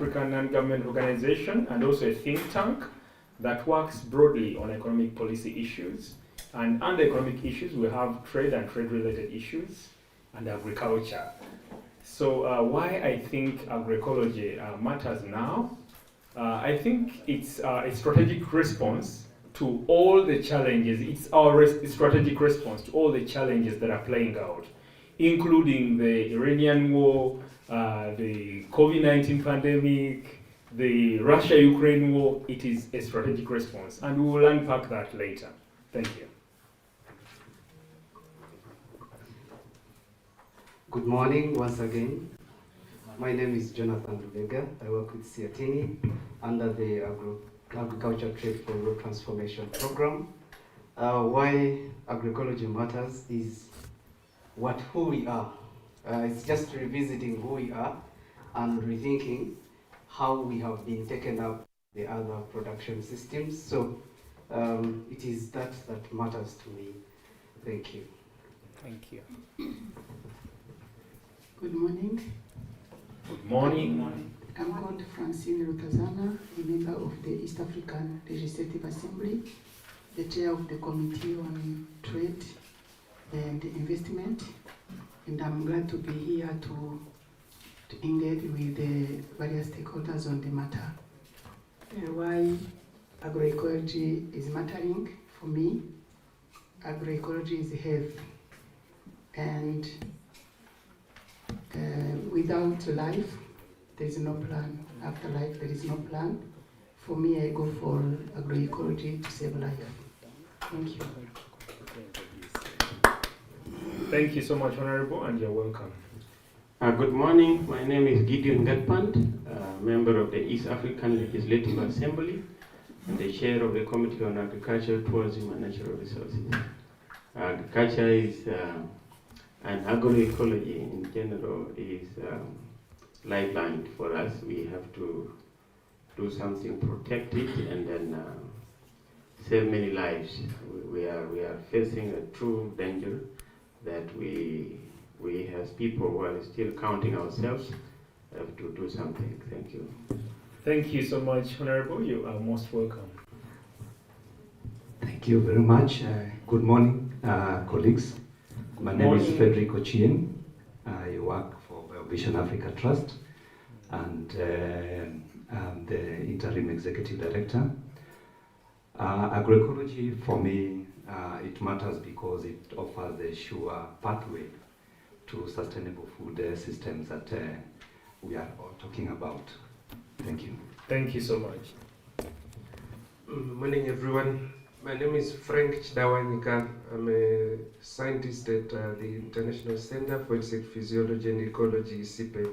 African non-government organization and also a think tank that works broadly on economic policy issues. And under economic issues, we have trade and trade-related issues and agriculture. So why I think agroecology matters now, I think it's a strategic response to all the challenges. It's our strategic response to all the challenges that are playing out, including the Iranian war, the COVID-19 pandemic, the Russia-Ukraine war. It is a strategic response, and we will unpack that later. Thank you. Good morning once again. My name is Jonathan Rubega. I work with Siatini under the Agriculture Trade for Rural Transformation Program. Why agroecology matters is who we are. It's just revisiting who we are and rethinking how we have been taken up the other production systems. So it is that matters to me. Thank you. Thank you. Good morning. Good morning. I'm called Francine Rutazana, a member of the East African Legislative Assembly, the chair of the Committee on Trade and Investment, and I'm glad to be here to engage with the various stakeholders on the matter. Why agroecology is mattering for me. Agroecology is health, and without life, there is no plan. After life, there is no plan. For me, I go for agroecology to save life. Thank you. Thank you so much, Honorable, and you're welcome. Good morning. My name is Gideon Gatpand, member of the East African Legislative Assembly and the chair of the Committee on Agriculture, Tourism and Natural Resources. Agriculture is and agroecology in general is lifeline for us. We have to do something, protect it, and then save many lives. We are facing a true danger that we as people who are still counting ourselves have to do something. Thank you. Thank you so much, Honorable. You are most welcome. Thank you very much. Good morning, colleagues. My name is Frederick Ochieng. I work for Vision Africa Trust, and I'm the interim executive director. Agroecology, for me, it matters because it offers a sure pathway to sustainable food systems that we are all talking about. Thank you. Thank you so much. Morning, everyone. My name is Frank Chidawanyika. I'm a scientist at the International Center for Insect Physiology and Ecology, CIPE.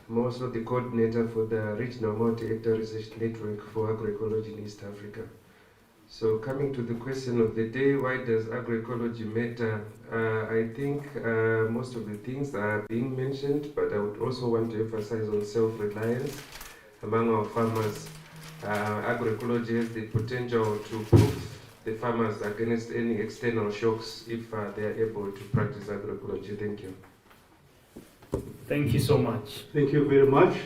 I'm also the coordinator for the Regional Multi-Hectare Research Network for Agroecology in East Africa. So coming to the question of the day, why does agroecology matter? I think most of the things are being mentioned, but I would also want to emphasize on self-reliance among our farmers. Agroecology has the potential to proof the farmers against any external shocks if they are able to practice agroecology. Thank you. Thank you so much. Thank you very much.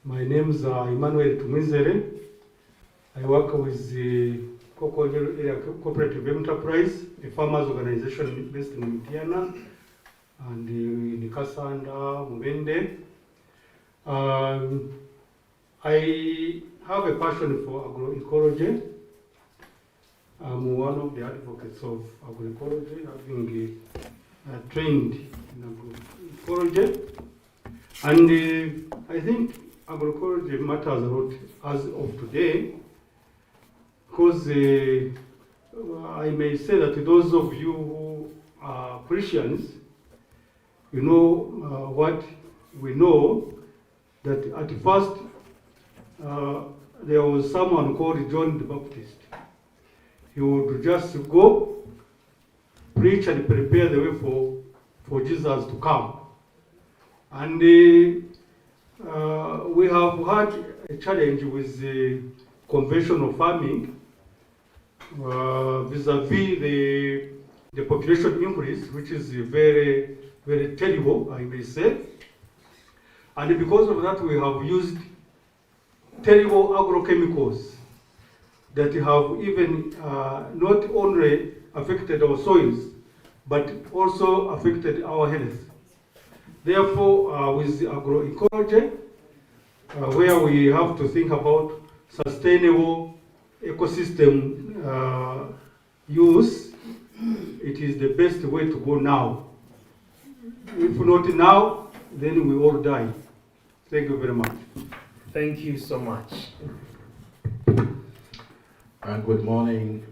My name is Emmanuel Tumizere. I work with the Cooperative Enterprise, a farmers organization based in Mutiana and in Kasanda, Mubende. I have a passion for agroecology. I'm one of the advocates of agroecology, having trained in agroecology. And I think agroecology matters a lot as of today, because I may say that those of you who are Christians, you know what we know, that at first there was someone called John the Baptist. He would just go, preach and prepare the way for Jesus to come. And we have had a challenge with the conventional farming vis-a-vis the population increase, which is very, very terrible, I may say. And because of that, we have used terrible agrochemicals that have even not only affected our soils, but also affected our health. Therefore, with agroecology, where we have to think about sustainable ecosystem use, it is the best way to go now. If not now, then we all die. Thank you very much. Thank you so much. Good morning.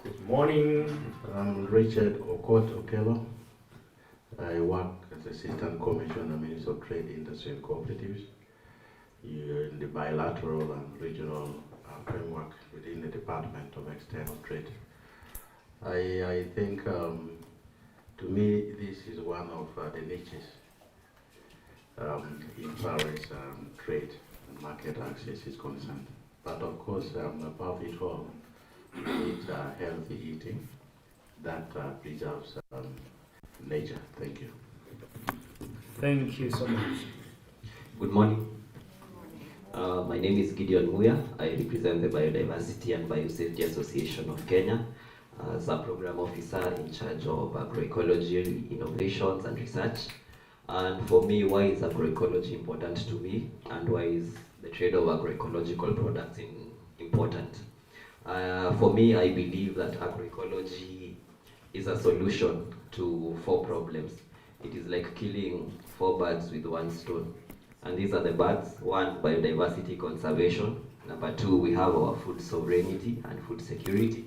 Good morning. I'm Richard Okello. I work as Assistant Commissioner, Minister of Trade, Industry and Cooperatives in the bilateral and regional framework within the Department of External Trade. I think, to me, this is one of the niches in far as trade and market access is concerned. But of course, above it all, it's healthy eating that preserves nature. Thank you. Thank you so much. Good morning. My name is Gideon Muya. I represent the Biodiversity and Biosafety Association of Kenya as a program officer in charge of agroecology, innovations and research. And for me, why is agroecology important to me, and why is the trade of agroecological products important? For me, I believe that agroecology is a solution to 4 problems. It is like killing 4 birds with 1 stone. And these are the birds. 1, biodiversity conservation. Number 2, we have our food sovereignty and food security.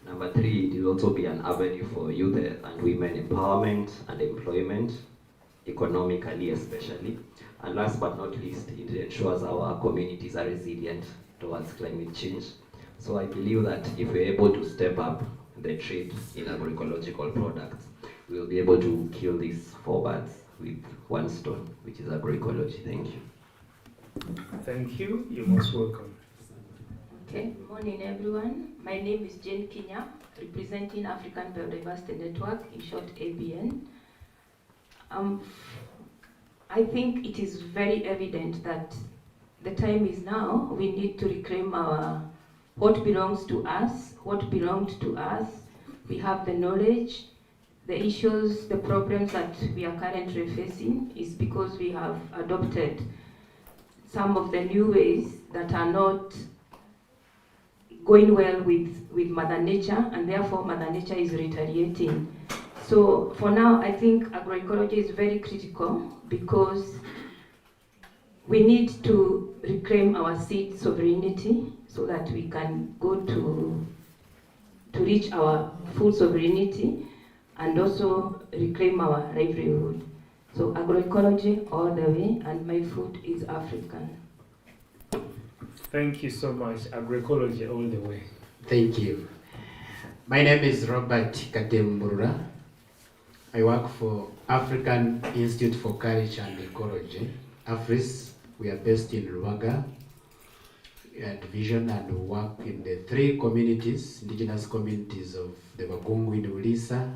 Number 3, it will also be an avenue for youth and women empowerment and employment, economically especially. And last but not least, it ensures our communities are resilient towards climate change. So I believe that if we're able to step up the trade in agroecological products, we'll be able to kill these 4 birds with 1 stone, which is agroecology. Thank you. Thank you. You're most welcome. Okay, morning everyone. My name is Jane Kinya, representing African Biodiversity Network, in short ABN. I think it is very evident that the time is now. We need to reclaim our what belongs to us, what belonged to us. We have the knowledge. The issues, the problems that we are currently facing is because we have adopted some of the new ways that are not going well with Mother Nature, and therefore Mother Nature is retaliating. So for now, I think agroecology is very critical because we need to reclaim our seed sovereignty so that we can go to reach our food sovereignty and also reclaim our livelihood. So agroecology all the way, and my food is African. Thank you so much. Agroecology all the way. Thank you. My name is Robert Katemburura. I work for African Institute for Culture and Ecology, AFRIS. We are based in Ruaga division, and we work in the 3 communities, indigenous communities of the Bagungu in Ulisa,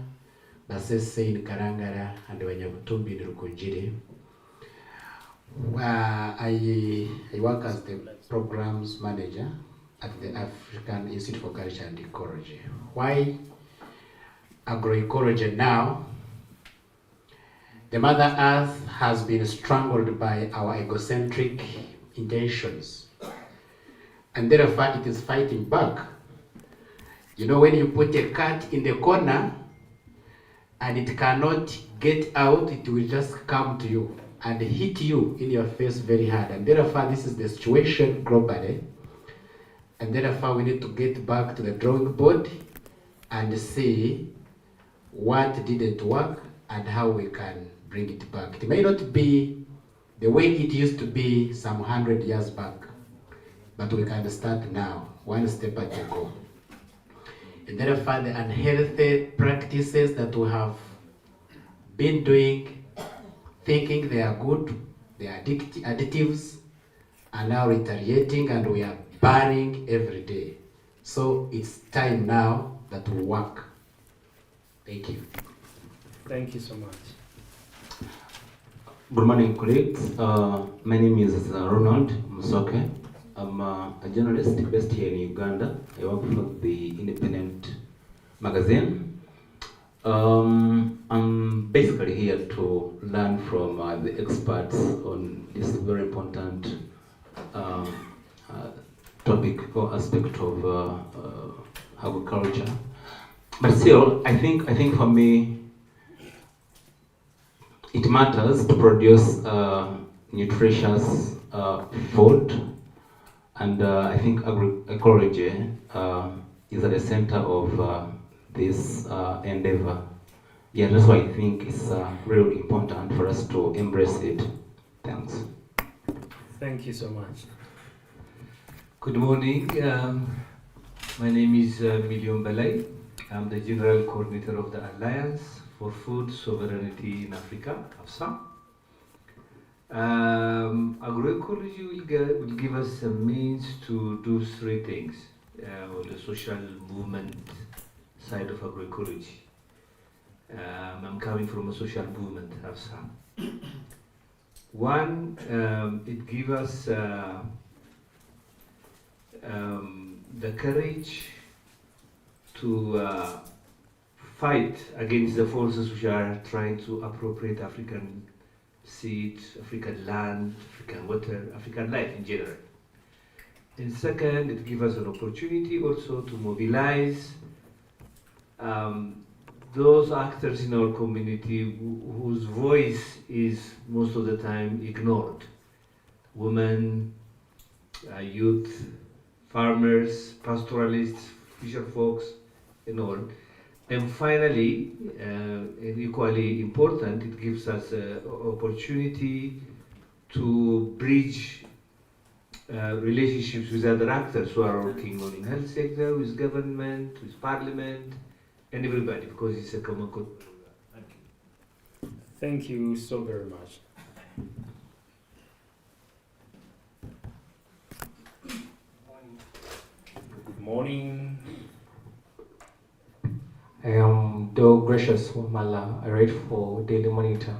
Basese in Karangara, and the Wanyabutumbi in Rukunjiri. I work as the programs manager at the African Institute for Culture and Ecology. Why agroecology now? The Mother Earth has been strangled by our egocentric intentions, and therefore it is fighting back. You know, when you put a cat in the corner and it cannot get out, it will just come to you and hit you in your face very hard. And therefore this is the situation globally. And therefore we need to get back to the drawing board and see what didn't work and how we can bring it back. It may not be the way it used to be some 100 years back, but we can start now, one step at a go. And therefore the unhealthy practices that we have been doing, thinking they are good, they are additives, are now retaliating, and we are burning every day. So it's time now that we work. Thank you. Thank you so much. Good morning, colleagues. My name is Ronald Musoke. I'm a journalist based here in Uganda. I work for the Independent magazine. I'm basically here to learn from the experts on this very important uh, uh, topic or aspect of agriculture. But still, I think for me, it matters to produce nutritious food, and I think agroecology is at the center of this endeavor. Yeah, that's why I think it's really important for us to embrace it. Thanks. Thank you so much. Good morning. My name is Milion Balai. I'm the General Coordinator of the Alliance for Food Sovereignty in Africa, AFSA. Agroecology will give us a means to do three things on the social movement side of agroecology. I'm coming from a social movement, AFSA. One, it gives us the courage to fight against the forces which are trying to appropriate African seeds, African land, African water, African life in general. And second, it gives us an opportunity also to mobilize those actors in our community whose voice is most of the time ignored. Women, youth, farmers, pastoralists, fisher folks, and all. And finally, and equally important, it gives us an opportunity to bridge relationships with other actors who are working on in health sector, with government, with parliament, and everybody, because it's a common good. Thank you so very much. Good morning. I am Doe Gracious Wamala. I write for Daily Monitor.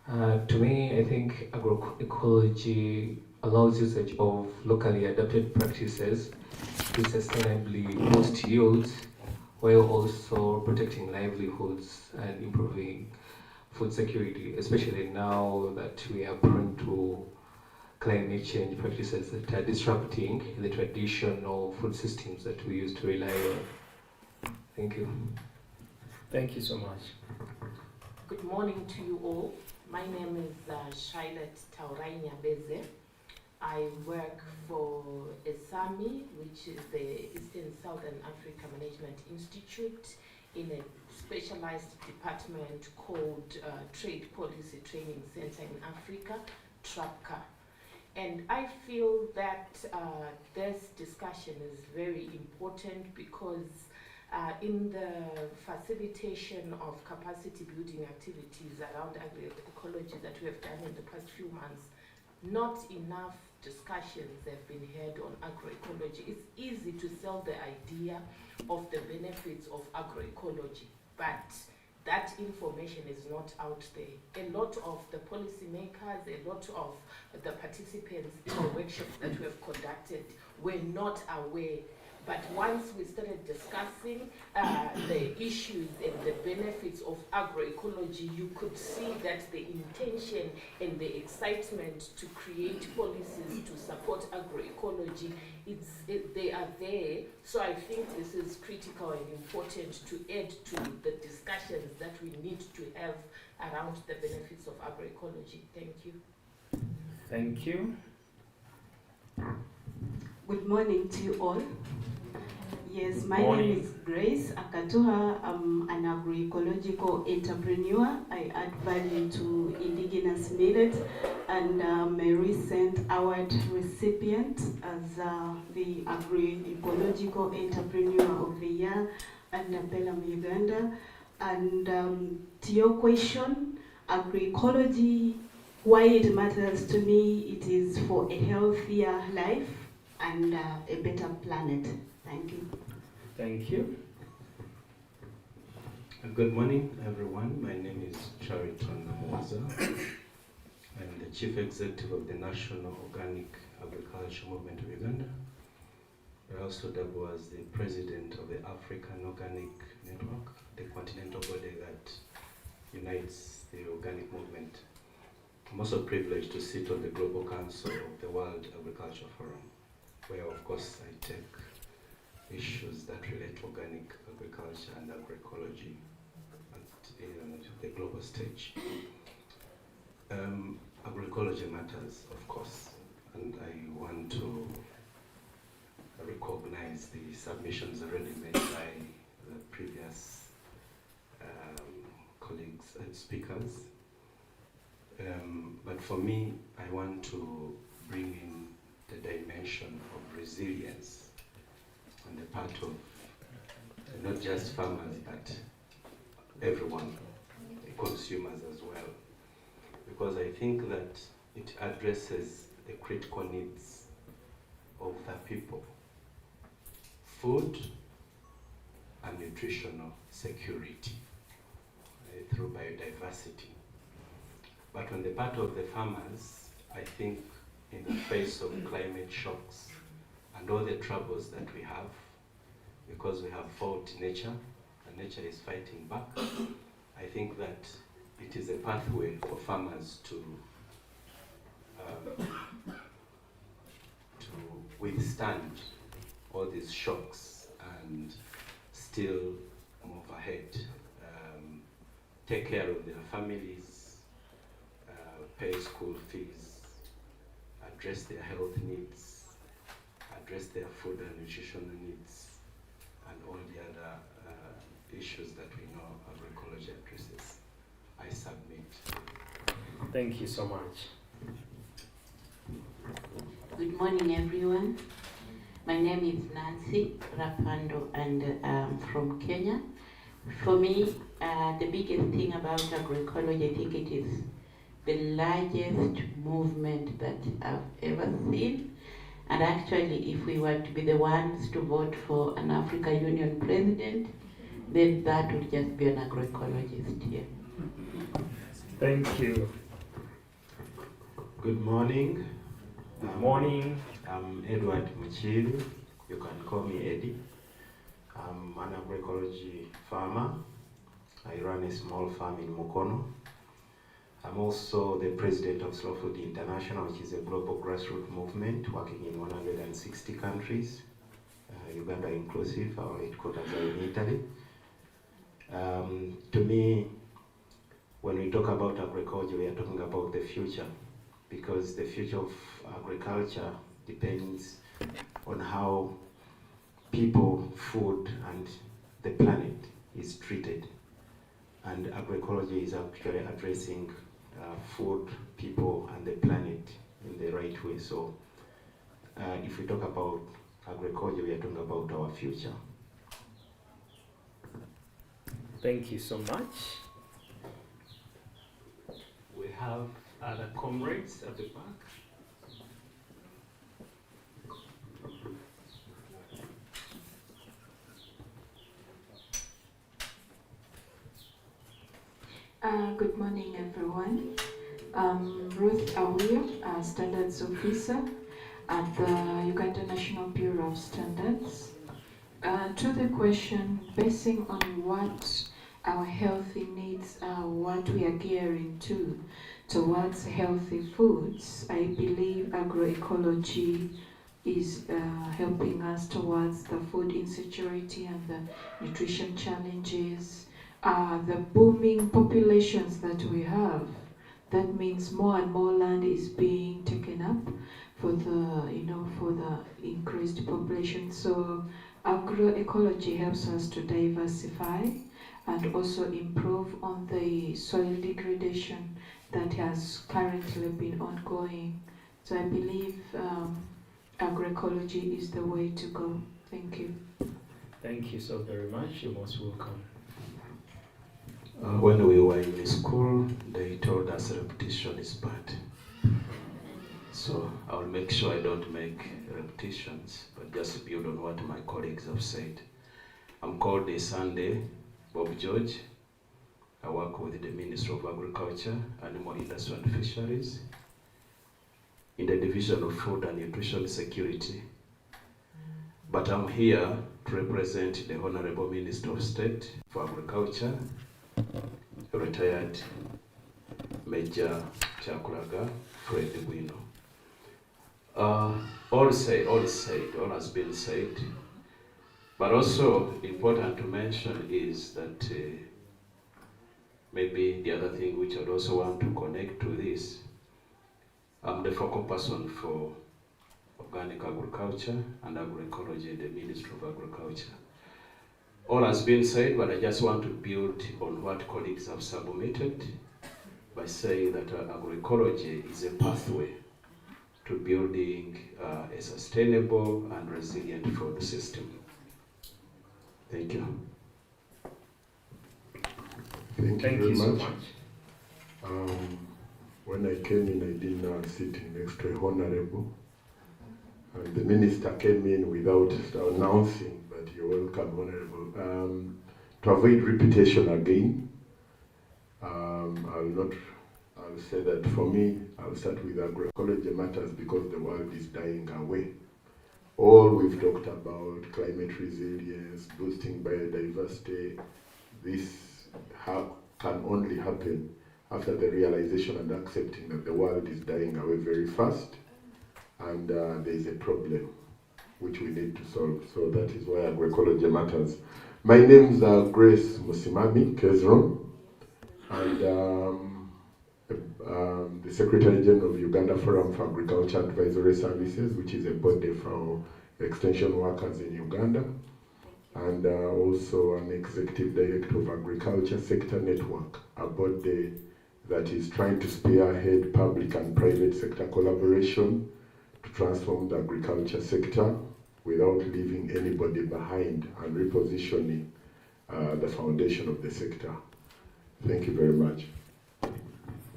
To me, I think agroecology allows usage of locally adapted practices to sustainably boost yields while also protecting livelihoods and improving food security, especially now that we are prone to climate change practices that are disrupting the traditional food systems that we used to rely on. Thank you. Thank you so much. Good morning to you all. My name is Charlotte Taurainya Beze. I work for ESAMI, which is the Eastern Southern Africa Management Institute, in a specialized department called Trade Policy Training Center in Africa, TRAPCA. And I feel that this discussion is very important because in the facilitation of capacity building activities around agroecology that we have done in the past few months, not enough discussions have been had on agroecology. It's easy to sell the idea of the benefits of agroecology, but that information is not out there. A lot of the policymakers, a lot of the participants in the workshops that we have conducted were not aware. But once we started discussing the issues and the benefits of agroecology, you could see that the intention and the excitement to create policies to support agroecology, they are there. So I think this is critical and important to add to the discussions that we need to have around the benefits of agroecology. Thank you. Thank you. Good morning to you all. Yes, my name is Grace Akatuha. I'm an agroecological entrepreneur. I add value to indigenous millet, and I'm a recent award recipient as the Agroecological Entrepreneur of the Year under Pelham, Uganda. And to your question, agroecology, why it matters to me, it is for a healthier life and a better planet. Thank you. Thank you. Good morning, everyone. My name is Chariton Mwaza. I'm the Chief Executive of the National Organic Agriculture Movement of Uganda. I also double as the President of the African Organic Network, the continental body that unites the organic movement. I'm also privileged to sit on the Global Council of the World Agriculture Forum, where of course I take issues that relate to organic agriculture and agroecology at the global stage. Agroecology matters, of course, and I want to recognize the submissions already made by the previous colleagues and speakers. But for me, I want to bring in the dimension of resilience on the part of not just farmers, but everyone, the consumers as well. Because I think that it addresses the critical needs of the people. Food and nutritional security through biodiversity. But on the part of the farmers, I think in the face of climate shocks and all the troubles that we have, because we have fought nature and nature is fighting back, I think that it is a pathway for farmers to withstand all these shocks and still move ahead, take care of their families, pay school fees, address their health needs, address their food and nutritional needs, and all the other issues that we know agroecology addresses. I submit. Thank you so much. Good morning, everyone. My name is Nancy Rapando, and I'm from Kenya. For me, the biggest thing about agroecology, I think it is the largest movement that I've ever seen. And actually, if we were to be the ones to vote for an African Union president, then that would just be an agroecologist here. Thank you. Good morning. Good morning. I'm Edward Muchiru. You can call me Eddie. I'm an agroecology farmer. I run a small farm in Mukono. I'm also the president of Slow Food International, which is a global grassroots movement working in 160 countries, Uganda inclusive. Our headquarters are in Italy. To me, when we talk about agroecology, we are talking about the future, because the future of agriculture depends on how people, food, and the planet is treated. And agroecology is actually addressing food, people, and the planet in the right way. So if we talk about agroecology, we are talking about our future. Thank you so much. We have other comrades at the back. Good morning, everyone. Ruth Awio, Standards Officer at the Uganda National Bureau of Standards. To the question, basing on what our healthy needs are, what we are gearing towards healthy foods, I believe agroecology is helping us towards the food insecurity and the nutrition challenges. The booming populations that we have, that means more and more land is being taken up for the increased population. So agroecology helps us to diversify and also improve on the soil degradation that has currently been ongoing. So I believe agroecology is the way to go. Thank you. Thank you so very much. You're most welcome. When we were in school, they told us repetition is bad. So I'll make sure I don't make repetitions, but just build on what my colleagues have said. I'm called Sunday Bob George. I work with the Ministry of Agriculture, Animal Industry and Fisheries in the Division of Food and Nutrition Security. But I'm here to represent the Honorable Minister of State for Agriculture, retired Major Chakuraga Fred Bwino. All has been said. But also important to mention is that maybe the other thing which I'd also want to connect to this, I'm the focal person for organic agriculture and agroecology in the Ministry of Agriculture. All has been said, but I just want to build on what colleagues have submitted by saying that agroecology is a pathway to building a sustainable and resilient food system. Thank you. Thank you very much. When I came in, I didn't sit next to a honorable. And the minister came in without announcing, but you're welcome, honorable. To avoid repetition again, I'll say that for me, I'll start with agroecology matters because the world is dying away. All we've talked about, climate resilience, boosting biodiversity, this can only happen after the realization and accepting that the world is dying away very fast, and there is a problem which we need to solve. So that is why agroecology matters. My name is Grace Musimami Kezron, and the Secretary General of Uganda Forum for Agriculture Advisory Services, which is a body for extension workers in Uganda, and also an Executive Director of Agriculture Sector Network, a body that is trying to spearhead public and private sector collaboration to transform the agriculture sector without leaving anybody behind and repositioning the foundation of the sector. Thank you very much.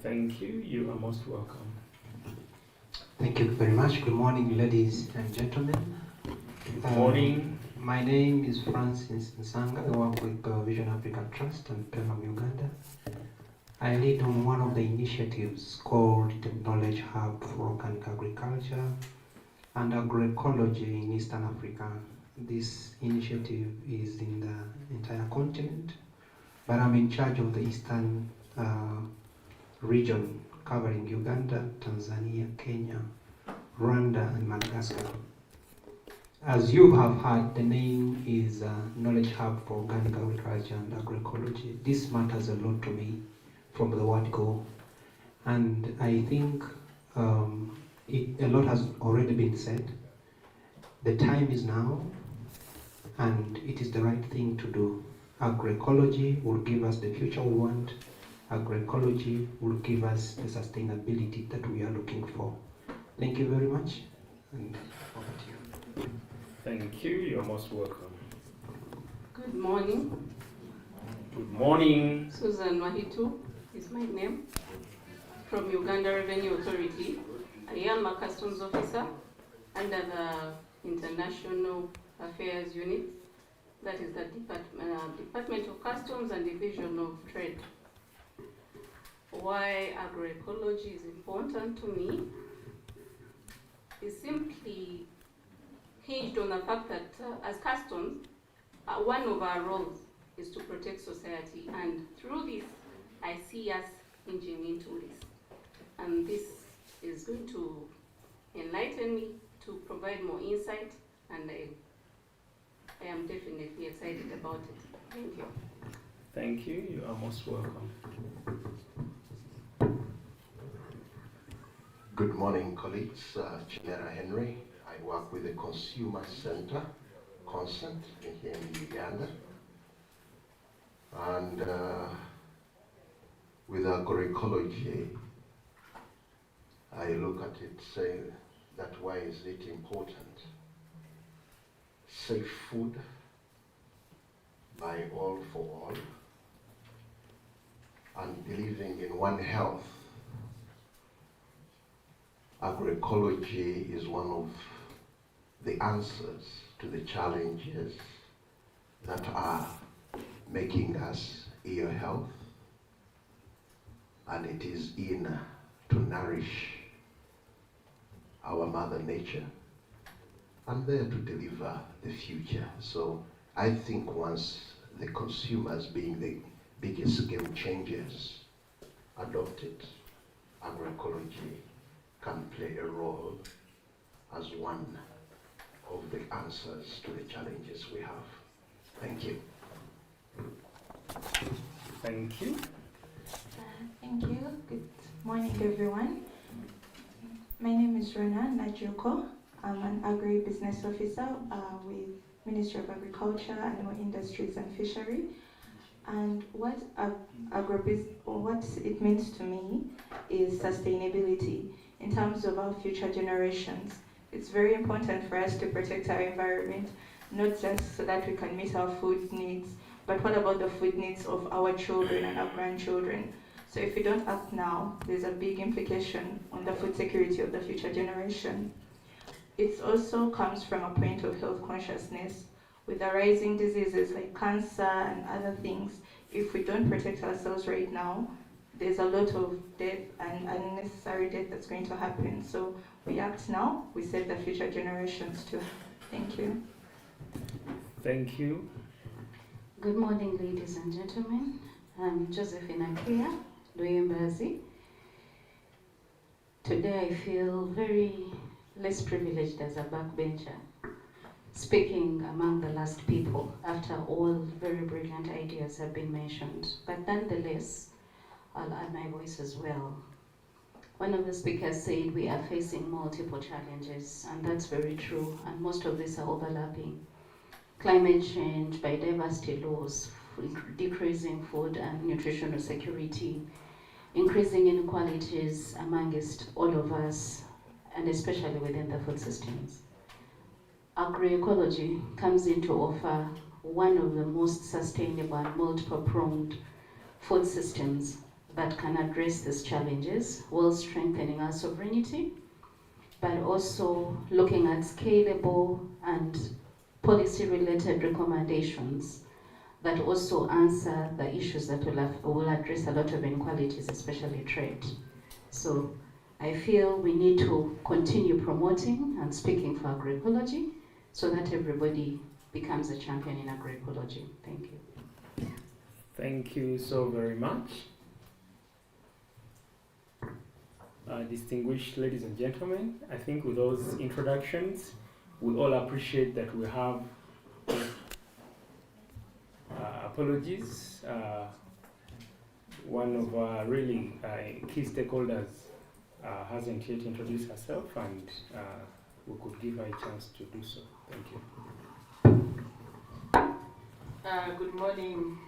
Thank you. You are most welcome. Thank you very much. Good morning, ladies and gentlemen. Good morning. My name is Francis Nsanga. I work with Vision Africa Trust and Pelham, Uganda. I lead on one of the initiatives called the Knowledge Hub for Organic Agriculture and Agroecology in Eastern Africa. This initiative is in the entire continent, but I'm in charge of the Eastern region covering Uganda, Tanzania, Kenya, Rwanda, and Madagascar. As you have heard, the name is Knowledge Hub for Organic Agriculture and Agroecology. This matters a lot to me from the word go, and I think a lot has already been said. The time is now, and it is the right thing to do. Agroecology will give us the future we want. Agroecology will give us the sustainability that we are looking for. Thank you very much, and over to you. Thank you. You're most welcome. Good morning. Good morning. Susan Wahitu is my name, from Uganda Revenue Authority. I am a customs officer under the International Affairs Unit, that is the Department of Customs and Division of Trade. Why agroecology is important to me is simply hinged on the fact that as customs, one of our roles is to protect society, and through this, I see us hinging into this. And this is going to enlighten me, to provide more insight, and I am definitely excited about it. Thank you. Thank you. You are most welcome. Good morning, colleagues. Chinera Henry. I work with the Consumer Center, Consent, here in Uganda. And with agroecology, I look at it, say that why is it important? Safe food by all for all, and believing in One Health. Agroecology is one of the answers to the challenges that are making us ill health, and it is in to nourish our mother nature and there to deliver the future. So I think once the consumers, being the biggest game changers, adopt it, agroecology can play a role as one of the answers to the challenges we have. Thank you. Thank you. Thank you. Good morning, everyone. My name is Rona Najoko. I'm an agri-business officer with Ministry of Agriculture, Animal Industries and Fishery. And what it means to me is sustainability in terms of our future generations. It's very important for us to protect our environment, not just so that we can meet our food needs, but what about the food needs of our children and our grandchildren? So if we don't act now, there's a big implication on the food security of the future generation. It also comes from a point of health consciousness. With the rising diseases like cancer and other things, if we don't protect ourselves right now, there's a lot of death and unnecessary death that's going to happen. So we act now, we save the future generations too. Thank you. Thank you. Good morning, ladies and gentlemen. I'm Josephine Akia, Doyembazi. Today I feel very less privileged as a backbencher, speaking among the last people after all very brilliant ideas have been mentioned. But nonetheless, I'll add my voice as well. One of the speakers said we are facing multiple challenges, and that's very true, and most of these are overlapping. Climate change, biodiversity loss, decreasing food and nutritional security, increasing inequalities amongst all of us, and especially within the food systems. Agroecology comes in to offer one of the most sustainable and multiple-pronged food systems that can address these challenges while strengthening our sovereignty, but also looking at scalable and policy-related recommendations that also answer the issues that will address a lot of inequalities, especially trade. So I feel we need to continue promoting and speaking for agroecology so that everybody becomes a champion in agroecology. Thank you. Thank you so very much. Distinguished ladies and gentlemen, I think with those introductions, we all appreciate that we have apologies. One of our really key stakeholders hasn't yet introduced herself, and we could give her a chance to do so. Thank you. Good morning,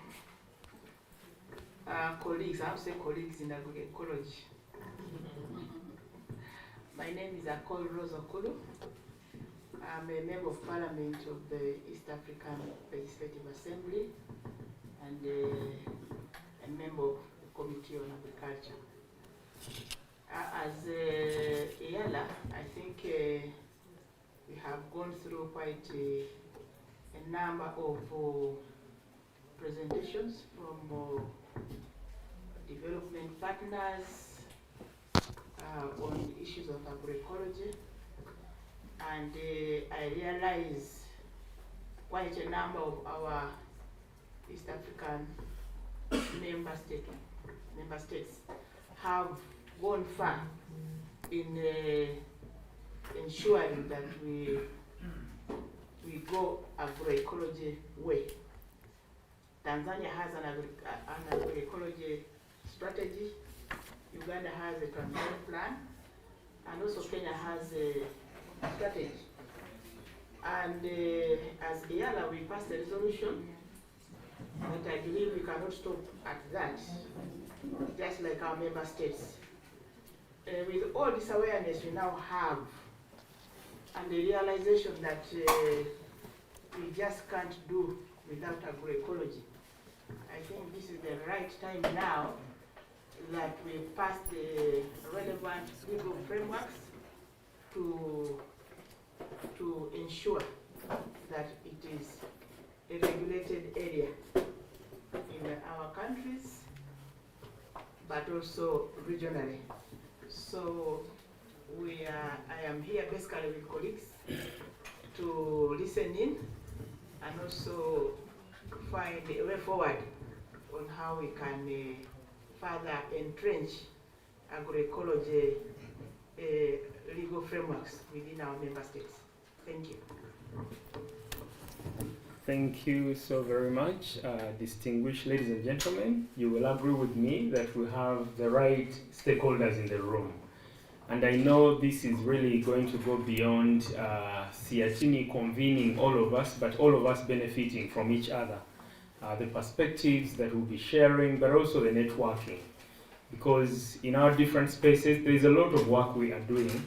colleagues. I would say colleagues in agroecology. My name is Akol Rosokulu. I'm a member of Parliament of the East African Legislative Assembly and a member of the Committee on Agriculture. As EALA, I think we have gone through quite a number of presentations from development partners on issues of agroecology, and I realize quite a number of our East African member states have gone far in ensuring that we go agroecology way. Tanzania has an agroecology strategy. Uganda has a transition plan, and also Kenya has a strategy. And as EALA, we passed a resolution, but I believe we cannot stop at that, just like our member states. With all this awareness we now have, and the realization that we just can't do without agroecology, I think this is the right time now that we pass the relevant legal frameworks to ensure that it is a regulated area in our countries, but also regionally. So I am here basically with colleagues to listen in and also find a way forward on how we can further entrench agroecology legal frameworks within our member states. Thank you. Thank you so very much, distinguished ladies and gentlemen. You will agree with me that we have the right stakeholders in the room. And I know this is really going to go beyond Siatini convening all of us, but all of us benefiting from each other. The perspectives that we'll be sharing, but also the networking. Because in our different spaces, there is a lot of work we are doing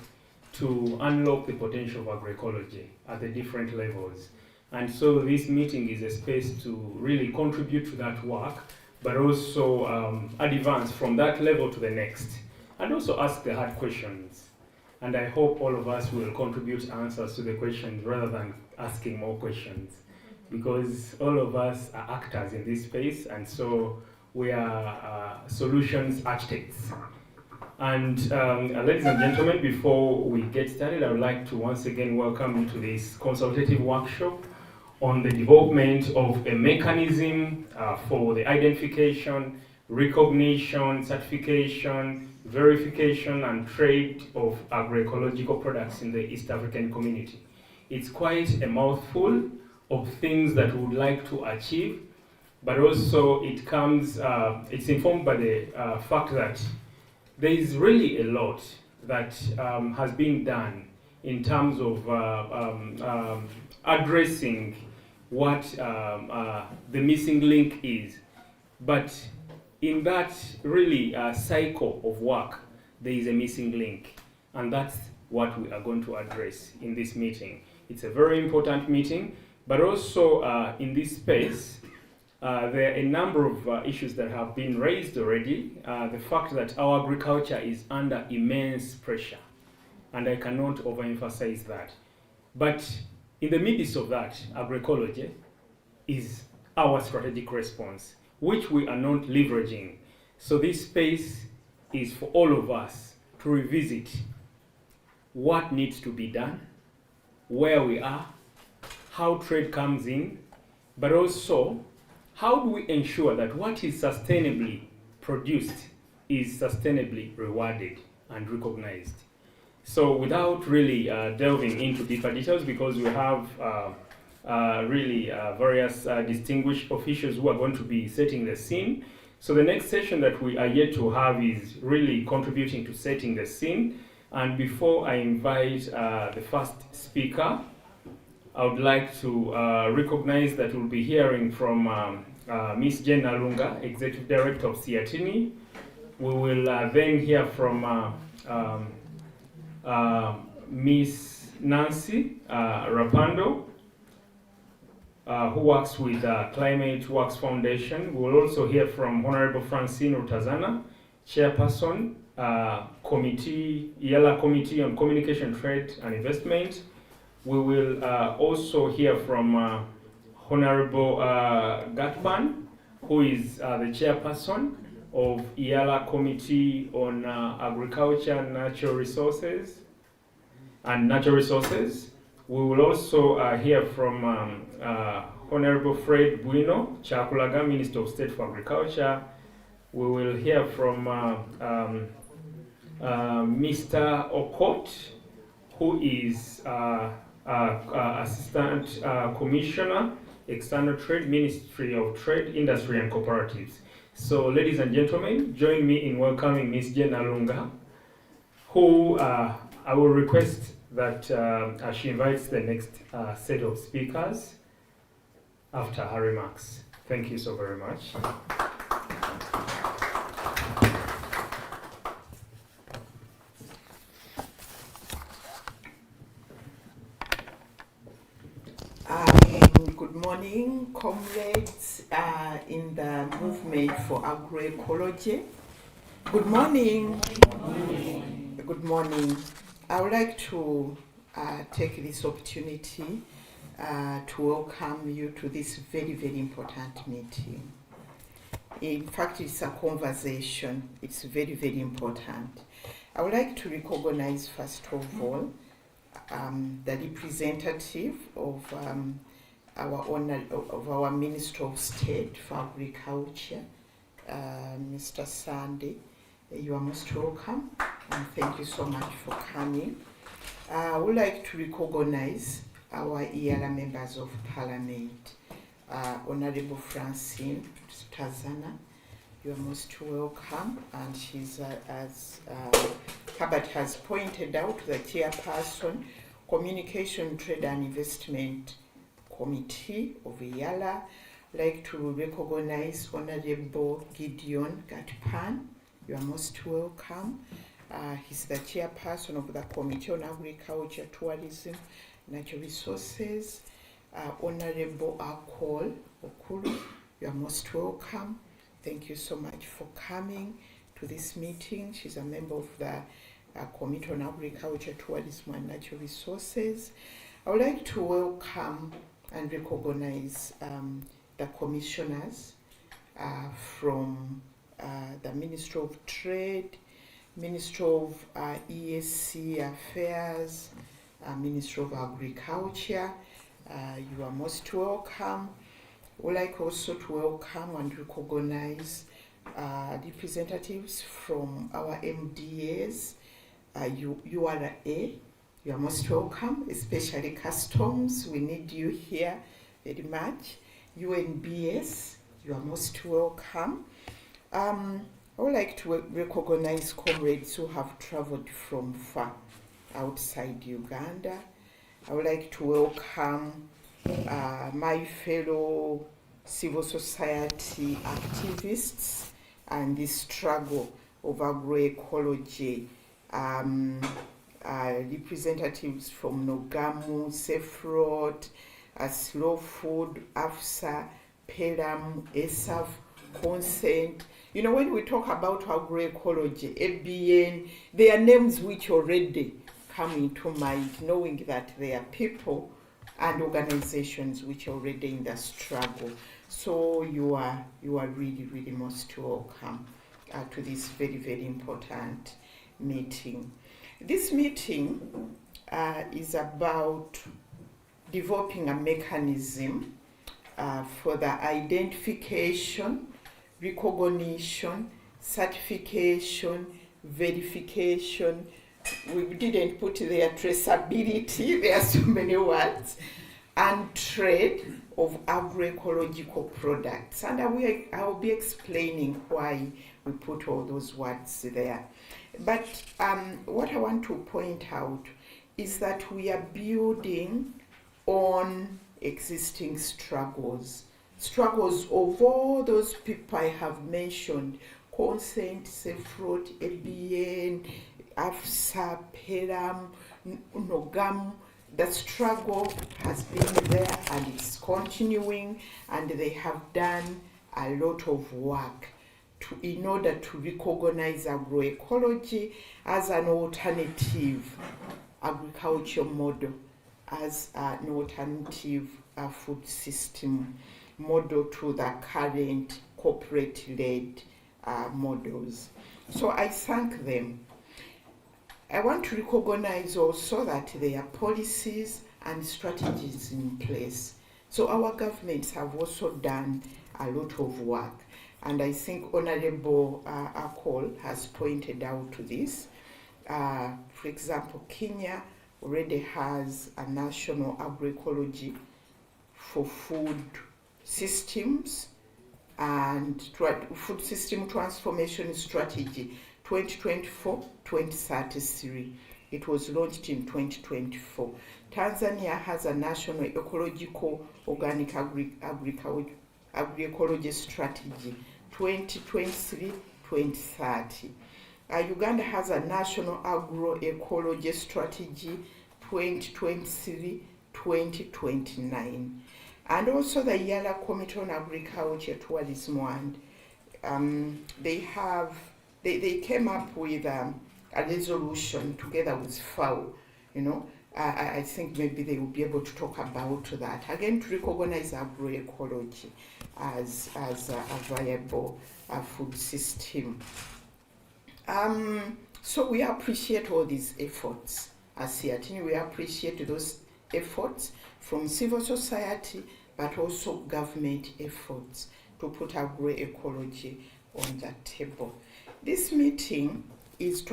to unlock the potential of agroecology at the different levels. And so this meeting is a space to really contribute to that work, but also advance from that level to the next, and also ask the hard questions. And I hope all of us will contribute answers to the questions rather than asking more questions, because all of us are actors in this space, and so we are solutions architects. And ladies and gentlemen, before we get started, I would like to once again welcome you to this consultative workshop on the development of a mechanism for the identification, recognition, certification, verification, and trade of agroecological products in the East African community. It's quite a mouthful of things that we would like to achieve, but also it comes, it's informed by the fact that there is really a lot that has been done in terms of addressing what the missing link is. But in that really cycle of work, there is a missing link. And that's what we are going to address in this meeting. It's a very important meeting, but also in this space, there are a number of issues that have been raised already. The fact that our agriculture is under immense pressure, and I cannot overemphasize that. But in the midst of that, agroecology is our strategic response, which we are not leveraging. So this space is for all of us to revisit what needs to be done, where we are, how trade comes in, but also how do we ensure that what is sustainably produced is sustainably rewarded and recognized. So without really delving into deeper details, because we have really various distinguished officials who are going to be setting the scene. So the next session that we are yet to have is really contributing to setting the scene. And before I invite the first speaker, I would like to recognize that we'll be hearing from Ms. Jen Alunga, Executive Director of Siatini. We will then hear from Ms. Nancy Rapando, who works with Climate Works Foundation. We will also hear from Honorable Francine Rutazana, Chairperson, IALA Committee on Communication, Trade and Investment. We will also hear from Honorable Gatban, who is the Chairperson of IALA Committee on Agriculture, Natural Resources, and Natural Resources. We will also hear from Honorable Fred Bueno Chakulaga, Minister of State for Agriculture. We will hear from Mr. Okot, who is Assistant Commissioner, External Trade, Ministry of Trade, Industry and Cooperatives. So, ladies and gentlemen, join me in welcoming Ms. Jen Alunga, who I will request that she invites the next set of speakers after her remarks. Thank you so very much. Good morning, comrades in the movement for agroecology. Good morning. Good morning. I would like to take this opportunity to welcome you to this very, very important meeting. In fact, it's a conversation. It's very, very important. I would like to recognize, first of all, the representative of our Minister of State for Agriculture, Mr. Sandy. You are most welcome, and thank you so much for coming. I would like to recognize our EALA members of Parliament, Honorable Francine Tazana. You are most welcome, and she's, as Herbert has pointed out, the chairperson, Communication, Trade and Investment Committee of EALA. I'd like to recognize Honorable Gideon Gatpan. You are most welcome. He's the chairperson of the Committee on Agriculture, Tourism, Natural Resources. Honorable Akol Okulu, you are most welcome. Thank you so much for coming to this meeting. She's a member of the Committee on Agriculture, Tourism and Natural Resources. I would like to welcome and recognize the commissioners from the Ministry of Trade, Ministry of ESC Affairs, Ministry of Agriculture. You are most welcome. I would like also to welcome and recognize representatives from our MDAs, URA. You are most welcome, especially Customs. We need you here very much. UNBS, you are most welcome. I would like to recognize comrades who have traveled from far outside Uganda. I would like to welcome my fellow civil society activists and the struggle of agroecology, representatives from Nogamu, Sefrot, Slow Food, AFSA, PERAM, ESAF, Consent. You know, when we talk about agroecology, ABN, they are names which already come into mind, knowing that they are people and organizations which are already in the struggle. So you are really, really most welcome to this very, very important meeting. This meeting is about developing a mechanism for the identification, recognition, certification, verification. We didn't put there traceability, there are so many words, and trade of agroecological products. And I will be explaining why we put all those words there. But what I want to point out is that we are building on existing struggles of all those people I have mentioned: Consent, Sefrot, ABN, AFSA, PERAM, Nogam. The struggle has been there and it's continuing, and they have done a lot of work in order to recognize agroecology as an alternative agriculture model, as an alternative food system model to the current corporate-led models. So I thank them. I want to recognize also that there are policies and strategies in place. So our governments have also done a lot of work. And I think Honorable Akol has pointed out to this. For example, Kenya already has a national agroecology for food systems and food system transformation strategy 2024-2033. It was launched in 2024. Tanzania has a national ecological organic agroecology strategy 2023-2030. Uganda has a national agroecology strategy 2023-2029. And also the Yala Committee on Agriculture, Tourism, and they came up with a resolution together with FAO, I think maybe they will be able to talk about that. Again, to recognize agroecology as a viable food system. So we appreciate all these efforts. As CIATIN, we appreciate those efforts from civil society, but also government efforts to put agroecology on the table. This meeting is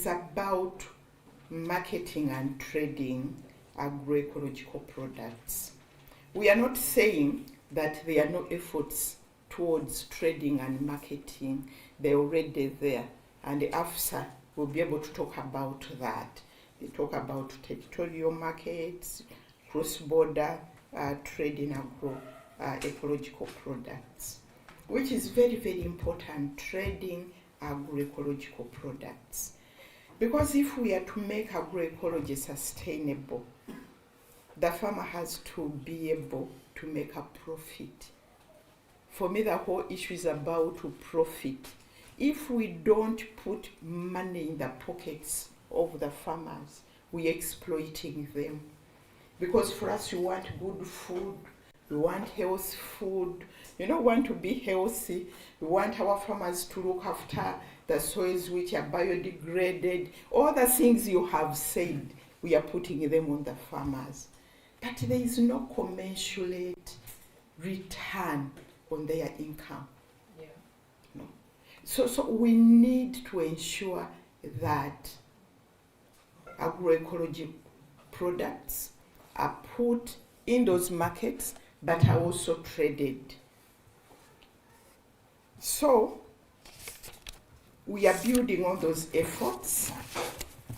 about marketing and trading agroecological products. We are not saying that there are no efforts towards trading and marketing. They're already there, and the AFSA will be able to talk about that. They talk about territorial markets, cross-border trading agroecological products, which is very, very important, trading agroecological products. Because if we are to make agroecology sustainable, the farmer has to be able to make a profit. For me, the whole issue is about profit. If we don't put money in the pockets of the farmers, we're exploiting them. Because for us, we want good food, we want healthy food, we want to be healthy, we want our farmers to look after the soils which are biodegraded, all the things you have said, we are putting them on the farmers. But there is no commensurate return on their income. Yeah. No. So we need to ensure that agroecology products are put in those markets but are also traded. So we are building on those efforts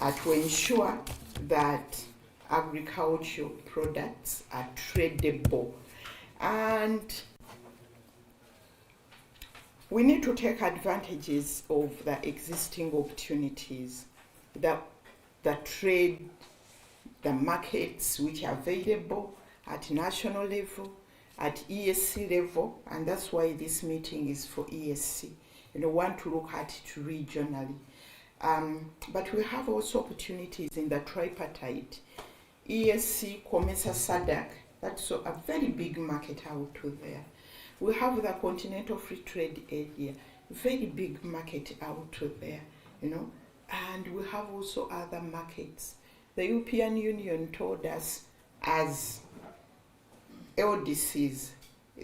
to ensure that agricultural products are tradable. And we need to take advantages of the existing opportunities, the trade, the markets which are available at national level, at ESC level, and that's why this meeting is for ESC. We want to look at it regionally. But we have also opportunities in the tripartite. ESC, COMESA, SADC, that's a very big market out there. We have the Continental Free Trade Area, very big market out there, and we have also other markets. The European Union told us as LDCs,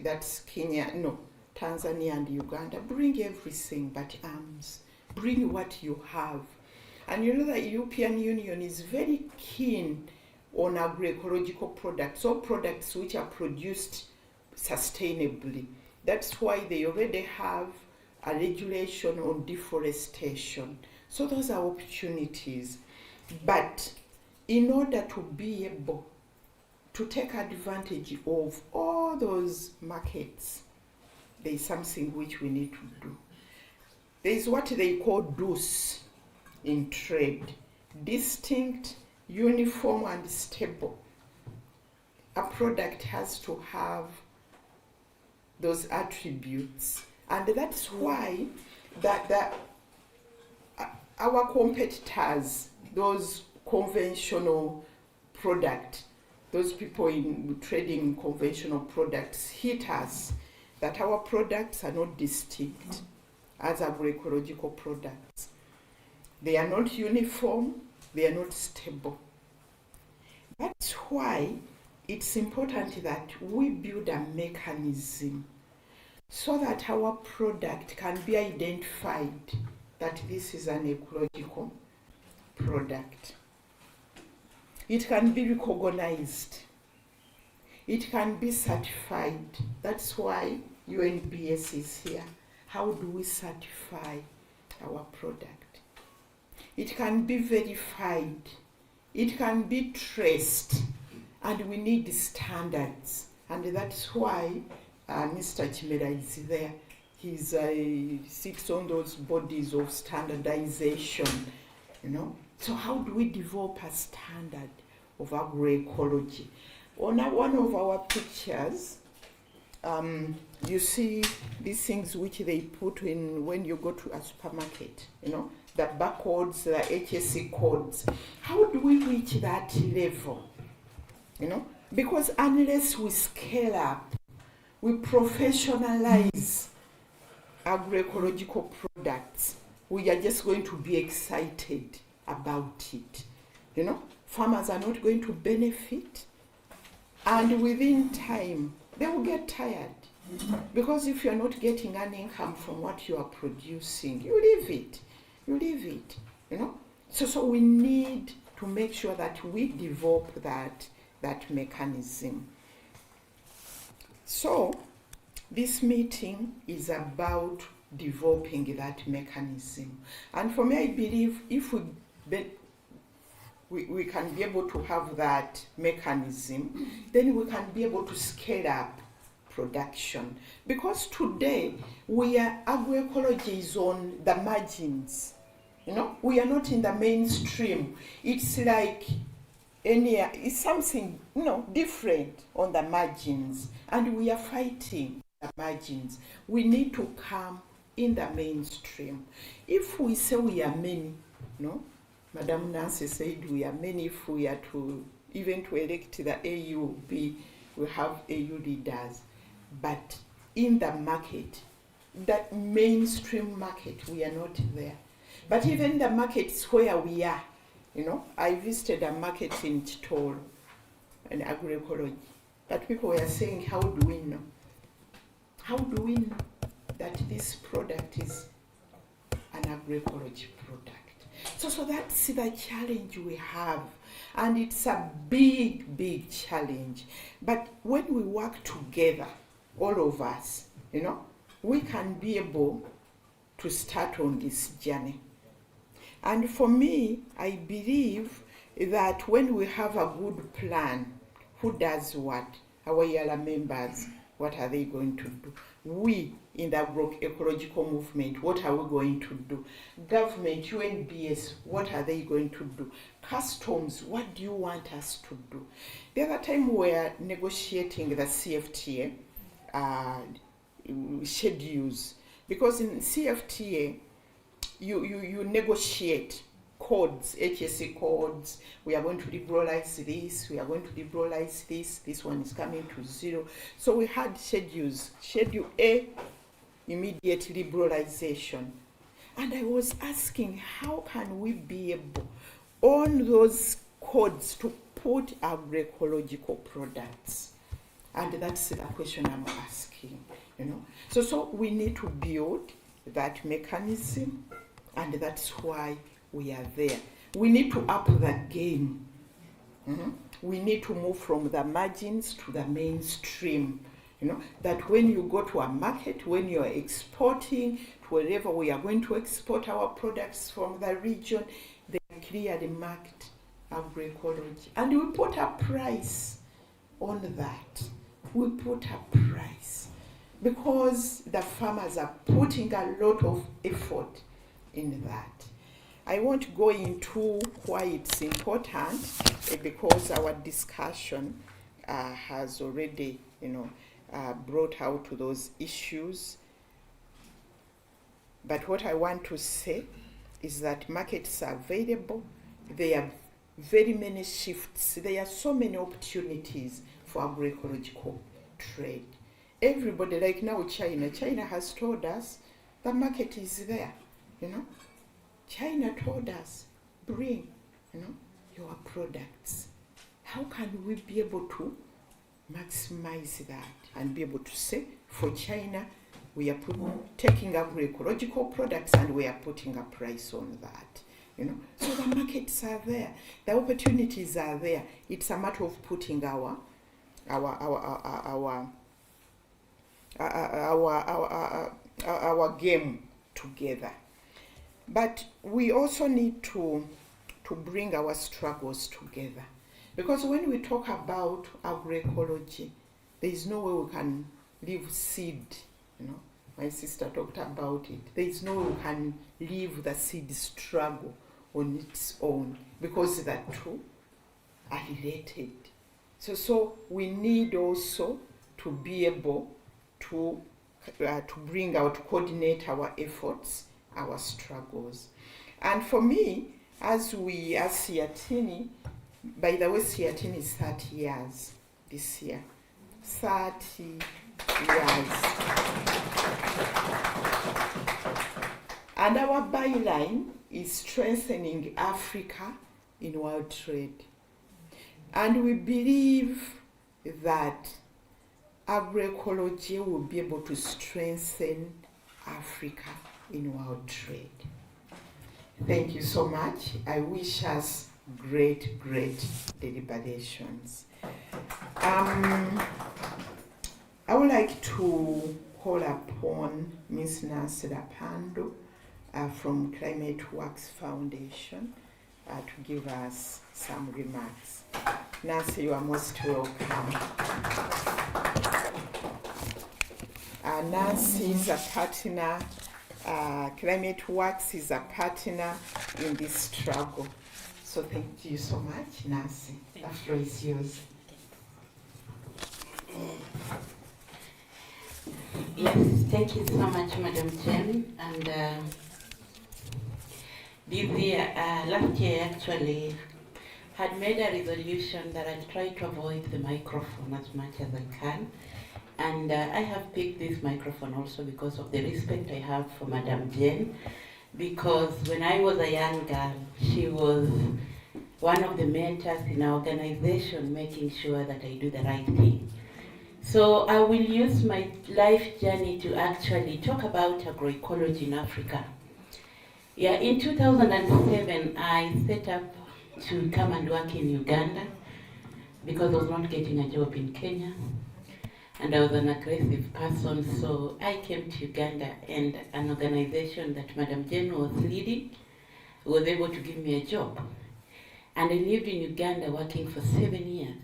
that's Tanzania and Uganda, bring everything but arms. Bring what you have. And the European Union is very keen on agroecological products, or products which are produced sustainably. That's why they already have a regulation on deforestation. So those are opportunities. But in order to be able to take advantage of all those markets, there is something which we need to do. There is what they call DUS in trade: distinct, uniform, and stable. A product has to have those attributes, and that's why our competitors, those conventional products, those people in trading conventional products, hit us that our products are not distinct as agroecological products. They are not uniform, they are not stable. That's why it's important that we build a mechanism so that our product can be identified that this is an ecological product. It can be recognized. It can be certified. That's why UNBS is here. How do we certify our product? It can be verified. It can be traced. And we need standards. And that's why Mr. Chimera is there. He sits on those bodies of standardization, So how do we develop a standard of agroecology? On one of our pictures, you see these things which they put in when you go to a supermarket, the barcodes, the HSE codes. How do we reach that level? You know, because unless we scale up, we professionalize agroecological products, we are just going to be excited about it. You know, farmers are not going to benefit, and within time, they will get tired. Because if you're not getting an income from what you are producing, you leave it. You know. So we need to make sure that we develop that mechanism. So this meeting is about developing that mechanism. And for me, I believe if we can be able to have that mechanism, then we can be able to scale up production. Because today, agroecology is on the margins. You know, we are not in the mainstream. It's like it's something, you know, different on the margins, and we are fighting the margins. We need to come in the mainstream. If we say we are many, no, Madam Nancy said we are many. If we are to elect the AUB, we have AU leaders. But in the market, that mainstream market, we are not there. But even the markets where we are, you know, I visited a market in Chitoro, an agroecology. But people were saying, how do we know? How do we know that this product is an agroecology product? So that's the challenge we have. And it's a big, big challenge. But when we work together, all of us, you know, we can be able to start on this journey. And for me, I believe that when we have a good plan, who does what? Our YALA members, what are they going to do? We in the agroecological movement, what are we going to do? Government, UNBS, what are they going to do? Customs, what do you want us to do? The other time we were negotiating the CFTA schedules, because in CFTA, you negotiate codes, HSE codes. We are going to liberalize this, we are going to liberalize this one is coming to 0. So we had schedules. Schedule A, immediate liberalization. And I was asking, how can we be able, on those codes, to put agroecological products? And that's the question I'm asking, you know. So we need to build that mechanism, and that's why we are there. We need to up the game. We need to move from the margins to the mainstream. You know, that when you go to a market, when you're exporting to wherever we are going to export our products from the region, they are clearly marked agroecology. And we put a price on that. We put a price because the farmers are putting a lot of effort in that. I won't go into why it's important because our discussion has already, you know, brought out to those issues. But what I want to say is that markets are available. There are very many shifts. There are so many opportunities for agroecological trade. Everybody, like now China has told us the market is there, you know. China told us, bring, you know, your products. How can we be able to maximize that and be able to say, for China, we are taking agroecological products and we are putting a price on that, you know. So the markets are there, the opportunities are there. It's a matter of putting our game together. But we also need to bring our struggles together. Because when we talk about agroecology, there is no way we can leave seed, you know. My sister talked about it. There is no way we can leave the seed struggle on its own, because the two are related. So we need also to be able to bring out, coordinate our efforts, our struggles. And for me, as Siatini, by the way, Siatini is 30 years this year. 30 years. And our byline is strengthening Africa in world trade. And we believe that agroecology will be able to strengthen Africa in world trade. Thank you so much. I wish us great deliberations. I would like to call upon Ms. Nancy Rapando from Climate Works Foundation to give us some remarks. Nancy, you are most welcome. Nancy is a partner. Climate Works is a partner in this struggle. So thank you so much, Nancy. The floor is yours. Yes, thank you so much, Madam Chen. And last year actually had made a resolution that I'd try to avoid the microphone as much as I can. And I have picked this microphone also because of the respect I have for Madam Jen, because when I was a young girl, she was one of the mentors in our organization, making sure that I do the right thing. So I will use my life journey to actually talk about agroecology in Africa. Yeah, in 2007, I set up to come and work in Uganda because I was not getting a job in Kenya. And I was an aggressive person, so I came to Uganda, and an organization that Madam Jen was leading was able to give me a job. And I lived in Uganda working for 7 years,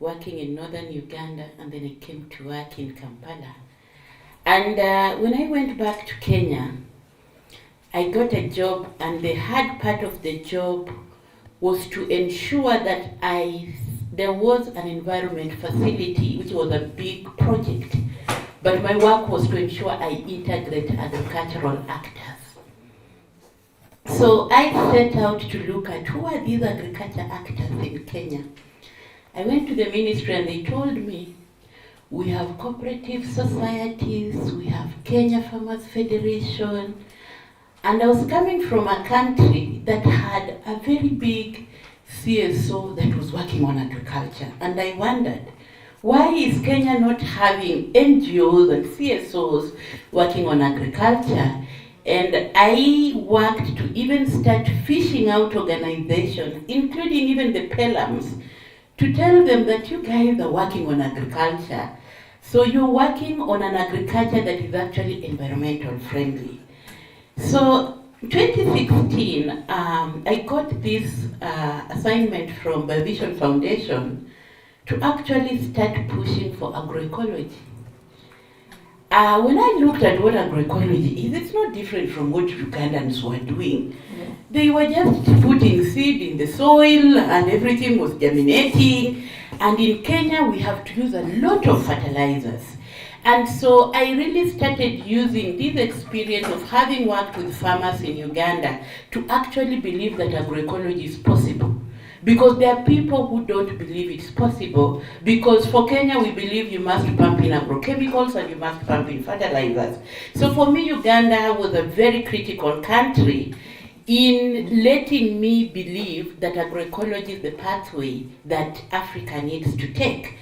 working in northern Uganda, and then I came to work in Kampala. And when I went back to Kenya, I got a job, and the hard part of the job was to ensure that there was an environment facility, which was a big project, but my work was to ensure I integrate agricultural actors. So I set out to look at who are these agriculture actors in Kenya. I went to the ministry and they told me, we have cooperative societies, we have Kenya Farmers Federation, and I was coming from a country that had a very big CSO that was working on agriculture. And I wondered, why is Kenya not having NGOs and CSOs working on agriculture? And I worked to even start fishing out organizations, including even the PELAMs, to tell them that you guys are working on agriculture. So you're working on an agriculture that is actually environmental friendly. So 2016, I got this assignment from the Vision Foundation to actually start pushing for agroecology. When I looked at what agroecology is, it's not different from what Ugandans were doing. They were just putting seed in the soil and everything was germinating. And in Kenya, we have to use a lot of fertilizers. And so I really started using this experience of having worked with farmers in Uganda to actually believe that agroecology is possible. Because there are people who don't believe it's possible, because for Kenya we believe you must pump in agrochemicals and you must pump in fertilizers. So for me, Uganda was a very critical country in letting me believe that agroecology is the pathway that Africa needs to take.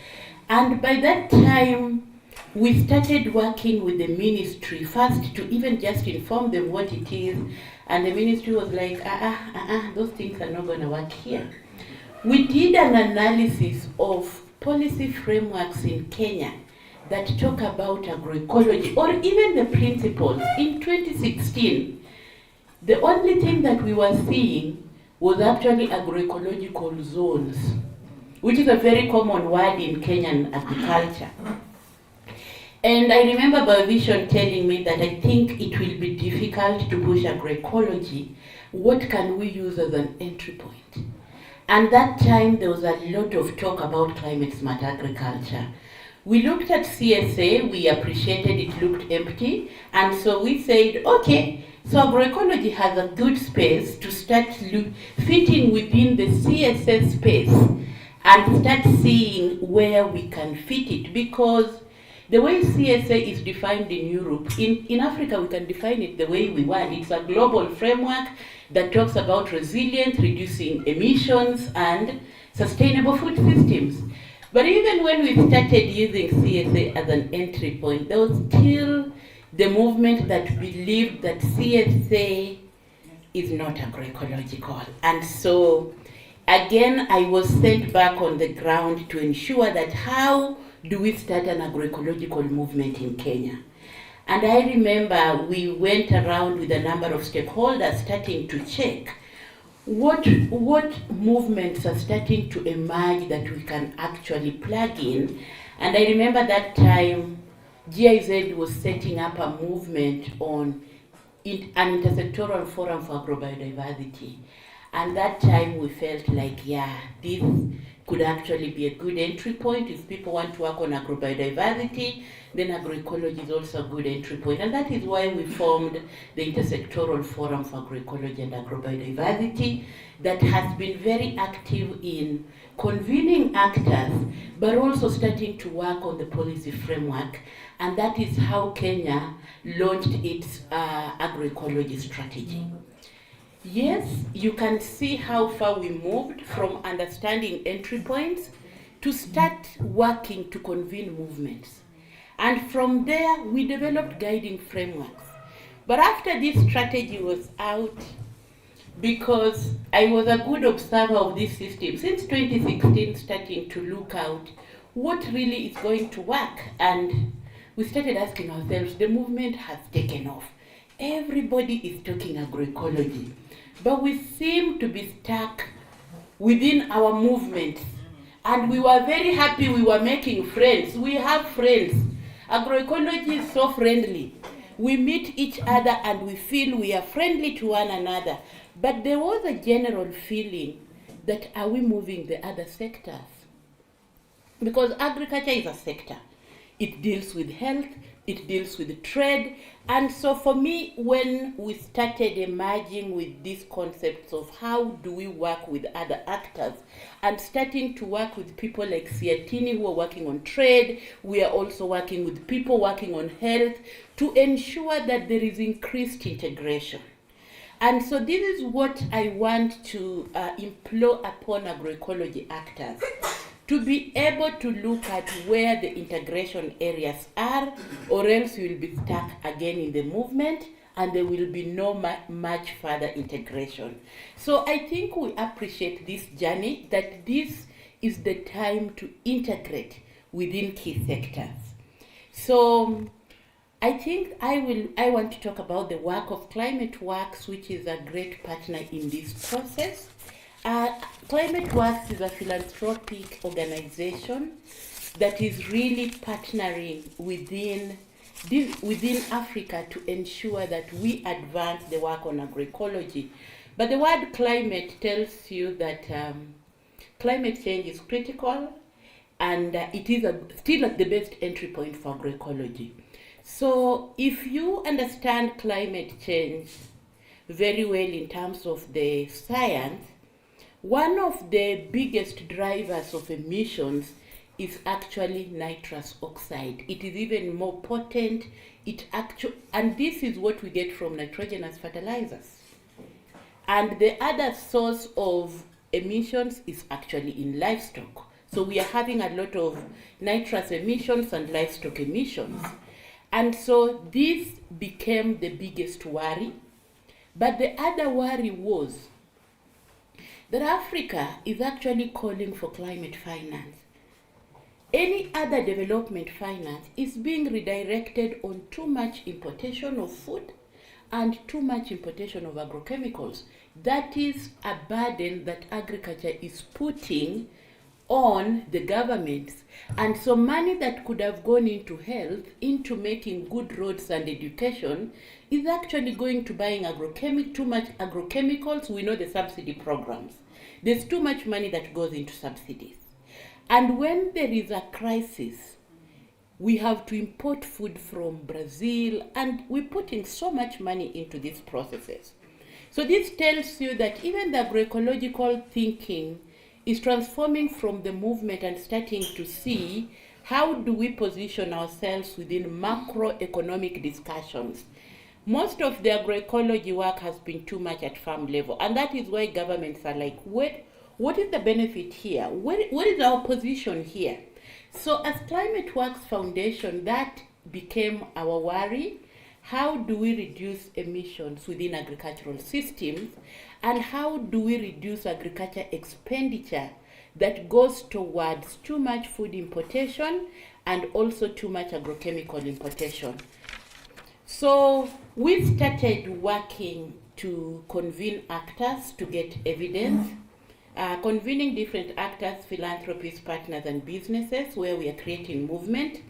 And by that time, we started working with the ministry first to even just inform them what it is, and the ministry was like, those things are not going to work here. We did an analysis of policy frameworks in Kenya that talk about agroecology, or even the principles. In 2016, the only thing that we were seeing was actually agroecological zones, which is a very common word in Kenyan agriculture. And I remember Vision telling me that I think it will be difficult to push agroecology. What can we use as an entry point? And that time there was a lot of talk about climate smart agriculture. We looked at CSA, we appreciated it looked empty, and so we said, okay, So agroecology has a good space to start fitting within the CSS space and start seeing where we can fit it, because the way CSA is defined in Europe, in Africa we can define it the way we want. It's a global framework that talks about resilience, reducing emissions, and sustainable food systems. But even when we started using CSA as an entry point, there was still the movement that believed that CSA is not agroecological. And so, again, I was sent back on the ground to ensure that how do we start an agroecological movement in Kenya? And I remember we went around with a number of stakeholders starting to check what movements are starting to emerge that we can actually plug in. And I remember that time GIZ was setting up a movement on an intersectoral forum for agrobiodiversity. And that time we felt like, yeah, this could actually be a good entry point. If people want to work on agrobiodiversity, then agroecology is also a good entry point. And that is why we formed the Intersectoral Forum for Agroecology and Agrobiodiversity that has been very active in convening actors, but also starting to work on the policy framework. And that is how Kenya launched its agroecology strategy. Yes, you can see how far we moved from understanding entry points to start working to convene movements. And from there, we developed guiding frameworks. But after this strategy was out, because I was a good observer of this system, since 2016, starting to look out what really is going to work. And we started asking ourselves, the movement has taken off. Everybody is talking agroecology. But we seem to be stuck within our movement. And we were very happy we were making friends. We have friends. Agroecology is so friendly. We meet each other and we feel we are friendly to one another. But there was a general feeling that are we moving the other sectors? Because agriculture is a sector. It deals with health, it deals with trade. And so for me, when we started emerging with these concepts of how do we work with other actors and starting to work with people like Siatini who are working on trade, we are also working with people working on health to ensure that there is increased integration. And so this is what I want to implore upon agroecology actors, to be able to look at where the integration areas are, or else you will be stuck again in the movement and there will be no much further integration. So I think we appreciate this journey, that this is the time to integrate within key sectors. So I think I want to talk about the work of Climate Works, which is a great partner in this process. Climate Works is a philanthropic organization that is really partnering within Africa to ensure that we advance the work on agroecology. But the word climate tells you that climate change is critical, and it is still the best entry point for agroecology. So if you understand climate change very well in terms of the science, one of the biggest drivers of emissions is actually nitrous oxide. It is even more potent. And this is what we get from nitrogenous fertilizers. And the other source of emissions is actually in livestock. So we are having a lot of nitrous emissions and livestock emissions. And so this became the biggest worry. But the other worry was that Africa is actually calling for climate finance. Any other development finance is being redirected on too much importation of food and too much importation of agrochemicals. That is a burden that agriculture is putting on the governments. And so money that could have gone into health, into making good roads and education, is actually going to buying too much agrochemicals. We know the subsidy programs. There's too much money that goes into subsidies. And when there is a crisis, we have to import food from Brazil, and we're putting so much money into these processes. So this tells you that even the agroecological thinking is transforming from the movement and starting to see how do we position ourselves within macroeconomic discussions. Most of the agroecology work has been too much at farm level, and that is why governments are like, what is the benefit here? What is our position here? So as Climate Works Foundation, that became our worry. How do we reduce emissions within agricultural systems, and how do we reduce agriculture expenditure that goes towards too much food importation and also too much agrochemical importation? So we started working to convene actors to get evidence, convening different actors, philanthropists, partners, and businesses, where we are creating movement.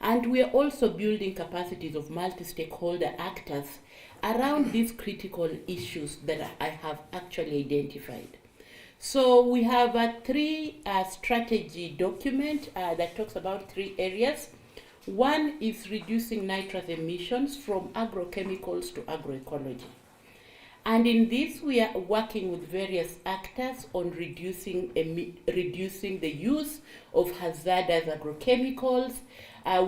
And we are also building capacities of multi-stakeholder actors around these critical issues that I have actually identified. So we have a strategy document that talks about 3 areas. One is reducing nitrous emissions from agrochemicals to agroecology. And in this, we are working with various actors on reducing the use of hazardous agrochemicals.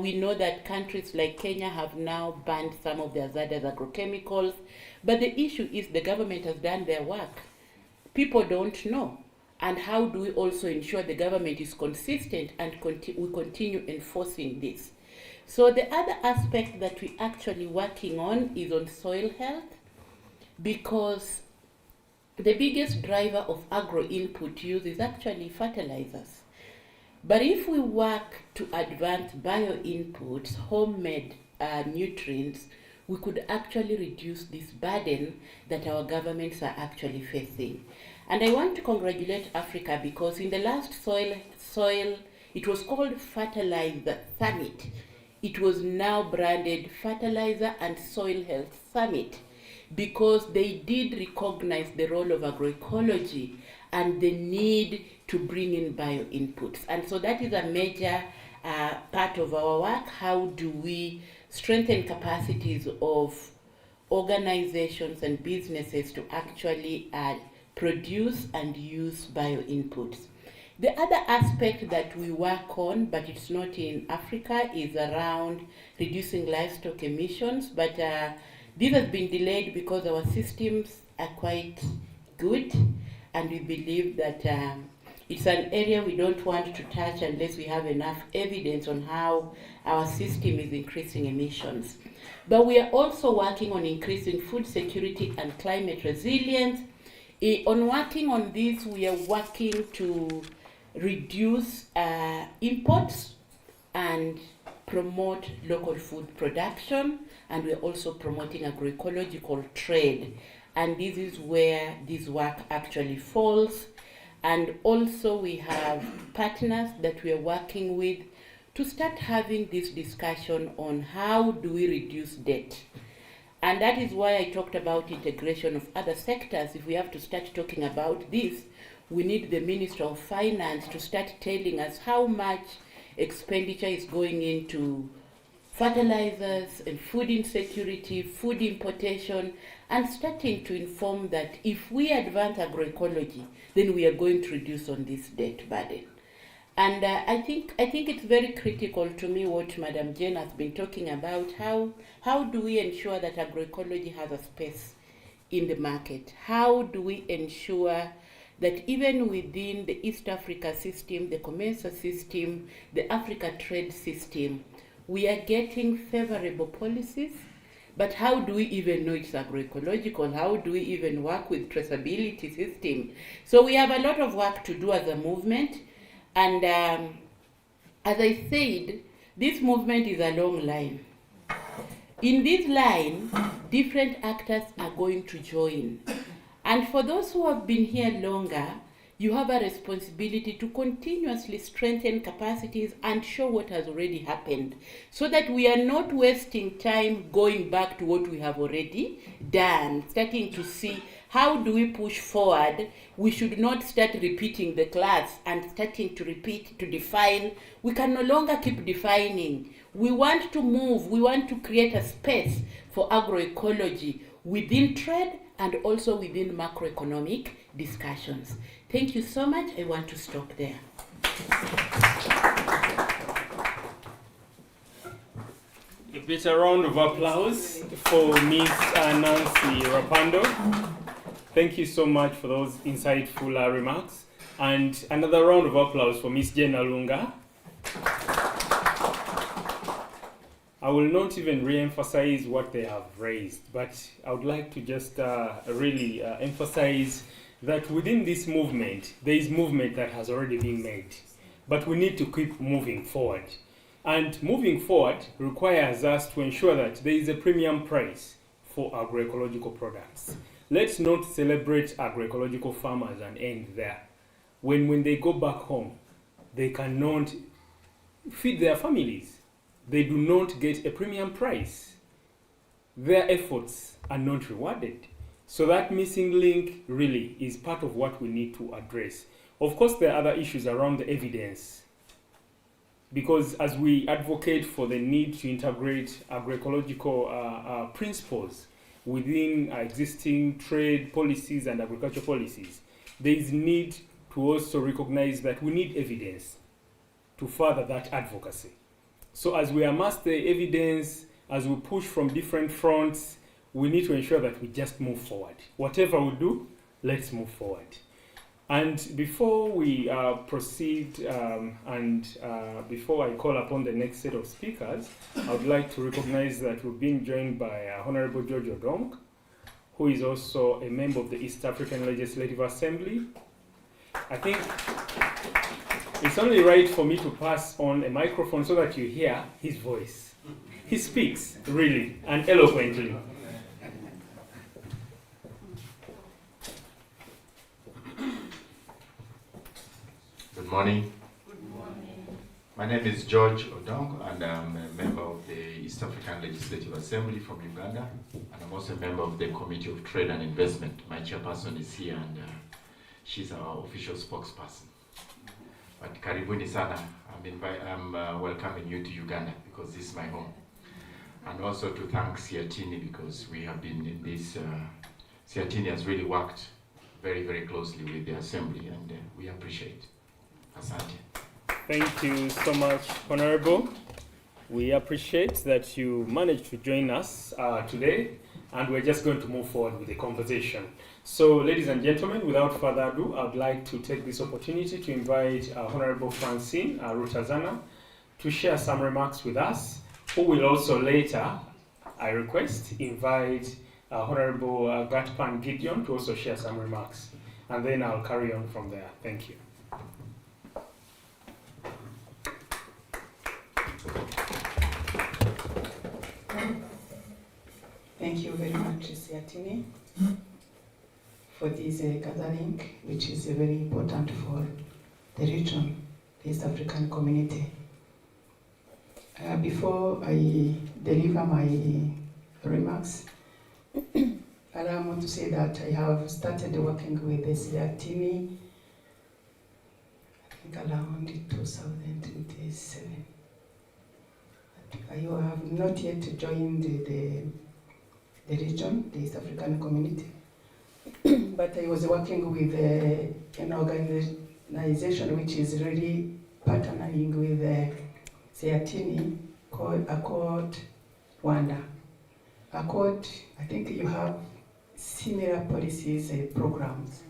We know that countries like Kenya have now banned some of the hazardous agrochemicals, but the issue is the government has done their work. People don't know. And how do we also ensure the government is consistent and we continue enforcing this? So the other aspect that we're actually working on is on soil health, because the biggest driver of agro input use is actually fertilizers. But if we work to advance bio inputs, homemade nutrients, we could actually reduce this burden that our governments are actually facing. And I want to congratulate Africa, because in the last soil, it was called Fertilizer Summit. It was now branded Fertilizer and Soil Health Summit, because they did recognize the role of agroecology and the need to bring in bio inputs. And so that is a major part of our work. How do we strengthen capacities of organizations and businesses to actually produce and use bio inputs? The other aspect that we work on, but it's not in Africa, is around reducing livestock emissions. But this has been delayed because our systems are quite good, and we believe that it's an area we don't want to touch unless we have enough evidence on how our system is increasing emissions. But we are also working on increasing food security and climate resilience. On working on this, we are working to reduce imports and promote local food production, and we're also promoting agroecological trade. And this is where this work actually falls. And also we have partners that we are working with to start having this discussion on how do we reduce debt. And that is why I talked about integration of other sectors. If we have to start talking about this, we need the Minister of Finance to start telling us how much expenditure is going into fertilizers and food insecurity, food importation, and starting to inform that if we advance agroecology, then we are going to reduce on this debt burden. And I think it's very critical to me what Madam Jane has been talking about, how do we ensure that agroecology has a space in the market? How do we ensure that even within the East Africa system, the COMESA system, the Africa trade system, we are getting favorable policies? But how do we even know it's agroecological? How do we even work with traceability system? So we have a lot of work to do as a movement. And as I said, this movement is a long line. In this line, different actors are going to join. And for those who have been here longer, you have a responsibility to continuously strengthen capacities and show what has already happened, so that we are not wasting time going back to what we have already done, starting to see how do we push forward? We should not start repeating the class and starting to repeat, to define. We can no longer keep defining. We want to move, we want to create a space for agroecology within trade and also within macroeconomic discussions. Thank you so much. I want to stop there. A bit a round of applause for Ms. Nancy Rapando. Thank you so much for those insightful remarks. And another round of applause for Ms. Jena Lunga. I will not even re-emphasize what they have raised, but I would like to just really emphasize that within this movement, there is movement that has already been made. But we need to keep moving forward. And moving forward requires us to ensure that there is a premium price for agroecological products. Let's not celebrate agroecological farmers and end there. When they go back home, they cannot feed their families. They do not get a premium price. Their efforts are not rewarded. So that missing link really is part of what we need to address. Of course, there are other issues around the evidence, because as we advocate for the need to integrate agroecological principles within existing trade policies and agriculture policies, there is need to also recognize that we need evidence to further that advocacy. So as we amass the evidence, as we push from different fronts, we need to ensure that we just move forward. Whatever we do, let's move forward. And before we proceed before I call upon the next set of speakers, I would like to recognize that we've been joined by Honorable George Odong, who is also a member of the East African Legislative Assembly. I think it's only right for me to pass on a microphone so that you hear his voice. He speaks really and eloquently. Good morning. My name is George Odong, and I'm a member of the East African Legislative Assembly from Uganda, and I'm also a member of the Committee of Trade and Investment. My chairperson is here, and she's our official spokesperson. But karibuni sana, I'm welcoming you to Uganda because this is my home. And also to thank Siatini, because we have been in this, Siatini has really worked very, very closely with the Assembly, and we appreciate it. Asante. Thank you so much, Honorable. We appreciate that you managed to join us today, and we're just going to move forward with the conversation. So, ladies and gentlemen, without further ado, I'd like to take this opportunity to invite Honorable Francine Rutazana to share some remarks with us, who will also later, I request, invite Honorable Gatpan Gideon to also share some remarks. And then I'll carry on from there. Thank you. Thank you very much, Siatini, for this gathering, which is very important for the region, the East African community. Before I deliver my remarks, I want to say that I have started working with the Siatini, I think around 2027. I have not yet joined the region, the East African community, but I was working with an organization which is really partnering with Siatini called Accord Rwanda. Accord, I think you have similar policies and programs.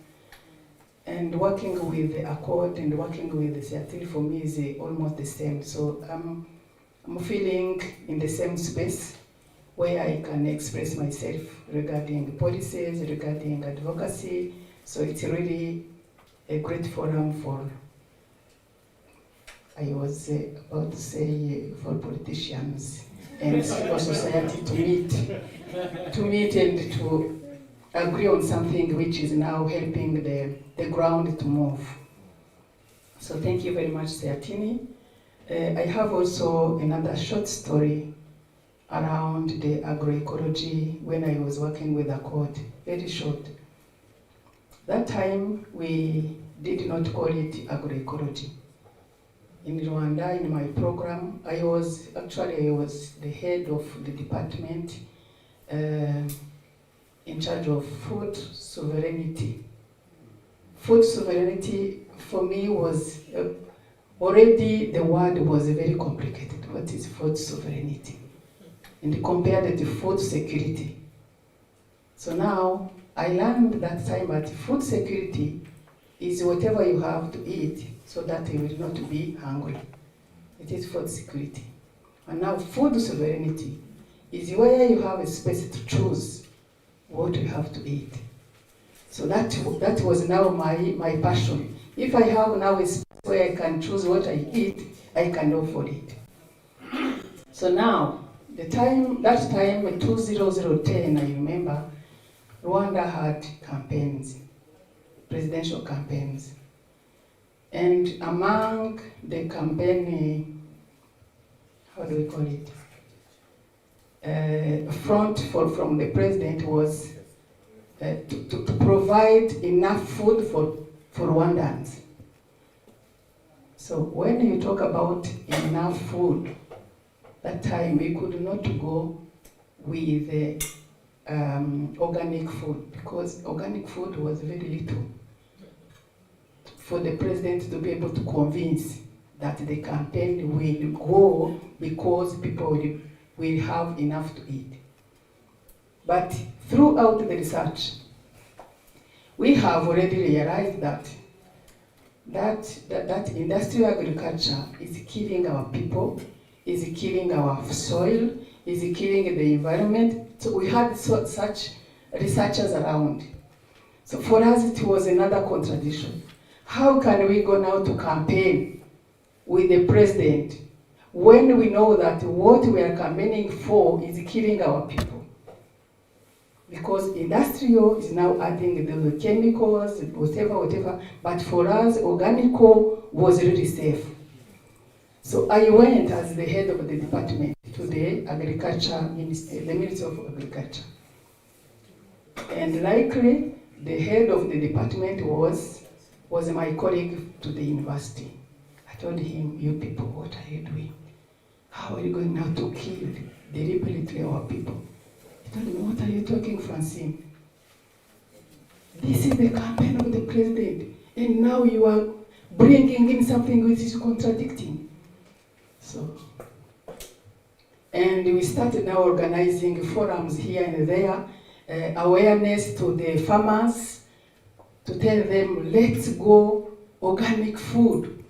And working with the Accord and working with the Siatini for me is almost the same. So I'm feeling in the same space where I can express myself regarding policies, regarding advocacy. So it's really a great forum for, I was about to say, for politicians and civil society to meet and to agree on something which is now helping the ground to move. So thank you very much, Siatini. I have also another short story around the agroecology when I was working with Accord, very short. That time we did not call it agroecology. In Rwanda, in my program, I was the head of the department in charge of food sovereignty. Food sovereignty for me was already the word was very complicated. What is food sovereignty? And compared it to food security. So now I learned that time that food security is whatever you have to eat so that you will not be hungry. It is food security. And now food sovereignty is where you have a space to choose what you have to eat. So that was now my passion. If I have now a space where I can choose what I eat, I can afford it. So now, that time in 2010, I remember, Rwanda had campaigns, presidential campaigns. And among the campaign, how do we call it? Front from the president was to provide enough food for Rwandans. So when you talk about enough food, that time we could not go with organic food because organic food was very little for the president to be able to convince that the campaign will go because people will have enough to eat. But throughout the research, we have already realized that industrial agriculture is killing our people, is killing our soil, is killing the environment. So we had such researchers around. So for us, it was another contradiction. How can we go now to campaign with the president when we know that what we are campaigning for is killing our people? Because industrial is now adding the chemicals, whatever, but for us, organico was really safe. So I went as the head of the department to the Agriculture Ministry, the Ministry of Agriculture. And likely, the head of the department was my colleague to the university. I told him, you people, what are you doing? How are you going now to kill deliberately our people? He told me, what are you talking, Francine? This is the campaign of the president, and now you are bringing in something which is contradicting. So, and we started now organizing forums here and there, awareness to the farmers, to tell them, let's go organic food.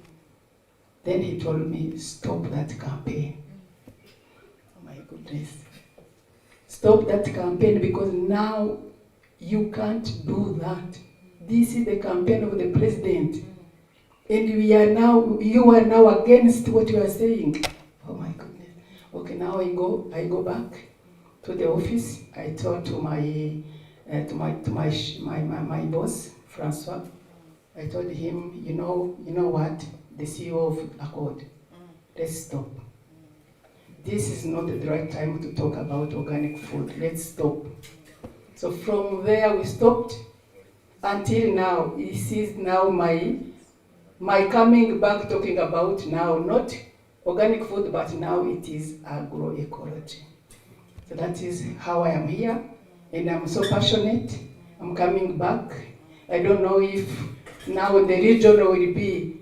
Then he told me, stop that campaign. Oh my goodness. Stop that campaign because now you can't do that. This is the campaign of the president. And you are now against what you are saying. Oh my goodness. Okay, now I go back to the office. I talked to my boss, Francois. I told him, you know what, the CEO of Accord, let's stop. This is not the right time to talk about organic food. Let's stop. So from there we stopped until now. This is now my coming back talking about now not organic food, but now it is agroecology. So that is how I am here, and I'm so passionate. I'm coming back. I don't know if now the region will be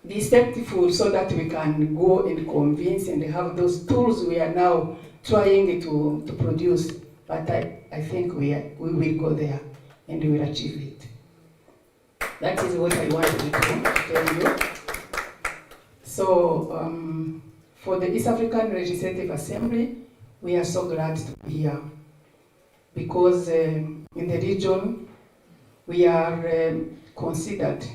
respectful so that we can go and convince and have those tools we are now trying to produce. But I think we will go there and we will achieve it. That is what I wanted to tell you. So for the East African Legislative Assembly, we are so glad to be here because in the region we are considered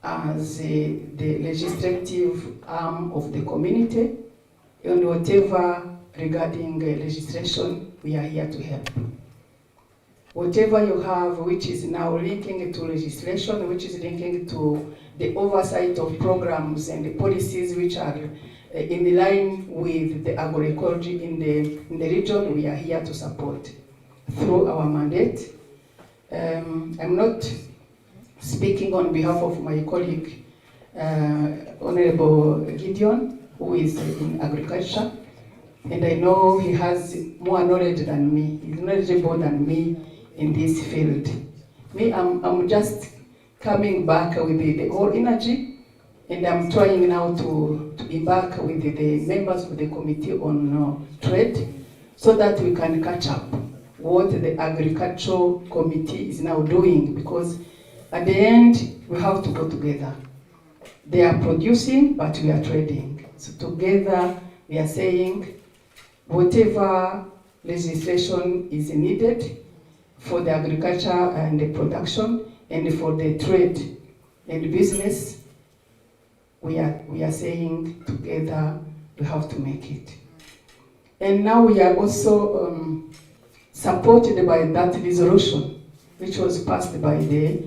as the legislative arm of the community, and whatever regarding legislation, we are here to help. Whatever you have which is now linking to legislation, which is linking to the oversight of programs and the policies which are in line with the agroecology in the region, we are here to support through our mandate. I'm not speaking on behalf of my colleague, Honorable Gideon, who is in agriculture, and I know he has more knowledge than me. He's knowledgeable than me in this field. Me, I'm just coming back with the whole energy, and I'm trying now to be back with the members of the Committee on Trade, so that we can catch up what the Agricultural Committee is now doing, because at the end, we have to go together. They are producing, but we are trading. So together, we are saying, whatever legislation is needed for the agriculture and the production, and for the trade and business, we are saying together we have to make it. And now we are also supported by that resolution, which was passed by the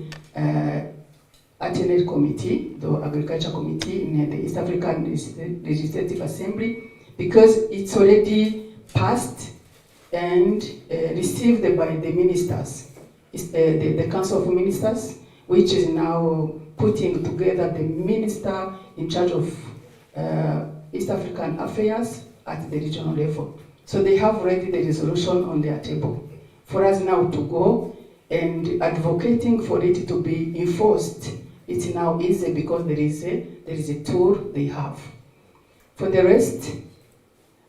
Attended Committee, the Agriculture Committee in the East African Legislative Assembly, because it's already passed and received by the ministers, the Council of Ministers, which is now putting together the minister in charge of East African affairs at the regional level. So they have already the resolution on their table. For us now to go and advocating for it to be enforced, it's now easy because there is a tool they have. For the rest,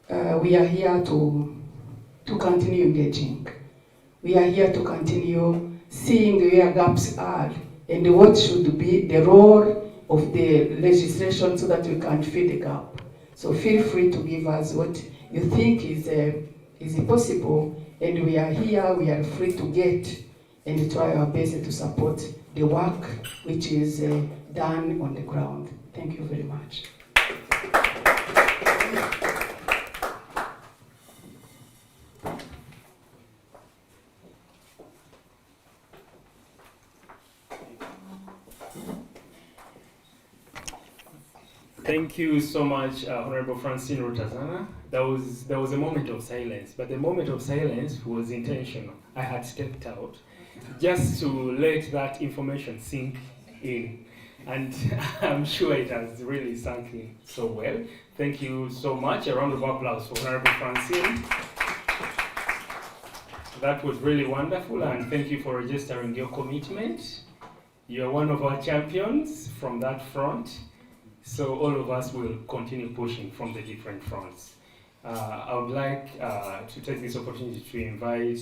we are here to continue engaging. We are here to continue seeing where gaps are and what should be the role of the legislation so that we can fill the gap. So feel free to give us what you think is possible, and we are here, we are free to get and try our best to support the work which is done on the ground. Thank you very much. Thank you so much, Honorable Francine Rutazana. There was a moment of silence, but the moment of silence was intentional. I had stepped out just to let that information sink in, and I'm sure it has really sunk in so well. Thank you so much. A round of applause for Honorable Francine. That was really wonderful, and thank you for registering your commitment. You're one of our champions from that front. So all of us will continue pushing from the different fronts. I would like to take this opportunity to invite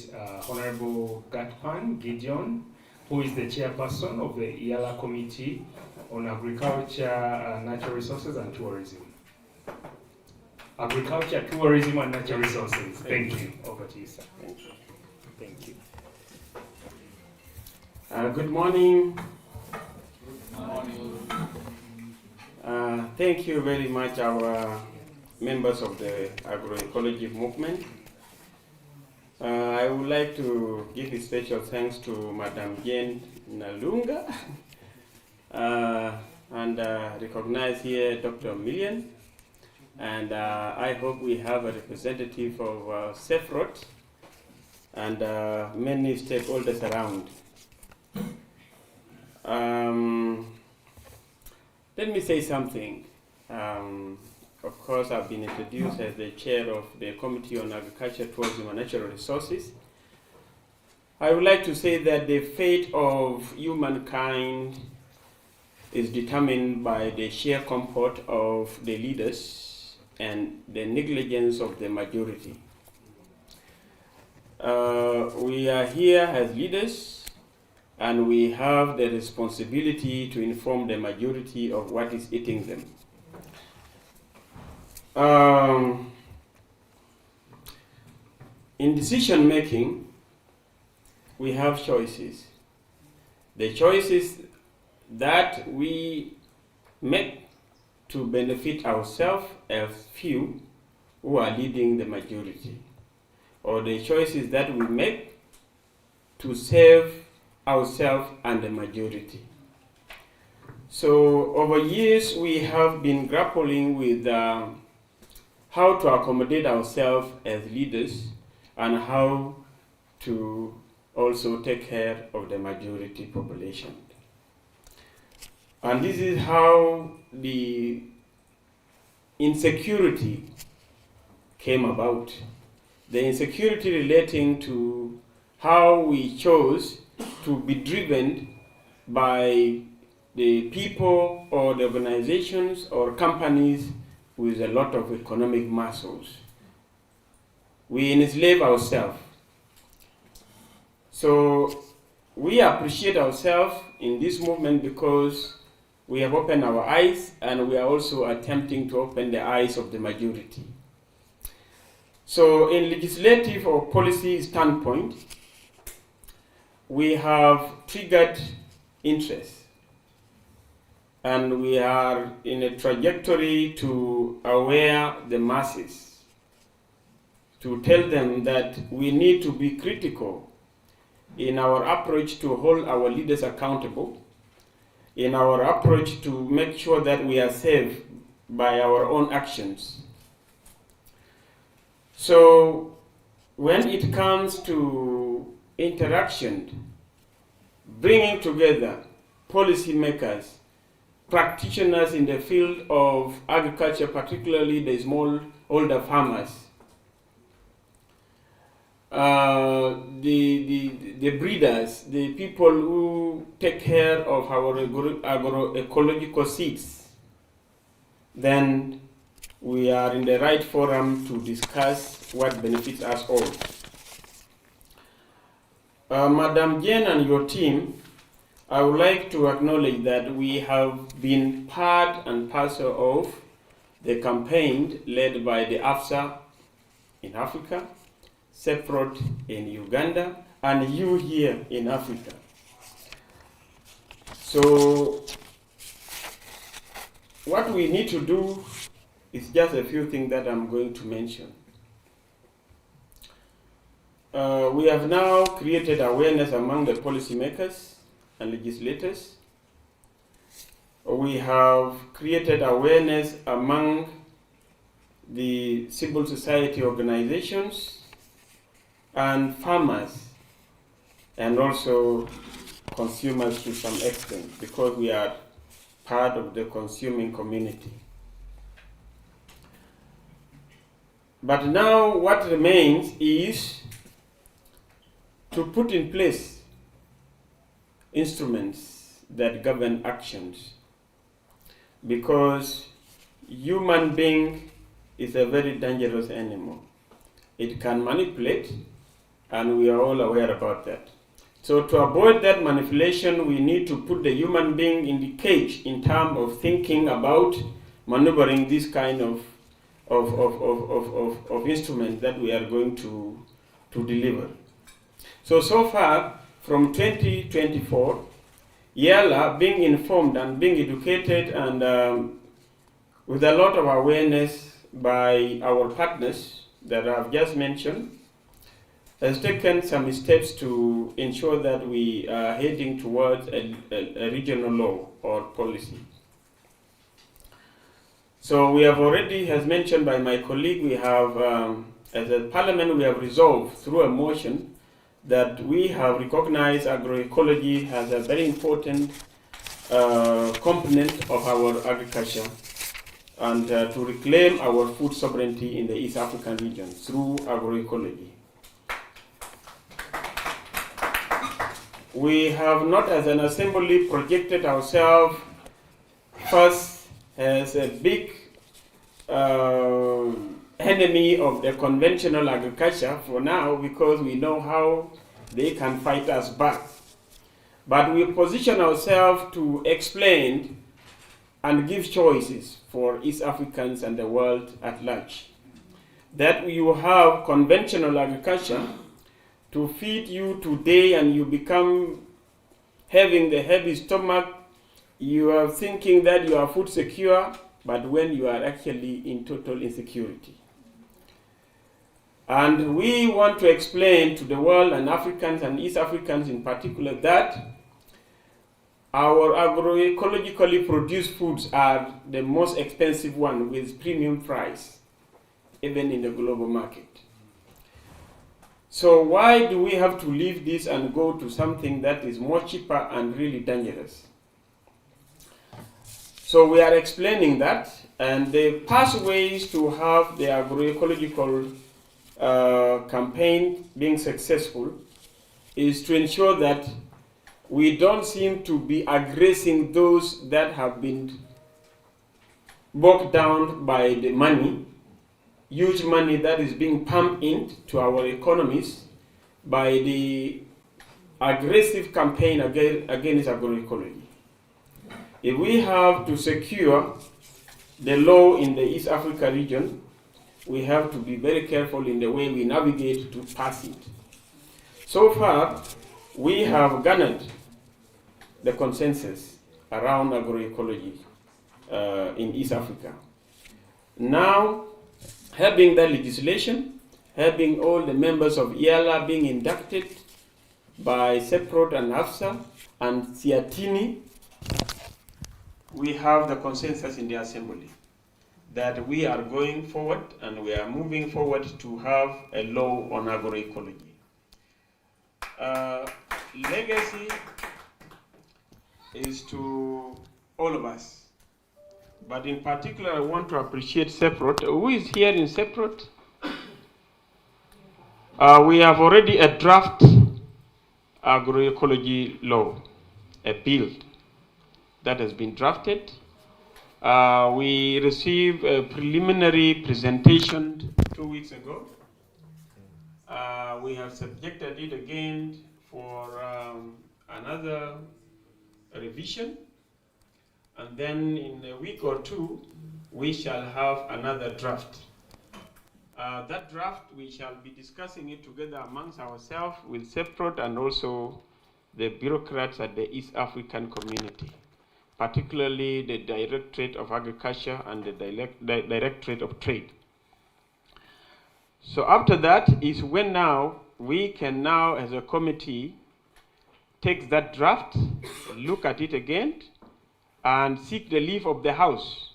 Honorable Gatpan Gideon, who is the chairperson of the IALA Committee on Agriculture, Natural Resources and Tourism. Agriculture, Tourism and Natural Resources. Thank you. Over to you, sir. Thank you. Thank you. Good morning. Good morning. Thank you very much, our members of the agroecology movement. I would like to give a special thanks to Madam Jane Nalunga and recognize here Dr. Millian. And I hope we have a representative of SEFROT and many stakeholders around. Let me say something. Of course, I've been introduced as the chair of the Committee on Agriculture, Tourism and Natural Resources. I would like to say that the fate of humankind is determined by the sheer comfort of the leaders and the negligence of the majority. We are here as leaders, and we have the responsibility to inform the majority of what is eating them. In decision making, we have choices. The choices that we make to benefit ourselves as few who are leading the majority, or the choices that we make to save ourselves and the majority. So over years we have been grappling with how to accommodate ourselves as leaders and how to also take care of the majority population. And this is how the insecurity came about. The insecurity relating to how we chose to be driven by the people or the organizations or companies with a lot of economic muscles. We enslave ourselves. So we appreciate ourselves in this movement because we have opened our eyes and we are also attempting to open the eyes of the majority. So in legislative or policy standpoint, we have triggered interest and we are in a trajectory to aware the masses, to tell them that we need to be critical in our approach to hold our leaders accountable, in our approach to make sure that we are safe by our own actions. So when it comes to interaction, bringing together policymakers, practitioners in the field of agriculture, particularly the smallholder farmers, the breeders, the people who take care of our agroecological seeds, then we are in the right forum to discuss what benefits us all. Madam Jane and your team, I would like to acknowledge that we have been part and parcel of the campaign led by the AFSA in Africa, CEPROT in Uganda, and you here in Africa. So what we need to do is just a few things that I'm going to mention. We have now created awareness among the policymakers and legislators. We have created awareness among the civil society organizations and farmers, and also consumers to some extent, because we are part of the consuming community. But now what remains is to put in place instruments that govern actions, because human being is a very dangerous animal. It can manipulate, and we are all aware about that. So to avoid that manipulation, we need to put the human being in the cage in terms of thinking about maneuvering this kind of instruments that we are going to deliver. So far, from 2024, YALA being informed and being educated and with a lot of awareness by our partners that I've just mentioned, has taken some steps to ensure that we are heading towards a regional law or policy. So we have already, as mentioned by my colleague, we have, as a parliament, we have resolved through a motion that we have recognized agroecology as a very important component of our agriculture, and to reclaim our food sovereignty in the East African region through agroecology. We have not, as an assembly, projected ourselves first as a big enemy of the conventional agriculture for now, because we know how they can fight us back. But we position ourselves to explain and give choices for East Africans and the world at large. That you have conventional agriculture to feed you today, and you become having the heavy stomach, you are thinking that you are food secure, but when you are actually in total insecurity. And we want to explain to the world, and Africans and East Africans in particular, that our agroecologically produced foods are the most expensive one with premium price, even in the global market. So why do we have to leave this and go to something that is more cheaper and really dangerous? So we are explaining that, and the pathways to have the agroecological campaign being successful is to ensure that we don't seem to be aggressing those that have been bogged down by the money, huge money that is being pumped into our economies by the aggressive campaign against agroecology. If we have to secure the law in the East Africa region, we have to be very careful in the way we navigate to pass it. So far, we have garnered the consensus around agroecology in East Africa. Now, having that legislation, having all the members of EALA being inducted by SEPROD and AFSA and Siatini, we have the consensus in the Assembly that we are going forward and we are moving forward to have a law on agroecology. Legacy is to all of us, but in particular I want to appreciate SEPROD. Who is here in SEPROD? We have already a draft agroecology law, a bill that has been drafted. We received a preliminary presentation 2 weeks ago. We have subjected it again for another revision, and then in a week or two we shall have another draft. That draft, we shall be discussing it together amongst ourselves with SEPROD and also the bureaucrats at the East African community, particularly the Directorate of Agriculture and the Directorate of Trade. So after that is when now we can now as a committee take that draft, look at it again, and seek the leave of the House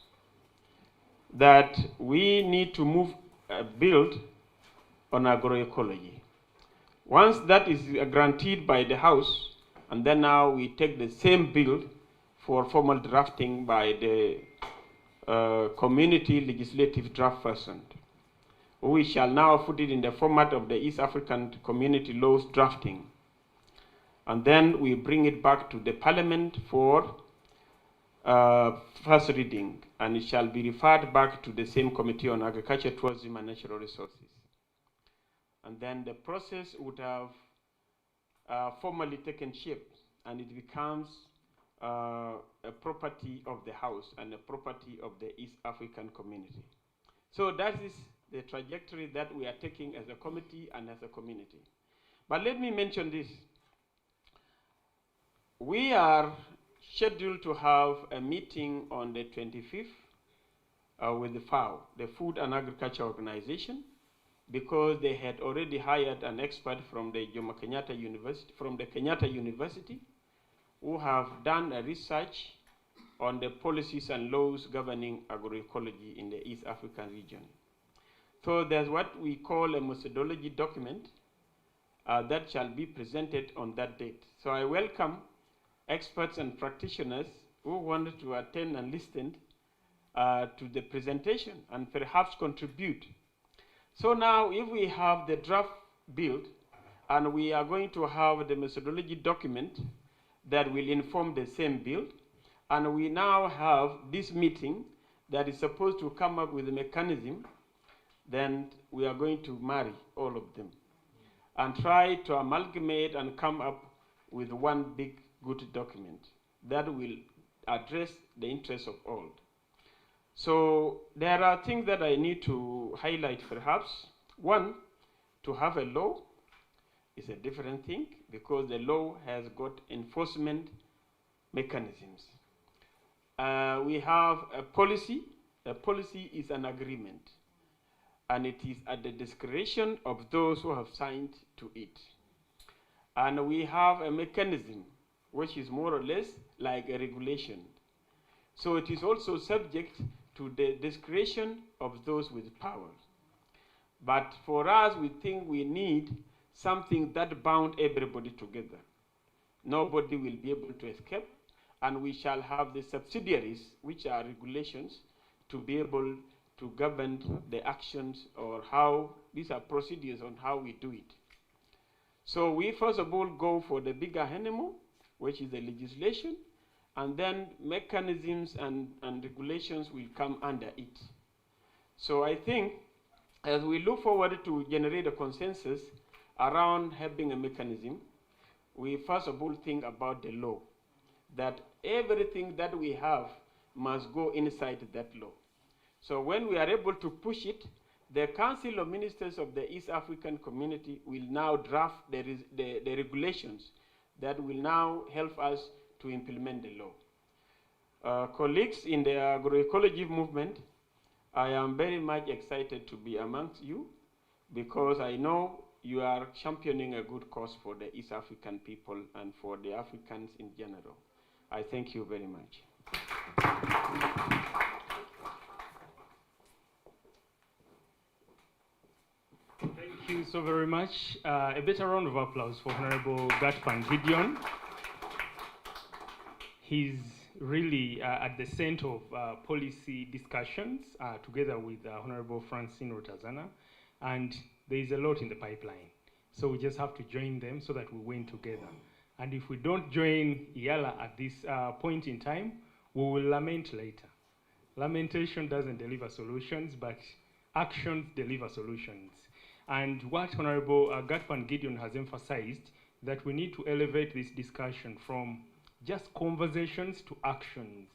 that we need to move a bill on agroecology. Once that is granted by the House, and then now we take the same bill for formal drafting by the community legislative draft person. We shall now put it in the format of the East African Community Laws drafting. And then we bring it back to the Parliament for first reading, and it shall be referred back to the same Committee on Agriculture, Tourism and Natural Resources. And then the process would have formally taken shape, and it becomes a property of the House and a property of the East African community. So that is the trajectory that we are taking as a committee and as a community. But let me mention this. We are scheduled to have a meeting on the 25th with the FAO, the Food and Agriculture Organization, because they had already hired an expert from the Jomo Kenyatta University, who have done a research on the policies and laws governing agroecology in the East African region. So there's what we call a methodology document that shall be presented on that date. So I welcome experts and practitioners who wanted to attend and listen to the presentation and perhaps contribute. So now if we have the draft build and we are going to have the methodology document that will inform the same build, and we now have this meeting that is supposed to come up with a mechanism, then we are going to marry all of them and try to amalgamate and come up with one big good document that will address the interests of all. So there are things that I need to highlight perhaps. One, to have a law is a different thing because the law has got enforcement mechanisms. We have a policy. A policy is an agreement, and it is at the discretion of those who have signed to it. And we have a mechanism which is more or less like a regulation. So it is also subject to the discretion of those with power. But for us, we think we need something that bound everybody together. Nobody will be able to escape, and we shall have the subsidiaries, which are regulations, to be able to govern the actions, or how these are procedures on how we do it. So we first of all go for the bigger animal, which is the legislation, and then mechanisms and regulations will come under it. So I think as we look forward to generate a consensus around having a mechanism, we first of all think about the law, that everything that we have must go inside that law. So when we are able to push it, the Council of Ministers of the East African Community will now draft the regulations that will now help us to implement the law. Colleagues in the agroecology movement, I am very much excited to be amongst you, because I know you are championing a good cause for the East African people and for the Africans in general. I thank you very much. Thank you so very much. A better round of applause for Honorable Gatpan Gideon. He's really at the center of policy discussions together with Honorable Francine Rotazana, and there is a lot in the pipeline. So we just have to join them so that we win together. And if we don't join IALA at this point in time, we will lament later. Lamentation doesn't deliver solutions, but actions deliver solutions. And what Honorable Gatpan Gideon has emphasized, that we need to elevate this discussion from just conversations to actions.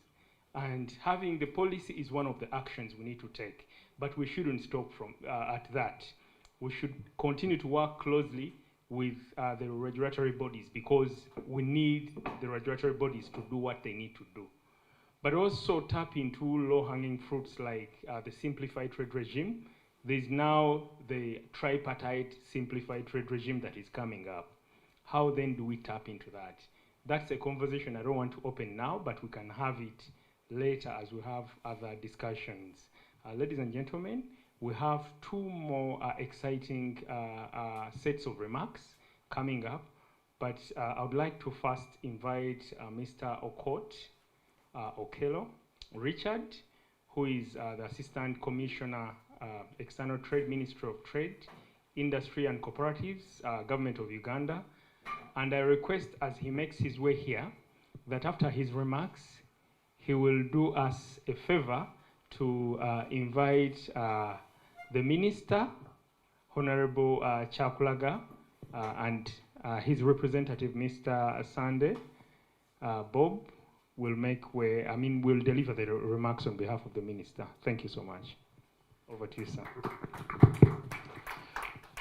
And having the policy is one of the actions we need to take. But we shouldn't stop at that. We should continue to work closely with the regulatory bodies, because we need the regulatory bodies to do what they need to do. But also tap into low-hanging fruits like the simplified trade regime. There's now the tripartite simplified trade regime that is coming up. How then do we tap into that? That's a conversation I don't want to open now, but we can have it later as we have other discussions. Ladies and gentlemen, we have two more exciting sets of remarks coming up, but I would like to first invite Mr. Okello Richard, who is the Assistant Commissioner, External Trade, Ministry of Trade, Industry and Cooperatives, Government of Uganda. And I request, as he makes his way here, that after his remarks, he will do us a favor to invite the Minister, Honorable Chakulaga, and his representative, Mr. Sande Bob, will will deliver the remarks on behalf of the Minister. Thank you so much. Over to you, sir.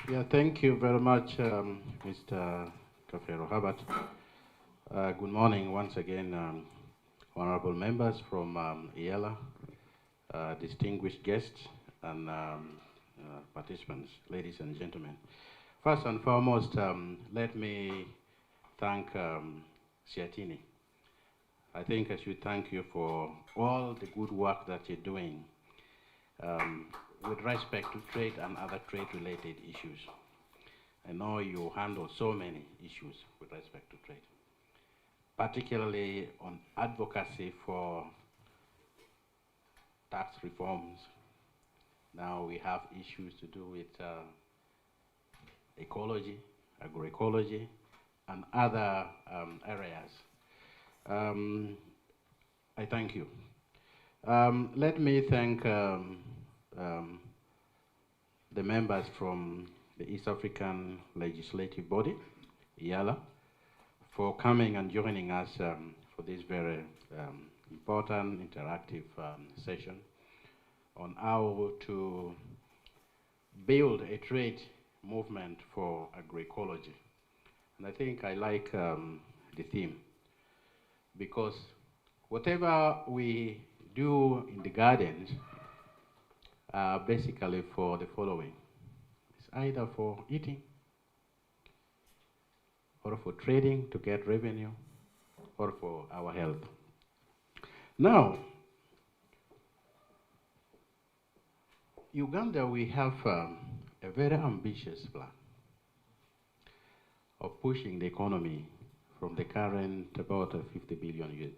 Yeah, thank you very much, Mr. Kafero Habat. Good morning once again, honorable members from IALA, distinguished guests, and participants, ladies and gentlemen. First and foremost, let me thank Siatini. I think I should thank you for all the good work that you're doing with respect to trade and other trade-related issues. I know you handle so many issues with respect to trade, particularly on advocacy for tax reforms. Now we have issues to do with ecology, agroecology, and other areas. I thank you. Let me thank the members from the East African Legislative Body, IALA, for coming and joining us for this very important interactive session on how to build a trade movement for agroecology. And I think I like the theme, because whatever we do in the gardens are basically for the following. It's either for eating, or for trading to get revenue, or for our health. Now, Uganda, we have a very ambitious plan. pushing the economy from the current about $50 billion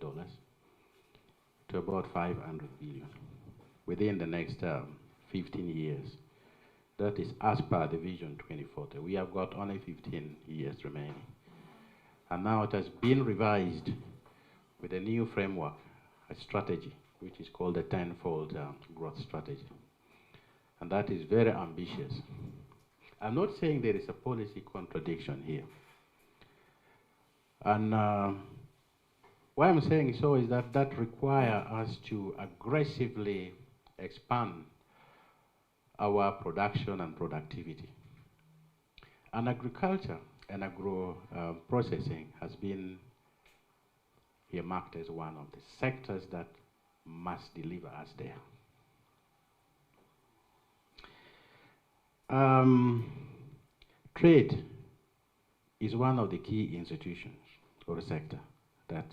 to about 500 billion within the next 15 years. That is as per the Vision 2040. We have got only 15 years remaining. And now it has been revised with a new framework, a strategy, which is called the tenfold growth strategy. And that is very ambitious. I'm not saying there is a policy contradiction here. And why I'm saying so is that that requires us to aggressively expand our production and productivity. And agriculture and agro-processing has been earmarked as one of the sectors that must deliver us there. Trade is one of the key institutions or a sector that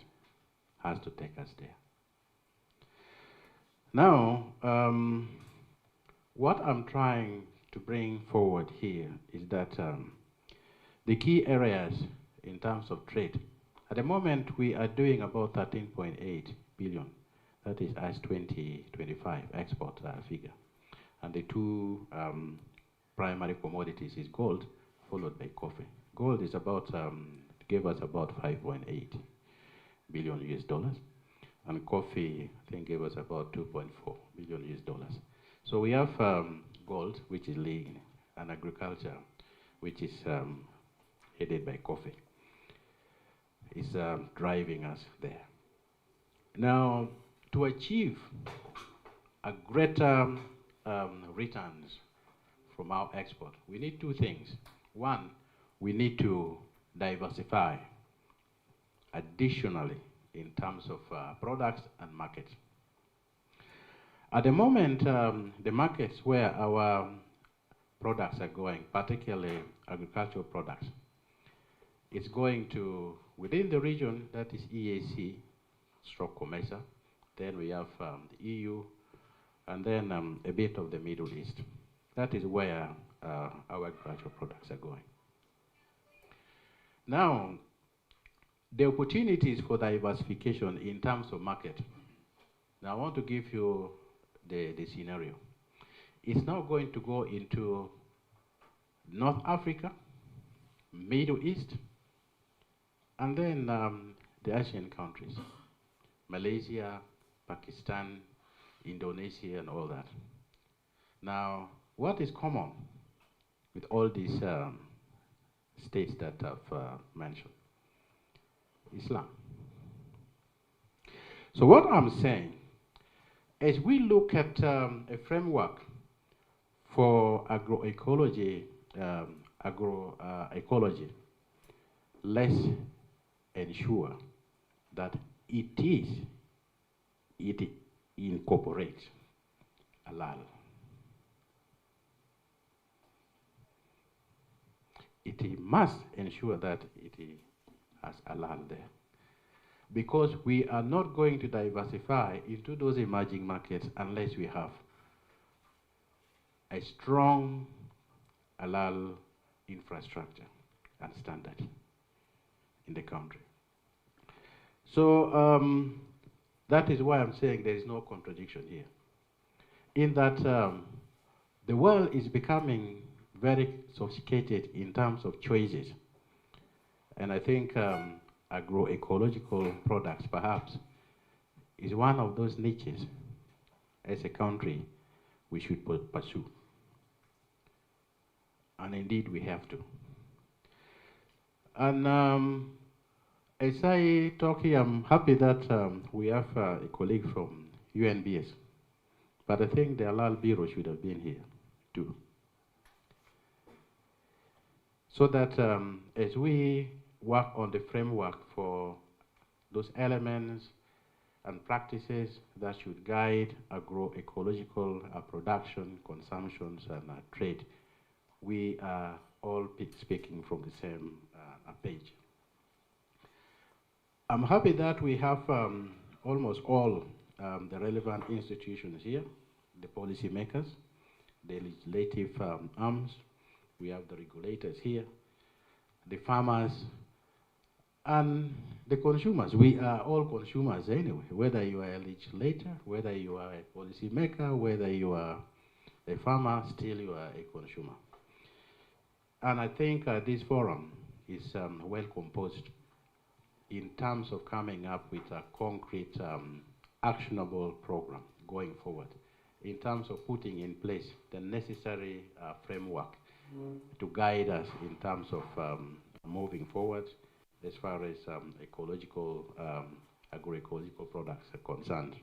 has to take us there. Now, what I'm trying to bring forward here is that the key areas in terms of trade, at the moment we are doing about 13.8 billion. That is as 2025 export figure. And the two primary commodities is gold, followed by coffee. Gold is about, gave us about 5.8 billion US dollars. And coffee, I think, gave us about 2.4 billion US dollars. So we have gold, which is leading, and agriculture, which is headed by coffee, is driving us there. Now, to achieve a greater returns from our export, we need two things. One, we need to diversify additionally in terms of products and markets. At the moment, the markets where our products are going, particularly agricultural products, it's going to, within the region, that is EAC, stroke COMESA, then we have the EU, and then a bit of the Middle East. That is where our agricultural products are going. Now, the opportunities for diversification in terms of market. Now, I want to give you the scenario. It's now going to go into North Africa, Middle East, and then the Asian countries, Malaysia, Pakistan, Indonesia, and all that. Now, what is common with all these states that I've mentioned? Islam. So what I'm saying, as we look at a framework for agroecology, let's ensure that it incorporates halal. It must ensure that it has halal there. Because we are not going to diversify into those emerging markets unless we have a strong halal infrastructure and standard in the country. So that is why I'm saying there is no contradiction here. In that the world is becoming very sophisticated in terms of choices. And I think agroecological products perhaps is one of those niches as a country we should pursue. And indeed we have to. And as I talk here, I'm happy that we have a colleague from UNBS. But I think the Halal Bureau should have been here too. So that as we work on the framework for those elements and practices that should guide agroecological production, consumptions, and trade, we are all speaking from the same page. I'm happy that we have almost all the relevant institutions here, the policymakers, the legislative arms, we have the regulators here, the farmers, and the consumers. We are all consumers anyway, whether you are a legislator, whether you are a policymaker, whether you are a farmer, still you are a consumer. And I think this forum is well composed in terms of coming up with a concrete, actionable program going forward, in terms of putting in place the necessary framework to guide us in terms of moving forward as far as ecological, agroecological products are concerned.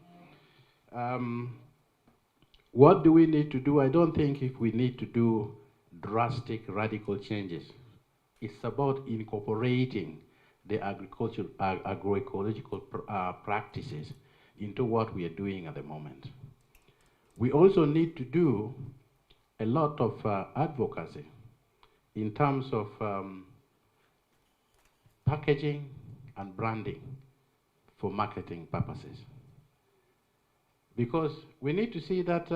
What do we need to do? I don't think if we need to do drastic, radical changes. It's about incorporating the agroecological practices into what we are doing at the moment. We also need to do a lot of advocacy in terms of packaging and branding for marketing purposes. Because we need to see that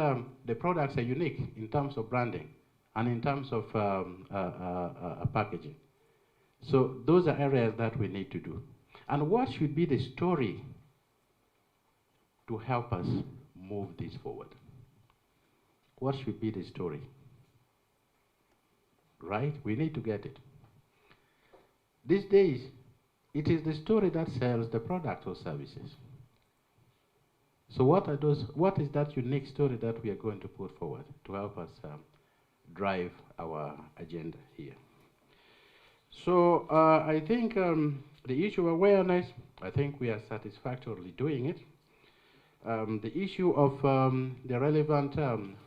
the products are unique in terms of branding and in terms of packaging. So those are areas that we need to do. And what should be the story to help us move this forward? What should be the story? Right? We need to get it. These days, it is the story that sells the product or services. So what is that unique story that we are going to put forward to help us drive our agenda here? So I think the issue of awareness, I think we are satisfactorily doing it. The issue of the relevant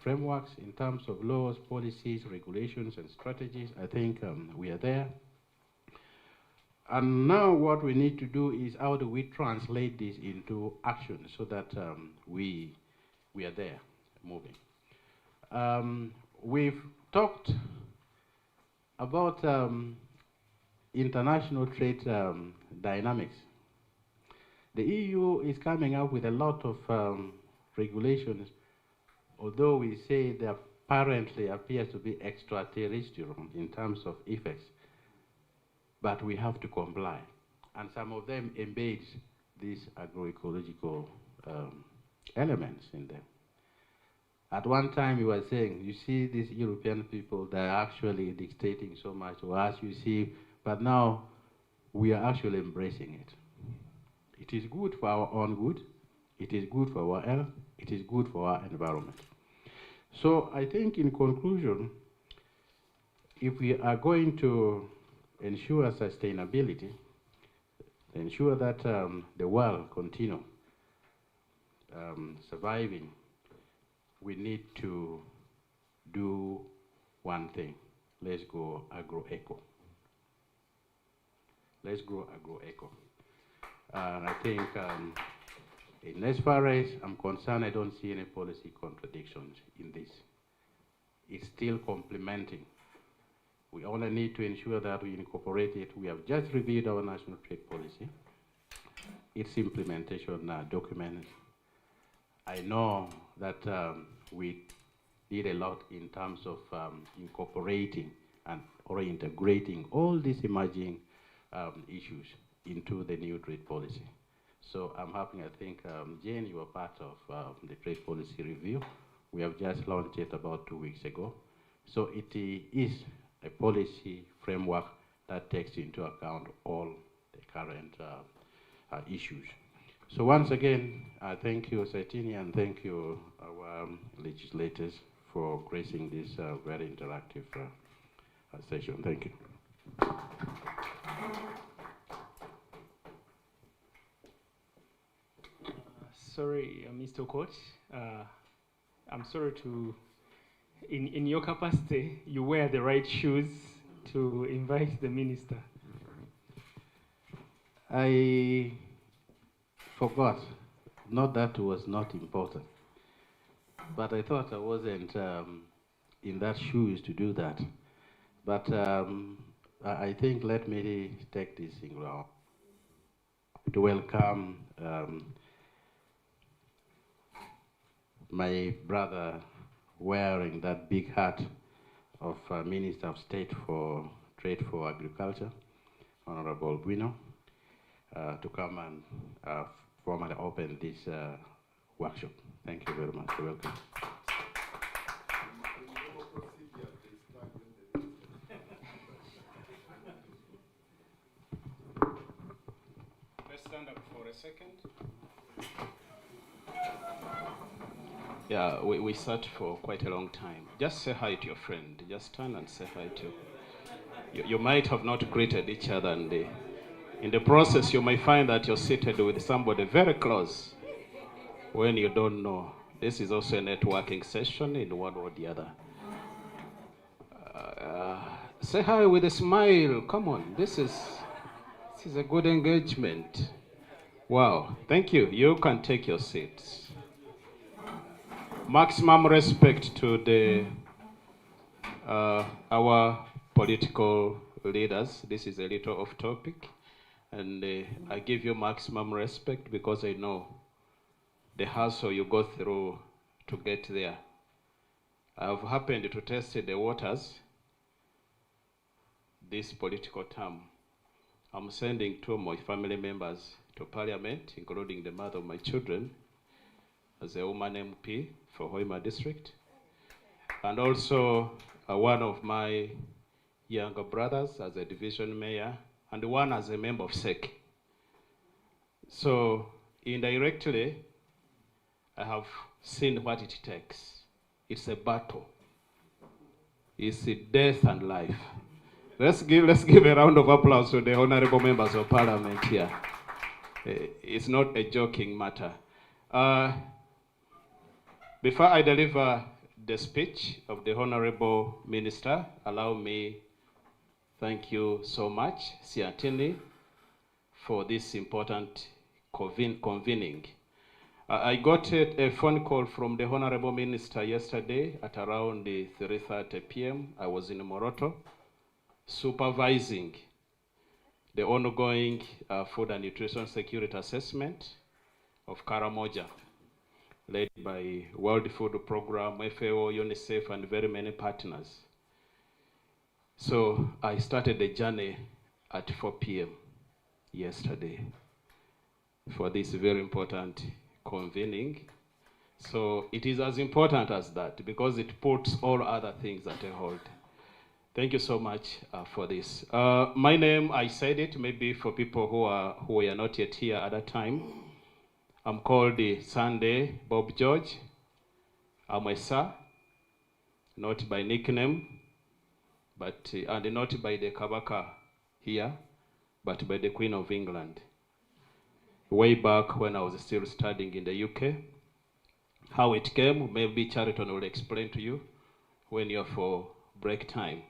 frameworks in terms of laws, policies, regulations, and strategies, I think we are there. And now what we need to do is how do we translate this into action so that we are there, moving. We've talked about international trade dynamics. The EU is coming up with a lot of regulations, although we say they apparently appear to be extraterrestrial in terms of effects. But we have to comply. And some of them embed these agroecological elements in them. At one time, we were saying, you see these European people, they're actually dictating so much to us, you see, but now we are actually embracing it. It is good for our own good, it is good for our health, it is good for our environment. So I think in conclusion, if we are going to ensure sustainability, ensure that the world continue surviving, we need to do one thing. Let's go agro-eco. Let's go agro-eco. And I think in as far as I'm concerned, I don't see any policy contradictions in this. It's still complementing. We only need to ensure that we incorporate it. We have just reviewed our national trade policy. Its implementation document. I know that we did a lot in terms of incorporating or integrating all these emerging issues into the new trade policy. So I'm happy, I think, Jane, you were part of the trade policy review. We have just launched it about 2 weeks ago. So it is a policy framework that takes into account all the current issues. So once again, thank you, Saitini, and thank you, our legislators, for gracing this very interactive session. Thank you. Sorry, Mr. Coach. I'm sorry to, in your capacity, you wear the right shoes to invite the minister. I forgot. Not that it was not important, but I thought I wasn't in that shoes to do that. But I think let me take this thing around to welcome my brother wearing that big hat of Minister of State for Trade for Agriculture, Honorable Bueno, to come and formally open this workshop. Thank you very much. You're welcome. Let's stand up for a second. Yeah, we sat for quite a long time. Just say hi to your friend. Just turn and say hi to. You might have not greeted each other, and in the process, you might find that you're seated with somebody very close when you don't know. This is also a networking session in one or the other. Say hi with a smile. Come on, this is a good engagement. Wow, thank you. You can take your seats. Maximum respect to our political leaders. This is a little off topic, and I give you maximum respect because I know the hassle you go through to get there. I've happened to test the waters this political term. I'm sending 2 of my family members to Parliament, including the mother of my children, as a woman MP for Hoima District, and also one of my younger brothers as a division mayor, and one as a member of SEC. So indirectly, I have seen what it takes. It's a battle. It's a death and life. Let's give a round of applause to the honorable members of Parliament here. It's not a joking matter. Before I deliver the speech of the honorable minister, allow me thank you so much, Siatini, for this important convening. I got a phone call from the honorable minister yesterday at around 3:30 p.m. I was in Moroto supervising the ongoing food and nutrition security assessment of Karamoja, led by World Food Program, FAO, UNICEF, and very many partners. So I started the journey at 4 p.m. yesterday for this very important convening. So it is as important as that because it puts all other things at a hold. Thank you so much for this. My name, I said it maybe for people who were not yet here at that time. I'm called Sunday Bob George. I'm a sir, not by nickname, but and not by the Kabaka here, but by the Queen of England. Way back when I was still studying in the UK. How it came, maybe Chariton will explain to you when you're for break time.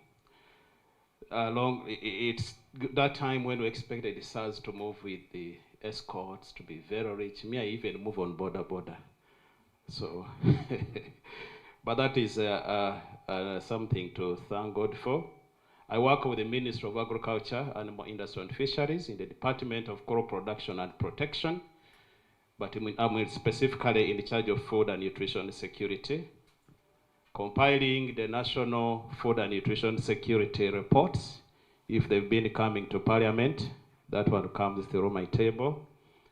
It's that time when we expected the SARS to move with the escorts to be very rich. Me, I even move on border. So, but that is something to thank God for. I work with the Ministry of Agriculture, Animal Industry and Fisheries in the Department of Crop Production and Protection, but I'm specifically in charge of food and nutrition security, compiling the National Food and Nutrition Security reports. If they've been coming to Parliament, that one comes through my table.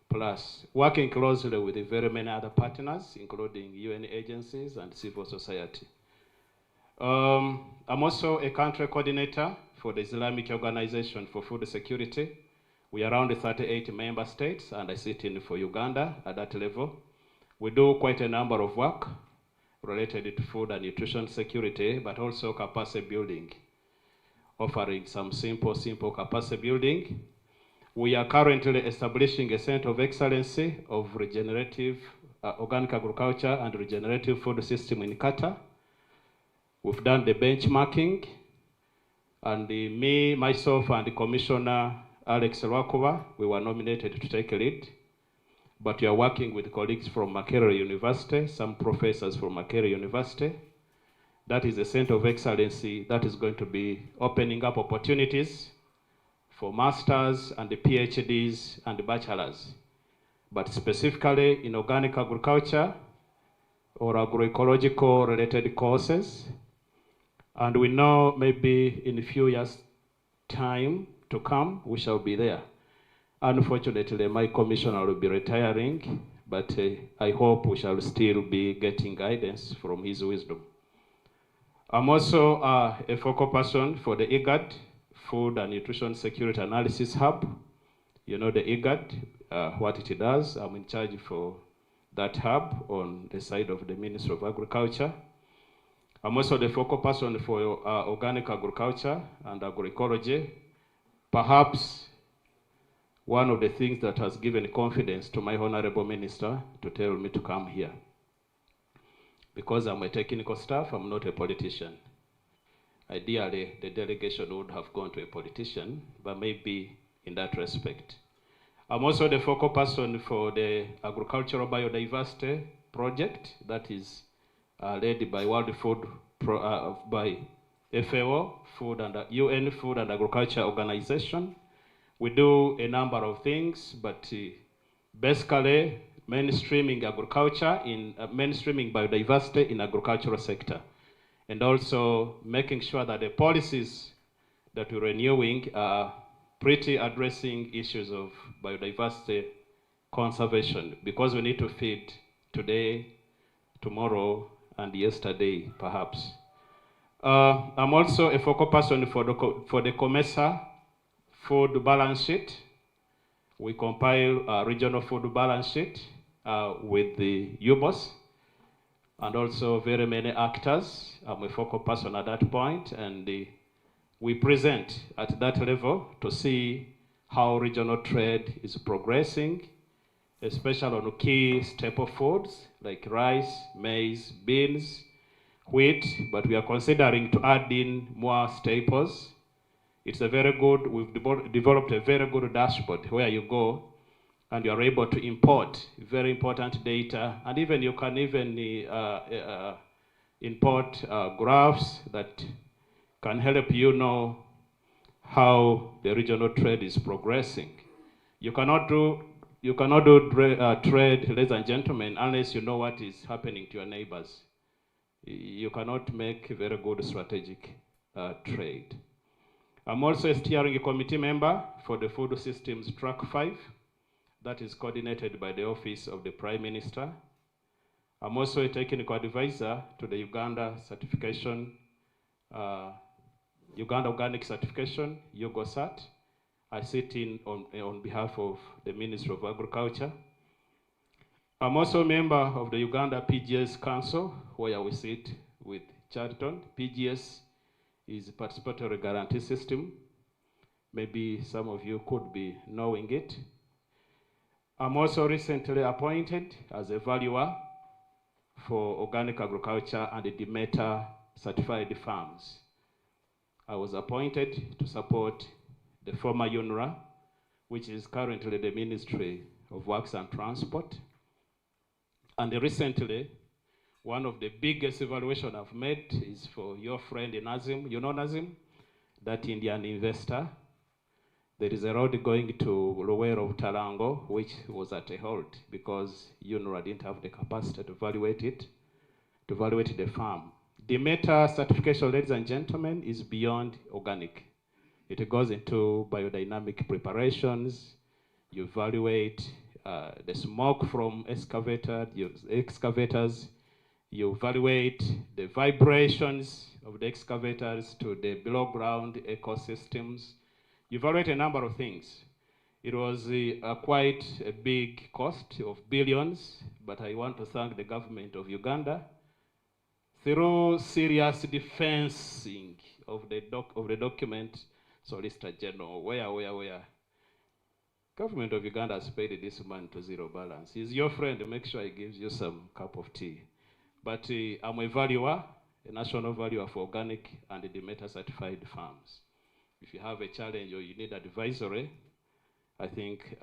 Plus, working closely with very many other partners, including UN agencies and civil society. I'm also a country coordinator for the Islamic Organization for Food Security. We are around 38 member states, and I sit in for Uganda at that level. We do quite a number of work related to food and nutrition security, but also capacity building, offering some simple capacity building. We are currently establishing a center of excellence of regenerative organic agriculture and regenerative food system in Qatar. We've done the benchmarking, and myself and the Commissioner Alex Rwakova, we were nominated to take a lead. But we are working with colleagues from Makerere University, some professors from Makerere University. That is a center of excellence that is going to be opening up opportunities for masters and the PhDs and the bachelors, but specifically in organic agriculture or agroecological related courses. And we know maybe in a few years' time to come, we shall be there. Unfortunately, my commissioner will be retiring, but I hope we shall still be getting guidance from his wisdom. I'm also a focal person for the IGAD, Food and Nutrition Security Analysis Hub. You know the IGAD, what it does. I'm in charge for that hub on the side of the Ministry of Agriculture. I'm also the focal person for organic agriculture and agroecology. Perhaps one of the things that has given confidence to my honorable minister to tell me to come here. Because I'm a technical staff, I'm not a politician. Ideally, the delegation would have gone to a politician, but maybe in that respect. I'm also the focal person for the Agricultural Biodiversity Project that is led by World Food, by FAO, UN Food and Agriculture Organization. We do a number of things, but basically mainstreaming agriculture, mainstreaming biodiversity in agricultural sector, and also making sure that the policies that we're renewing are pretty addressing issues of biodiversity conservation, because we need to feed today, tomorrow, and yesterday, perhaps. I'm also a focal person for the COMESA food balance sheet. We compile a regional food balance sheet with the UBOS and also very many actors. I'm a focal person at that point, and we present at that level to see how regional trade is progressing, especially on key staple foods like rice, maize, beans, wheat, but we are considering to add in more staples. It's a very good, we've developed a very good dashboard where you go and you are able to import very important data, and even you can even import graphs that can help you know how the regional trade is progressing. You cannot do trade, ladies and gentlemen, unless you know what is happening to your neighbors. You cannot make very good strategic trade. I'm also a steering committee member for the Food Systems Track 5, that is coordinated by the Office of the Prime Minister. I'm also a technical advisor to the Uganda certification, Uganda Organic Certification, UGOSAT. I sit in on behalf of the Ministry of Agriculture. I'm also a member of the Uganda PGS Council, where we sit with Charlton. PGS is a participatory guarantee system. Maybe some of you could be knowing it. I'm also recently appointed as a valuer for organic agriculture and the Demeter certified farms. I was appointed to support the former UNRA, which is currently the Ministry of Works and Transport. And recently, one of the biggest evaluation I've made is for your friend Nazim. You know Nazim? That Indian investor. There is a road going to Luwero of Tarango, which was at a halt because UNRWA didn't have the capacity to evaluate it, to evaluate the farm. The Demeter certification, ladies and gentlemen, is beyond organic. It goes into biodynamic preparations. You evaluate the smoke from excavators. You evaluate the vibrations of the excavators to the below ground ecosystems. You evaluate a number of things. It was quite a big cost of billions, but I want to thank the government of Uganda through serious defensing of the document, Solicitor General, where. Government of Uganda has paid this man to zero balance. He's your friend, make sure he gives you some cup of tea. But I'm a valuer, a national valuer for organic and the Demeter certified farms. If you have a challenge or you need advisory, I think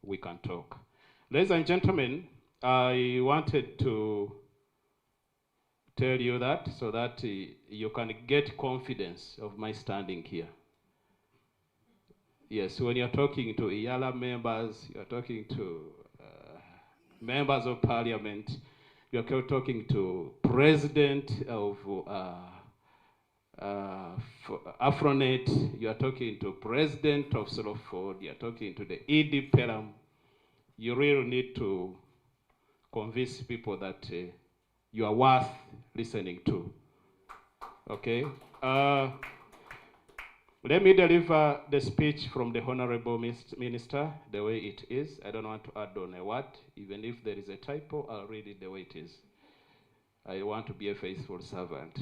we can talk. Ladies and gentlemen, I wanted to tell you that so that you can get confidence of my standing here. Yes, when you're talking to IALA members, you're talking to members of parliament, you're talking to president of Afronet, you are talking to president of Slow Food, you are talking to the ED Pelham. You really need to convince people that you are worth listening to. Okay? Let me deliver the speech from the Honorable Minister the way it is. I don't want to add on a word. Even if there is a typo, I'll read it the way it is. I want to be a faithful servant.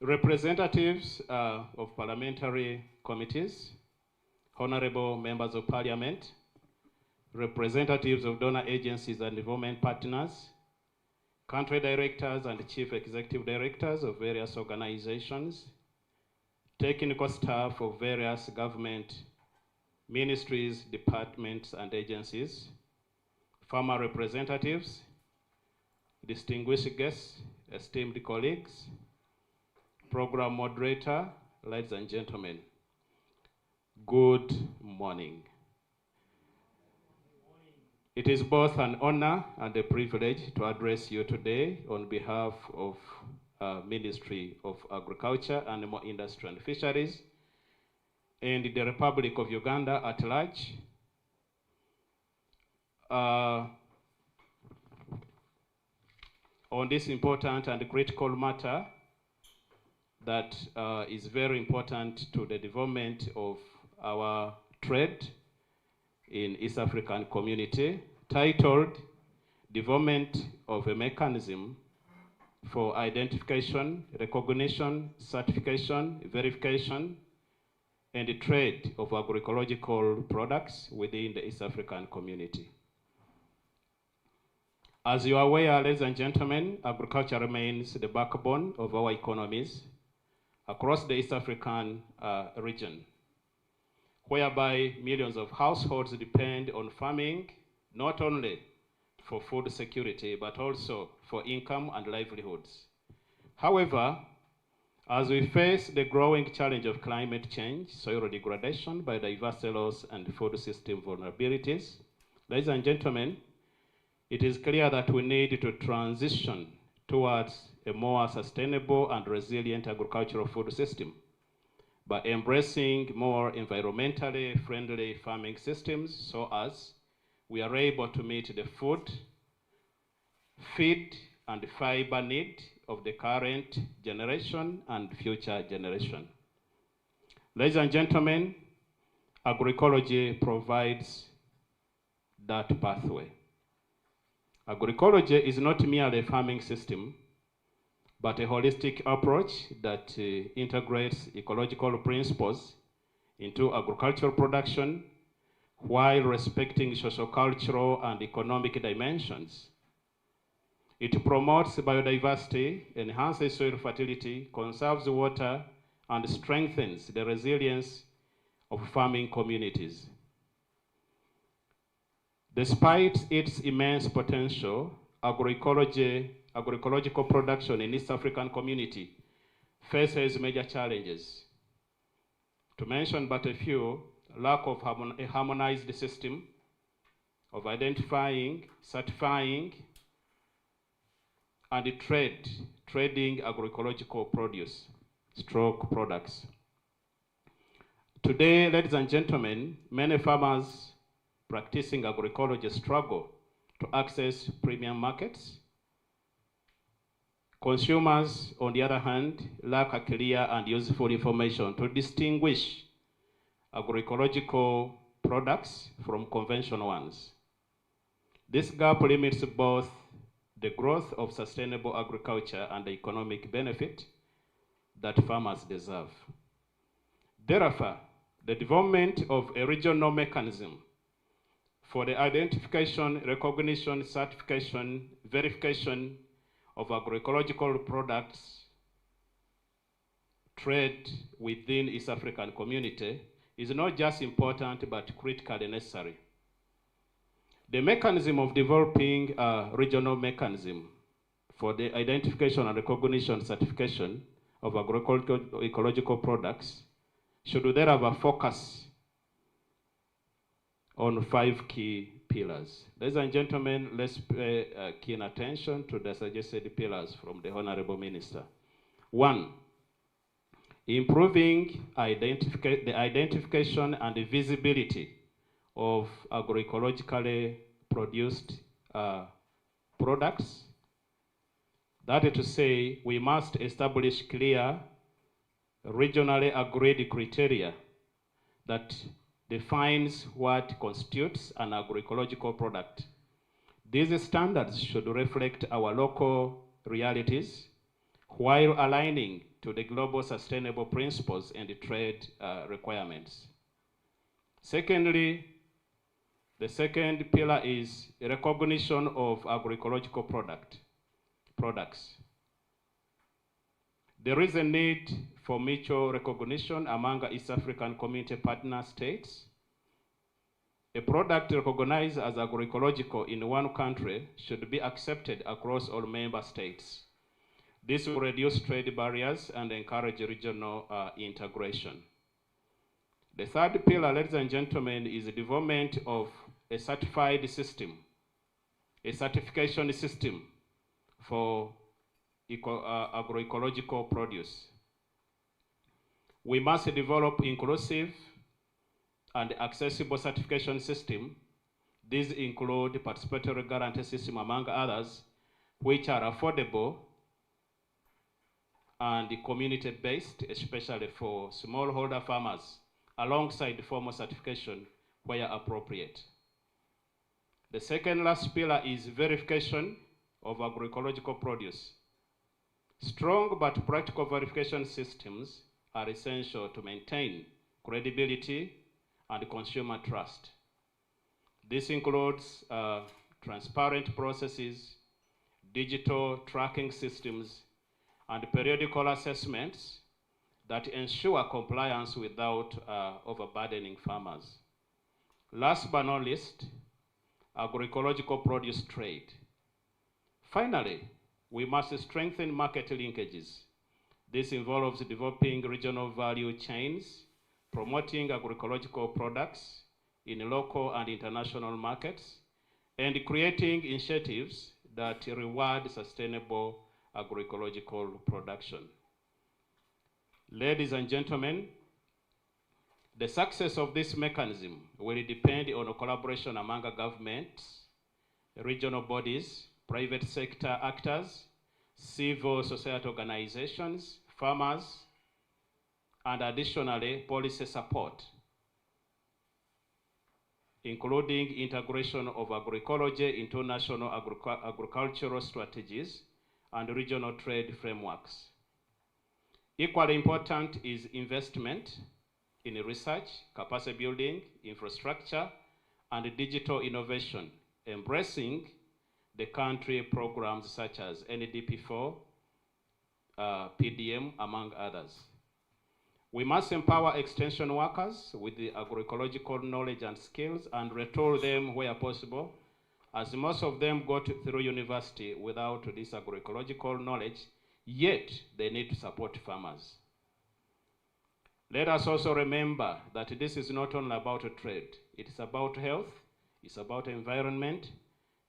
Representatives of parliamentary committees, honorable members of parliament, representatives of donor agencies and development partners, country directors and chief executive directors of various organizations, technical staff of various government ministries, departments, and agencies, farmer representatives, distinguished guests, esteemed colleagues, program moderator, ladies and gentlemen, good morning. It is both an honor and a privilege to address you today on behalf of Ministry of Agriculture, Animal Industry and Fisheries, and the Republic of Uganda at large. On this important and critical matter that is very important to the development of our trade in East African community, titled Development of a Mechanism for Identification, Recognition, Certification, Verification, and the Trade of Agroecological Products within the East African community. As you are aware, ladies and gentlemen, agriculture remains the backbone of our economies across the East African region, whereby millions of households depend on farming, not only for food security, but also for income and livelihoods. However, as we face the growing challenge of climate change, soil degradation, biodiversity loss, and food system vulnerabilities, ladies and gentlemen, it is clear that we need to transition towards a more sustainable and resilient agricultural food system by embracing more environmentally friendly farming systems so as we are able to meet the food, feed, and fiber need of the current generation and future generation. Ladies and gentlemen, agroecology provides that pathway. Agroecology is not merely a farming system, but a holistic approach that integrates ecological principles into agricultural production while respecting socio-cultural and economic dimensions. It promotes biodiversity, enhances soil fertility, conserves water, and strengthens the resilience of farming communities. Despite its immense potential, agroecological production in East African community faces major challenges. To mention but a few, lack of a harmonized system of identifying, certifying, and trading agroecological produce, products. Today, ladies and gentlemen, many farmers practicing agroecology struggle to access premium markets. Consumers, on the other hand, lack a clear and useful information to distinguish agroecological products from conventional ones. This gap limits both the growth of sustainable agriculture and the economic benefit that farmers deserve. Therefore, the development of a regional mechanism for the identification, recognition, certification, verification of agroecological products trade within East African community is not just important but critically necessary. The mechanism of developing a regional mechanism for the identification and recognition certification of agroecological products should therefore focus on 5 key pillars. Ladies and gentlemen, let's pay keen attention to the suggested pillars from the Honorable Minister. 1, improving the identification and the visibility of agroecologically produced products. That is to say, we must establish clear, regionally agreed criteria that defines what constitutes an agroecological product. These standards should reflect our local realities while aligning to the global sustainable principles and the trade requirements. Secondly, the second pillar is recognition of agroecological products. There is a need for mutual recognition among East African Community partner states. A product recognized as agroecological in one country should be accepted across all member states. This will reduce trade barriers and encourage regional integration. The third pillar, ladies and gentlemen, is the development of a certified system, a certification system for agroecological produce. We must develop inclusive and accessible certification system. These include participatory guarantee system, among others, which are affordable and community-based, especially for smallholder farmers, alongside formal certification where appropriate. The second last pillar is verification of agroecological produce. Strong but practical verification systems are essential to maintain credibility and consumer trust. This includes transparent processes, digital tracking systems, and periodical assessments that ensure compliance without overburdening farmers. Last but not least, agroecological produce trade. Finally, we must strengthen market linkages. This involves developing regional value chains, promoting agroecological products in local and international markets, and creating initiatives that reward sustainable agroecological production. Ladies and gentlemen, the success of this mechanism will depend on a collaboration among governments, regional bodies, private sector actors, civil society organizations, farmers, and additionally, policy support, including integration of agroecology into national agricultural strategies and regional trade frameworks. Equally important is investment in research, capacity building, infrastructure, and digital innovation, embracing the country programs such as NDP4, PDM, among others. We must empower extension workers with the agroecological knowledge and skills and retool them where possible, as most of them go through university without this agroecological knowledge, yet they need to support farmers. Let us also remember that this is not only about trade. It is about health, it's about environment,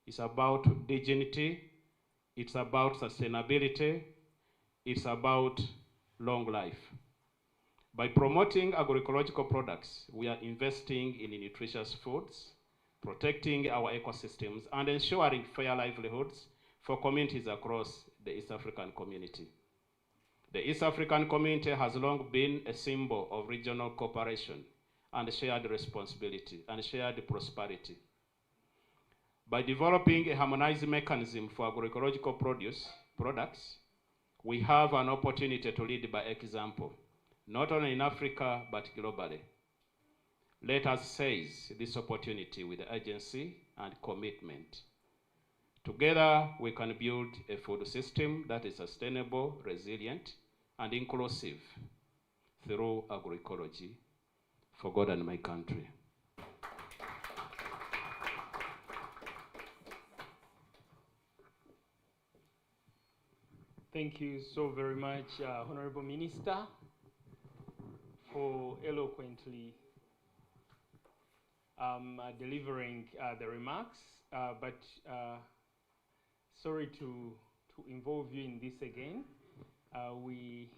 it's about dignity, it's about sustainability, it's about long life. By promoting agroecological products, we are investing in nutritious foods, protecting our ecosystems, and ensuring fair livelihoods for communities across the East African community. The East African community has long been a symbol of regional cooperation and shared responsibility and shared prosperity. By developing a harmonized mechanism for agroecological products, we have an opportunity to lead by example, not only in Africa, but globally. Let us seize this opportunity with urgency and commitment. Together, we can build a food system that is sustainable, resilient, and inclusive through agroecology for God and my country. Thank you so very much, Honorable Minister, for eloquently delivering the remarks, but sorry to involve you in this again. We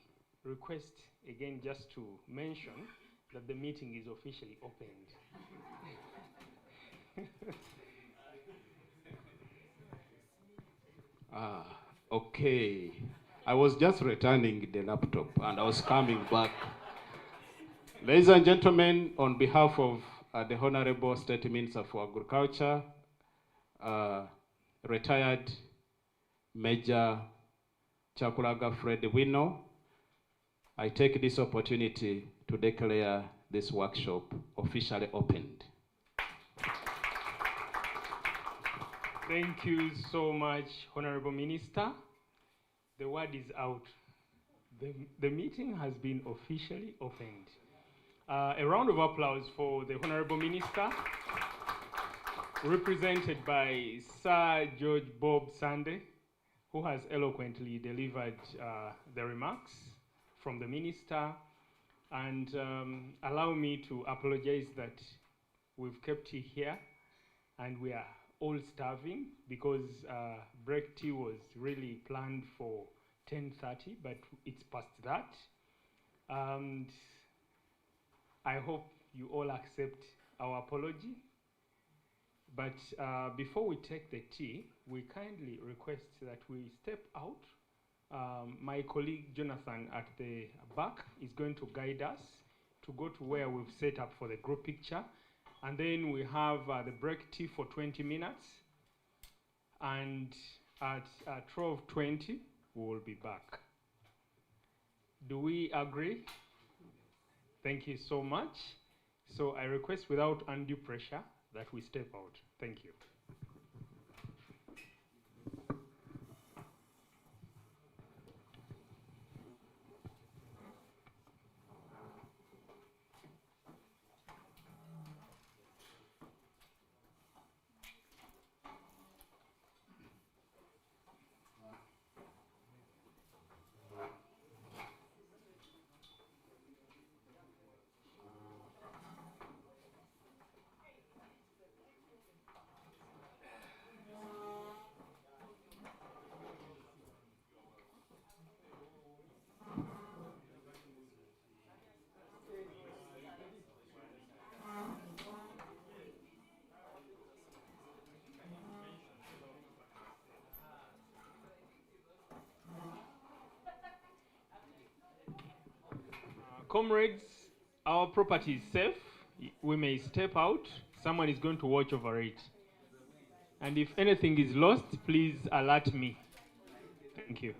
request again just to mention that the meeting is officially opened. Okay. I was just returning the laptop and I was coming back. Ladies and gentlemen, on behalf of the Honorable State Minister for Agriculture, retired Major Chakulaga Fred Wino, I take this opportunity to declare this workshop officially opened. Thank you so much, Honorable Minister. The word is out. The meeting has been officially opened. A round of applause for the Honorable Minister, represented by Sir George Bob Sande, who has eloquently delivered the remarks from the Minister. And allow me to apologize that we've kept you here and we are all starving because break tea was really planned for 10:30, but it's past that. And I hope you all accept our apology. But before we take the tea, we kindly request that we step out. My colleague Jonathan at the back is going to guide us to go to where we've set up for the group picture. And then we have the break tea for 20 minutes. And at 12:20, we will be back. Do we agree? Thank you so much. So I request without undue pressure that we step out. Thank you. Comrades, our property is safe. We may step out. Someone is going to watch over it. And if anything is lost, please alert me. Thank you.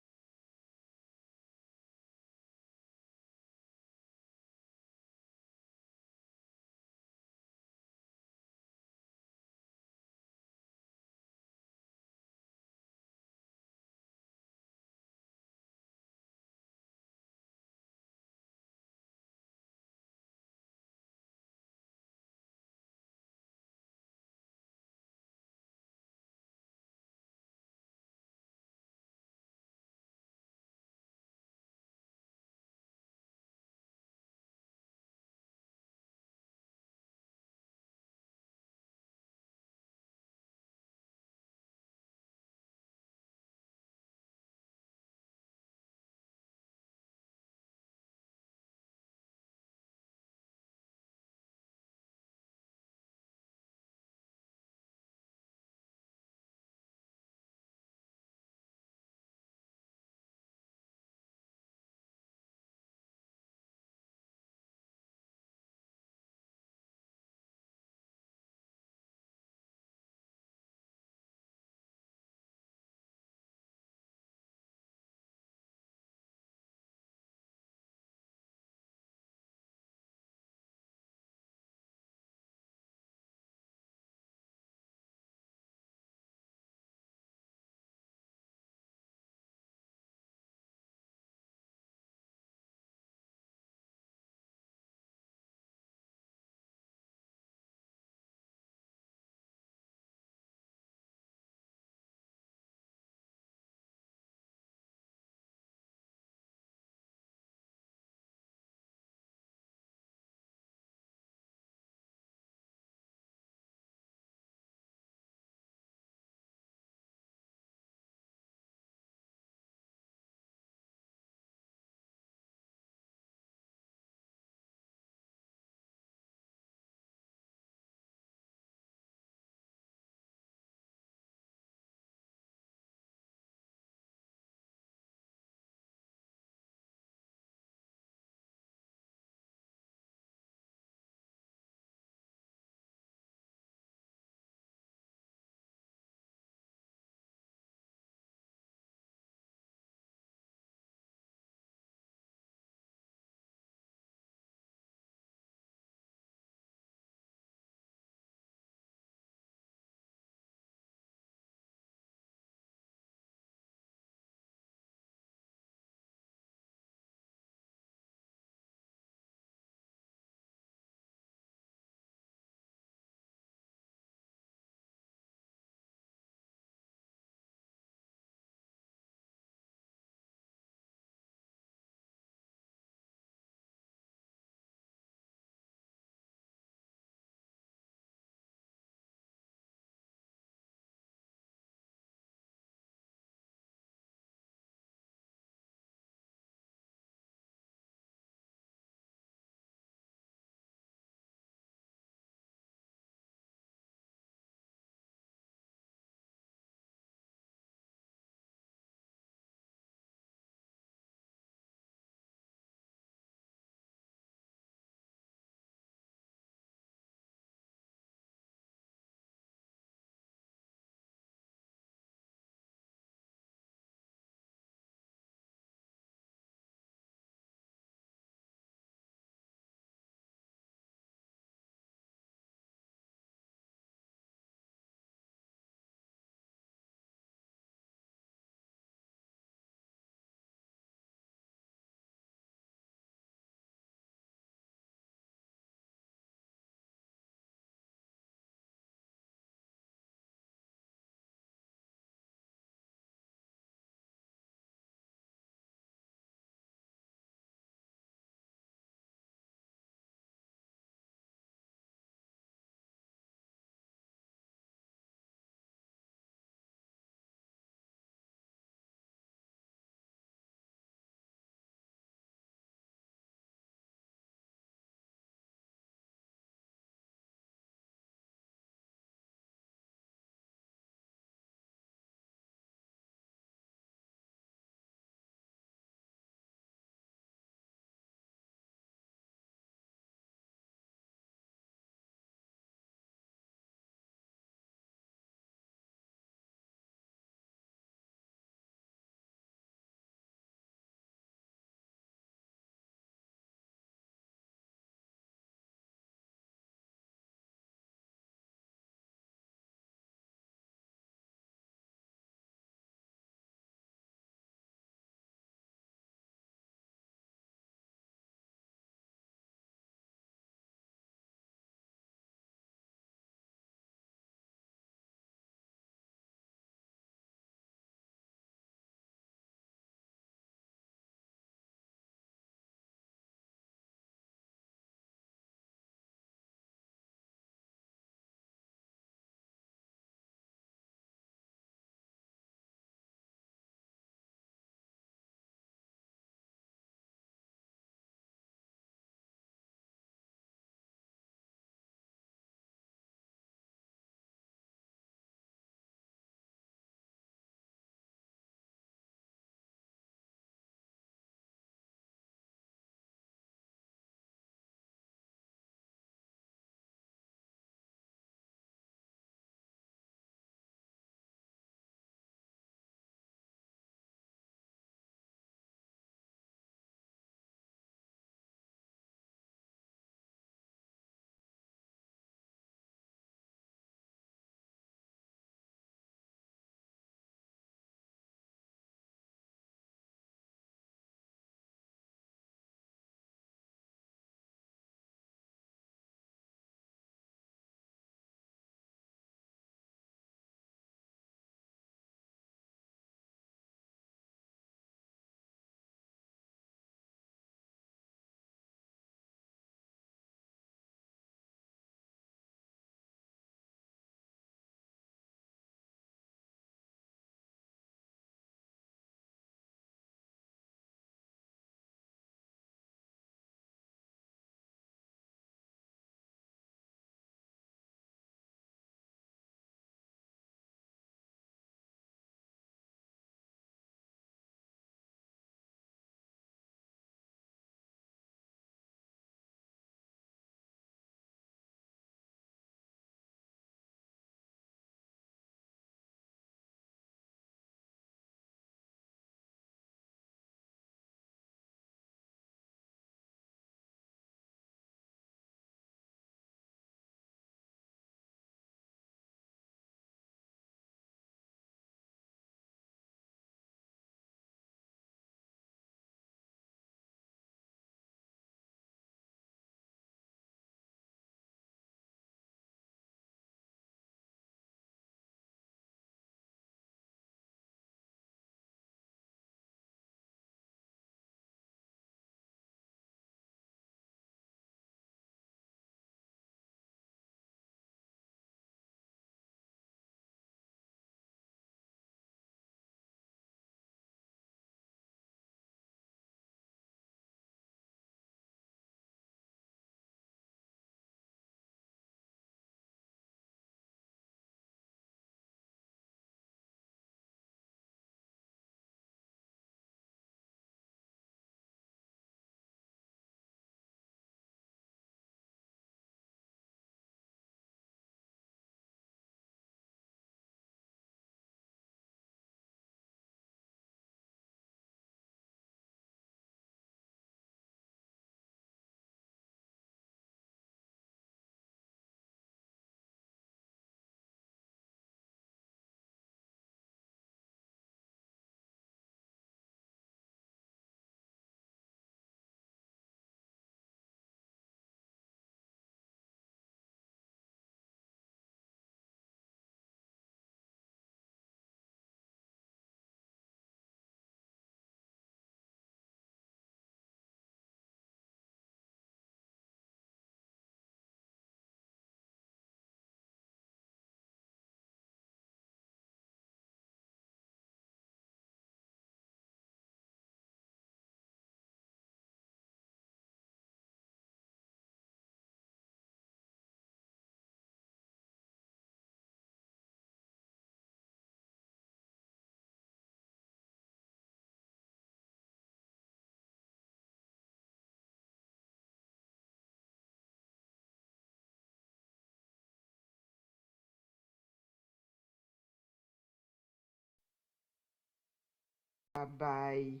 by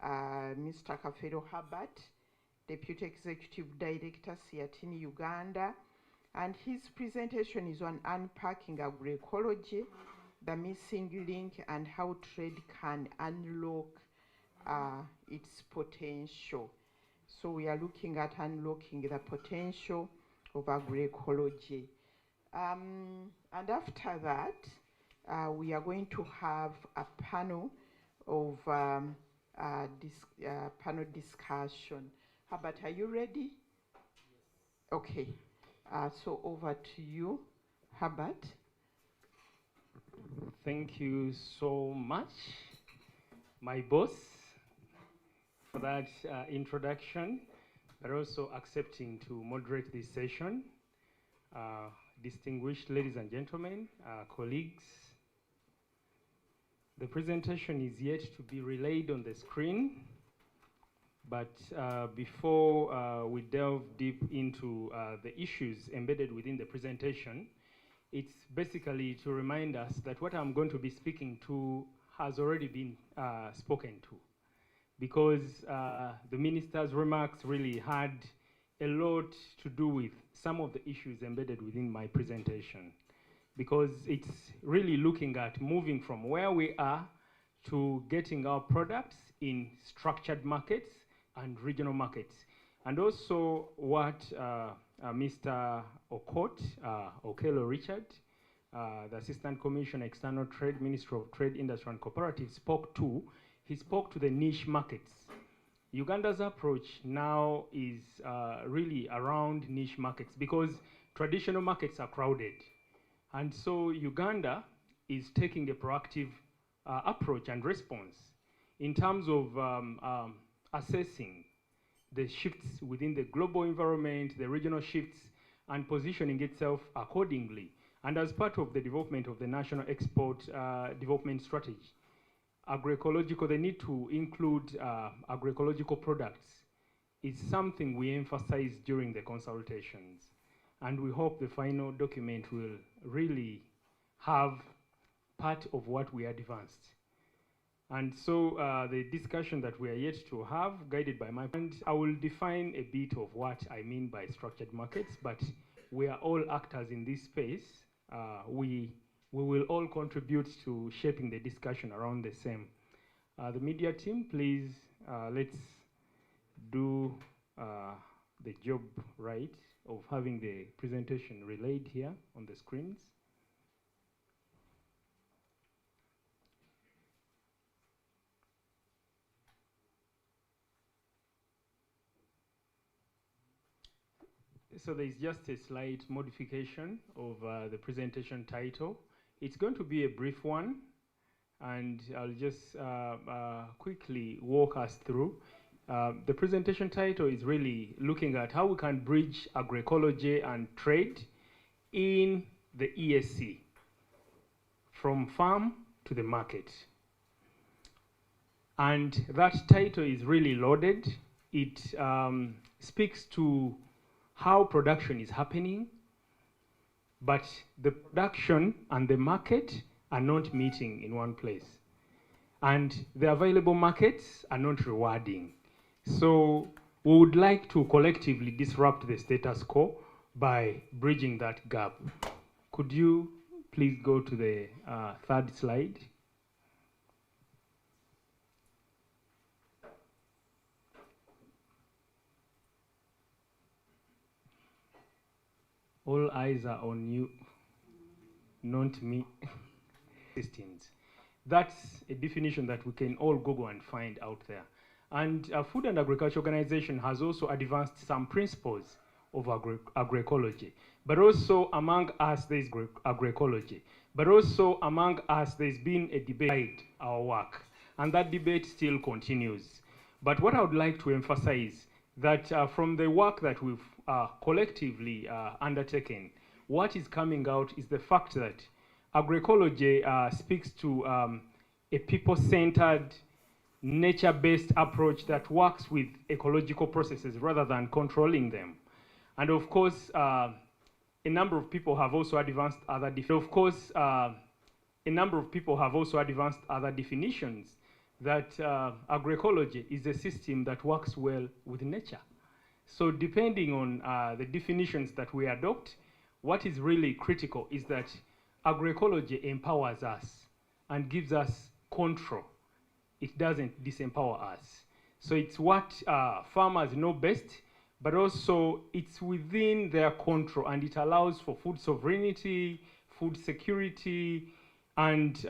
Mr. Kafero Herbert, Deputy Executive Director, Siatini, Uganda. And his presentation is on Unpacking Agroecology, the missing link, and how trade can unlock its potential. So we are looking at unlocking the potential of agroecology. And after that, we are going to have a panel of panel discussion. Herbert, are you ready? Yes. Okay. So over to you, Herbert. Thank you so much, my boss, for that introduction, but also accepting to moderate this session. Distinguished ladies and gentlemen, colleagues, the presentation is yet to be relayed on the screen, but before we delve deep into the issues embedded within the presentation, it's basically to remind us that what I'm going to be speaking to has already been spoken to, because the minister's remarks really had a lot to do with some of the issues embedded within my presentation, because it's really looking at moving from where we are to getting our products in structured markets and regional markets. And also what Mr. Okello Richard, the Assistant Commissioner, External Trade, Minister of Trade, Industry and Cooperative spoke to. He spoke to the niche markets. Uganda's approach now is really around niche markets, because traditional markets are crowded. And so Uganda is taking a proactive approach and response in terms of assessing the shifts within the global environment, the regional shifts, and positioning itself accordingly. And as part of the development of the National Export Development Strategy, agroecological, the need to include agroecological products is something we emphasized during the consultations. And we hope the final document will really have part of what we advanced. And so the discussion that we are yet to have, guided by my friend, I will define a bit of what I mean by structured markets, but we are all actors in this space. We will all contribute to shaping the discussion around the same. The media team, please, let's do the job right of having the presentation relayed here on the screens. So there's just a slight modification of the presentation title. It's going to be a brief one, and I'll just quickly walk us through. The presentation title is really looking at how we can bridge agroecology and trade in the ESC, from farm to the market. And that title is really loaded. It speaks to how production is happening, but the production and the market are not meeting in one place. And the available markets are not rewarding. So we would like to collectively disrupt the status quo by bridging that gap. Could you please go to the third slide? All eyes are on you, not me. Systems. That's a definition that we can all Google and find out there. And Food and Agriculture Organization has also advanced some principles of agroecology. But also among us, there's agroecology. But also among us, there's been a debate our work. And that debate still continues. But what I would like to emphasize that from the work that we've collectively undertaken, what is coming out is the fact that agroecology speaks to a people-centered, nature-based approach that works with ecological processes rather than controlling them. And of course, a number of people have also advanced other definitions that agroecology is a system that works well with nature. So depending on the definitions that we adopt, what is really critical is that agroecology empowers us and gives us control. It doesn't disempower us. So it's what farmers know best, but also it's within their control, and it allows for food sovereignty, food security, and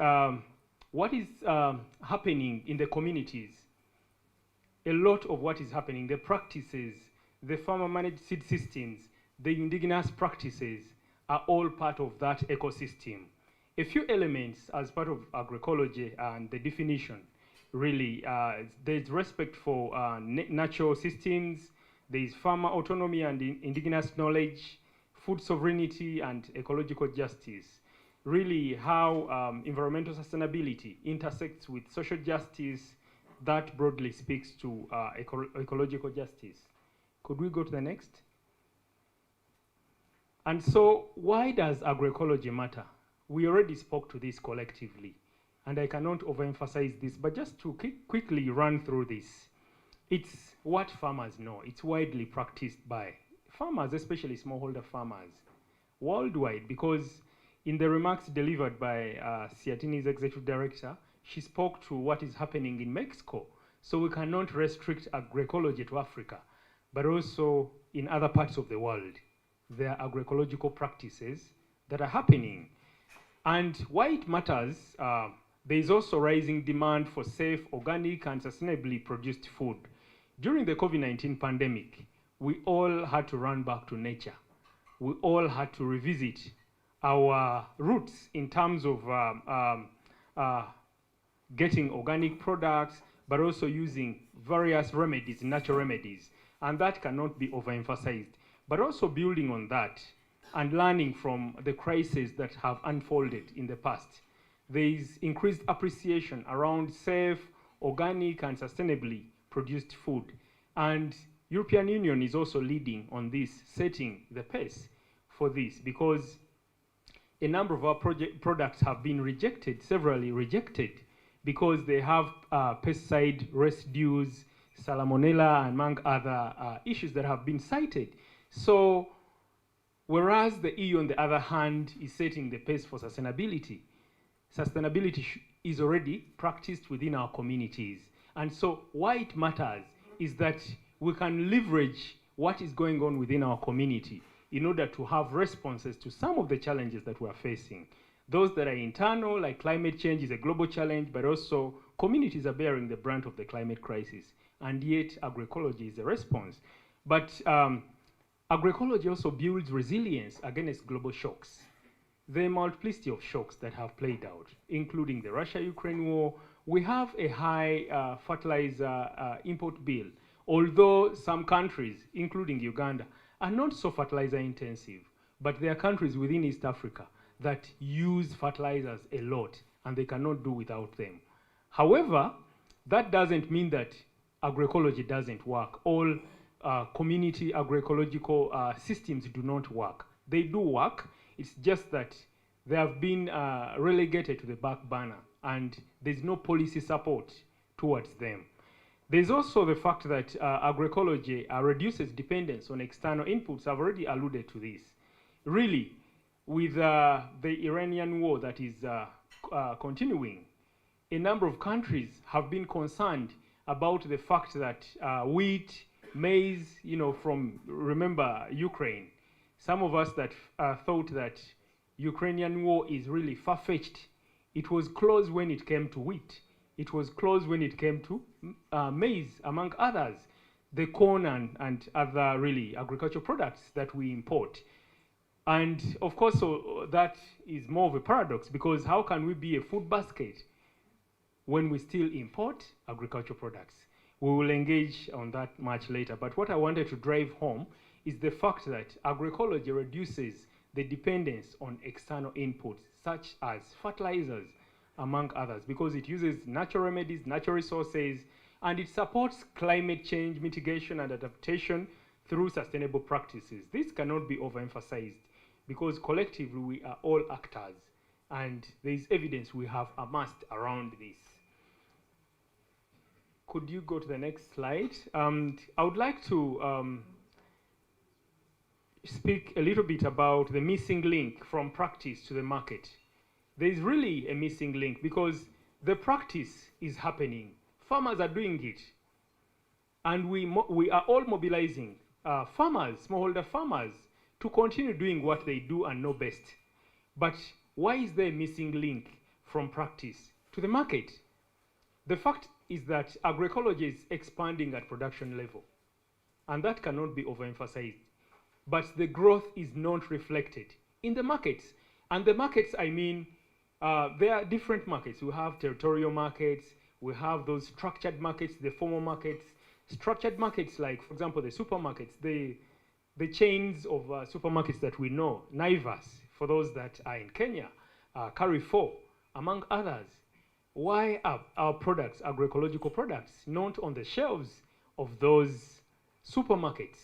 what is happening in the communities. A lot of what is happening, the practices, the farmer-managed seed systems, the indigenous practices are all part of that ecosystem. A few elements as part of agroecology and the definition, really, there's respect for natural systems, there's farmer autonomy and indigenous knowledge, food sovereignty, and ecological justice. Really how environmental sustainability intersects with social justice, that broadly speaks to ecological justice. Could we go to the next? And so why does agroecology matter? We already spoke to this collectively, and I cannot overemphasize this, but just to quickly run through this. It's what farmers know. It's widely practiced by farmers, especially smallholder farmers, worldwide, because in the remarks delivered by Siatini's executive director, she spoke to what is happening in Mexico. So we cannot restrict agroecology to Africa, but also in other parts of the world. There are agroecological practices that are happening. And why it matters, there is also rising demand for safe, organic, and sustainably produced food. During the COVID-19 pandemic, we all had to run back to nature. We all had to revisit our roots in terms of getting organic products, but also using various remedies, natural remedies. And that cannot be overemphasized. But also building on that and learning from the crises that have unfolded in the past. There is increased appreciation around safe, organic, and sustainably produced food. And European Union is also leading on this, setting the pace for this, because a number of our products have been rejected, severally rejected, because they have pesticide residues, salmonella, among other issues that have been cited. So, whereas the EU, on the other hand, is setting the pace for sustainability, sustainability is already practiced within our communities. And so, why it matters is that we can leverage what is going on within our community in order to have responses to some of the challenges that we're facing. Those that are internal, like climate change is a global challenge, but also communities are bearing the brunt of the climate crisis. And yet, agroecology is a response. But agroecology also builds resilience against global shocks. The multiplicity of shocks that have played out, including the Russia-Ukraine war. We have a high fertilizer import bill, although some countries, including Uganda, are not so fertilizer intensive, but there are countries within East Africa that use fertilizers a lot, and they cannot do without them. However, that doesn't mean that agroecology doesn't work. All community agroecological systems do not work. They do work, it's just that they have been relegated to the back burner, and there's no policy support towards them. There's also the fact that agroecology reduces dependence on external inputs. I've already alluded to this. Really, with the Iranian war that is continuing, a number of countries have been concerned about the fact that wheat, maize, remember Ukraine. Some of us that thought that Ukrainian war is really far-fetched. It was close when it came to wheat. It was close when it came to maize, among others, the corn and other really agricultural products that we import. And of course, so that is more of a paradox, because how can we be a food basket when we still import agricultural products? We will engage on that much later. But what I wanted to drive home is the fact that agroecology reduces the dependence on external inputs, such as fertilizers, among others, because it uses natural remedies, natural resources, and it supports climate change mitigation and adaptation through sustainable practices. This cannot be overemphasized, because collectively we are all actors, and there is evidence we have amassed around this. Could you go to the next slide? I would like to speak a little bit about the missing link from practice to the market. There is really a missing link because the practice is happening. Farmers are doing it. And we are all mobilizing farmers, smallholder farmers, to continue doing what they do and know best. But why is there a missing link from practice to the market? The fact is that agroecology is expanding at production level, and that cannot be overemphasized. But the growth is not reflected in the markets. And the markets, I mean, there are different markets. We have territorial markets, we have those structured markets, the formal markets. Structured markets like, for example, the supermarkets, the chains of supermarkets that we know, Naivas, for those that are in Kenya, Carrefour, among others. Why are our products, agroecological products, not on the shelves of those supermarkets?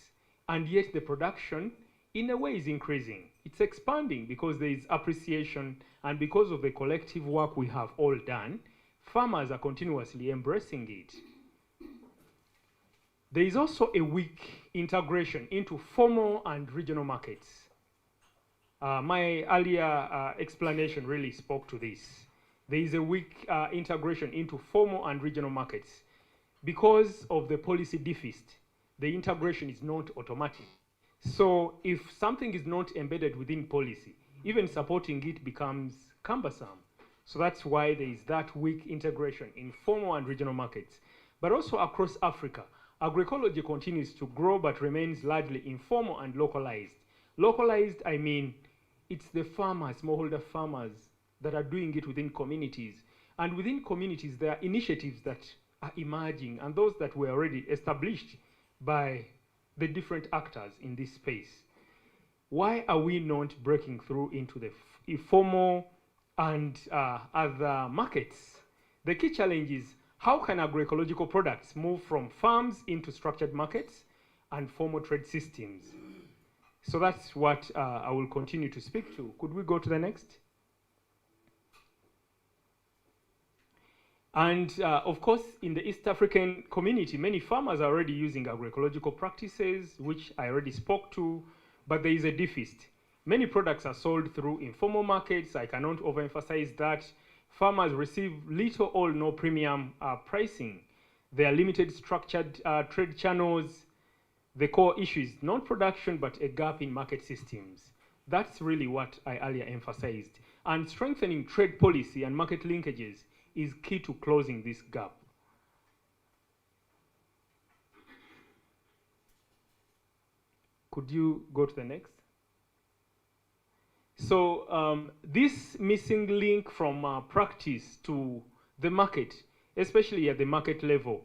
And yet the production, in a way, is increasing. It's expanding because there is appreciation, and because of the collective work we have all done, farmers are continuously embracing it. There is also a weak integration into formal and regional markets. My earlier explanation really spoke to this. There is a weak integration into formal and regional markets. Because of the policy deficit, the integration is not automatic. So if something is not embedded within policy, even supporting it becomes cumbersome. So that's why there is that weak integration in formal and regional markets. But also across Africa, agroecology continues to grow but remains largely informal and localized. Localized, I mean, it's the farmers, smallholder farmers, that are doing it within communities. And within communities, there are initiatives that are emerging, and those that were already established by the different actors in this space. Why are we not breaking through into the informal and other markets? The key challenge is, how can agroecological products move from farms into structured markets and formal trade systems? So that's what I will continue to speak to. Could we go to the next? And of course, in the East African community, many farmers are already using agroecological practices, which I already spoke to, but there is a deficit. Many products are sold through informal markets. I cannot overemphasize that. Farmers receive little or no premium pricing. There are limited structured trade channels. The core issue is not production, but a gap in market systems. That's really what I earlier emphasized. And strengthening trade policy and market linkages is key to closing this gap. Could you go to the next? So this missing link from practice to the market, especially at the market level,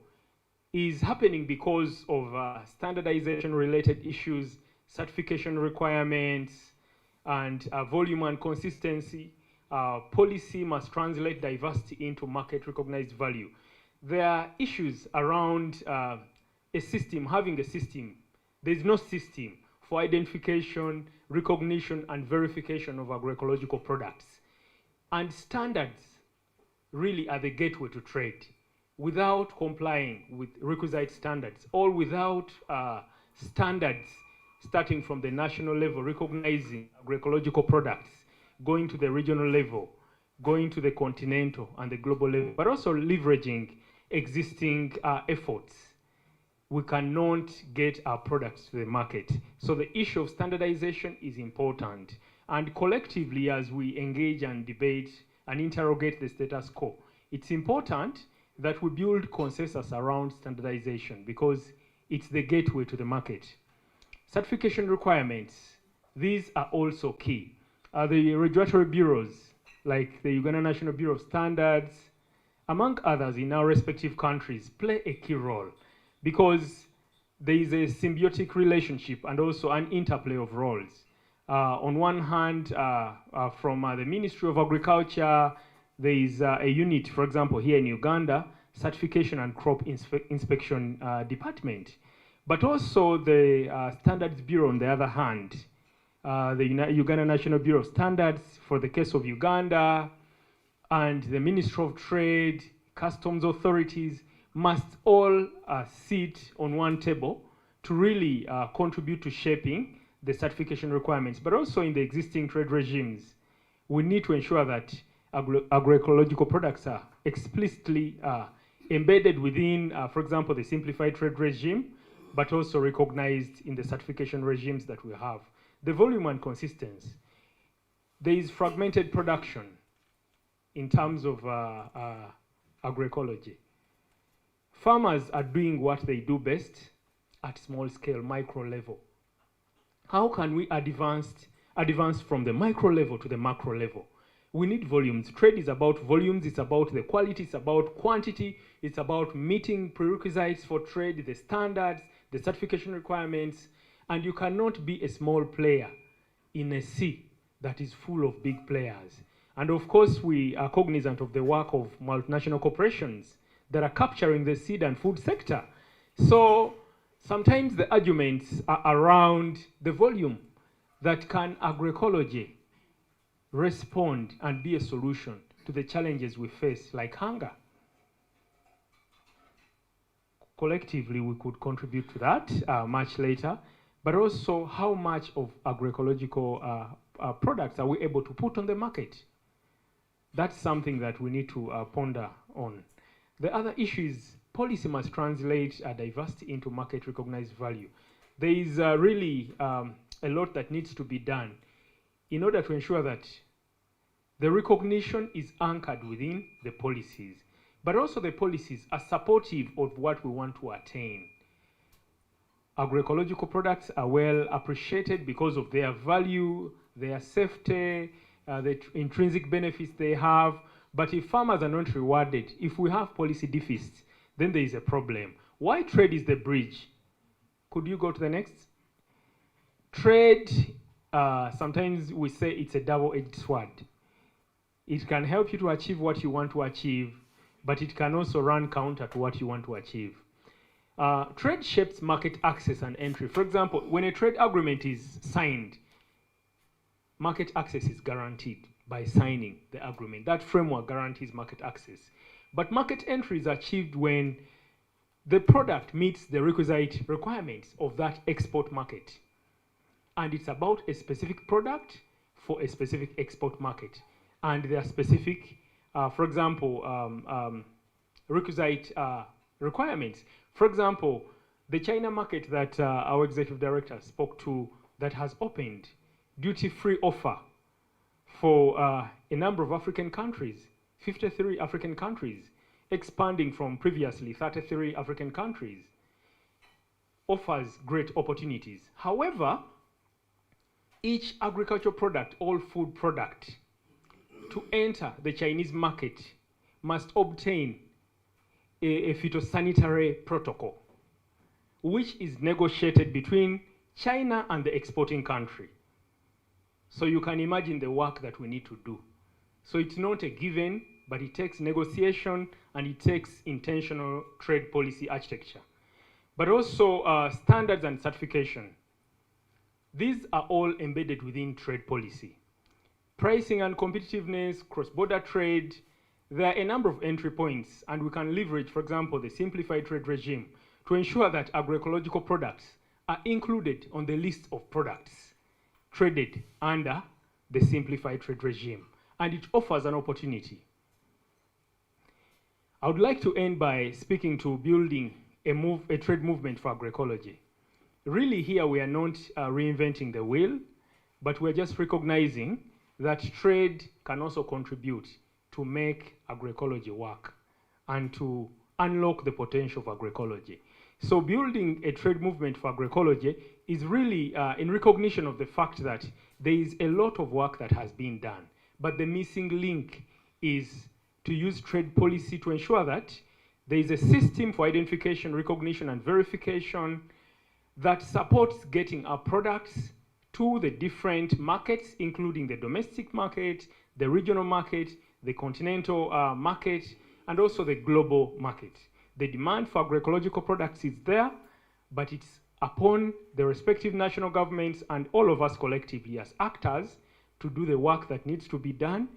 is happening because of standardization related issues, certification requirements, and volume and consistency. Policy must translate diversity into market recognized value. There are issues around a system, having a system. There's no system for identification, recognition, and verification of agroecological products. And standards really are the gateway to trade. Without complying with requisite standards, or without standards starting from the national level, recognizing agroecological products, going to the regional level, going to the continental and the global level, but also leveraging existing efforts, we cannot get our products to the market. So the issue of standardization is important. And collectively, as we engage and debate and interrogate the status quo, it's important that we build consensus around standardization because it's the gateway to the market. Certification requirements, these are also key. The regulatory bureaus, like the Uganda National Bureau of Standards, among others in our respective countries, play a key role because there is a symbiotic relationship and also an interplay of roles. On one hand, from the Ministry of Agriculture, there is a unit, for example, here in Uganda, Certification and Crop Inspection Department. But also the Standards Bureau, on the other hand, the Uganda National Bureau of Standards for the case of Uganda, and the Ministry of Trade, customs authorities must all sit on one table to really contribute to shaping the certification requirements, but also in the existing trade regimes. We need to ensure that agroecological products are explicitly embedded within, for example, the simplified trade regime, but also recognized in the certification regimes that we have. The volume and consistency. There is fragmented production in terms of agroecology. Farmers are doing what they do best at small scale, micro level. How can we advance from the micro level to the macro level? We need volumes. Trade is about volumes, it's about the quality, it's about quantity, it's about meeting prerequisites for trade, the standards, the certification requirements, and you cannot be a small player in a sea that is full of big players. And of course, we are cognizant of the work of multinational corporations that are capturing the seed and food sector. So sometimes the arguments are around the volume that can agroecology respond and be a solution to the challenges we face, like hunger. Collectively, we could contribute to that much later, but also how much of agroecological products are we able to put on the market? That's something that we need to ponder on. The other issue is policy must translate diversity into market recognized value. There is really a lot that needs to be done in order to ensure that the recognition is anchored within the policies, but also the policies are supportive of what we want to attain. Agroecological products are well appreciated because of their value, their safety, the intrinsic benefits they have. But if farmers are not rewarded, if we have policy deficits, then there is a problem. Why trade is the bridge? Could you go to the next? Trade, sometimes we say it's a double-edged sword. It can help you to achieve what you want to achieve, but it can also run counter to what you want to achieve. Trade shapes market access and entry. For example, when a trade agreement is signed, market access is guaranteed by signing the agreement. That framework guarantees market access. But market entry is achieved when the product meets the requisite requirements of that export market. And it's about a specific product for a specific export market. And there are specific, for example, requisite requirements. For example, the China market that our executive director spoke to that has opened duty-free offer for a number of African countries, 53 African countries, expanding from previously 33 African countries, offers great opportunities. However, each agricultural product, all food product, to enter the Chinese market must obtain a phytosanitary protocol, which is negotiated between China and the exporting country. So you can imagine the work that we need to do. So it's not a given, but it takes negotiation and it takes intentional trade policy architecture. But also standards and certification. These are all embedded within trade policy. Pricing and competitiveness, cross-border trade, there are a number of entry points, and we can leverage, for example, the simplified trade regime to ensure that agroecological products are included on the list of products traded under the simplified trade regime, and it offers an opportunity. I would like to end by speaking to building a trade movement for agroecology. Really here we are not reinventing the wheel, but we're just recognizing that trade can also contribute to make agroecology work and to unlock the potential of agroecology. So building a trade movement for agroecology is really in recognition of the fact that there is a lot of work that has been done, but the missing link is to use trade policy to ensure that there is a system for identification, recognition, and verification that supports getting our products to the different markets, including the domestic market, the regional market, the continental market, and also the global market. The demand for agroecological products is there, but it's upon the respective national governments and all of us collectively as actors to do the work that needs to be done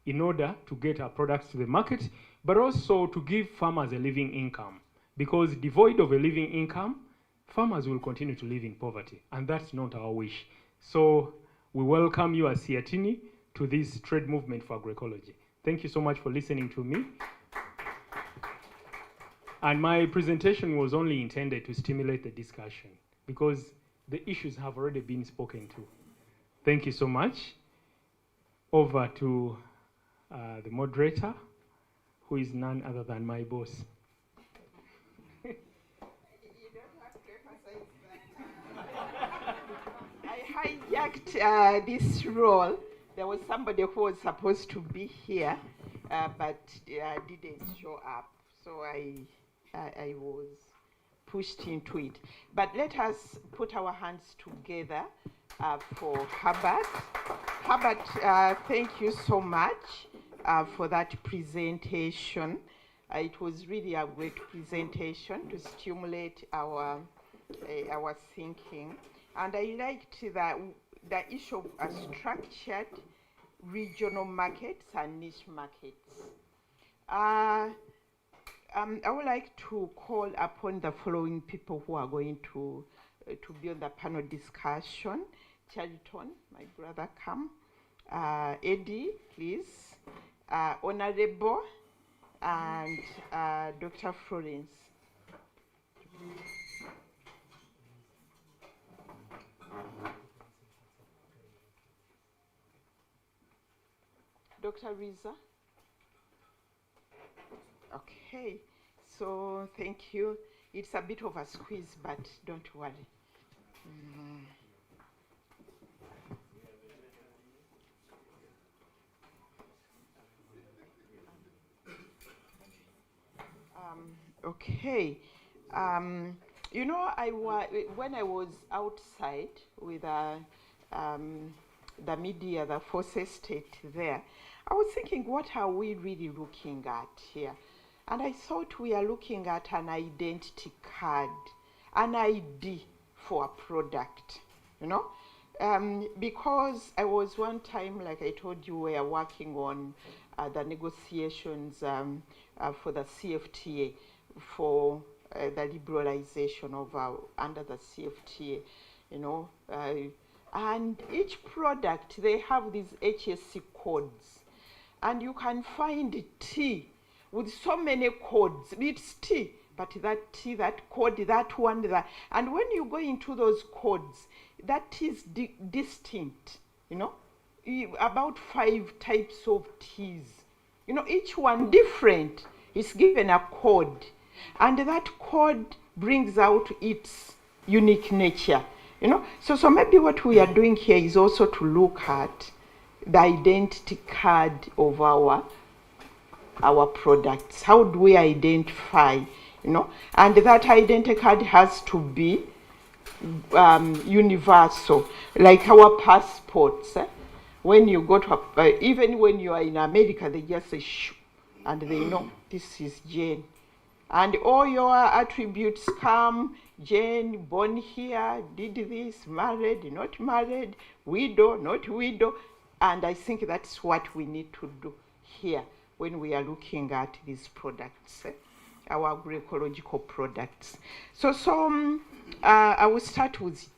in order to get our products to the market, but also to give farmers a living income. Because devoid of a living income, farmers will continue to live in poverty, and that's not our wish. So we welcome you as Siatini to this trade movement for agroecology. Thank you so much for listening to me. And my presentation was only intended to stimulate the discussion because the issues have already been spoken to. Thank you so much. Over to the moderator, who is none other than my boss. I hijacked this role. There was somebody who was supposed to be here, but didn't show up. So I was pushed into it. But let us put our hands together for Herbert. Herbert, thank you so much for that presentation. It was really a great presentation to stimulate our thinking. And I liked the issue of structured regional markets and niche markets. I would like to call upon the following people who are going to be on the panel discussion. Charlton, my brother, come. Eddie, please. Honorable and Dr. Florence. Dr. Riza? Okay, so thank you. It's a bit of a squeeze, but don't worry. Okay. You know, when I was outside with the media, the forces state there, I was thinking, what are we really looking at here? And I thought we are looking at an identity card, an ID for a product, you know? Because I was one time, like I told you, we are working on the negotiations for the CFTA, for the liberalization of under the CFTA, you know. And each product, they have these HSC codes. And you can find tea with so many codes. It's tea, but that tea, that code, that one, that. And when you go into those codes, that is distinct, you know. About 5 types of teas. You know, each one different is given a code. And that code brings out its unique nature, you know. So maybe what we are doing here is also to look at the identity card of our products. How do we identify, you know? And that identity card has to be universal, like our passports. When you go to, even when you are in America, they just say, shh, and they know this is Jane. And all your attributes come, Jane, born here, did this, married, not married, widow, not widow. And I think that's what we need to do here when we are looking at these products, our agroecological products. So I will start with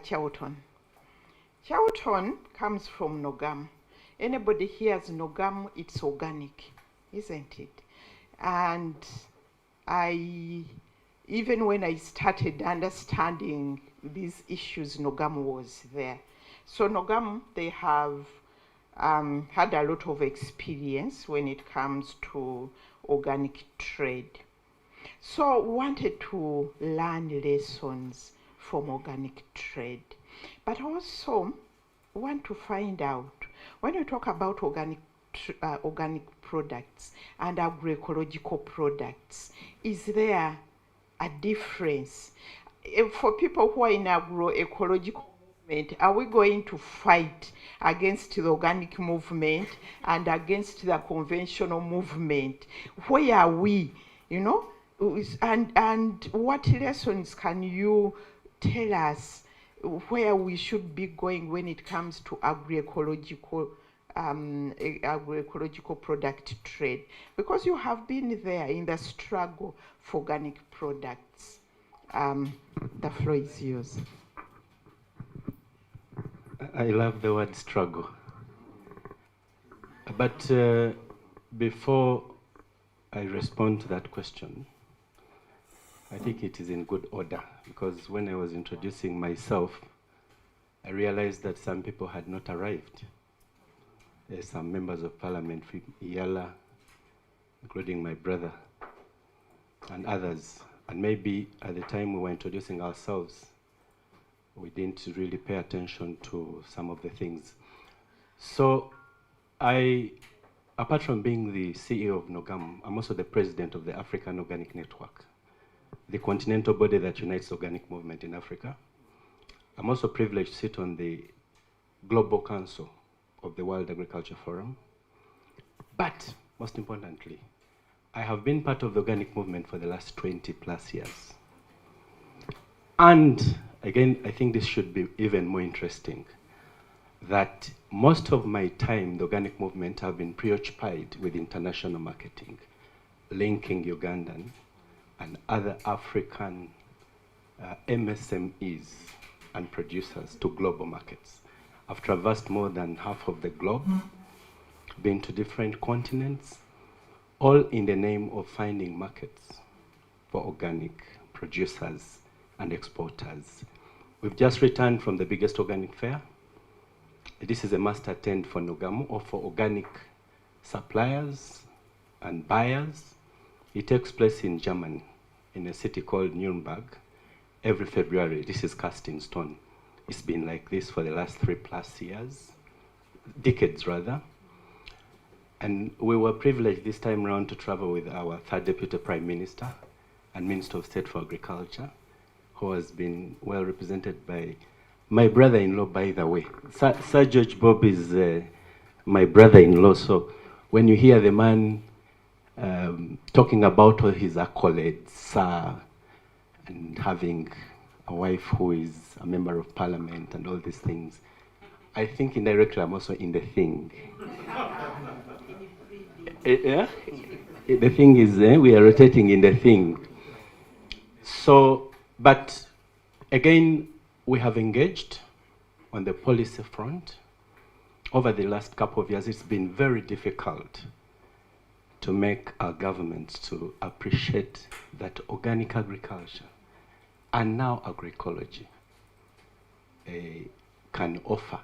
Charlton. Charlton comes from Nogam. Anybody hears Nogam, it's organic, isn't it? And even when I started understanding these issues, Nogam was there. So Nogam, they have had a lot of experience when it comes to organic trade. So wanted to learn lessons from organic trade, but also want to find out, when you talk about organic products and agroecological products, is there a difference? For people who are in agroecological movement, are we going to fight against the organic movement and against the conventional movement? Where are we, you know? And what lessons can you tell us where we should be going when it comes to agroecological agroecological product trade, because you have been there in the struggle for organic products. The floor is yours. I love the word struggle. But before I respond to that question, I think it is in good order, because when I was introducing myself, I realized that some people had not arrived. There's some members of parliament from Iyala, including my brother, and others. And maybe at the time we were introducing ourselves, we didn't really pay attention to some of the things. So apart from being the CEO of NOGAM, I'm also the president of the African Organic Network, the continental body that unites organic movement in Africa. I'm also privileged to sit on the Global Council of the World Agriculture Forum. But most importantly, I have been part of the organic movement for the last 20 plus years. And again, I think this should be even more interesting, that most of my time, the organic movement, have been preoccupied with international marketing, linking Ugandan and other African MSMEs and producers to global markets. I've traversed more than half of the globe, been to different continents, all in the name of finding markets for organic producers and exporters. We've just returned from the biggest organic fair. This is a must attend for NOGAMU, or for organic suppliers and buyers. It takes place in Germany, in a city called Nuremberg, every February. This is cast in stone. It's been like this for the last 3+ years, decades rather. And we were privileged this time around to travel with our third Deputy Prime Minister and Minister of State for Agriculture, who has been well represented by my brother-in-law, by the way. Sir George Bob is my brother-in-law, so when you hear the man talking about all his accolades, and having a wife who is a member of parliament and all these things, I think indirectly I'm also in the thing. Yeah? The thing is, we are rotating in the thing. So, but again, we have engaged on the policy front. Over the last couple of years, it's been very difficult to make our governments to appreciate that organic agriculture and now agroecology can offer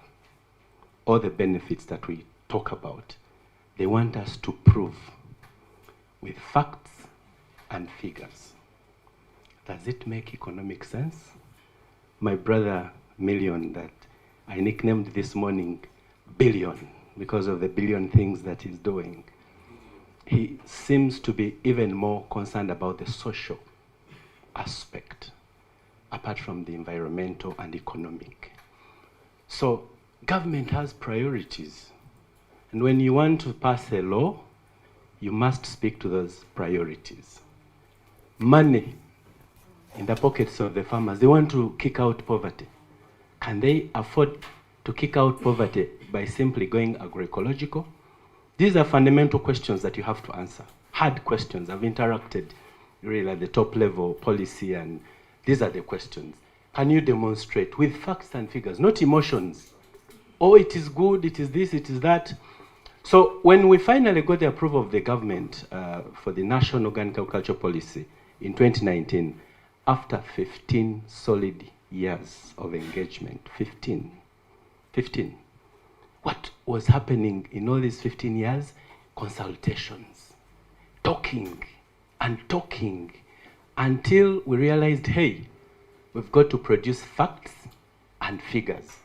all the benefits that we talk about. They want us to prove with facts and figures. Does it make economic sense? My brother Million, that I nicknamed this morning Billion, because of the billion things that he's doing, he seems to be even more concerned about the social aspect, apart from the environmental and economic. So government has priorities. And when you want to pass a law, you must speak to those priorities. Money in the pockets of the farmers, they want to kick out poverty. Can they afford to kick out poverty by simply going agroecological? These are fundamental questions that you have to answer. Hard questions. I've interacted really at the top level policy, and these are the questions. Can you demonstrate with facts and figures, not emotions? Oh, it is good, it is this, it is that. So when we finally got the approval of the government for the National Organic Agriculture Policy in 2019, after 15 solid years of engagement, 15. What was happening in all these 15 years? Consultations, talking and talking, until we realized, hey, we've got to produce facts and figures.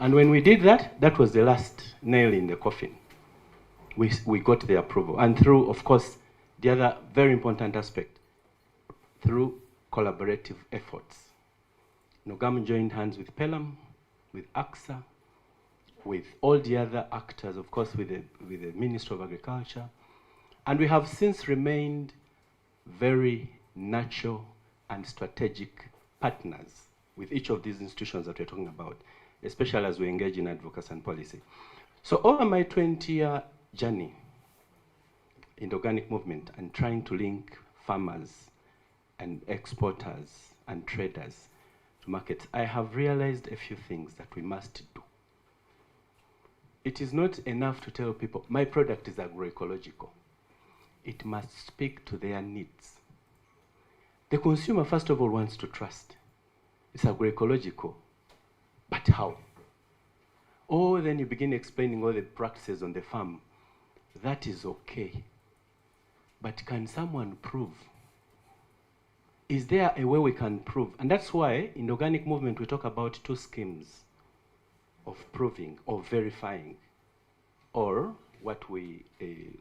And when we did that, that was the last nail in the coffin. We got the approval. And through, of course, the other very important aspect, through collaborative efforts. NOGAM joined hands with PELAM, with AXA, with all the other actors, of course, with the Ministry of Agriculture. And we have since remained very natural and strategic partners with each of these institutions that we're talking about, especially as we engage in advocacy and policy. So over my 20-year journey in the organic movement and trying to link farmers and exporters and traders to markets, I have realized a few things that we must do. It is not enough to tell people, my product is agroecological. It must speak to their needs. The consumer, first of all, wants to trust. It's agroecological, but how? Oh, then you begin explaining all the practices on the farm. That is okay. But can someone prove? Is there a way we can prove? And that's why in the organic movement we talk about two schemes of proving or verifying, or what we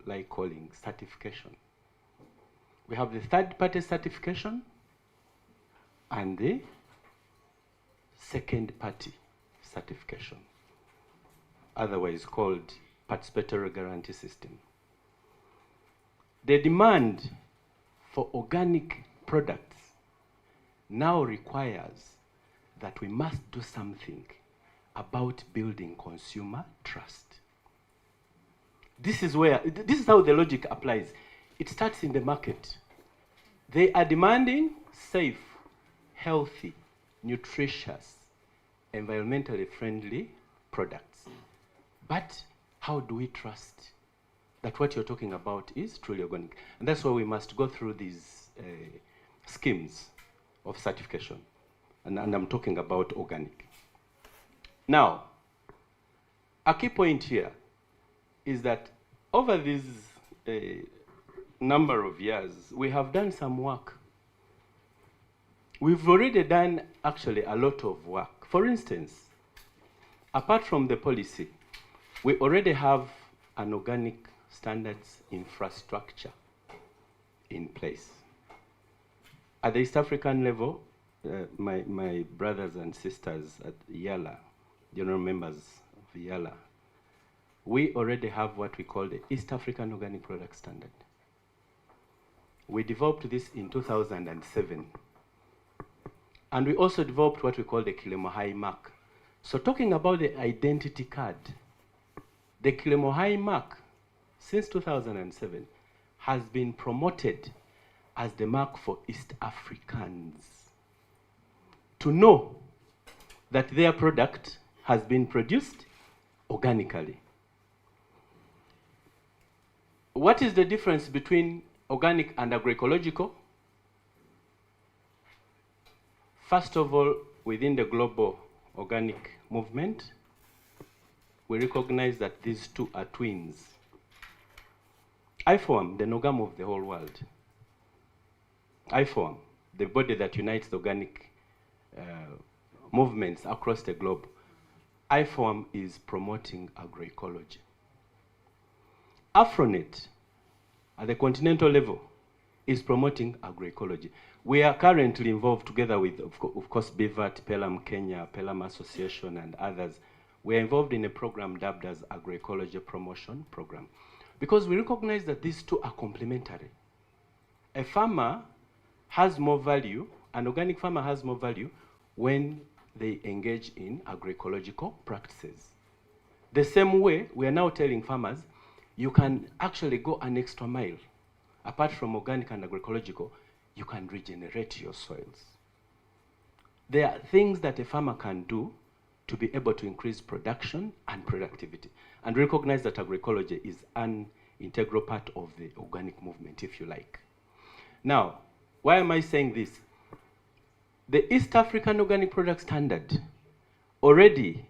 like calling certification. We have the third-party certification and the second-party certification, otherwise called participatory guarantee system. The demand for organic products now requires that we must do something about building consumer trust. This is how the logic applies. It starts in the market. They are demanding safe, healthy, nutritious, environmentally friendly products. But how do we trust that what you're talking about is truly organic? And that's why we must go through these schemes of certification. And I'm talking about organic. Now, a key point here is that over these number of years, we have done some work. We've already done actually a lot of work. For instance, apart from the policy, we already have an organic standards infrastructure in place. At the East African level, my brothers and sisters at YALA, general members of YALA, we already have what we call the East African Organic Product Standard. We developed this in 2007. And we also developed what we call the Kilemohai mark. So talking about the identity card, the Kilemohai mark, since 2007, has been promoted as the mark for East Africans to know that their product has been produced organically. What is the difference between organic and agroecological? First of all, within the global organic movement, we recognize that these two are twins. IFOAM, the Nogam of the whole world. IFOAM, the body that unites the organic movements across the globe. IFOAM is promoting agroecology. AFRONET, at the continental level, is promoting agroecology. We are currently involved together with, of course, BVAT, Pelham Kenya, Pelham Association, and others. We are involved in a program dubbed as Agroecology Promotion Program, because we recognize that these two are complementary. A farmer has more value, an organic farmer has more value when they engage in agroecological practices. The same way, we are now telling farmers, you can actually go an extra mile. Apart from organic and agroecological, you can regenerate your soils. There are things that a farmer can do to be able to increase production and productivity. And recognize that agroecology is an integral part of the organic movement, if you like. Now, why am I saying this? The East African Organic Product Standard already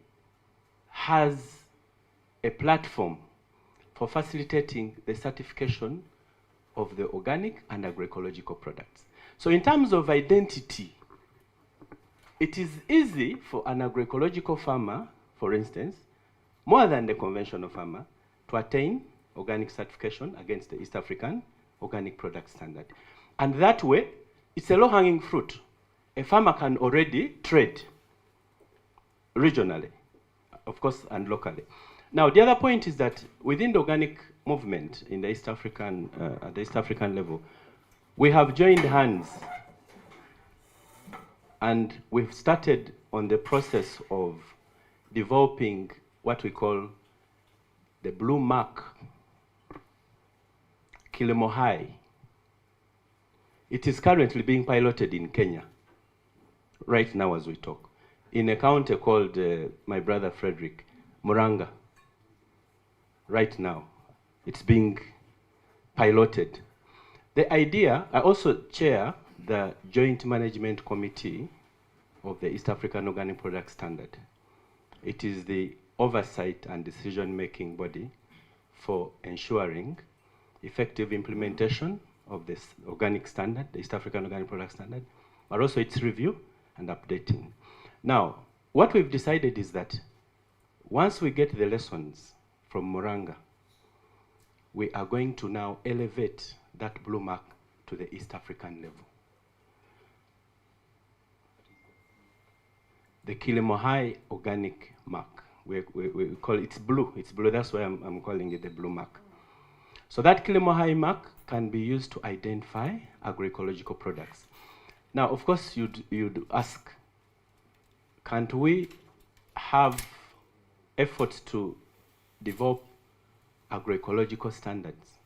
has a platform for facilitating the certification of the organic and agroecological products. So in terms of identity, it is easy for an agroecological farmer, for instance, more than the conventional farmer, to attain organic certification against the East African Organic Product Standard. And that way, it's a low-hanging fruit. A farmer can already trade regionally, of course, and locally. Now, the other point is that within the organic movement in the East African, at the East African level, we have joined hands and we've started on the process of developing what we call the blue mark, Kilimo High. It is currently being piloted in Kenya, right now as we talk, in a county called, my brother Frederick, Muranga. Right now, it's being piloted. The idea, I also chair the Joint Management Committee of the East African Organic Product Standard. It is the oversight and decision-making body for ensuring effective implementation of this organic standard, the East African Organic Product Standard, but also its review and updating. Now, what we've decided is that once we get the lessons from Muranga, we are going to now elevate that blue mark to the East African level. The Kilimo High organic mark, we call it, it's blue, that's why I'm calling it the blue mark. So that Kilimo High mark can be used to identify agroecological products. Now, of course, you'd ask, can't we have efforts to develop agroecological standards?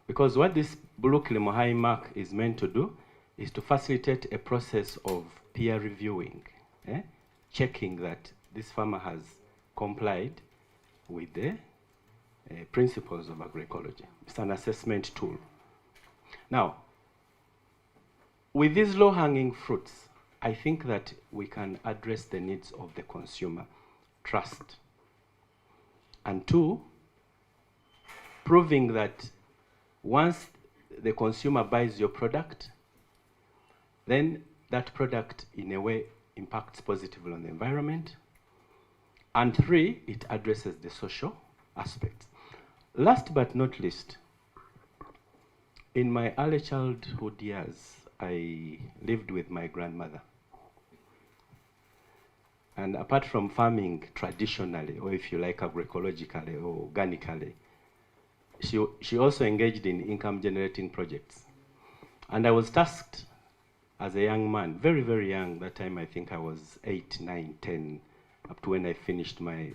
Because what this blue Kilimo High mark is meant to do is to facilitate a process of peer reviewing, checking that this farmer has complied with the principles of agroecology. It's an assessment tool. Now, with these low-hanging fruits, I think that we can address the needs of the consumer, trust. And two, proving that once the consumer buys your product, then that product in a way impacts positively on the environment. And three, it addresses the social aspects. Last but not least, in my early childhood years, I lived with my grandmother. And apart from farming traditionally, or if you like agroecologically or organically, she also engaged in income generating projects. And I was tasked as a young man, very, very young, that time I think I was 8, 9, 10, up to when I finished my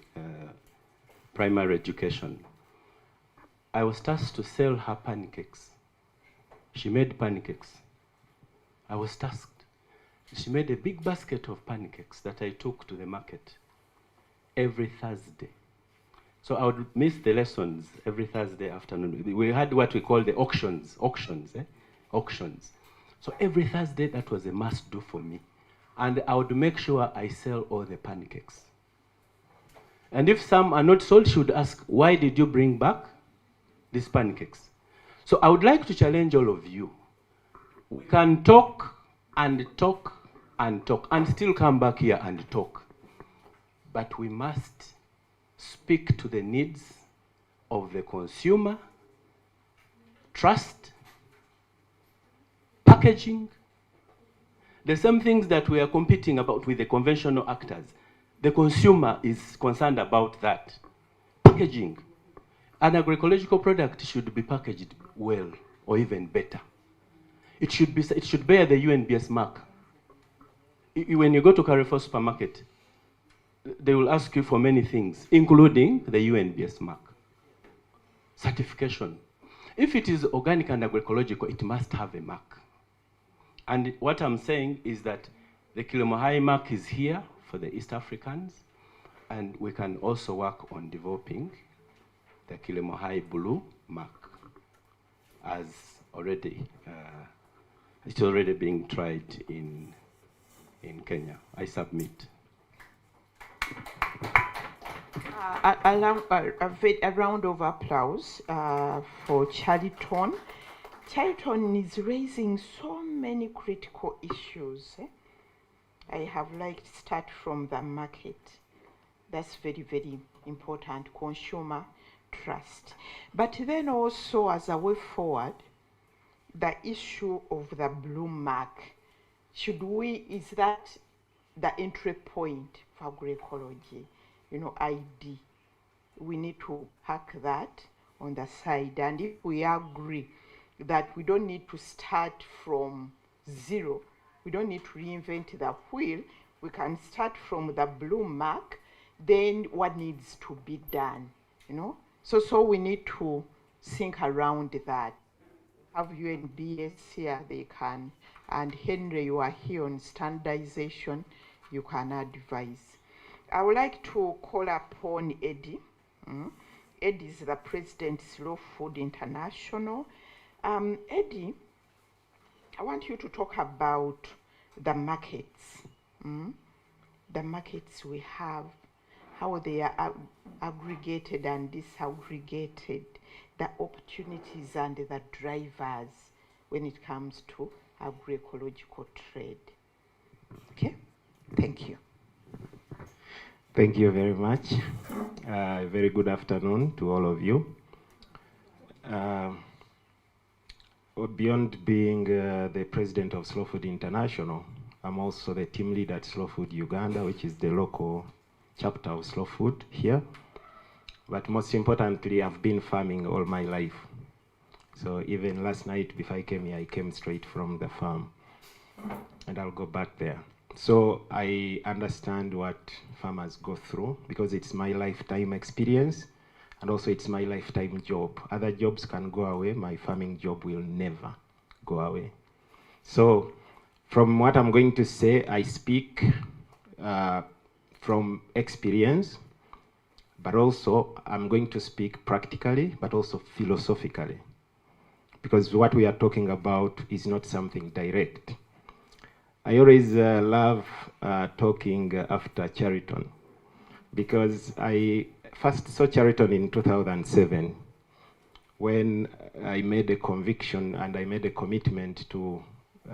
primary education. I was tasked to sell her pancakes. She made pancakes. I was tasked. She made a big basket of pancakes that I took to the market every Thursday. So I would miss the lessons every Thursday afternoon. We had what we call the auctions. So every Thursday, that was a must-do for me. And I would make sure I sell all the pancakes. And if some are not sold, she would ask, why did you bring back these pancakes? So I would like to challenge all of you. We can talk and talk and talk and still come back here and talk. But we must speak to the needs of the consumer, trust, packaging. The same things that we are competing about with the conventional actors. The consumer is concerned about that. Packaging. An agroecological product should be packaged well or even better. It should bear the UNBS mark. When you go to Carrefour supermarket, they will ask you for many things, including the UNBS mark. Certification. If it is organic and agroecological, it must have a mark. And what I'm saying is that the Kilimo High mark is here for the East Africans, and we can also work on developing the Kilimo High blue mark as already, it's already being tried in Kenya. I submit. A round of applause for Charlton. Charlton is raising so many critical issues. I have liked start from the market. That's very, very important, consumer trust. But then also as a way forward, the issue of the blue mark. Is that the entry point for agroecology? ID. We need to hack that on the side. And if we agree that we don't need to start from zero, we don't need to reinvent the wheel, we can start from the blue mark, then what needs to be done? you know. So we need to think around that. Have UNDS here, they can, and Henry, you are here on standardization, you can advise. I would like to call upon Eddie. Eddie is the president, Slow Food International. Eddie, I want you to talk about the markets. The markets we have, how they are aggregated and disaggregated, the opportunities and the drivers when it comes to agroecological trade. Okay, thank you. Thank you very much. Very good afternoon to all of you. Beyond being the president of Slow Food International, I'm also the team leader at Slow Food Uganda, which is the local chapter of Slow Food here. But most importantly, I've been farming all my life. So even last night before I came here, I came straight from the farm. And I'll go back there. So I understand what farmers go through because it's my lifetime experience and also it's my lifetime job. Other jobs can go away, my farming job will never go away. So from what I'm going to say, I speak from experience, but also I'm going to speak practically, but also philosophically, because what we are talking about is not something direct. I always love talking after Chariton, because I first saw Chariton in 2007 when I made a conviction and I made a commitment to,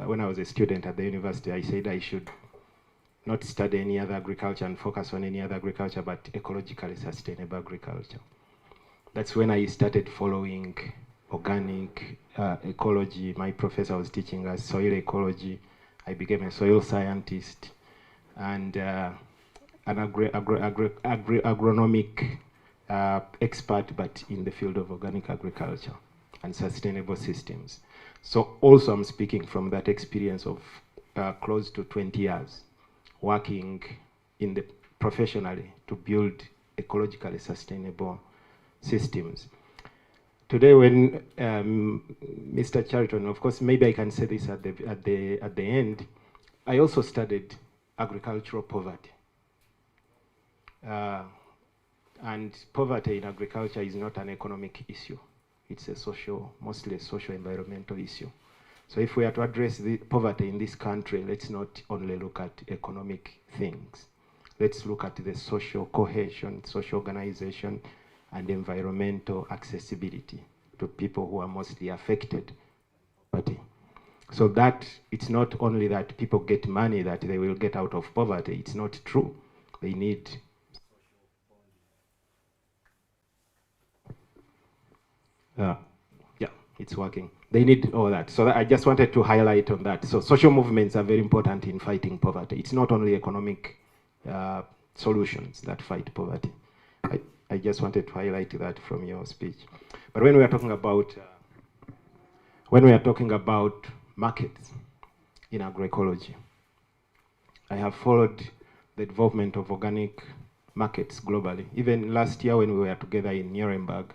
when I was a student at the university, I said I should not study any other agriculture and focus on any other agriculture but ecologically sustainable agriculture. That's when I started following organic ecology. My professor was teaching us soil ecology. I became a soil scientist and an agronomic expert, but in the field of organic agriculture and sustainable systems. So also I'm speaking from that experience of close to 20 years working in the professionally to build ecologically sustainable systems. Today, when Mr. Chariton, of course, maybe I can say this at the end, I also studied agricultural poverty. And poverty in agriculture is not an economic issue. It's a social, mostly a social environmental issue. So if we are to address the poverty in this country, let's not only look at economic things. Let's look at the social cohesion, social organization, and environmental accessibility to people who are mostly affected by poverty. So that it's not only that people get money that they will get out of poverty. It's not true. They need yeah, it's working. They need all that. So I just wanted to highlight on that. So social movements are very important in fighting poverty. It's not only economic solutions that fight poverty. I just wanted to highlight that from your speech. But when we are talking about markets in agroecology, I have followed the development of organic markets globally. Even last year when we were together in Nuremberg,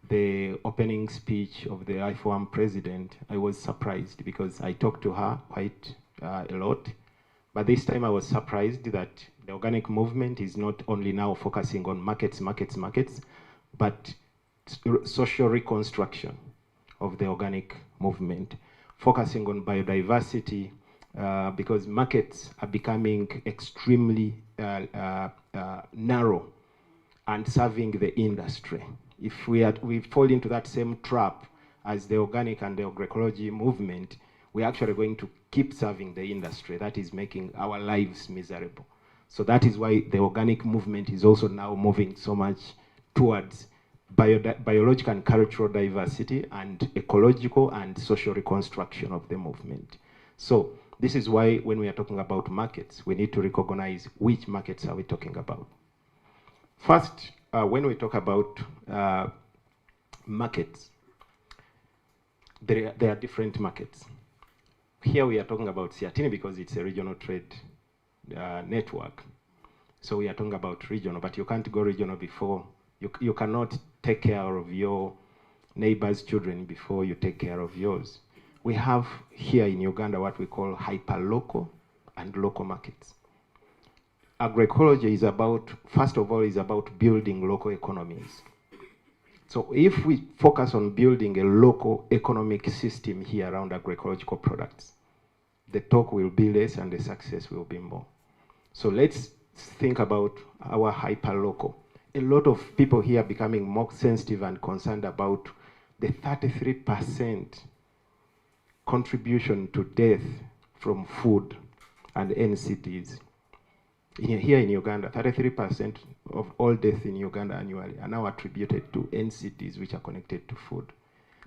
the opening speech of the IFOAM president, I was surprised because I talked to her quite a lot. But this time I was surprised that the organic movement is not only now focusing on markets, but social reconstruction of the organic movement, focusing on biodiversity, because markets are becoming extremely narrow and serving the industry. If we fall into that same trap as the organic and the agroecology movement, we're actually going to keep serving the industry. That is making our lives miserable. So that is why the organic movement is also now moving so much towards biological and cultural diversity and ecological and social reconstruction of the movement. So this is why when we are talking about markets, we need to recognize which markets are we talking about. First, when we talk about markets, there are different markets. Here we are talking about Siatini because it's a regional trade network. So we are talking about regional, but you can't go regional before You cannot take care of your neighbor's children before you take care of yours. We have here in Uganda what we call hyper-local and local markets. Agroecology is about, first of all, is about building local economies. So if we focus on building a local economic system here around agroecological products, the talk will be less and the success will be more. So let's think about our hyper-local. A lot of people here are becoming more sensitive and concerned about the 33% contribution to death from food and NCTs. Here in Uganda, 33% of all deaths in Uganda annually are now attributed to NCTs which are connected to food.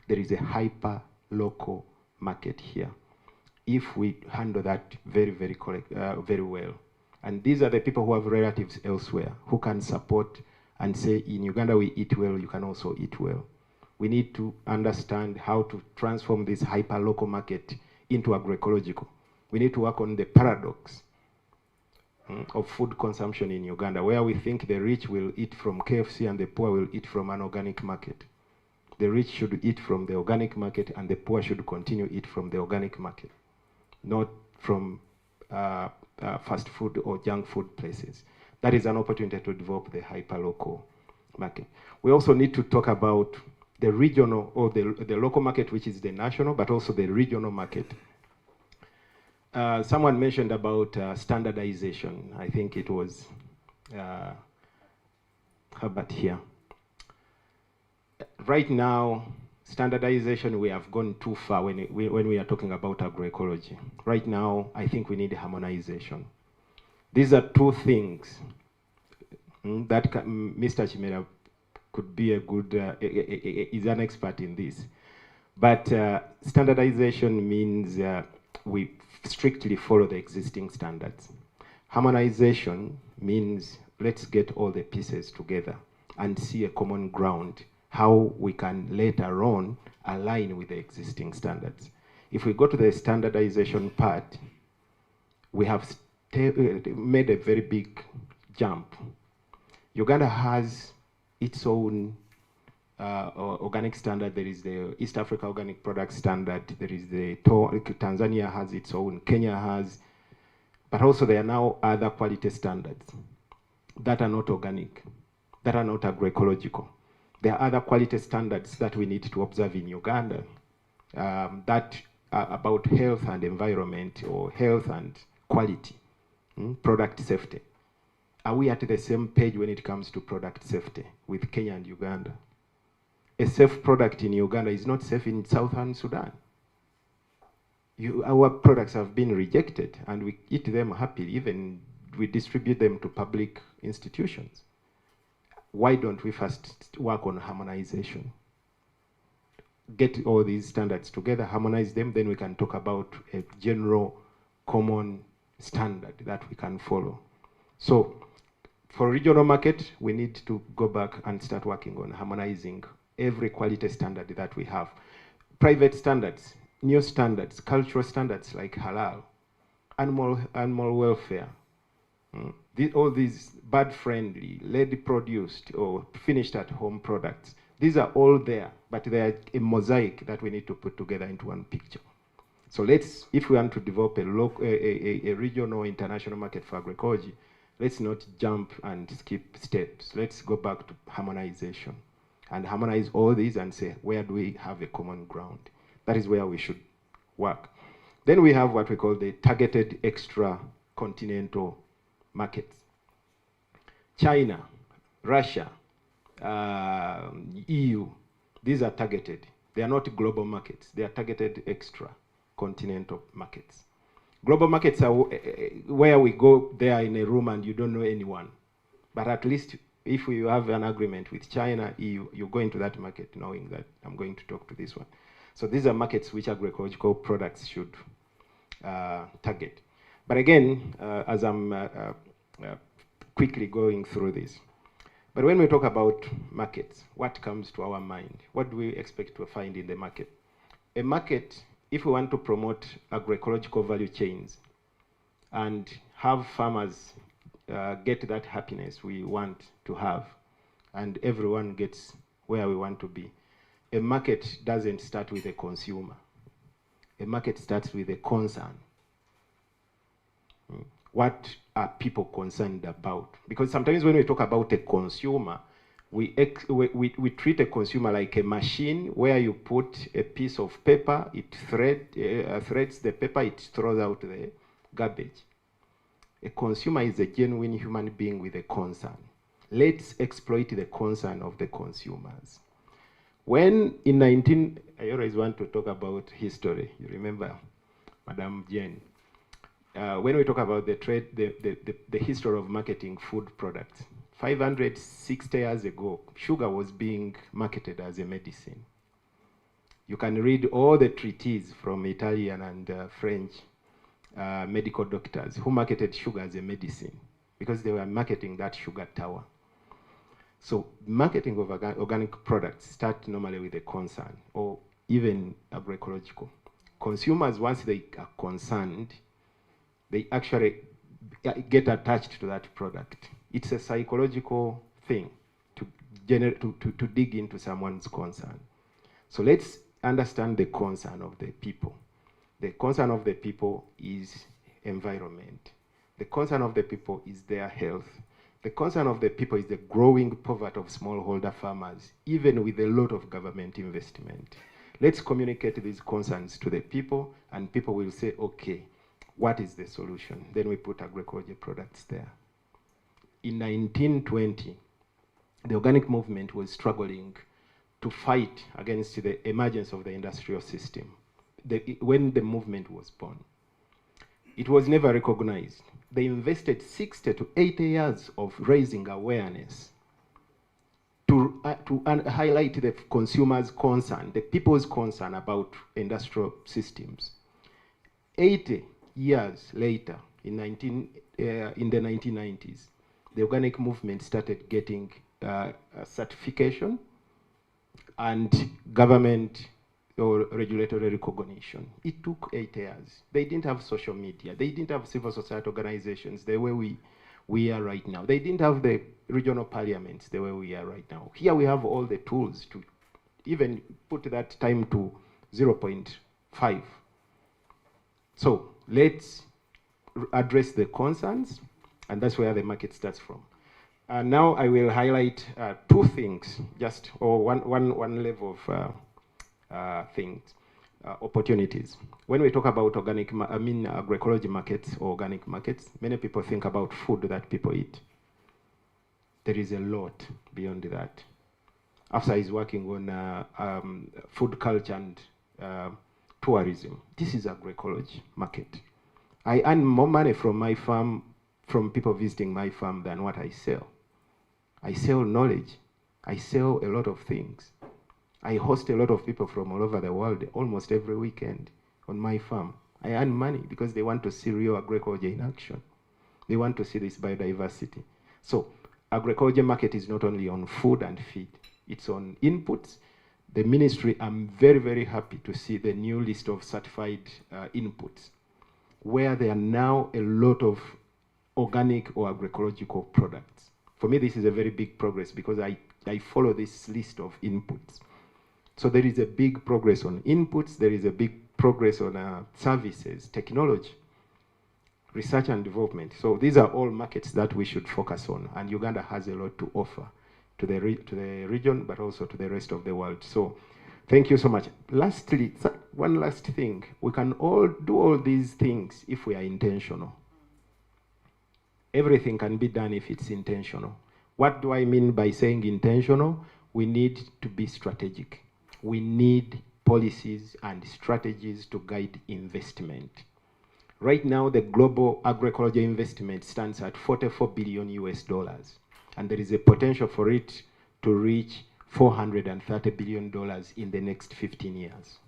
There is a hyper-local market here if we handle that very well. And these are the people who have relatives elsewhere who can support and say, in Uganda we eat well, you can also eat well. We need to understand how to transform this hyper-local market into agroecological. We need to work on the paradox of food consumption in Uganda, where we think the rich will eat from KFC and the poor will eat from an organic market. The rich should eat from the organic market and the poor should continue to eat from the organic market, not from fast food or junk food places. That is an opportunity to develop the hyper-local market. We also need to talk about the regional or the local market, which is the national, but also the regional market. Someone mentioned about standardization. I think it was Herbert here. Right now, standardization, we have gone too far when we are talking about agroecology. Right now, I think we need harmonization. These are two things that Mr. Chimera could be a good, is an expert in this. But standardization means we strictly follow the existing standards. Harmonization means let's get all the pieces together and see a common ground, how we can later on align with the existing standards. If we go to the standardization part, we have made a very big jump. Uganda has its own organic standard. There is the East Africa Organic Product Standard. There is the Tanzania has its own, Kenya has, but also there are now other quality standards that are not organic, that are not agroecological. There are other quality standards that we need to observe in Uganda that are about health and environment, or health and quality, product safety. Are we at the same page when it comes to product safety with Kenya and Uganda? A safe product in Uganda is not safe in Southern Sudan. Our products have been rejected and we eat them happily, even we distribute them to public institutions. Why don't we first work on harmonization? Get all these standards together, harmonize them, then we can talk about a general common standard that we can follow. So for regional market, we need to go back and start working on harmonizing every quality standard that we have. Private standards, new standards, cultural standards like halal, animal welfare, all these bird-friendly, lady-produced or finished-at-home products. These are all there, but they are a mosaic that we need to put together into one picture. So let's, if we want to develop a regional international market for agroecology, let's not jump and skip steps. Let's go back to harmonization and harmonize all these and say, where do we have a common ground? That is where we should work. Then we have what we call the targeted extra-continental markets. China, Russia, EU, these are targeted. They are not global markets. They are targeted extra-continental markets. Global markets are where we go there in a room and you don't know anyone. But at least if you have an agreement with China, EU, you go into that market knowing that I'm going to talk to this one. So these are markets which agroecological products should target. But again, as I'm quickly going through this, but when we talk about markets, what comes to our mind? What do we expect to find in the market? A market, if we want to promote agroecological value chains and have farmers get that happiness we want to have, and everyone gets where we want to be. A market doesn't start with a consumer. A market starts with a concern. What are people concerned about? Because sometimes when we talk about a consumer, we treat a consumer like a machine where you put a piece of paper, it threads the paper, it throws out the garbage. A consumer is a genuine human being with a concern. Let's exploit the concern of the consumers. When in I always want to talk about history. You remember, Madam Jane. When we talk about the trade, the history of marketing food products, 560 years ago, sugar was being marketed as a medicine. You can read all the treatises from Italian and French medical doctors who marketed sugar as a medicine because they were marketing that sugar tower. So marketing of organic products start normally with a concern, or even agroecological. Consumers, once they are concerned, they actually get attached to that product. It's a psychological thing to dig into someone's concern. So let's understand the concern of the people. The concern of the people is environment. The concern of the people is their health. The concern of the people is the growing poverty of smallholder farmers, even with a lot of government investment. Let's communicate these concerns to the people, and people will say, okay, what is the solution? Then we put agroecology products there. In 1920, the organic movement was struggling to fight against the emergence of the industrial system. When the movement was born, it was never recognized. They invested 60 to 80 years of raising awareness to highlight the consumers' concern, the people's concern about industrial systems. 80 years later, in the 1990s, the organic movement started getting certification and government or regulatory recognition. It took 8 years. They didn't have social media. They didn't have civil society organizations the way we are right now. They didn't have the regional parliaments the way we are right now. Here we have all the tools to even put that time to 0.5. So let's address the concerns, and that's where the market starts from. Now I will highlight two things, one level of things, opportunities. When we talk about agroecology markets or organic markets, many people think about food that people eat. There is a lot beyond that. After is working on food culture and tourism. This is agroecology market. I earn more money from my farm, from people visiting my farm, than what I sell. I sell knowledge. I sell a lot of things. I host a lot of people from all over the world almost every weekend on my farm. I earn money because they want to see real agroecology in action. They want to see this biodiversity. So agroecology market is not only on food and feed, it's on inputs. The ministry, I'm very, very happy to see the new list of certified inputs, where there are now a lot of organic or agroecological products. For me, this is a very big progress because I follow this list of inputs. So there is a big progress on inputs, there is a big progress on services, technology, research and development. So these are all markets that we should focus on, and Uganda has a lot to offer to the region, but also to the rest of the world. So thank you so much. Lastly, one last thing. We can all do all these things if we are intentional. Everything can be done if it's intentional. What do I mean by saying intentional? We need to be strategic. We need policies and strategies to guide investment. Right now, the global agroecology investment stands at $44 billion US, and there is a potential for it to reach $430 billion in the next 15 years.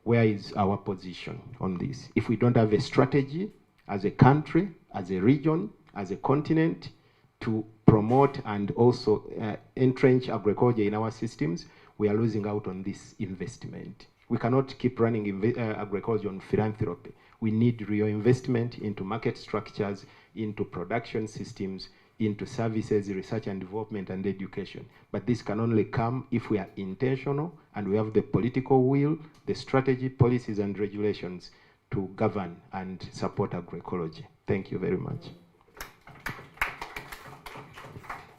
Where is our position on this? If we don't have a strategy as a country, as a region, as a continent to promote and also entrench agroecology in our systems, we are losing out on this investment. We cannot keep running agroecology on philanthropy. We need real investment into market structures, into production systems, into services, research and development, and education. But this can only come if we are intentional and we have the political will, the strategy, policies, and regulations to govern and support agroecology. Thank you very much.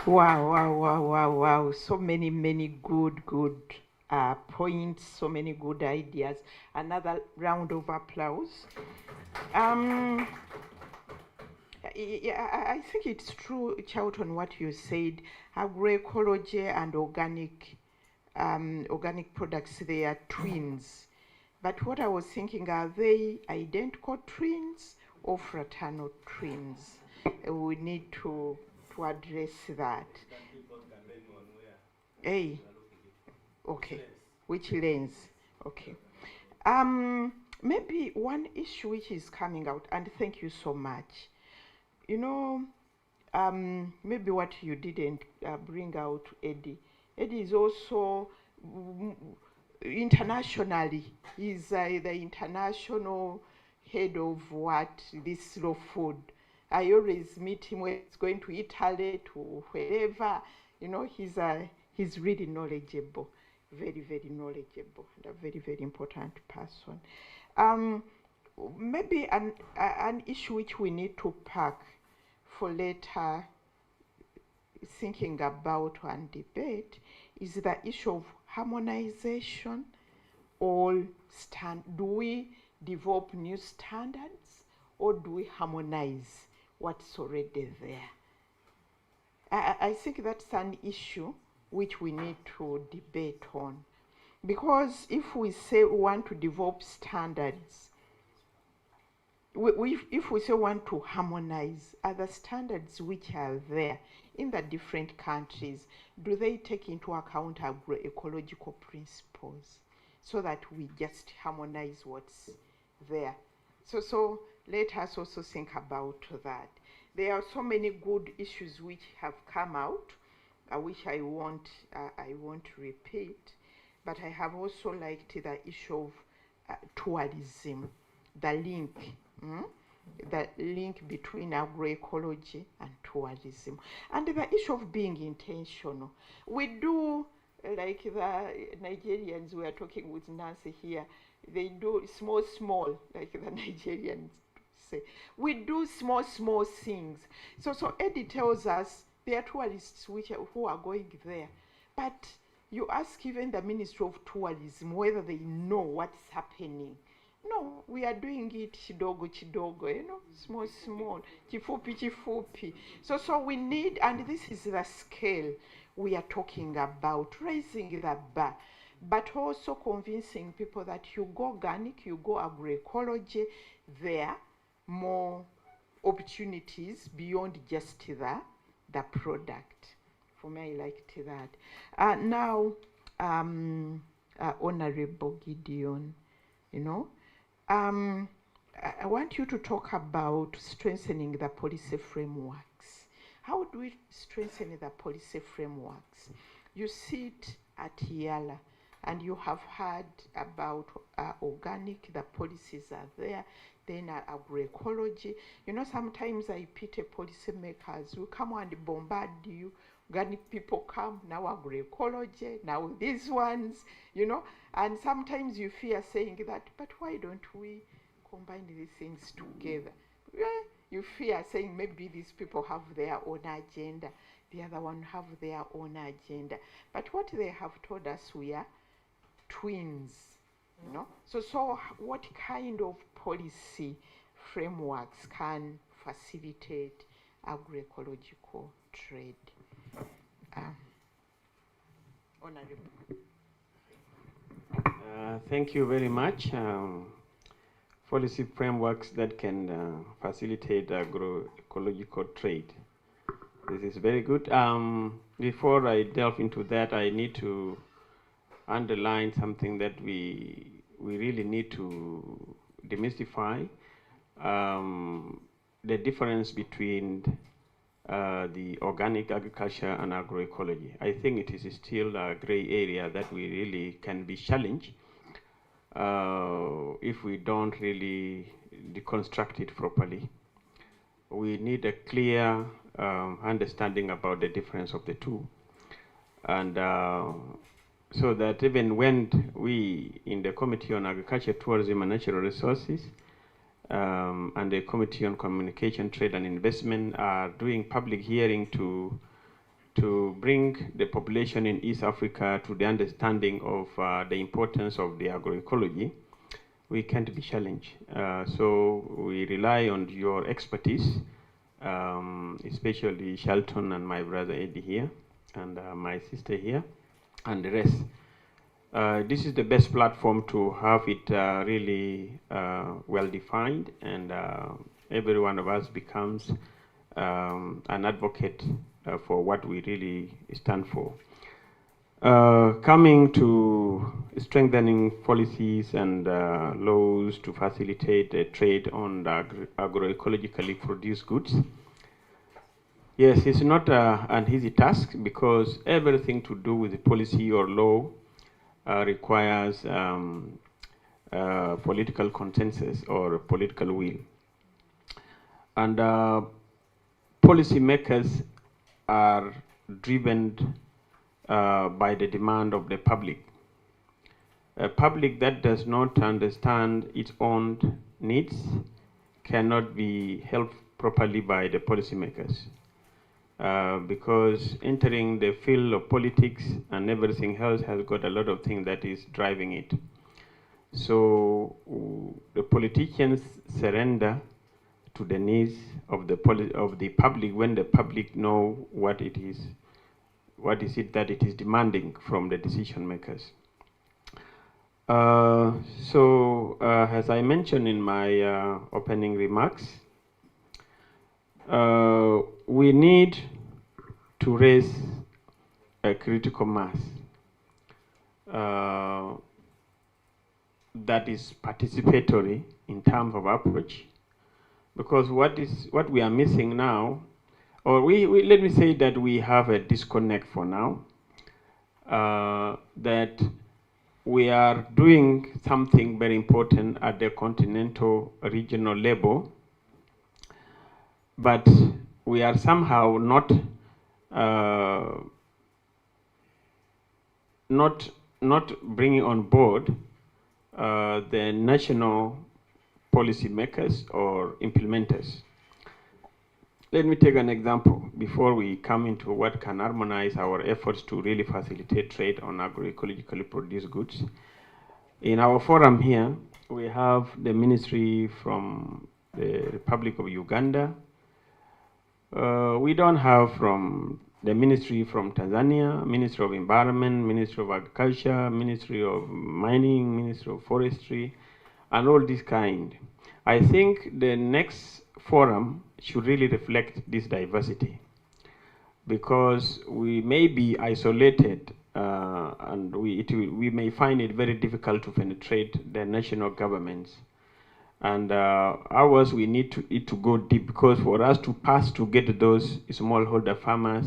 Wow. So many good points, so many good ideas. Another round of applause. I think it's true, Charlton, what you said. Agroecology and organic products, they are twins. But what I was thinking, are they identical twins or fraternal twins? We need to address that. Hey, okay. Which lens? Okay. Maybe one issue which is coming out, and thank you so much. You know, maybe what you didn't bring out, Eddie. Eddie is also internationally, he's the international head of this slow food. I always meet him when he's going to Italy, to wherever. You know, he's really knowledgeable, very knowledgeable, and a very important person. Maybe an issue which we need to pack for later thinking about and debate is the issue of harmonization or do we develop new standards or do we harmonize what's already there? I think that's an issue which we need to debate on, because if we say we want to develop standards, if we say we want to harmonize, are the standards which are there in the different countries, do they take into account agroecological principles so that we just harmonize what's there? So let us also think about that. There are so many good issues which have come out, which I won't repeat, but I have also liked the issue of tourism, the link between agroecology and tourism, and the issue of being intentional. We do, like the Nigerians, we are talking with Nancy here, they do small, like the Nigerians say. We do small things. So Eddie tells us there are tourists who are going there, but you ask even the Ministry of Tourism whether they know what's happening. No, we are doing it chidogo, you know, small, chifupi. So we need, and this is the scale we are talking about, raising the bar, but also convincing people that you go organic, you go agroecology, there are more opportunities beyond just the product. For me, I liked that. Now, Honorable Gideon, you know, I want you to talk about strengthening the policy frameworks. How do we strengthen the policy frameworks? You sit at IALA and you have heard about organic, the policies are there, then agroecology. You know, sometimes I pity policymakers who come and bombard you. Organic people come, now agroecology, now these ones, you know, and sometimes you fear saying that, but why don't we combine these things together? You fear saying maybe these people have their own agenda, the other one have their own agenda. But what they have told us, we are twins, you know. So what kind of policy frameworks can facilitate agroecological trade? Honorable. Thank you very much. Policy frameworks that can facilitate agroecological trade. This is very good. Before I delve into that, I need to underline something that we really need to demystify. The difference between the organic agriculture and agroecology. I think it is still a gray area that we really can be challenged if we don't really deconstruct it properly. we need a clear understanding about the difference of the two. And so that even when we in the Committee on Agriculture, Tourism and Natural Resources and the Committee on Communication, Trade and Investment are doing public hearing to bring the population in East Africa to the understanding of the importance of the agroecology, we can't be challenged. So we rely on your expertise, especially Shelton and my brother Eddie here, and my sister here, and the rest. This is the best platform to have it really well defined, and every one of us becomes an advocate for what we really stand for. Coming to strengthening policies and laws to facilitate the trade on the agroecologically produced goods. Yes, it's not an easy task, because everything to do with the policy or law requires political consensus or political will. And policymakers are driven by the demand of the public. A public that does not understand its own needs cannot be helped properly by the policymakers. Because entering the field of politics and everything else has got a lot of things that is driving it. So the politicians surrender to the needs of the public when the public know what it is that it is demanding from the decision makers. As I mentioned in my opening remarks, we need to raise a critical mass that is participatory in terms of approach, because what we are missing now, or let me say that we have a disconnect for now, that we are doing something very important at the continental regional level, but we are somehow not bringing on board the national policymakers or implementers. Let me take an example before we come into what can harmonize our efforts to really facilitate trade on agroecologically produced goods. In our forum here, we have the ministry from the Republic of Uganda. We don't have from the ministry from Tanzania, Ministry of Environment, Ministry of Agriculture, Ministry of Mining, Ministry of Forestry, and all this kind. I think the next forum should really reflect this diversity, because we may be isolated and we may find it very difficult to penetrate the national governments. And ours, we need it to go deep, because for us to pass to get those smallholder farmers,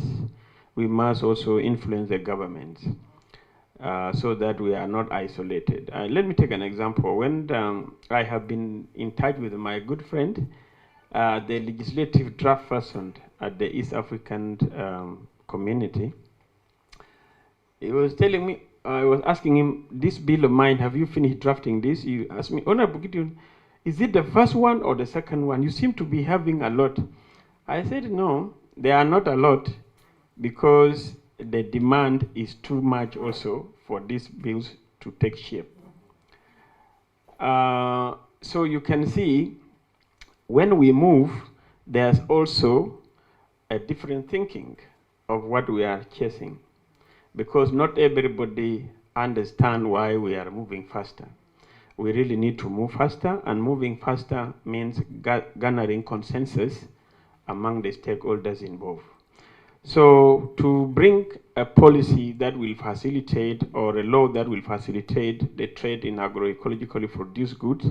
we must also influence the governments so that we are not isolated. Let me take an example. When I have been in touch with my good friend, the legislative draft person at the East African community, he was telling me, I was asking him, this bill of mine, have you finished drafting this? He asked me, Honorable Gideon, is it the first one or the second one? You seem to be having a lot. I said, no, there are not a lot, because the demand is too much also for these bills to take shape. So you can see, when we move, there's also a different thinking of what we are chasing, because not everybody understands why we are moving faster. We really need to move faster, and moving faster means garnering consensus among the stakeholders involved. So to bring a policy that will facilitate, or a law that will facilitate the trade in agroecologically produced goods,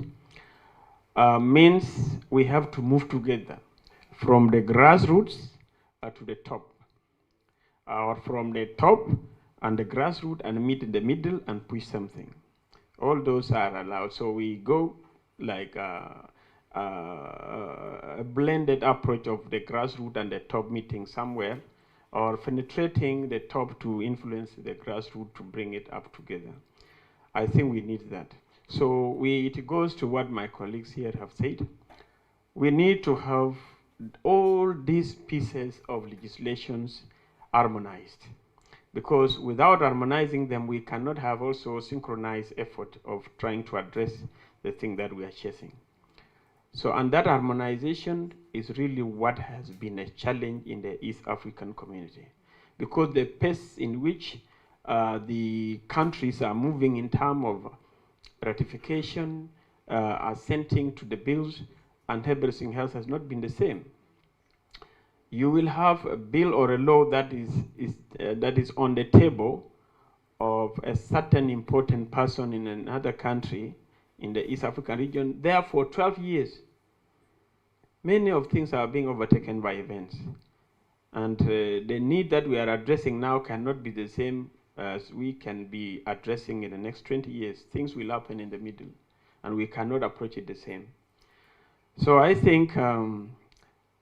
means we have to move together from the grassroots to the top, or from the top and the grassroots and meet in the middle and push something. All those are allowed. So we go like a blended approach of the grassroots and the top meeting somewhere, or penetrating the top to influence the grassroots to bring it up together. I think we need that. So it goes to what my colleagues here have said. We need to have all these pieces of legislations harmonized, because without harmonizing them, we cannot have also synchronized effort of trying to address the thing that we are chasing. So, and that harmonization is really what has been a challenge in the East African community, because the pace in which the countries are moving in terms of ratification, assenting to the bills, and everything else has not been the same. You will have a bill or a law that is on the table of a certain important person in another country in the East African region there for 12 years. Many of things are being overtaken by events. And the need that we are addressing now cannot be the same as we can be addressing in the next 20 years. Things will happen in the middle, and we cannot approach it the same. So I think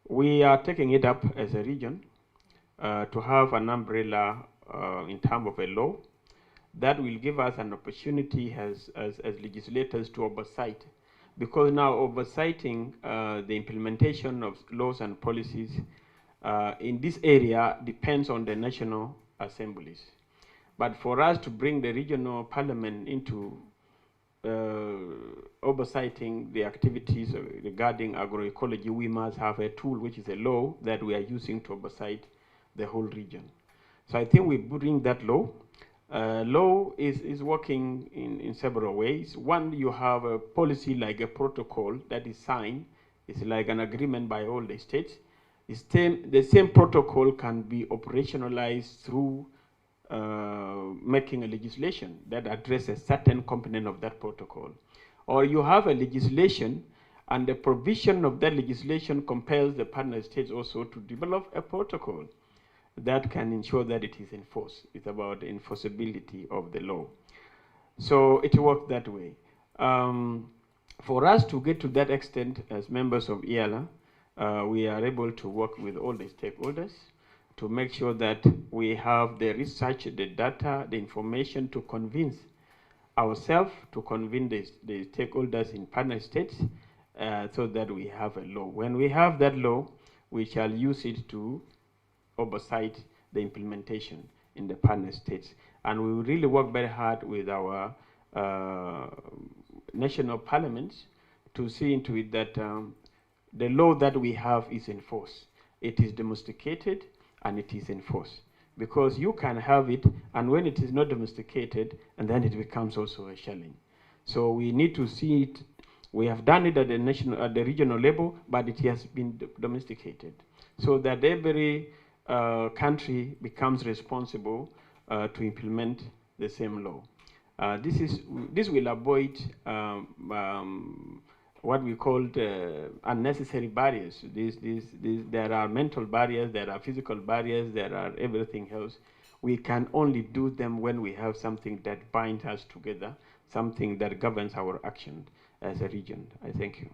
we are taking it up as a region to have an umbrella in terms of a law that will give us an opportunity as legislators to oversight, because now oversighting the implementation of laws and policies in this area depends on the national assemblies. But for us to bring the regional parliament into oversighting the activities regarding agroecology, we must have a tool, which is a law that we are using to oversight the whole region. So I think we bring that law. Law is working in several ways. One, you have a policy like a protocol that is signed. It's like an agreement by all the states. The same protocol can be operationalized through making a legislation that addresses certain component of that protocol. Or you have a legislation, and the provision of that legislation compels the partner states also to develop a protocol that can ensure that it is enforced. It's about the enforceability of the law. So it works that way. For us to get to that extent as members of EALA, we are able to work with all the stakeholders to make sure that we have the research, the data, the information to convince ourselves, to convince the stakeholders in partner states, so that we have a law. When we have that law, we shall use it to oversight the implementation in the partner states. And we will really work very hard with our national parliaments to see into it that the law that we have is enforced. It is domesticated and it is enforced. Because you can have it, and when it is not domesticated, and then it becomes also a challenge. So we need to see it. We have done it at the regional level, but it has been domesticated, so that every country becomes responsible to implement the same law. This will avoid what we call unnecessary barriers. There are mental barriers, there are physical barriers, there are everything else. We can only do them when we have something that binds us together, something that governs our action as a region. I thank you.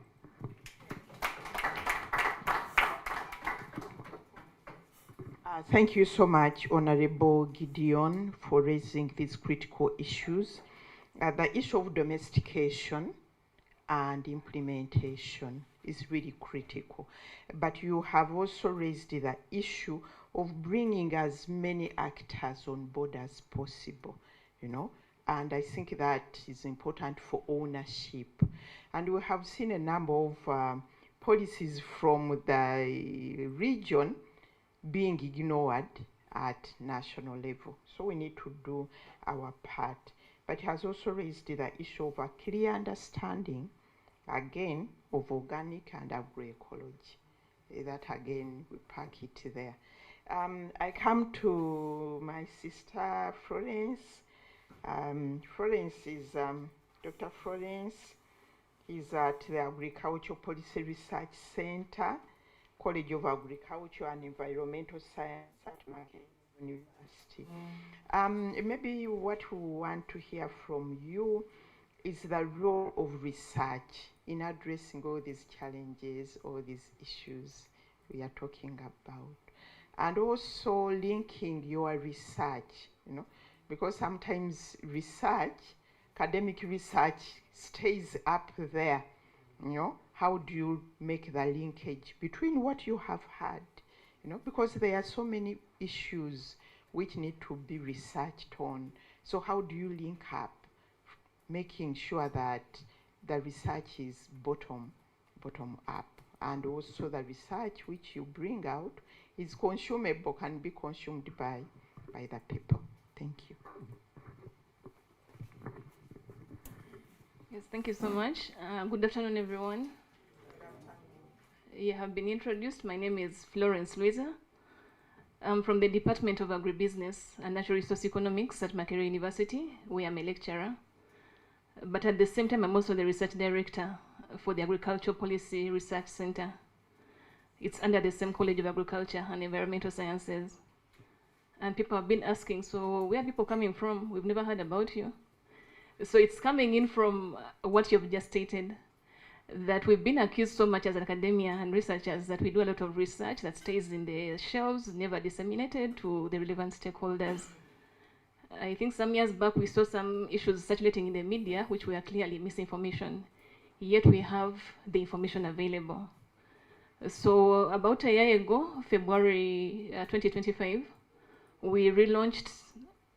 Thank you so much, Honorable Gideon, for raising these critical issues. The issue of domestication and implementation is really critical. But you have also raised the issue of bringing as many actors on board as possible, and I think that is important for ownership. And we have seen a number of policies from the region being ignored at national level. So we need to do our part. But it has also raised the issue of a clear understanding, again, of organic and agroecology. That again, we pack it there. I come to my sister Florence. Florence is, Dr. Florence is at the Agricultural Policy Research Center, College of Agriculture and Environmental Science at Macquarie University. Maybe what we want to hear from you is the role of research in addressing all these challenges, all these issues we are talking about. And also linking your research, you know, because sometimes research, academic research stays up there, you know. How do you make the linkage between what you have had, you know, because there are so many issues which need to be researched on. So how do you link up, making sure that the research is bottom up, and also the research which you bring out is consumable, can be consumed by the people. Thank you. Yes, thank you so much. Good afternoon, everyone. You have been introduced. My name is Florence Luisa. I'm from the Department of Agribusiness and Natural Resource Economics at Makerere University, where I'm a lecturer. But at the same time, I'm also the research director for the Agricultural Policy Research Center. It's under the same College of Agriculture and Environmental Sciences. And people have been asking, so where are people coming from? We've never heard about you. So it's coming in from what you've just stated, that we've been accused so much as academia and researchers that we do a lot of research that stays in the shelves, never disseminated to the relevant stakeholders. I think some years back we saw some issues circulating in the media which were clearly misinformation, yet we have the information available. So about a year ago, February 2025, we relaunched,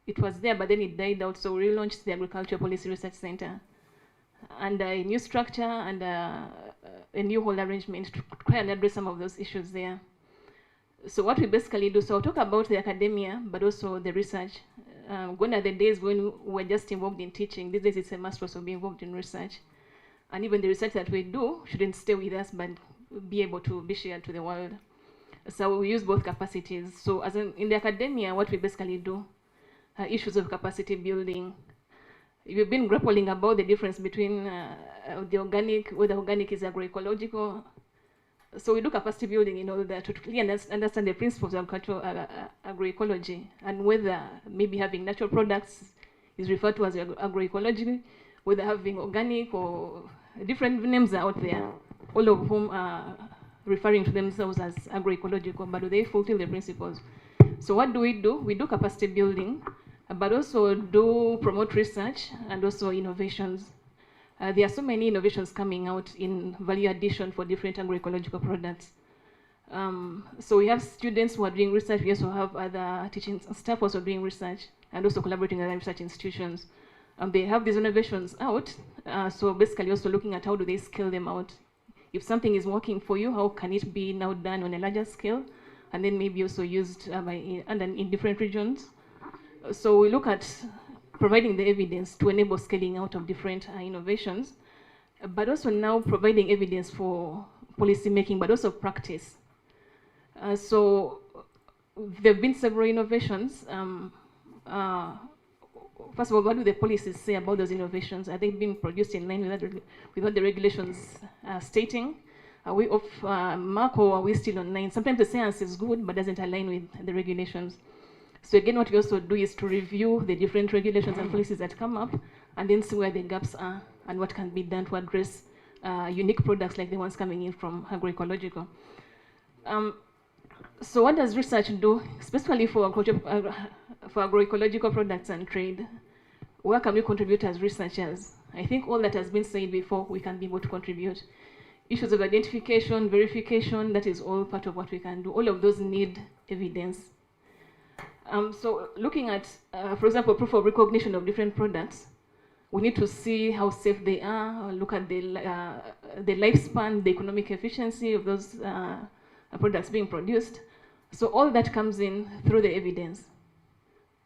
it was there but then it died out, so we relaunched the Agricultural Policy Research Center and a new structure and a new whole arrangement to try and address some of those issues there. So what we basically do, so I'll talk about the academia, but also the research. Gone are the days when we're just involved in teaching. These days it's a must also be involved in research. And even the research that we do shouldn't stay with us, but be able to be shared to the world. So we use both capacities. So as in the academia, what we basically do, issues of capacity building. We've been grappling about the difference between the organic, whether organic is agroecological. So we do capacity building in order to clearly understand the principles of agroecology and whether maybe having natural products is referred to as agroecology, whether having organic or different names are out there, all of whom are referring to themselves as agroecological, but do they fulfill the principles? So what do? We do capacity building, but also do promote research and also innovations. There are so many innovations coming out in value addition for different agroecological products. So we have students who are doing research. We also have other teaching staff also doing research and also collaborating with other research institutions. They have these innovations out. So basically also looking at how do they scale them out. If something is working for you, how can it be now done on a larger scale? And then maybe also used in different regions. So we look at providing the evidence to enable scaling out of different innovations, but also now providing evidence for policy making, but also practice. So there have been several innovations. First of all, what do the policies say about those innovations? Are they being produced in line with what the regulations are stating? Are we off mark or are we still online? Sometimes the science is good, but doesn't align with the regulations. So again, what we also do is to review the different regulations and policies that come up and then see where the gaps are and what can be done to address unique products like the ones coming in from agroecological. So what does research do, especially for agroecological products and trade? Where can we contribute as researchers? I think all that has been said before, we can be able to contribute. Issues of identification, verification, that is all part of what we can do. All of those need evidence. So looking at, for example, proof of recognition of different products, we need to see how safe they are, look at the lifespan, the economic efficiency of those products being produced. So all that comes in through the evidence.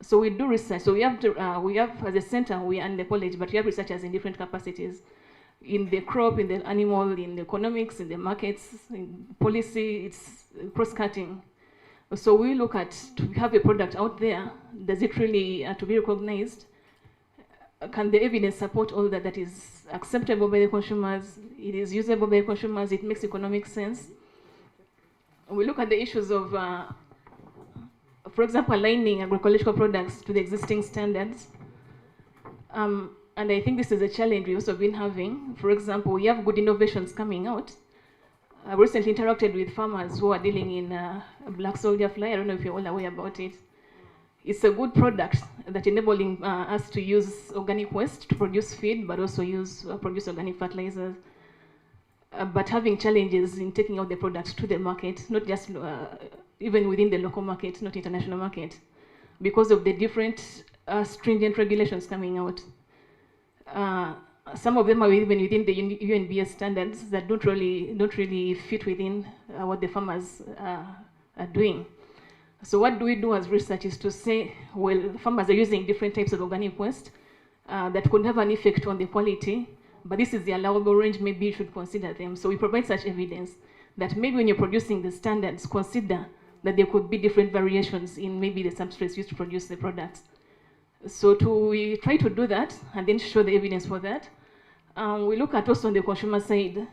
So we do research. So we have as a center, we are in the college, but we have researchers in different capacities. In the crop, in the animal, in the economics, in the markets, in policy, it's cross-cutting. So we look at, to have a product out there, does it really, to be recognized? Can the evidence support all that is acceptable by the consumers? It is usable by the consumers, it makes economic sense. We look at the issues of, for example, aligning agroecological products to the existing standards. And And I think this is a challenge we've also been having. For example, we have good innovations coming out. I recently interacted with farmers who are dealing in black soldier fly. I don't know if you're all aware about it. It's a good product that enabling us to use organic waste to produce feed, but also produce organic fertilizers. But having challenges in taking out the products to the market, not just even within the local market, not international market, because of the different stringent regulations coming out. Some of them are even within the UNBS standards that don't really fit within what the farmers are doing. So what do we do as researchers to say, well, farmers are using different types of organic waste that could have an effect on the quality, but this is the allowable range, maybe you should consider them. So we provide such evidence that maybe when you're producing the standards, consider that there could be different variations in maybe the substrates used to produce the products. So we try to do that and then show the evidence for that. We look at also on the consumer side.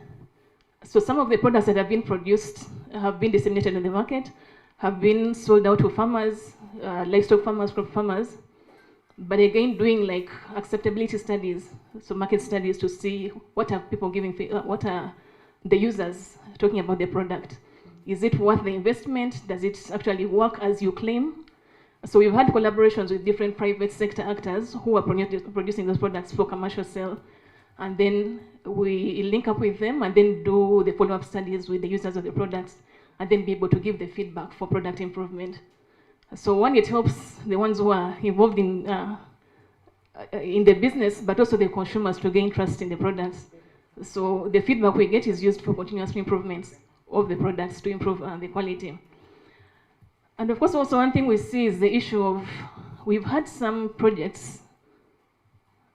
So some of the products that have been produced have been disseminated in the market, have been sold out to farmers, livestock farmers, crop farmers. But again, doing like acceptability studies, so market studies to see what are people giving, what are the users talking about the product. Is it worth the investment? Does it actually work as you claim? So we've had collaborations with different private sector actors who are producing those products for commercial sale. And then we link up with them and then do the follow-up studies with the users of the products and then be able to give the feedback for product improvement. So one, it helps the ones who are involved in the business, but also the consumers to gain trust in the products. So the feedback we get is used for continuous improvements of the products to improve the quality. And of course, also one thing we see is the issue of, we've had some projects,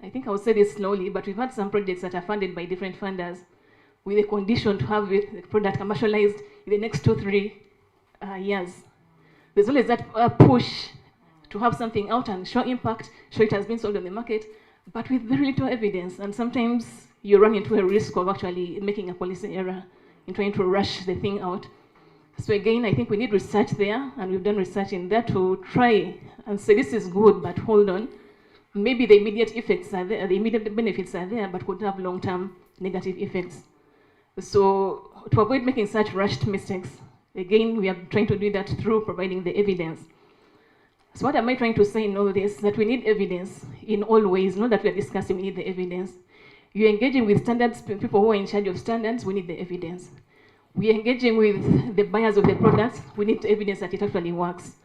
I think I'll say this slowly, but we've had some projects that are funded by different funders with a condition to have the product commercialized in the next 2-3 years. There's always that push to have something out and show impact, show it has been sold on the market, but with very little evidence. And sometimes you run into a risk of actually making a policy error in trying to rush the thing out. So again, I think we need research there, and we've done research in that to try and say this is good, but hold on. Maybe the immediate effects are there, the immediate benefits are there, but could have long-term negative effects. So to avoid making such rushed mistakes, again, we are trying to do that through providing the evidence. So what am I trying to say in all this? That we need evidence in all ways, not that we are discussing, we need the evidence. You're engaging with standards, people who are in charge of standards, we need the evidence. We're engaging with the buyers of the products, we need evidence that it actually works.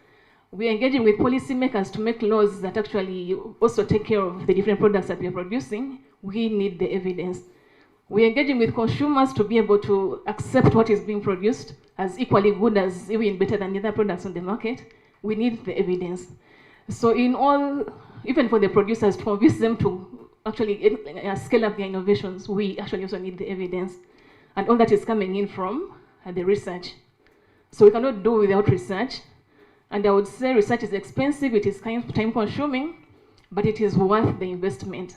We're engaging with policymakers to make laws that actually also take care of the different products that we are producing, we need the evidence. We're engaging with consumers to be able to accept what is being produced as equally good as even better than the other products on the market, we need the evidence. So in all, even for the producers, to convince them to actually scale up their innovations, we actually also need the evidence. And all that is coming in from the research. So we cannot do without research. And I would say research is expensive, it is kind of time consuming, but it is worth the investment.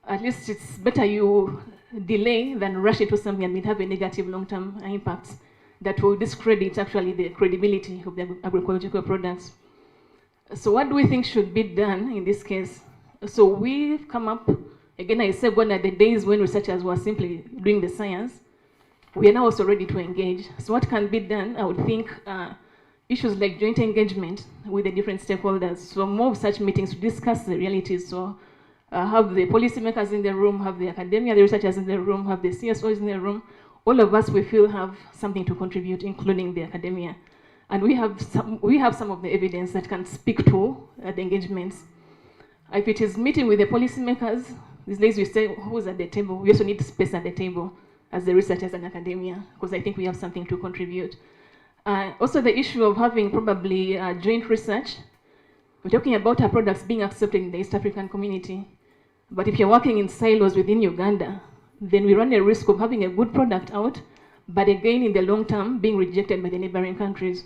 At least it's better you delay than rush into something and have a negative long-term impact that will discredit actually the credibility of the agroecological products. So what do we think should be done in this case? So we've come up, again I said one of the days when researchers were simply doing the science, we are now also ready to engage. So what can be done? I would think issues like joint engagement with the different stakeholders. So more of such meetings to discuss the realities. So have the policymakers in the room, have the academia, the researchers in the room, have the CSOs in the room. All of us, we feel, have something to contribute, including the academia. And we have some of the evidence that can speak to the engagements. If it is meeting with the policymakers, these days we say who's at the table. We also need space at the table as the researchers and academia, because I think we have something to contribute. Also the issue of having probably joint research. We're talking about our products being accepted in the East African community. But if you're working in silos within Uganda, then we run a risk of having a good product out, but again, in the long term, being rejected by the neighboring countries.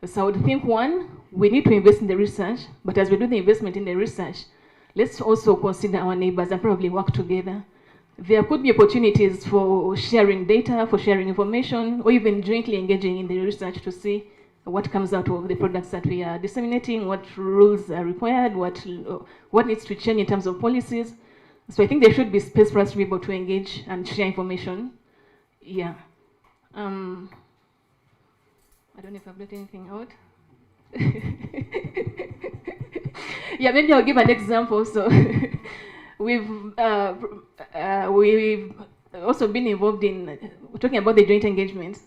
So I would think, one, we need to invest in the research, but as we do the investment in the research, let's also consider our neighbors and probably work together. There could be opportunities for sharing data, for sharing information, or even jointly engaging in the research to see what comes out of the products that we are disseminating, what rules are required, what needs to change in terms of policies. So I think there should be space for us to be able to engage and share information. Yeah. I don't know if I've left anything out. Yeah, maybe I'll give an example. So we've also been involved in talking about the joint engagement,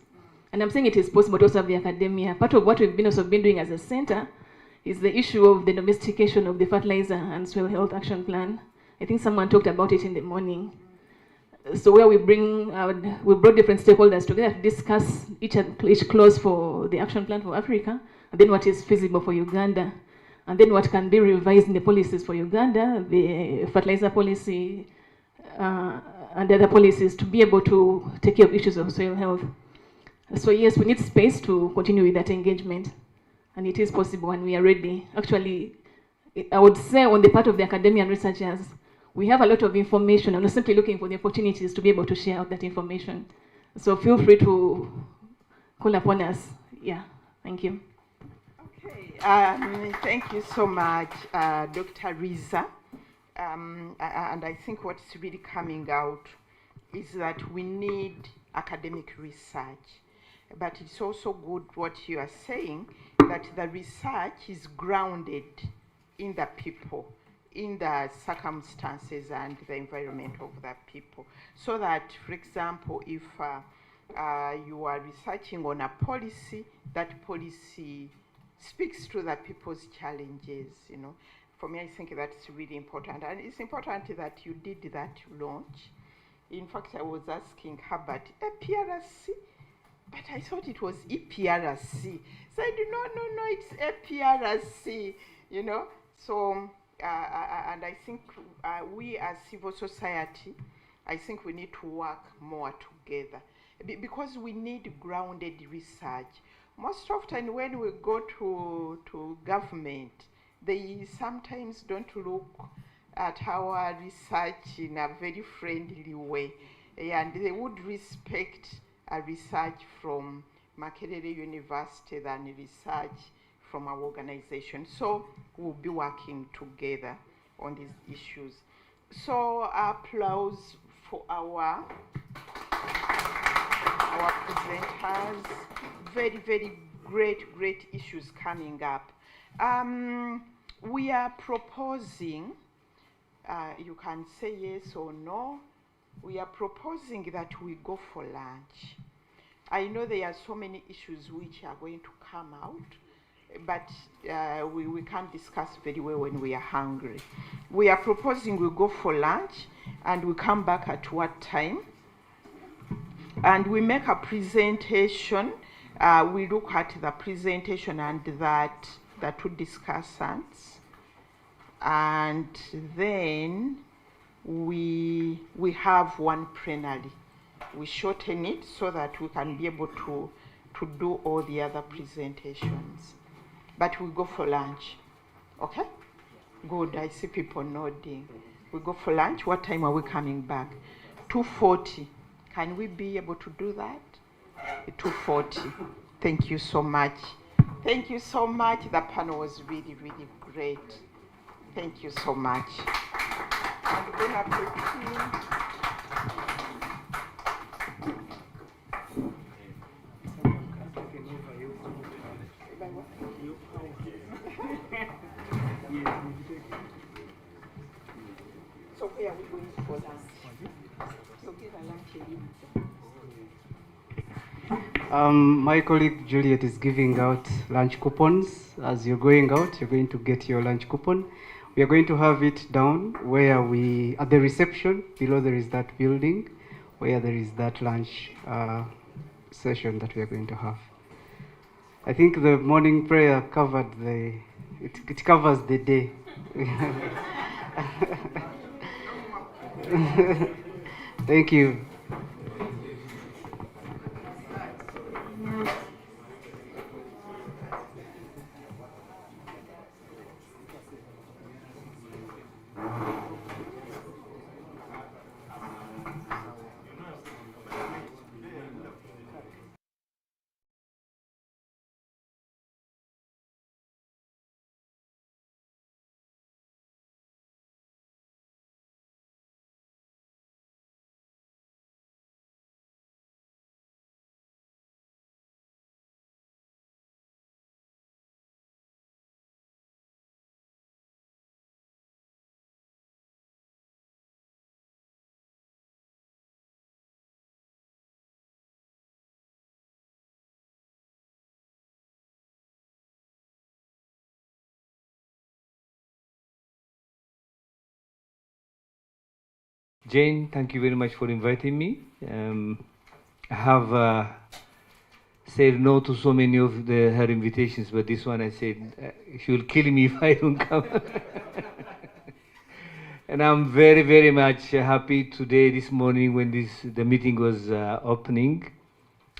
and I'm saying it is possible to also have the academia. Part of what we've been also been doing as a center is the issue of the domestication of the fertilizer and soil health action plan. I think someone talked about it in the morning. So where we brought different stakeholders together to discuss each clause for the action plan for Africa, and then what is feasible for Uganda, and then what can be revised in the policies for Uganda, the fertilizer policy, and other policies to be able to take care of issues of soil health. So yes, we need space to continue with that engagement, and it is possible, and we are ready. Actually, I would say on the part of the academia and researchers, we have a lot of information, and we're simply looking for the opportunities to be able to share out that information. So feel free to call upon us. Yeah, thank you. Okay, thank you so much, Dr. Riza. And I think what's really coming out is that we need academic research. But it's also good what you are saying, that the research is grounded in the people, in the circumstances and the environment of the people. So that, for example, if you are researching on a policy, that policy speaks to the people's challenges, you know. For me, I think that's really important. And it's important that you did that launch. In fact, I was asking Herbert, PRC? But I thought it was EPRC. So I said, no, it's EPRC, you know. So, and I think we as civil society, I think we need to work more together because we need grounded research. Most often when we go to government, they sometimes don't look at our research in a very friendly way. And they would respect a research from Makerere University than research from our organization. So we'll be working together on these issues. So applause for our presenters. Very, very great issues coming up. We are proposing, you can say yes or no, we are proposing that we go for lunch. I know there are so many issues which are going to come out, but we can't discuss very well when we are hungry. We are proposing we go for lunch and we come back at what time? And we make a presentation. We look at the presentation and the two discussants. And then we have one plenary. We shorten it so that we can be able to do all the other presentations. But we go for lunch. Okay? Good, I see people nodding. We go for lunch. What time are we coming back? 2:40. Can we be able to do that? 2:40. Thank you so much. Thank you so much. The panel was really, really great. Thank you so much. And bon appetit. So where are we going for lunch? So get a lunch here. My colleague Juliet is giving out lunch coupons. As you're going out, you're going to get your lunch coupon. We are going to have it down where at the reception, below there is that building, where there is that lunch session that we are going to have. I think the morning prayer covered it covers the day. Thank you. Jane, thank you very much for inviting me. I have said no to so many of her invitations, but this one I said she will kill me if I don't come. And I'm very, very much happy today, this morning, when the meeting was opening.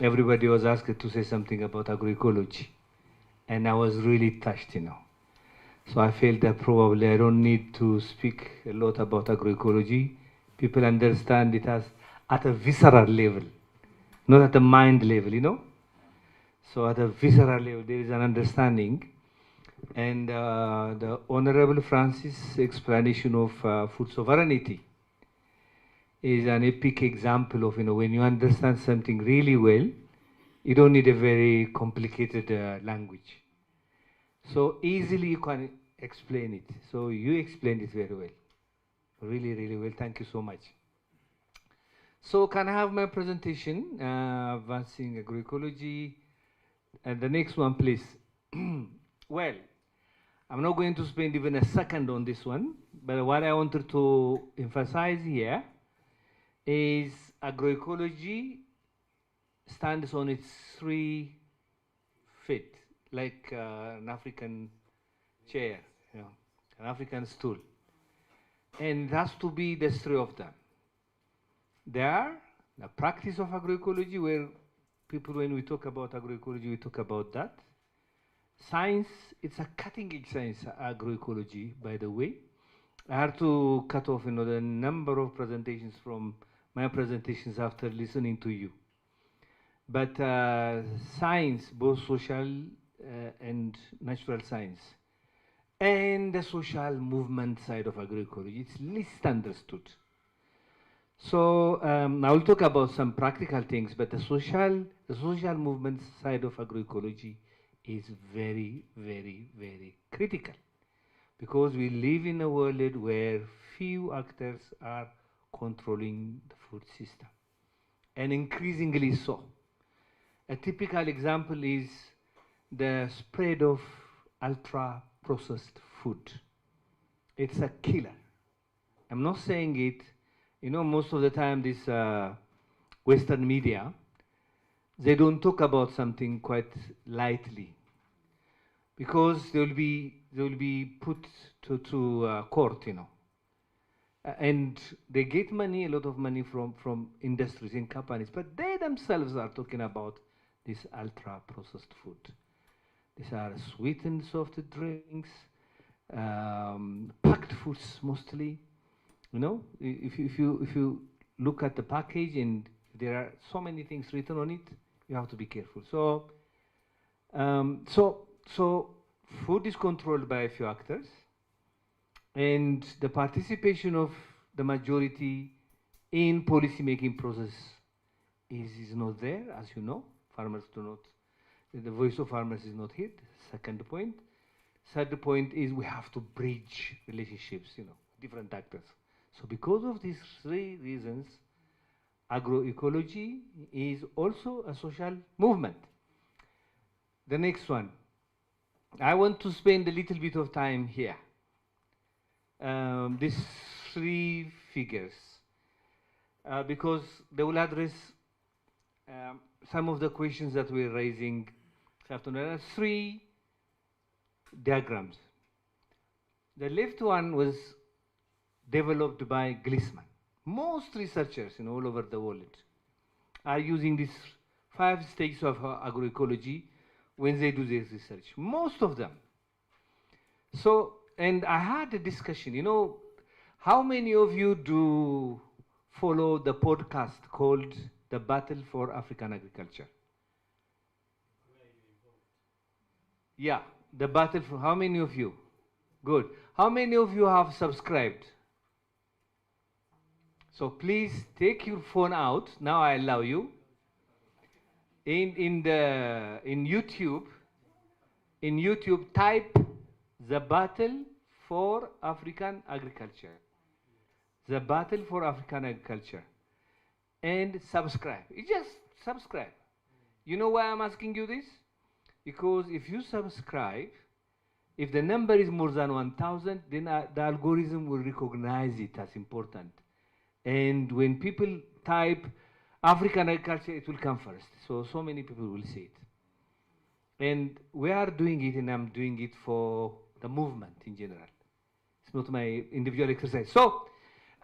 Everybody was asked to say something about agroecology, and I was really touched, So I felt that probably I don't need to speak a lot about agroecology. People understand it as at a visceral level, not at a mind level, So at a visceral level, there is an understanding. And the Honorable Francis' explanation of food sovereignty is an epic example of, when you understand something really well, you don't need a very complicated language. So easily you can explain it. So you explained it very well. Really, really well. Thank you so much. So can I have my presentation, Advancing Agroecology? And the next one, please. Well, I'm not going to spend even a second on this one, but what I wanted to emphasize here is agroecology stands on its 3 feet, like an African chair, an African stool. And it has to be the 3 of them. There are the practice of agroecology, where people, when we talk about agroecology, we talk about that. Science, it's a cutting-edge science, agroecology, by the way. I had to cut off, the number of presentations from my presentations after listening to you. But science, both social and natural science, and the social movement side of agroecology, it's least understood. So I will talk about some practical things, but the social movement side of agroecology is very, very, very critical, because we live in a world where few actors are controlling the food system, and increasingly so. A typical example is the spread of ultra-processed food. It's a killer. I'm not saying it, most of the time this Western media, they don't talk about something quite lightly, because they will be put to court, and they get money, a lot of money from industries and companies, but they themselves are talking about this ultra-processed food. These are sweetened soft drinks, packed foods mostly. If you look at the package and there are so many things written on it, you have to be careful. So food is controlled by a few actors, and the participation of the majority in policy-making process is not there, as you know. Farmers do not, the voice of farmers is not heard. Second point. Third point is we have to bridge relationships, different actors. So because of these 3 reasons, agroecology is also a social movement. The next one. I want to spend a little bit of time here. These 3 figures, because they will address some of the questions that we're raising this afternoon. There are 3 diagrams. The left one was developed by Glisman. Most researchers all over the world are using these 5 stages of agroecology when they do their research. Most of them. So, and I had a discussion, how many of you do follow the podcast called The Battle for African Agriculture? Yeah, The Battle for, how many of you? Good. How many of you have subscribed? So please take your phone out. Now I allow you. In YouTube, type The Battle for African Agriculture. The Battle for African Agriculture. And subscribe. You just subscribe. You know why I'm asking you this? Because if you subscribe, if the number is more than 1,000, then the algorithm will recognize it as important. And when people type African agriculture, it will come first. So many people will see it. And we are doing it, and I'm doing it for the movement in general. It's not my individual exercise. So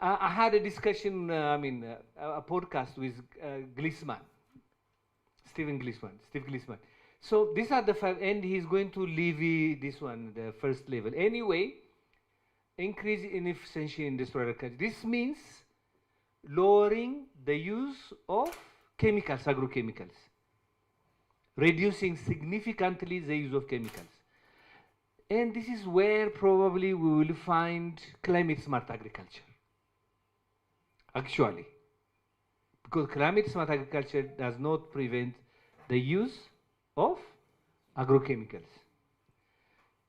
I had a discussion, a podcast with Glisman, Steve Glisman. So these are the 5, and he's going to levy this one, the first level. Anyway, increase in efficiency in this product. This means lowering the use of chemicals, agrochemicals, reducing significantly the use of chemicals. And this is where probably we will find climate smart agriculture. Actually, because climate smart agriculture does not prevent the use of agrochemicals.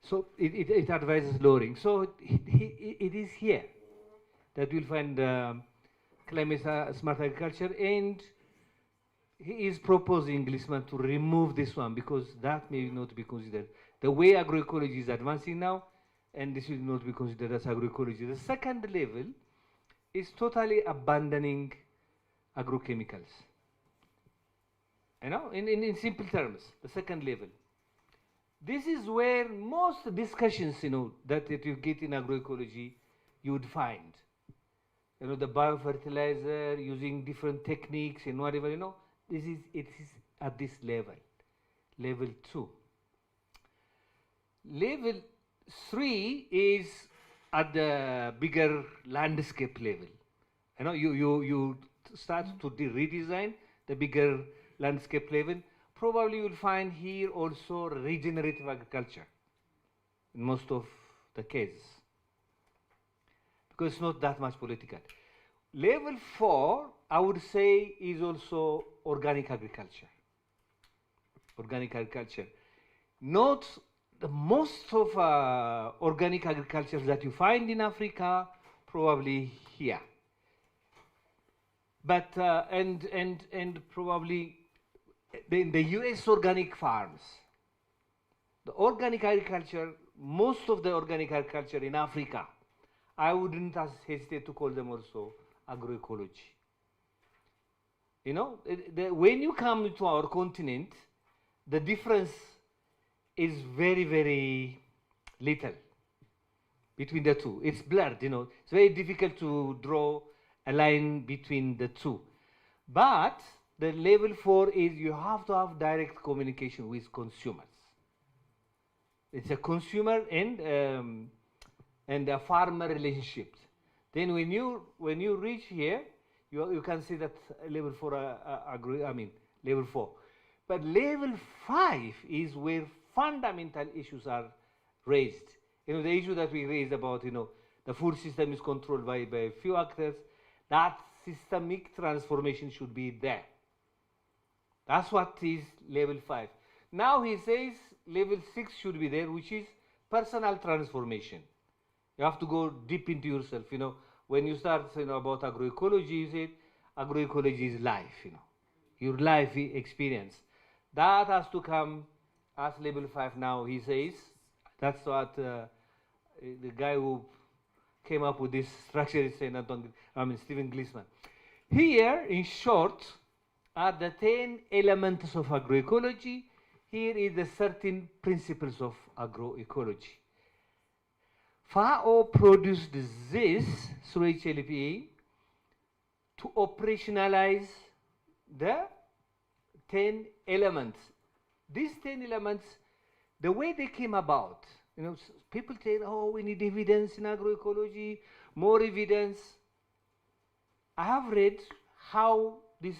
So it advises lowering. So it is here that we'll find climate smart agriculture, and he is proposing, Glisman, to remove this one because that may not be considered. The way agroecology is advancing now, and this will not be considered as agroecology. The second level is totally abandoning agrochemicals. You know, in simple terms, the second level. This is where most discussions, that you get in agroecology, you would find. The biofertilizer, using different techniques and whatever, it is at this level, level 2. Level 3 is at the bigger landscape level. You start to redesign the bigger landscape level. Probably you'll find here also regenerative agriculture in most of the cases, because it's not that much political. Level 4, I would say, is also organic agriculture. Organic agriculture. Not the most of organic agriculture that you find in Africa, probably here. But and probably in the US organic farms, the organic agriculture, most of the organic agriculture in Africa, I wouldn't hesitate to call them also agroecology. When you come to our continent, the difference is very, very little between the two. It's blurred, It's very difficult to draw a line between the two. But the level 4 is you have to have direct communication with consumers. It's a consumer and a farmer relationship. Then when you reach here, you can see that level 4 level 4. But level 5 is where fundamental issues are raised. The issue that we raised about the food system is controlled by a few actors. That systemic transformation should be there. That's what is level 5. Now he says level 6 should be there, which is personal transformation. You have to go deep into yourself. When you start about agroecology, you say agroecology is life. Your life experience. That has to come as level 5 now, he says. That's what the guy who came up with this structure is saying, Stephen Glisman. Here, in short, are the 10 elements of agroecology. Here is the 13 principles of agroecology. FAO produced this through HLPA to operationalize the 10 elements. These 10 elements, the way they came about, people say, oh, we need evidence in agroecology, more evidence. I have read how these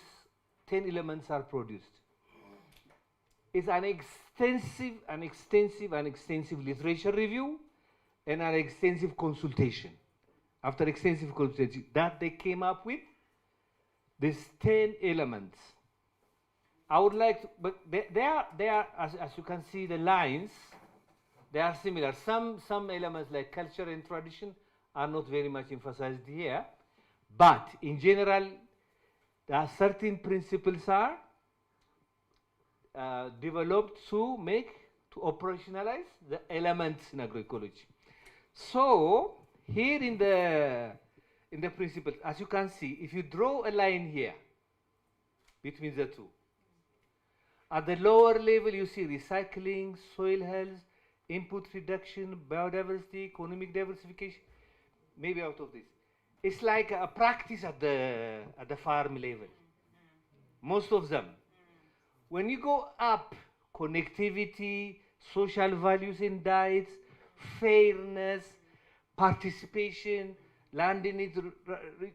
10 elements are produced. It's an extensive literature review and an extensive consultation. After extensive consultation, that they came up with these 10 elements. I would like to, but they are as you can see, the lines, they are similar. Some elements like culture and tradition are not very much emphasized here, but in general, there are certain principles are developed to operationalize the elements in agroecology. So here in in the principles. As you can see, if you draw a line here between the two, at the lower level you see recycling, soil health, input reduction, biodiversity, economic diversification, maybe out of this. It's like a practice at the farm level, most of them. When you go up, connectivity, social values in diets, fairness, participation, land in its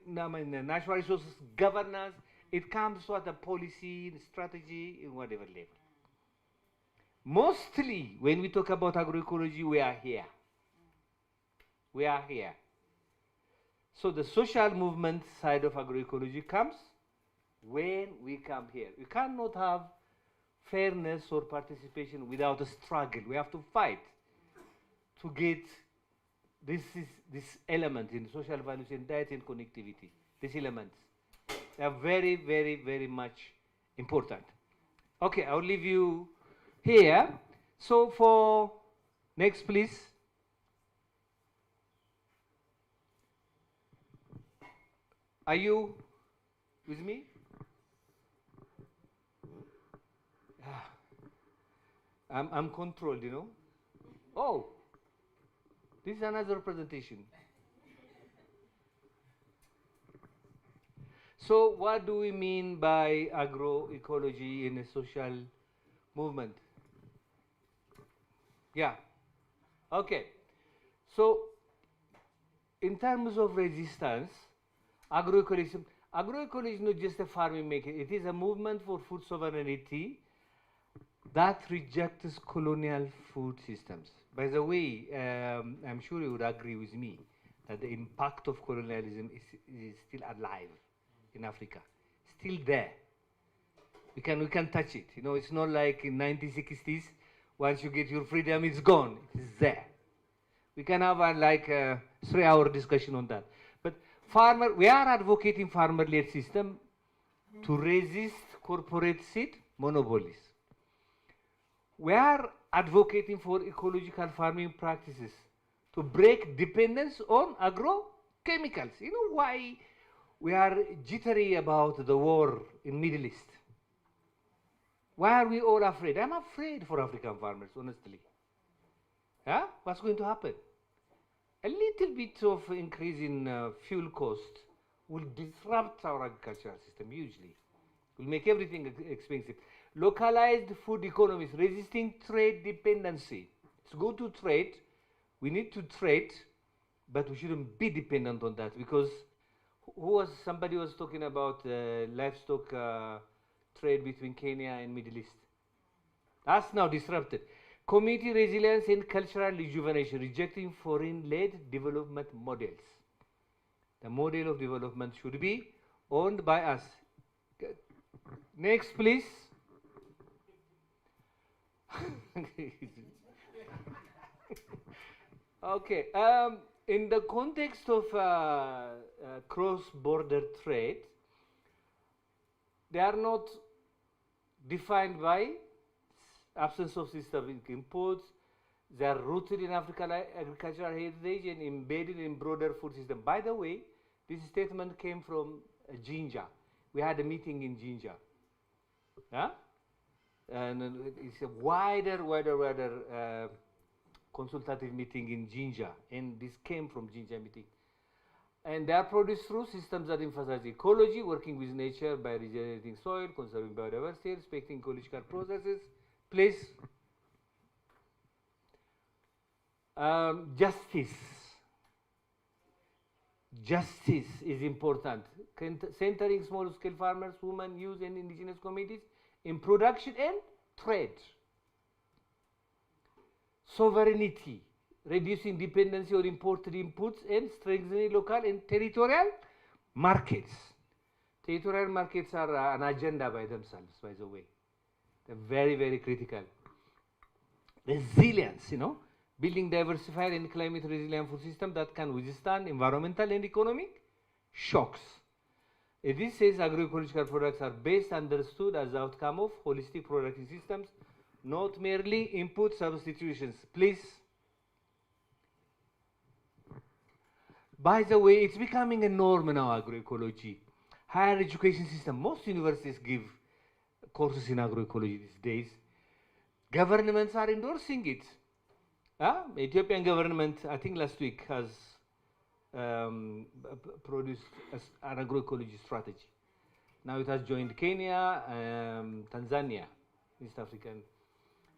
natural resources, governance, it comes to the policy, strategy, in whatever level. Mostly, when we talk about agroecology, we are here. We are here. So the social movement side of agroecology comes when we come here. We cannot have fairness or participation without a struggle. We have to fight to get this element in social values, in diet, and connectivity. These elements, they are very, very, very much important. Okay, I'll leave you here. So for next, please. Are you with me? I'm controlled, you know. Oh, this is another presentation. So what do we mean by agroecology in a social movement? Yeah. Okay. So in terms of resistance, agroecology is not just a farming making, it is a movement for food sovereignty that rejects colonial food systems. By the way, I'm sure you would agree with me that the impact of colonialism is still alive in Africa, still there. We can touch it. You know, it's not like in 1960s, once you get your freedom, it's gone. It is there. We can have a 3-hour discussion on that. But we are advocating farmer-led system to resist corporate seed monopolies. We are advocating for ecological farming practices to break dependence on agrochemicals. You know why we are jittery about the war in Middle East? Why are we all afraid? I'm afraid for African farmers, honestly. Huh? What's going to happen? A little bit of increase in fuel cost will disrupt our agricultural system hugely. Will make everything expensive. Localized food economies, resisting trade dependency. It's good to trade. We need to trade, but we shouldn't be dependent on that, because somebody was talking about livestock trade between Kenya and Middle East. That's now disrupted. Community resilience and cultural rejuvenation, rejecting foreign-led development models. The model of development should be owned by us. Next, please. Okay. In the context of cross-border trade, they are not defined by absence of systemic imports. They are rooted in African agricultural heritage and embedded in broader food system. By the way, this statement came from Jinja. We had a meeting in Jinja. Yeah? And it's a wider consultative meeting in Jinja. And this came from Jinja meeting. And they are produced through systems that emphasize ecology, working with nature by regenerating soil, conserving biodiversity, respecting ecological processes. Please. Justice. Justice is important. Centering small-scale farmers, women, youth, and indigenous communities in production and trade. Sovereignty, reducing dependency on imported inputs and strengthening local and territorial markets. Territorial markets are an agenda by themselves, by the way. They're very, very critical. Resilience, building diversified and climate resilient food system that can withstand environmental and economic shocks. This says agroecological products are best understood as the outcome of holistic production systems, not merely input substitutions. Please. By the way, it's becoming a norm in our agroecology. Higher education system, most universities give courses in agroecology these days. Governments are endorsing it. Ethiopian government, I think last week, has produced an agroecology strategy. Now it has joined Kenya, Tanzania, East African.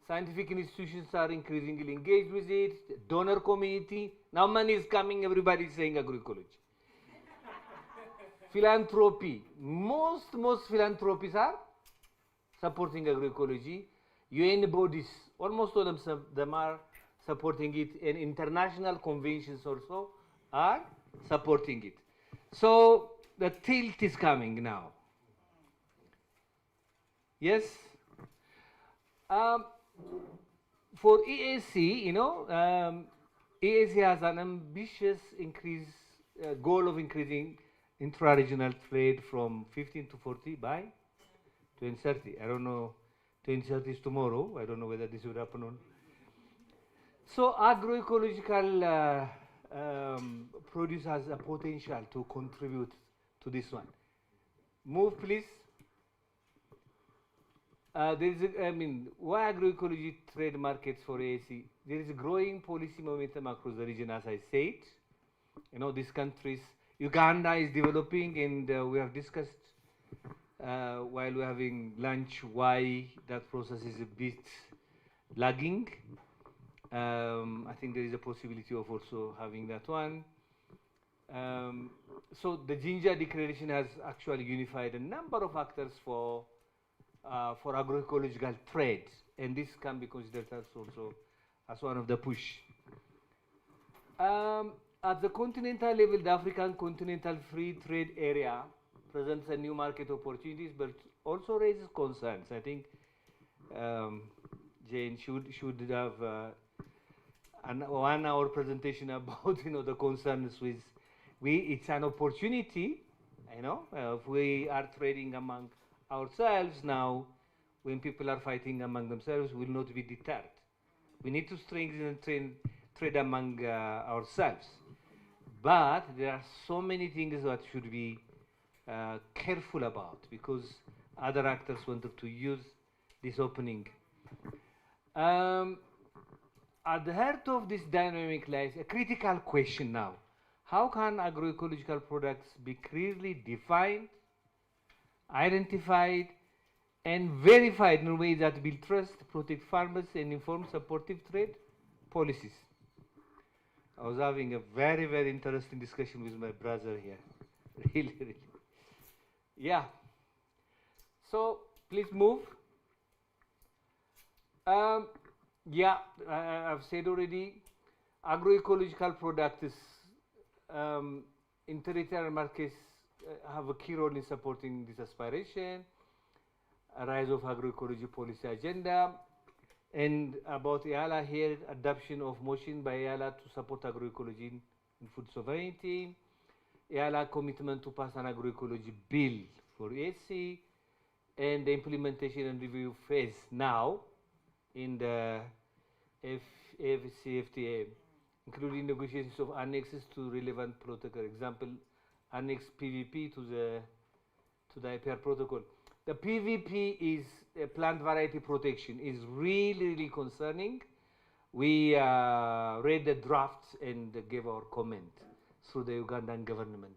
Scientific institutions are increasingly engaged with it. Donor community. Now money is coming, everybody is saying agroecology. Philanthropy. Most philanthropies are supporting agroecology. UN bodies, almost all of them are supporting it, and international conventions also are supporting it. So the tilt is coming now. Yes? For EAC, EAC has an ambitious goal of increasing intra-regional trade from 15 to 40 by 2030. I don't know, 2030 is tomorrow. I don't know whether this will happen on. So agroecological produce has a potential to contribute to this one. Move, please. Why agroecology trade markets for AAC? There is a growing policy momentum across the region, as I said. These countries, Uganda is developing, and we have discussed while we're having lunch why that process is a bit lagging. I think there is a possibility of also having that one. So the Ginger Declaration has actually unified a number of actors for agroecological trade, and this can be considered as also as one of the push. At the continental level, the African Continental Free Trade Area presents a new market opportunities, but also raises concerns. I think Jane should have an 1 hour presentation about the concerns with it's an opportunity. If we are trading among ourselves now, when people are fighting among themselves, we will not be deterred. We need to strengthen trade among ourselves. But there are so many things that should be careful about, because other actors wanted to use this opening. At the heart of this dynamic lies a critical question now. How can agroecological products be clearly defined, identified, and verified in a way that build trust, protect farmers, and inform supportive trade policies? I was having a very, very interesting discussion with my brother here. Really. Yeah. So, please move. I've said already, agroecological products in territorial markets have a key role in supporting this aspiration, a rise of agroecology policy agenda, and about EALA here, adoption of motion by EALA to support agroecology in food sovereignty, EALA commitment to pass an agroecology bill for EAC, and the implementation and review phase now in the FCFTA, including negotiations of annexes to relevant protocol. Example, annex PVP to the IPR protocol. The PVP is plant variety protection, is really, really concerning. We read the drafts and gave our comment through the Ugandan government.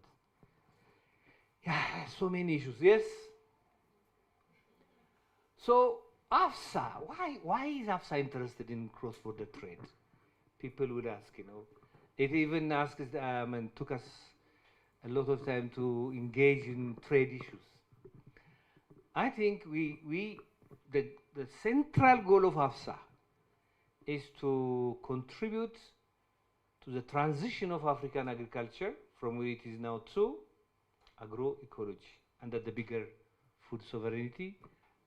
Yeah, so many issues. Yes. So AFSA, why is AFSA interested in cross-border trade? People would ask, It even asked and took us a lot of time to engage in trade issues. I think the central goal of AFSA is to contribute to the transition of African agriculture from where it is now to agroecology under the bigger food sovereignty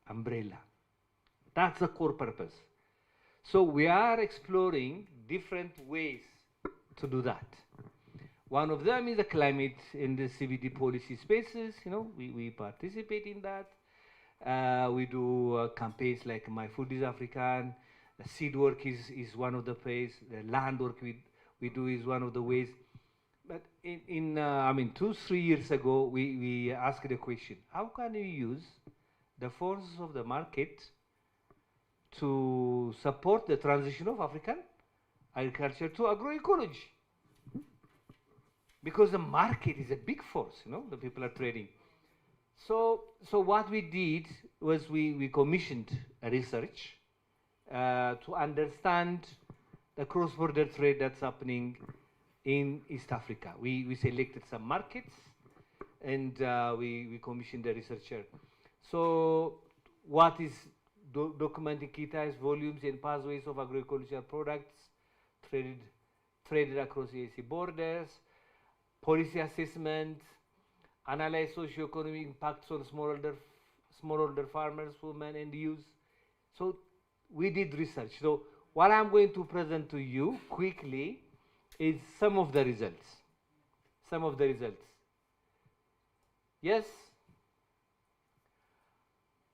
umbrella. That's the core purpose. So we are exploring different ways to do that. One of them is the climate in the CBD policy spaces. We participate in that. We do campaigns like My Food is African. The seed work is one of the ways. The land work we do is one of the ways. But I mean, 2-3 years ago, we asked the question: how can we use the forces of the market to support the transition of African agriculture to agroecology? Because the market is a big force, you know, the people are trading. So what we did was we commissioned a research to understand the cross-border trade that's happening in East Africa. We selected some markets and we commissioned a researcher. So what is documenting key types, volumes and pathways of agroecological products traded across EAC borders, policy assessment, analyze socio-economic impacts on smallholder farmers, women and youth. So we did research. So what I'm going to present to you quickly is some of the results. Some of the results. Yes?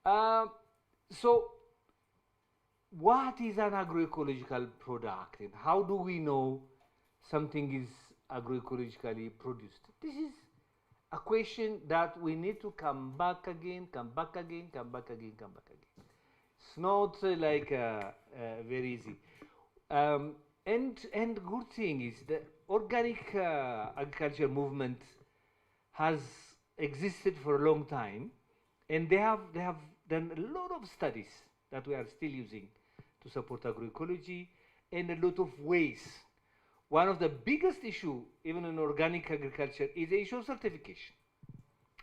So what is an agroecological product and how do we know something is agroecologically produced? This is a question that we need to come back again. It's not like very easy. And good thing is the organic agriculture movement has existed for a long time, and they have done a lot of studies that we are still using to support agroecology in a lot of ways. One of the biggest issue, even in organic agriculture, is the issue of certification.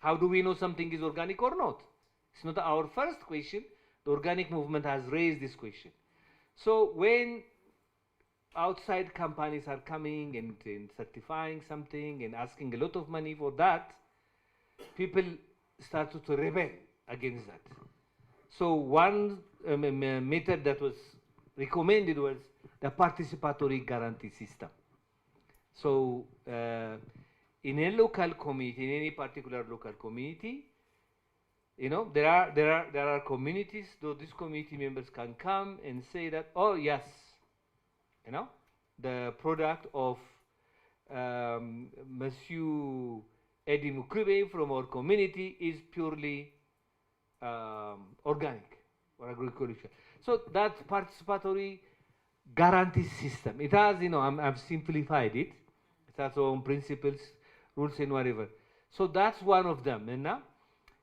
How do we know something is organic or not? It's not our first question. The organic movement has raised this question. So when outside companies are coming and certifying something and asking a lot of money for that, people started to rebel against that. So one method that was recommended was the participatory guarantee system. So in a local community, in any particular local community, you know, there are communities, though these community members can come and say that, oh yes, you know, the product of Monsieur Eddie Mukube from our community is purely organic or agroecological. So that participatory guarantee system, it has, you know, I've simplified it. It has its own principles, rules and whatever. So that's one of them.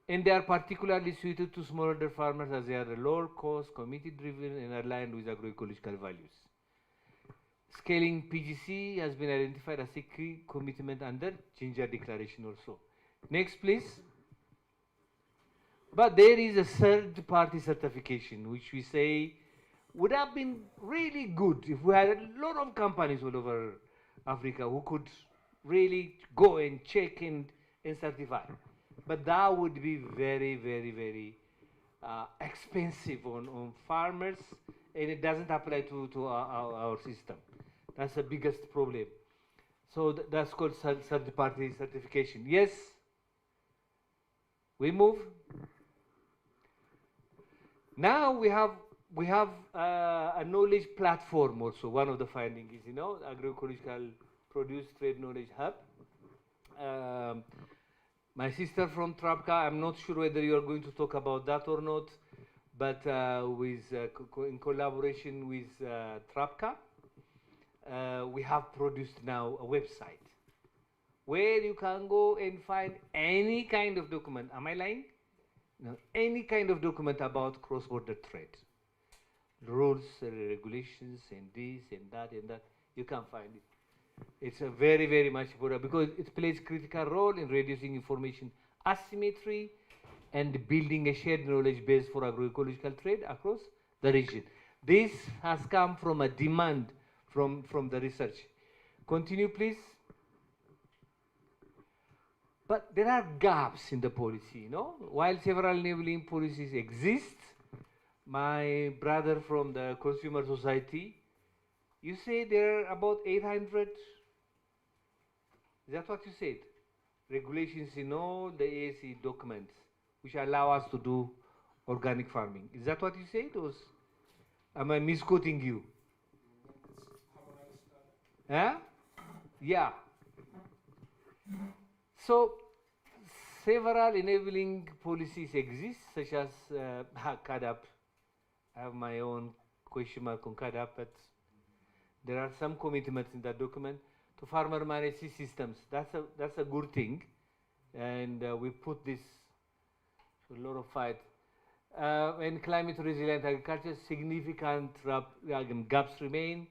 And they are particularly suited to smallholder farmers as they are lower cost, community driven and aligned with agroecological values. Scaling PGC has been identified as a key commitment under Ginger Declaration also. Next please. But there is a third party certification which we say would have been really good if we had a lot of companies all over Africa who could really go and check and certify. But that would be very, very, very expensive on farmers, and it doesn't apply to our system. That's the biggest problem. So that's called third party certification. Yes? We move? Now we have a knowledge platform also. One of the findings is, you know, agroecological produce trade knowledge hub. My sister from Trapka, I'm not sure whether you are going to talk about that or not, but in collaboration with Trapka, we have produced now a website where you can go and find any kind of document. Am I lying? No, any kind of document about cross-border trade. Rules, regulations, and this and that and that, you can find it. It's a very, very much important because it plays a critical role in reducing information asymmetry and building a shared knowledge base for agroecological trade across the region. This has come from a demand from the research. Continue, please. But there are gaps in the policy, you know. While several enabling policies exist, my brother from the Consumer Society, you say there are about 800, is that what you said? Regulations in all the AAC documents which allow us to do organic farming. Is that what you said, or am I misquoting you? Huh? Yeah. So several enabling policies exist, such as CADAP. I have my own question mark on CADAP, but there are some commitments in that document to farmer managed systems. That's a good thing, and we put this to a lot of fight. And climate resilient agriculture, significant gaps remain.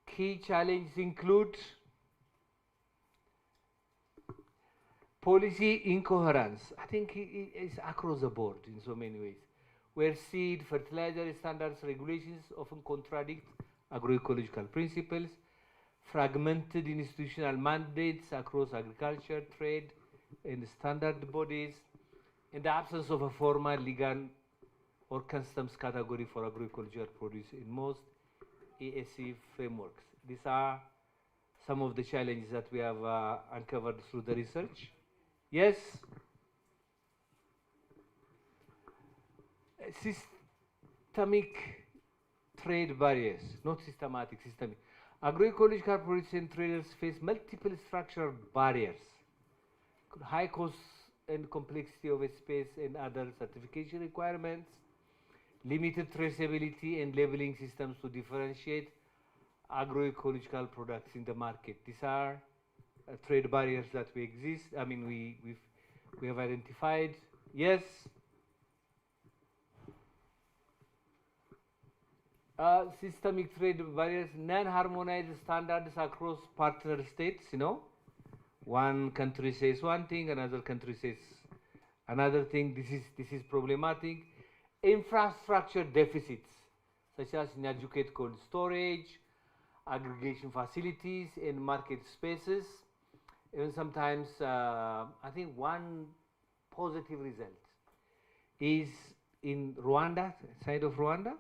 Key challenges include policy incoherence. I think it's across the board in so many ways, where seed, fertilizer standards, regulations often contradict agroecological principles, fragmented institutional mandates across agriculture, trade, and standard bodies, and the absence of a formal legal or customs category for agroecological produce in most ASC frameworks. These are some of the challenges that we have uncovered through the research. Yes? Systemic trade barriers, not systematic, systemic. Agroecological producers and traders face multiple structural barriers, high costs and complexity of space and other certification requirements, limited traceability and labeling systems to differentiate agroecological products in the market. These are trade barriers that we exist. I mean, we have identified. Yes. Systemic trade barriers, non-harmonized standards across partner states. One country says one thing, another country says another thing. This is problematic. Infrastructure deficits, such as inadequate cold storage, aggregation facilities, and market spaces. Even sometimes, I think one positive result is in Rwanda, side of Rwanda.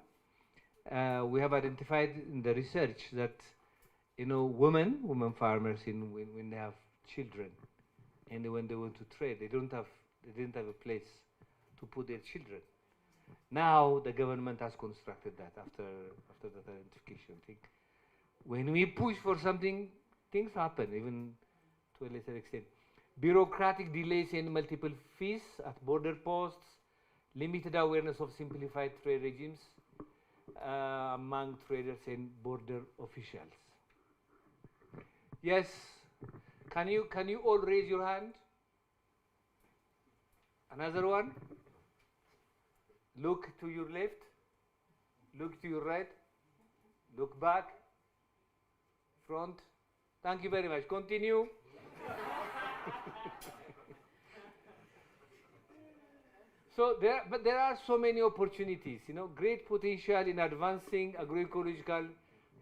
We have identified in the research that women farmers, when they have children and when they want to trade, they didn't have a place to put their children. Now the government has constructed that after that identification thing. When we push for something, things happen, even to a lesser extent. Bureaucratic delays and multiple fees at border posts, limited awareness of simplified trade regimes among traders and border officials. Yes, can you all raise your hand? Another one? Look to your left, look to your right, look back, front. Thank you very much. Continue. So there are so many opportunities, great potential in advancing agroecological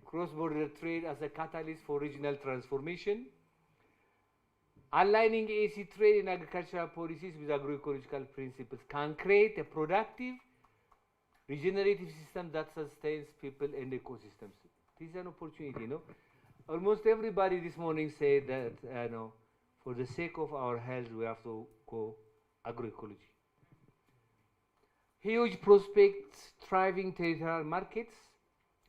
cross-border trade as a catalyst for regional transformation. Aligning AC trade and agricultural policies with agroecological principles can create a productive, regenerative system that sustains people and ecosystems. This is an opportunity, Almost everybody this morning said that, for the sake of our health, we have to go agroecology. Huge prospects, thriving territorial markets,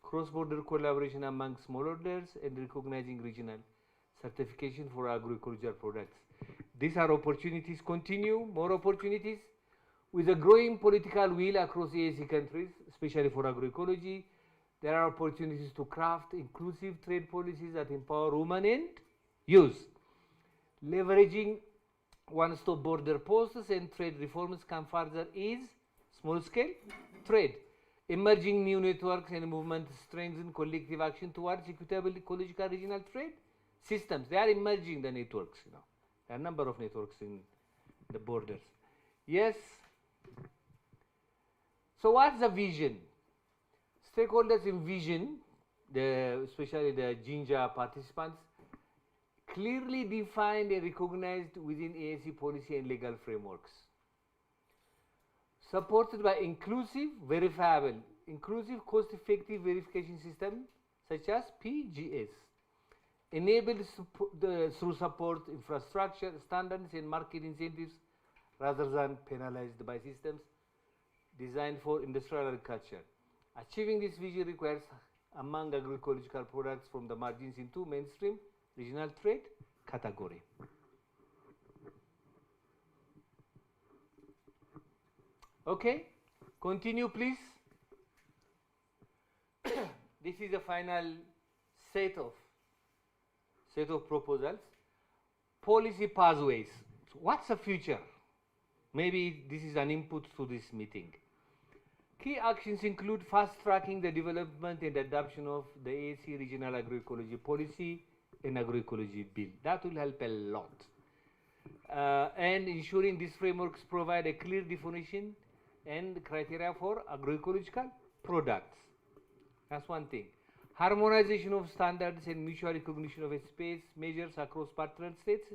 cross-border collaboration among smallholders, and recognizing regional certification for agroecological products. These are opportunities, continue, more opportunities. With a growing political will across ASC countries, especially for agroecology, there are opportunities to craft inclusive trade policies that empower women and youth. Leveraging one-stop border posts and trade reforms can further ease small-scale trade. Emerging new networks and movements strengthen collective action towards equitable ecological regional trade systems. They are emerging, the networks, There are a number of networks in the borders. Yes. So what's the vision? Stakeholders envision, especially the Jinja participants, clearly defined and recognized within ASC policy and legal frameworks. Supported by inclusive, verifiable, inclusive, cost-effective verification system such as PGS, enabled through support infrastructure, standards, and market incentives rather than penalized by systems designed for industrial agriculture. Achieving this vision requires among agroecological products from the margins into mainstream regional trade category. Okay, continue please. This is the final set of proposals. Policy pathways. So what's the future? Maybe this is an input to this meeting. Key actions include fast-tracking the development and adoption of the AAC Regional Agroecology Policy and Agroecology Bill. That will help a lot. And ensuring these frameworks provide a clear definition and criteria for agroecological products. That's one thing. Harmonization of standards and mutual recognition of space measures across partner states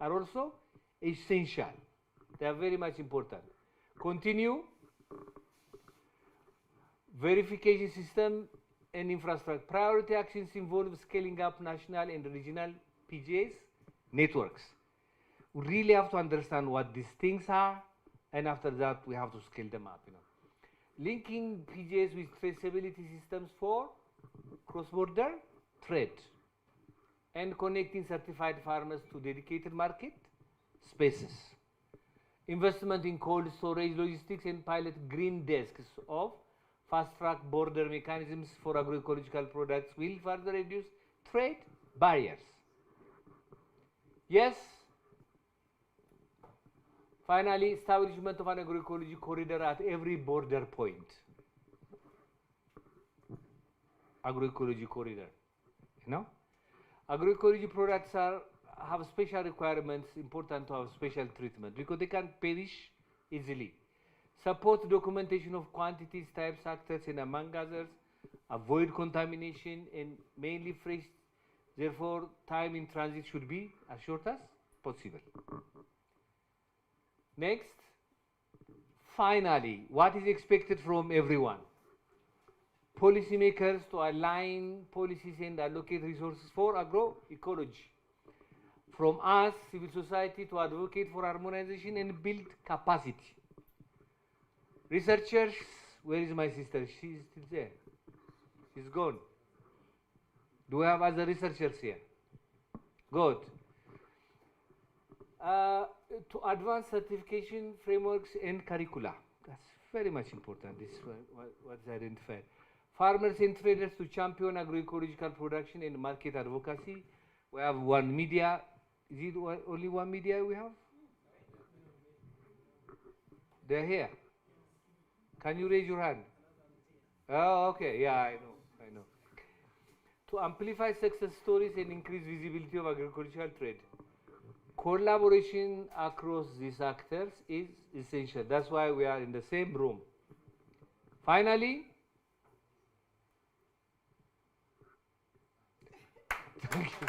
are also essential. They are very much important. Continue. Verification system and infrastructure. Priority actions involve scaling up national and regional PGAs networks. We really have to understand what these things are, and after that we have to scale them up. Linking PGAs with traceability systems for cross-border trade, and connecting certified farmers to dedicated market spaces. Investment in cold storage logistics and pilot green desks of fast-track border mechanisms for agroecological products will further reduce trade barriers. Yes. Finally, establishment of an agroecology corridor at every border point. Agroecology corridor. Agroecology products have special requirements, important to have special treatment because they can perish easily. Support documentation of quantities, types, actors, and among others. Avoid contamination and mainly fresh. Therefore, time in transit should be as short as possible. Next. Finally, what is expected from everyone? Policymakers to align policies and allocate resources for agroecology. From us, civil society, to advocate for harmonization and build capacity. Researchers, where is my sister? She's still there. She's gone. Do we have other researchers here? Good. To advance certification frameworks and curricula. That's very much important. This is what's identified. Farmers and traders to champion agroecological production and market advocacy. We have one media. Is it only one media we have? They're here. Can you raise your hand? Oh, okay. Yeah, I know. To amplify success stories and increase visibility of agricultural trade. Collaboration across these actors is essential. That's why we are in the same room. Finally, thank you.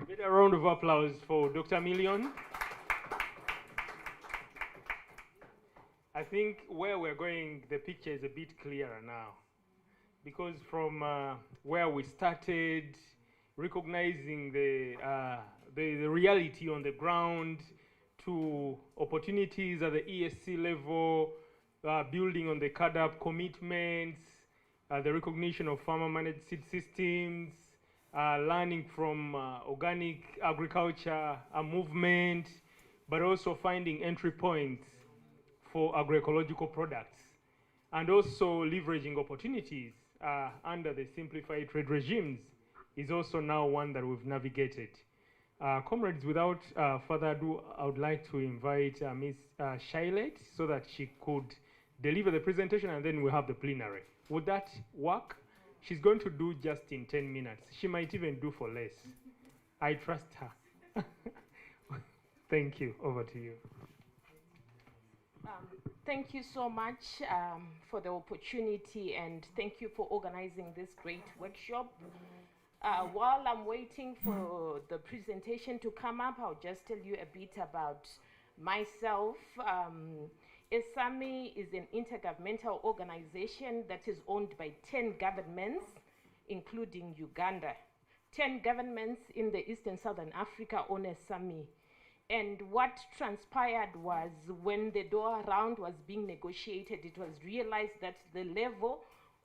A bit a round of applause for Dr. Million. I think where we're going, the picture is a bit clearer now. Because from where we started, recognizing the reality on the ground, to opportunities at the ESC level, building on the CADAP commitments, the recognition of farmer-managed seed systems, learning from organic agriculture, a movement, but also finding entry points for agroecological products, and also leveraging opportunities under the simplified trade regimes is also now one that we've navigated. Comrades, without further ado, I would like to invite Ms. Shailet so that she could deliver the presentation, and then we'll have the plenary. Would that work? She's going to do just in 10 minutes. She might even do for less. I trust her. Thank you. Over to you. Thank you so much for the opportunity, and thank you for organizing this great workshop. While I'm waiting for the presentation to come up, I'll just tell you a bit about myself. ESAMI is an intergovernmental organization that is owned by 10 governments, including Uganda. 10 governments in the East and Southern Africa own ESAMI. And what transpired was, when the Doha round was being negotiated, it was realized that the level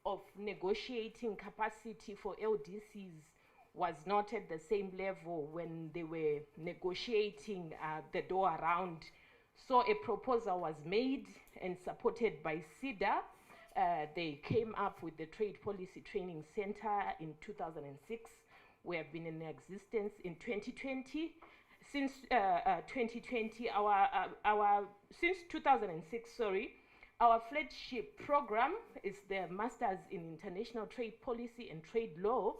of negotiating capacity for LDCs was not at the same level when they were negotiating the door around. So a proposal was made and supported by CEDA. They came up with the Trade Policy Training Center in 2006. We have been in existence in 2020. Since 2020, since 2006, sorry, our flagship program is the Masters in International Trade Policy and Trade Law.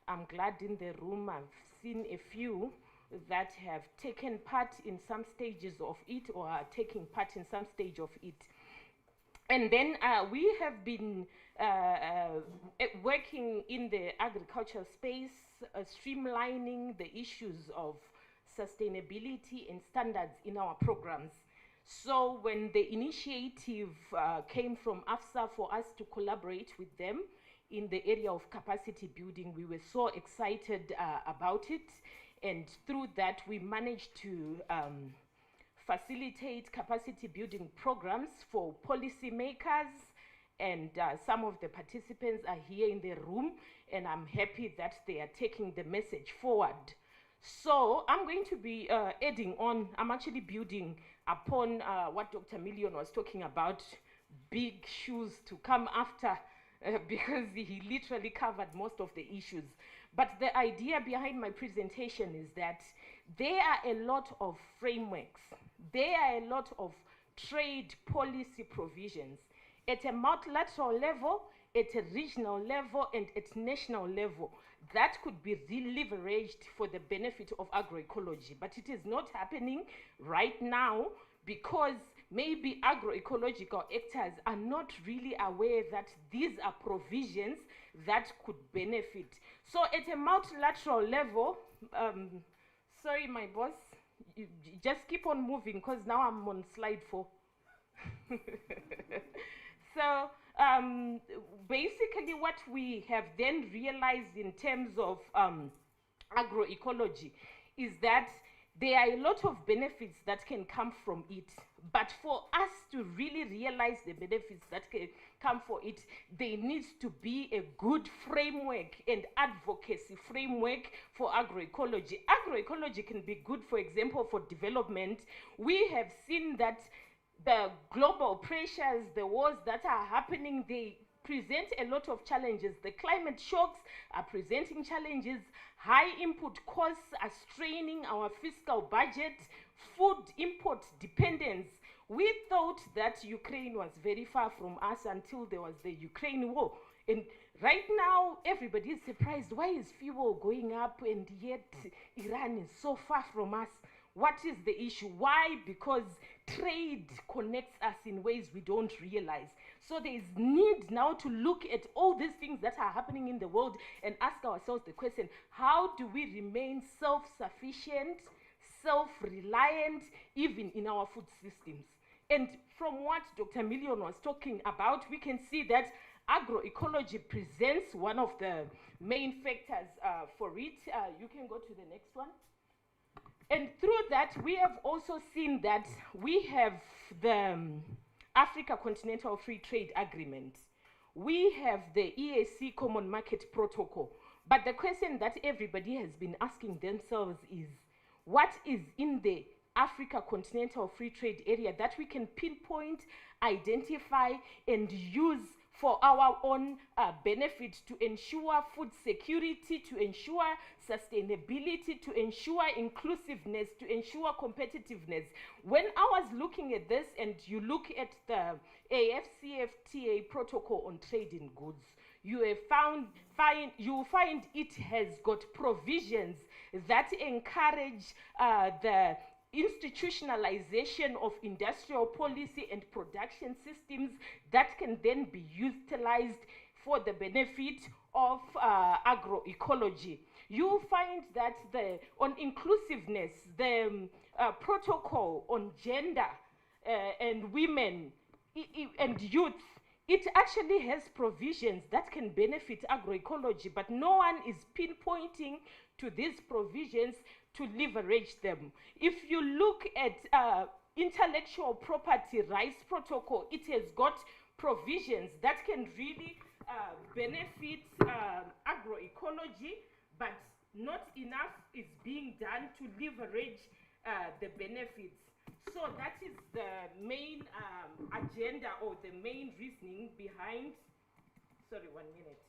I'm glad in the room I've seen a few that have taken part in some stages of it or are taking part in some stage of it. And then we have been working in the agricultural space, streamlining the issues of sustainability and standards in our programs. So when the initiative came from AFSA for us to collaborate with them in the area of capacity building, we were so excited about it. And through that, we managed to facilitate capacity building programs for policymakers, and some of the participants are here in the room, and I'm happy that they are taking the message forward. So I'm going to be adding on, I'm actually building upon what Dr. Million was talking about, big shoes to come after, because he literally covered most of the issues. But the idea behind my presentation is that there are a lot of frameworks, there are a lot of trade policy provisions at a multilateral level, at a regional level, and at national level that could be leveraged for the benefit of agroecology. But it is not happening right now because maybe agroecological actors are not really aware that these are provisions that could benefit. So at a multilateral level, sorry, my boss, you just keep on moving because now I'm on slide 4. So basically what we have then realized in terms of agroecology is that there are a lot of benefits that can come from it. But for us to really realize the benefits that can come for it, there needs to be a good framework and advocacy framework for agroecology. Agroecology can be good, for example, for development. We have seen that the global pressures, the wars that are happening, they present a lot of challenges. The climate shocks are presenting challenges. High input costs are straining our fiscal budget. Food import dependence. We thought that Ukraine was very far from us until there was the Ukraine war. And right now, everybody is surprised. Why is fuel going up and yet Iran is so far from us? What is the issue? Why? Because trade connects us in ways we don't realize. So there is need now to look at all these things that are happening in the world and ask ourselves the question, how do we remain self-sufficient, self-reliant, even in our food systems? And from what Dr. Million was talking about, we can see that agroecology presents one of the main factors for it. You can go to the next one. And through that, we have also seen that we have the Africa Continental Free Trade Agreement. We have the EAC Common Market Protocol. But the question that everybody has been asking themselves is, what is in the Africa Continental Free Trade Area that we can pinpoint, identify, and use for our own benefit to ensure food security, to ensure sustainability, to ensure inclusiveness, to ensure competitiveness. When I was looking at this, and you look at the AFCFTA protocol on trade in goods, you will find it has got provisions that encourage the institutionalization of industrial policy and production systems that can then be utilized for the benefit of agroecology. You find that on inclusiveness, the protocol on gender and women and youth, it actually has provisions that can benefit agroecology, but no one is pinpointing to these provisions to leverage them. If you look at intellectual property rights protocol, it has got provisions that can really benefit agroecology, but not enough is being done to leverage the benefits. So that is the main agenda or the main reasoning behind, sorry, 1 minute.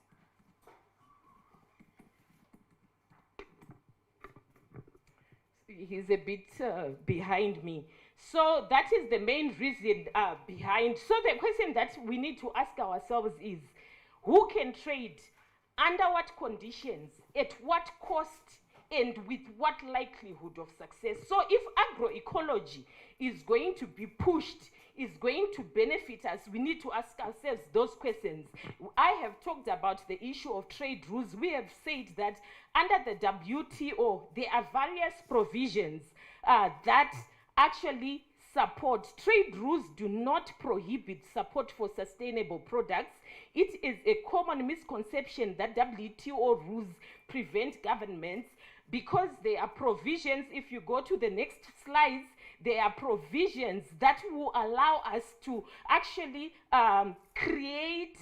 He's a bit behind me. So that is the main reason behind. So the question that we need to ask ourselves is, who can trade, under what conditions, at what cost, and with what likelihood of success? So if agroecology is going to be pushed, is going to benefit us, we need to ask ourselves those questions. I have talked about the issue of trade rules. We have said that under the WTO, there are various provisions that actually support. Trade rules do not prohibit support for sustainable products. It is a common misconception that WTO rules prevent governments, because there are provisions. If you go to the next slides, there are provisions that will allow us to actually create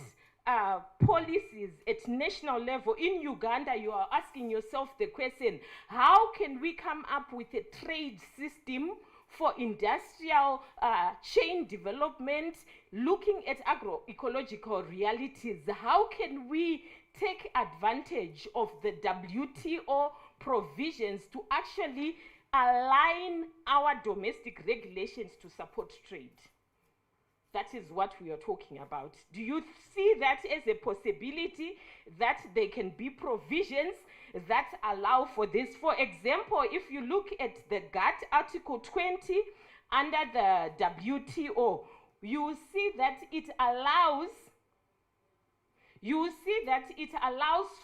policies at national level. In Uganda, you are asking yourself the question, how can we come up with a trade system for industrial chain development, looking at agroecological realities? How can we take advantage of the WTO provisions to actually align our domestic regulations to support trade? That is what we are talking about. Do you see that as a possibility, that there can be provisions that allow for this? For example, if you look at the GATT Article 20 under the WTO, you will see that it allows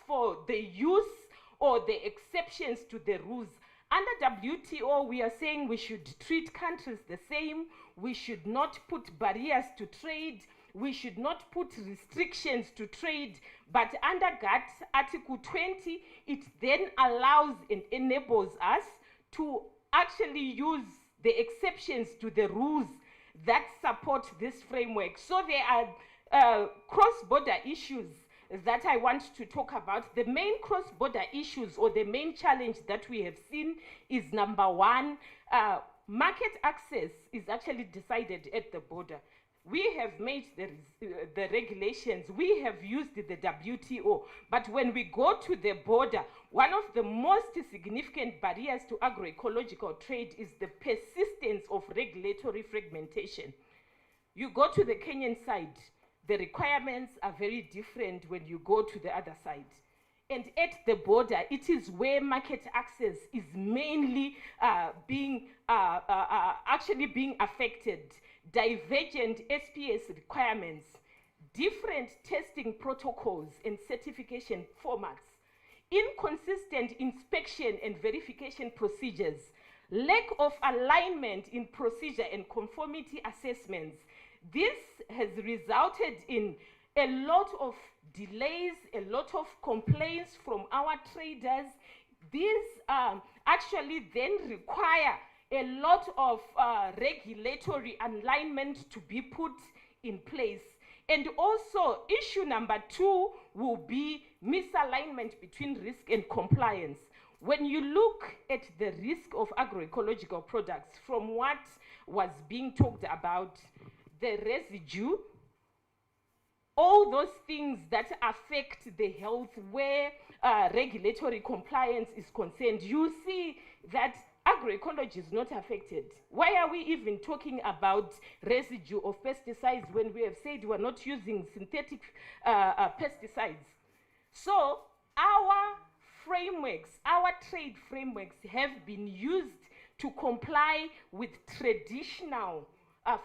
for the use or the exceptions to the rules. Under WTO, we are saying we should treat countries the same. We should not put barriers to trade. We should not put restrictions to trade. But under GATT Article 20, it then allows and enables us to actually use the exceptions to the rules that support this framework. So there are cross-border issues that I want to talk about. The main cross-border issues, or the main challenge that we have seen, is number one, market access is actually decided at the border. We have made the regulations, we have used the WTO, but when we go to the border, one of the most significant barriers to agroecological trade is the persistence of regulatory fragmentation. You go to the Kenyan side, the requirements are very different when you go to the other side. And at the border, it is where market access is mainly actually being affected. Divergent SPS requirements, different testing protocols and certification formats, inconsistent inspection and verification procedures, lack of alignment in procedure and conformity assessments. This has resulted in a lot of delays, a lot of complaints from our traders. These actually then require a lot of regulatory alignment to be put in place. And also, issue number two will be misalignment between risk and compliance. When you look at the risk of agroecological products, from what was being talked about, the residue, all those things that affect the health where regulatory compliance is concerned, you see that agroecology is not affected. Why are we even talking about residue of pesticides when we have said we're not using synthetic pesticides? So our frameworks, our trade frameworks have been used to comply with traditional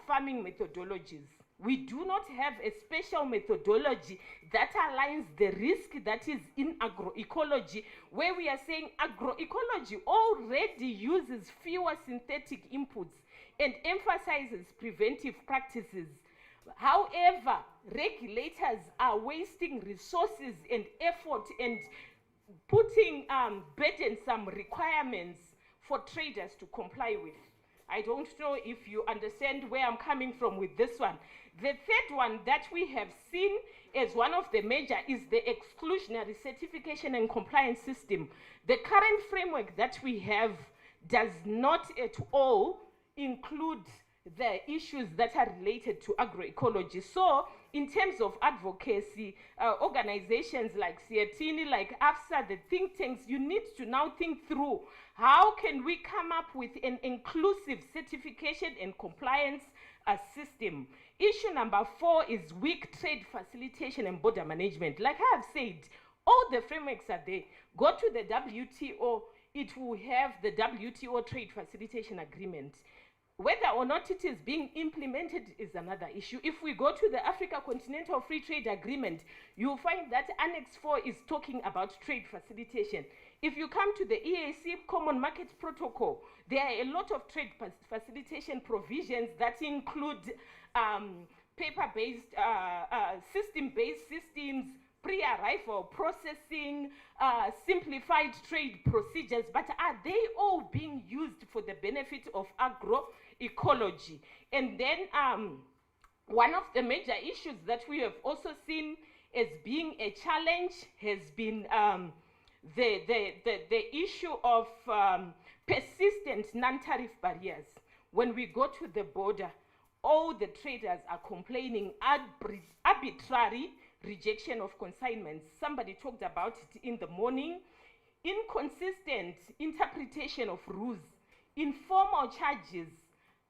farming methodologies. We do not have a special methodology that aligns the risk that is in agroecology, where we are saying agroecology already uses fewer synthetic inputs and emphasizes preventive practices. However, regulators are wasting resources and effort and putting burdensome requirements for traders to comply with. I don't know if you understand where I'm coming from with this one. The third one that we have seen as one of the major is the exclusionary certification and compliance system. The current framework that we have does not at all include the issues that are related to agroecology. So in terms of advocacy, organizations like CETINI, like AFSA, the think tanks, you need to now think through how can we come up with an inclusive certification and compliance system. Issue number 4 is weak trade facilitation and border management. Like I have said, all the frameworks are there. Go to the WTO, it will have the WTO trade facilitation agreement. Whether or not it is being implemented is another issue. If we go to the Africa Continental Free Trade Agreement, you'll find that Annex 4 is talking about trade facilitation. If you come to the EAC Common Market Protocol, there are a lot of trade facilitation provisions that include paper-based, system-based systems, pre-arrival processing, simplified trade procedures, but are they all being used for the benefit of agroecology? And then one of the major issues that we have also seen as being a challenge has been the issue of persistent non-tariff barriers. When we go to the border, all the traders are complaining arbitrary rejection of consignments. Somebody talked about it in the morning. Inconsistent interpretation of rules, informal charges,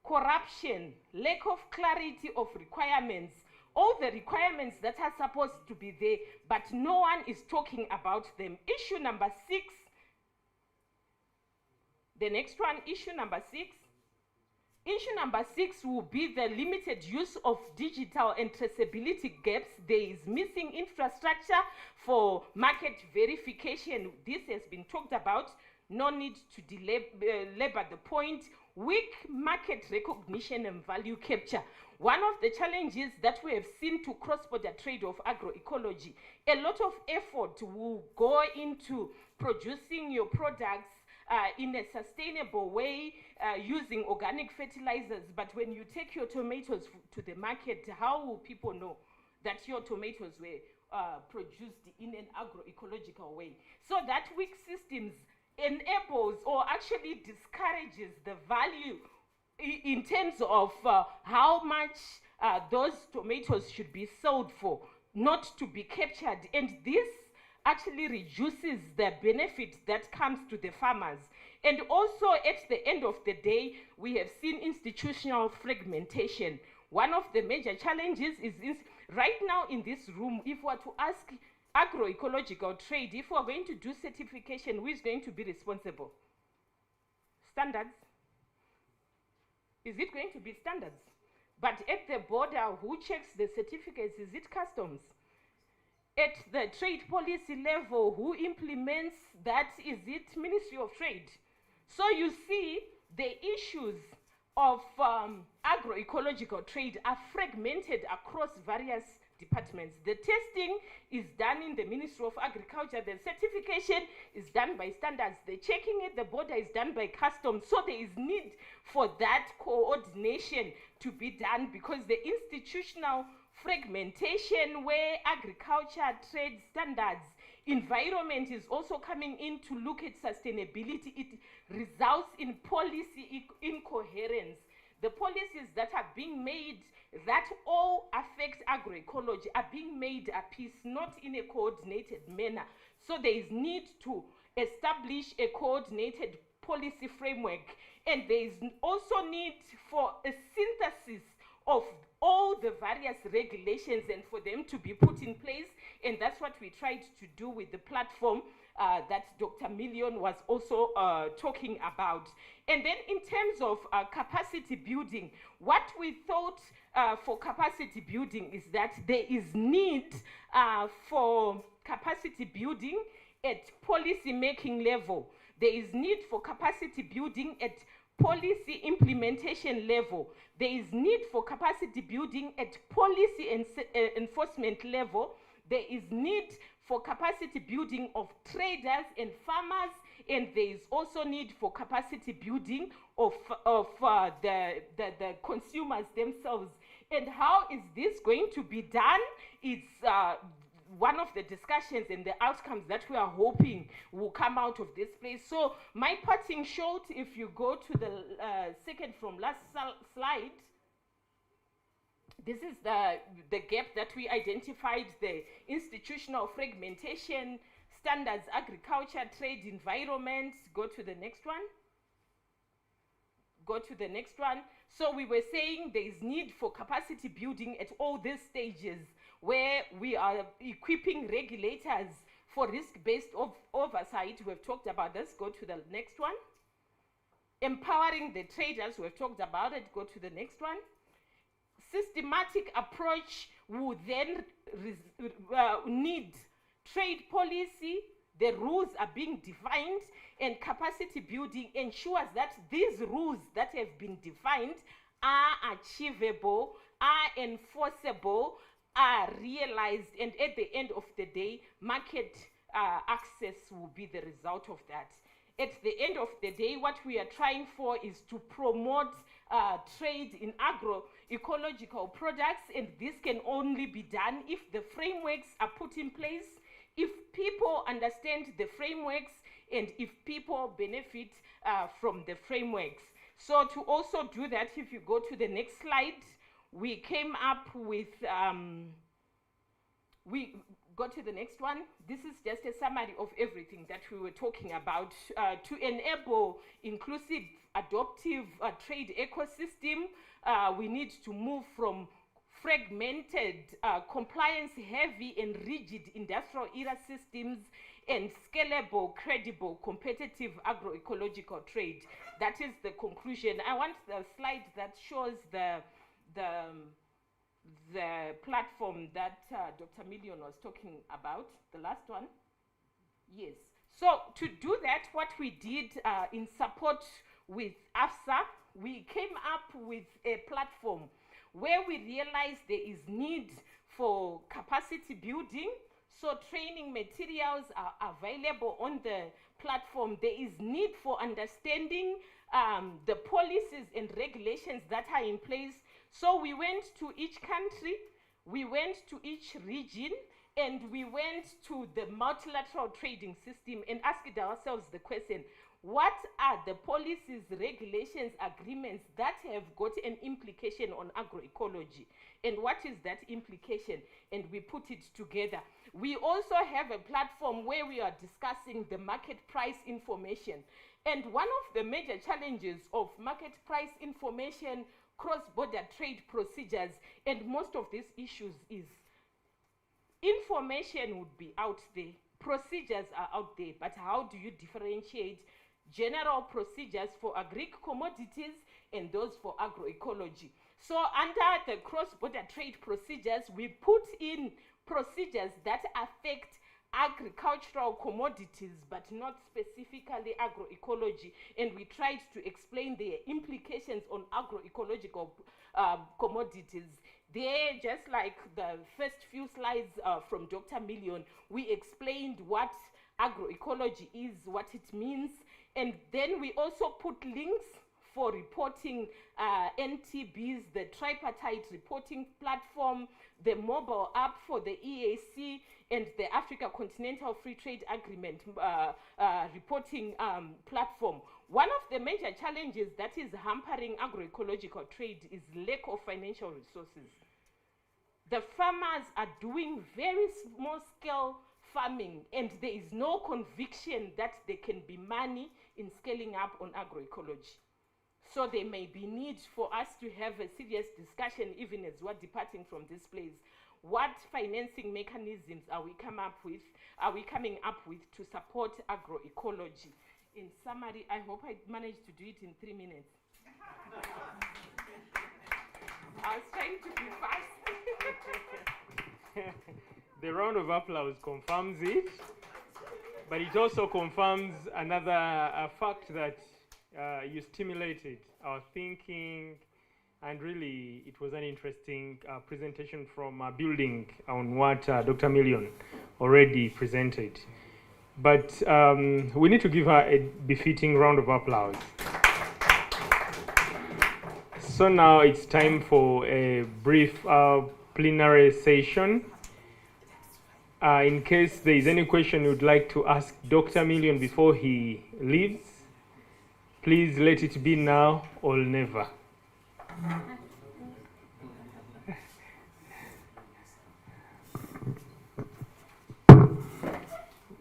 corruption, lack of clarity of requirements, all the requirements that are supposed to be there, but no one is talking about them. Issue number 6. The next one, issue number 6. Issue number 6 will be the limited use of digital and traceability gaps. There is missing infrastructure for market verification. This has been talked about. No need to labor the point. Weak market recognition and value capture. One of the challenges that we have seen to cross-border trade of agroecology, a lot of effort will go into producing your products in a sustainable way, using organic fertilizers. But when you take your tomatoes to the market, how will people know that your tomatoes were produced in an agroecological way? So that weak systems enables or actually discourages the value in terms of how much those tomatoes should be sold for, not to be captured. And this actually reduces the benefit that comes to the farmers. And also at the end of the day, we have seen institutional fragmentation. One of the major challenges is right now in this room, if we were to ask agroecological trade, if we're going to do certification, who is going to be responsible? Standards? Is it going to be standards? But at the border, who checks the certificates? Is it customs? At the trade policy level, who implements that? Is it Ministry of Trade? So you see, the issues of agroecological trade are fragmented across various departments. The testing is done in the Ministry of Agriculture. The certification is done by standards. The checking at the border is done by customs. So there is need for that coordination to be done, because the institutional fragmentation where agriculture, trade standards, environment is also coming in to look at sustainability, it results in policy incoherence. The policies that are being made that all affect agroecology are being made a piece, not in a coordinated manner. So there is need to establish a coordinated policy framework, and there is also need for a synthesis of all the various regulations and for them to be put in place. And that's what we tried to do with the platform that Dr. Million was also talking about. And then in terms of capacity building, what we thought for capacity building is that there is need for capacity building at policy making level. There is need for capacity building at policy implementation level. There is need for capacity building at policy enforcement level. There is need for capacity building of traders and farmers, and there is also need for capacity building of the consumers themselves. And how is this going to be done? It's one of the discussions and the outcomes that we are hoping will come out of this place. So my parting shot, if you go to the second from last slide, this is the gap that we identified, the institutional fragmentation, standards, agriculture, trade, environment. Go to the next one. Go to the next one. So we were saying there is need for capacity building at all these stages where we are equipping regulators for risk-based oversight. We've talked about this. Go to the next one. Empowering the traders. We've talked about it. Go to the next one. Systematic approach would then need trade policy. The rules are being defined, and capacity building ensures that these rules that have been defined are achievable, are enforceable, are realized, and at the end of the day, market access will be the result of that. At the end of the day, what we are trying for is to promote trade in agroecological products, and this can only be done if the frameworks are put in place, if people understand the frameworks, and if people benefit from the frameworks. So to also do that, if you go to the next slide, we came up with, we go to the next one. This is just a summary of everything that we were talking about. To enable inclusive, adaptive trade ecosystem, we need to move from fragmented, compliance-heavy and rigid industrial era systems and scalable, credible, competitive agroecological trade. That is the conclusion. I want the slide that shows the platform that Dr. Million was talking about, the last one. Yes. So to do that, what we did in support with AFSA, we came up with a platform where we realized there is need for capacity building. So training materials are available on the platform. There is need for understanding the policies and regulations that are in place. So we went to each country, we went to each region, and we went to the multilateral trading system and asked ourselves the question, what are the policies, regulations, agreements that have got an implication on agroecology? And what is that implication? And we put it together. We also have a platform where we are discussing the market price information. And one of the major challenges of market price information, cross-border trade procedures, and most of these issues is information would be out there, procedures are out there, but how do you differentiate general procedures for agri commodities and those for agroecology? So under the cross-border trade procedures, we put in procedures that affect agricultural commodities, but not specifically agroecology, and we tried to explain the implications on agroecological commodities. There, just like the first few slides from Dr. Million, we explained what agroecology is, what it means, and then we also put links for reporting NTBs, the tripartite reporting platform, the mobile app for the EAC, and the Africa Continental Free Trade Agreement reporting platform. One of the major challenges that is hampering agroecological trade is lack of financial resources. The farmers are doing very small scale farming, and there is no conviction that there can be money in scaling up on agroecology. So there may be need for us to have a serious discussion, even as we're departing from this place. What financing mechanisms are we coming up with to support agroecology? In summary, I hope I managed to do it in 3 minutes. I was trying to be fast. The round of applause confirms it, but it also confirms another fact that you stimulated our thinking, and really it was an interesting presentation from building on what Dr. Million already presented. But we need to give her a befitting round of applause. So now it's time for a brief plenary session. In case there is any question you'd like to ask Dr. Million before he leaves, please let it be now or never.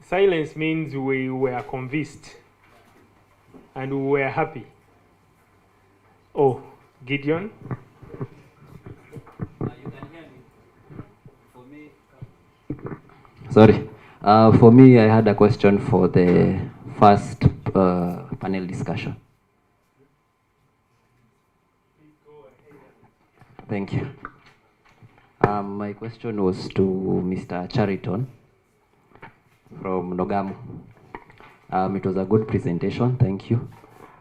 Silence means we were convinced and we were happy. Oh, Gideon? Sorry. For me, I had a question for the first panel discussion. Thank you. My question was to Mr. Chariton from Nogamu. It was a good presentation, thank you.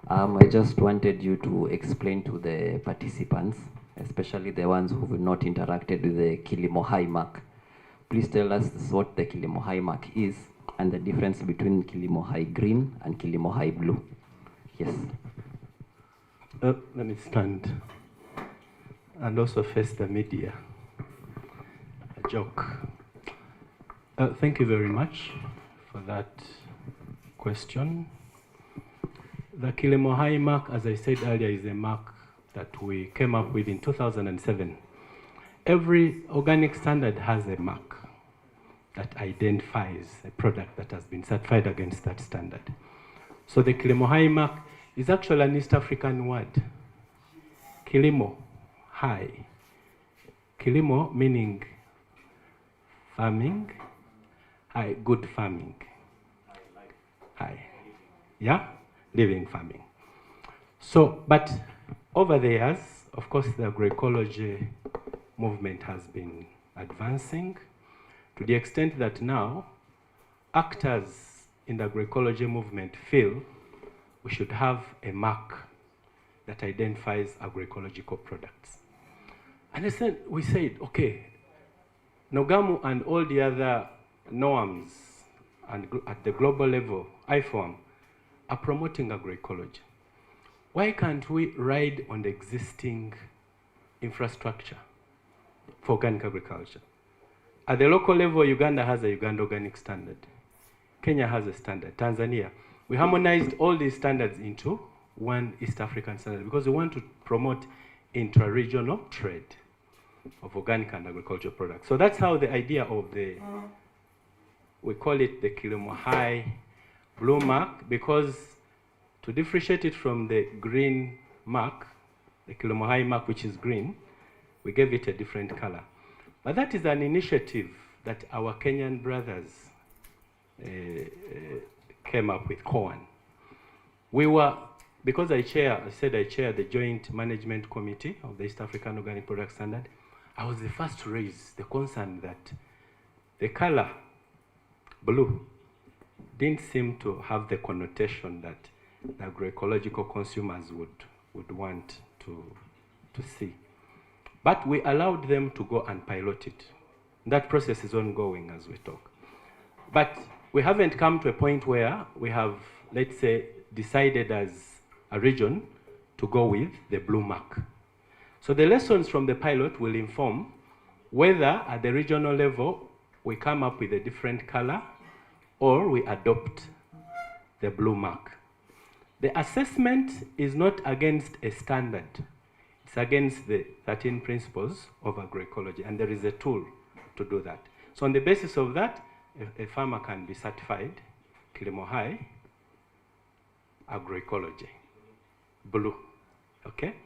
I just wanted you to explain to the participants, especially the ones who have not interacted with the Kilimo High Mark. Please tell us what the Kilimo High Mark is and the difference between Kilimo High Green and Kilimo High Blue. Yes. Let me stand and also face the media. A joke. Thank you very much for that question. The Kilimo High Mark, as I said earlier, is a mark that we came up with in 2007. Every organic standard has a mark that identifies a product that has been certified against that standard. So the Kilimo High Mark is actually an East African word. Kilimo, high. Kilimo meaning farming, high, good farming. High, yeah? Living farming. So, but over the years, of course, the agroecology movement has been advancing to the extent that now actors in the agroecology movement feel we should have a mark that identifies agroecological products. And we said, okay, Nogamu and all the other NOAMs and at the global level, IFOAM, are promoting agroecology. Why can't we ride on the existing infrastructure for organic agriculture? At the local level, Uganda has a Uganda Organic Standard. Kenya has a standard. Tanzania. We harmonized all these standards into one East African standard because we want to promote intra-regional trade of organic and agricultural products. So that's how the idea of we call it the Kilimo High Blue Mark, because to differentiate it from the green mark, the Kilimo High Mark, which is green, we gave it a different color. But that is an initiative that our Kenyan brothers came up with, COAN. We were, because I chair the Joint Management Committee of the East African Organic Product Standard, I was the first to raise the concern that the color blue didn't seem to have the connotation that the agroecological consumers would want to see. But we allowed them to go and pilot it. That process is ongoing as we talk. But we haven't come to a point where we have, let's say, decided as a region to go with the blue mark. So the lessons from the pilot will inform whether at the regional level we come up with a different color or we adopt the blue mark. The assessment is not against a standard. It's against the 13 principles of agroecology, and there is a tool to do that. So on the basis of that, a farmer can be certified Kilimo High Agroecology, blue, okay?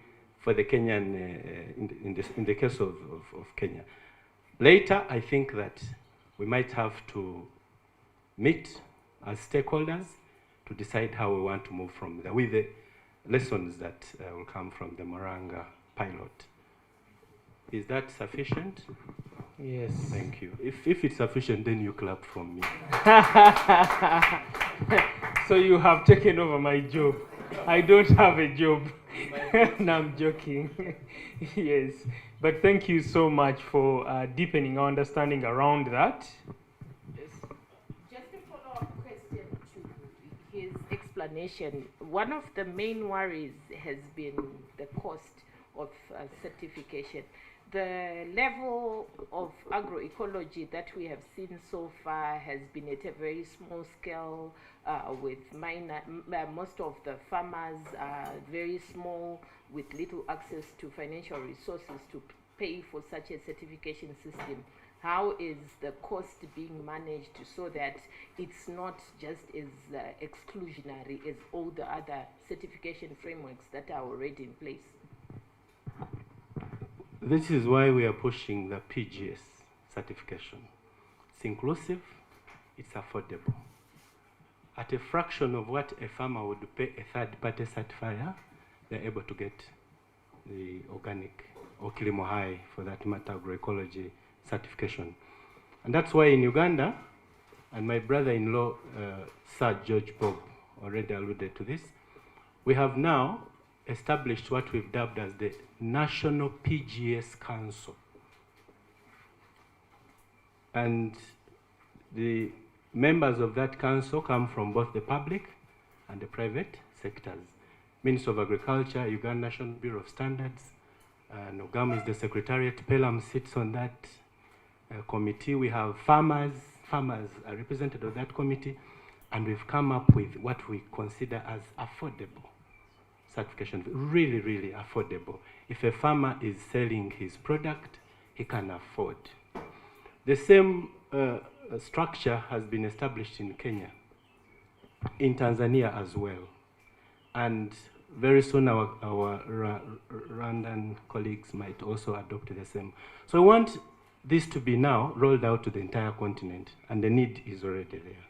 For the Kenyan, in the case of Kenya. Later, I think that we might have to meet as stakeholders to decide how we want to move from there with the lessons that will come from the Moranga pilot. Is that sufficient? Yes. Thank you. If it's sufficient, then you clap for me. So you have taken over my job. I don't have a job. No, I'm joking. Yes. But thank you so much for deepening our understanding around that. Just a follow-up question to his explanation. One of the main worries has been the cost of certification. The level of agroecology that we have seen so far has been at a very small scale, with most of the farmers are very small, with little access to financial resources to pay for such a certification system. How is the cost being managed so that it's not just as exclusionary as all the other certification frameworks that are already in place? This is why we are pushing the PGS certification. It's inclusive, it's affordable. At a fraction of what a farmer would pay a third-party certifier, they're able to get the organic or Kilimo High, for that matter, agroecology certification. And that's why in Uganda, and my brother-in-law, Sir George Bob, already alluded to this, we have now established what we've dubbed as the National PGS Council. And the members of that council come from both the public and the private sectors. Ministry of Agriculture, Uganda National Bureau of Standards, Nogam is the secretariat, Pelam sits on that committee. We have farmers are represented on that committee, and we've come up with what we consider as affordable certification, really, really affordable. If a farmer is selling his product, he can afford. The same structure has been established in Kenya, in Tanzania as well. And very soon our Rwandan colleagues might also adopt the same. So we want this to be now rolled out to the entire continent, and the need is already there.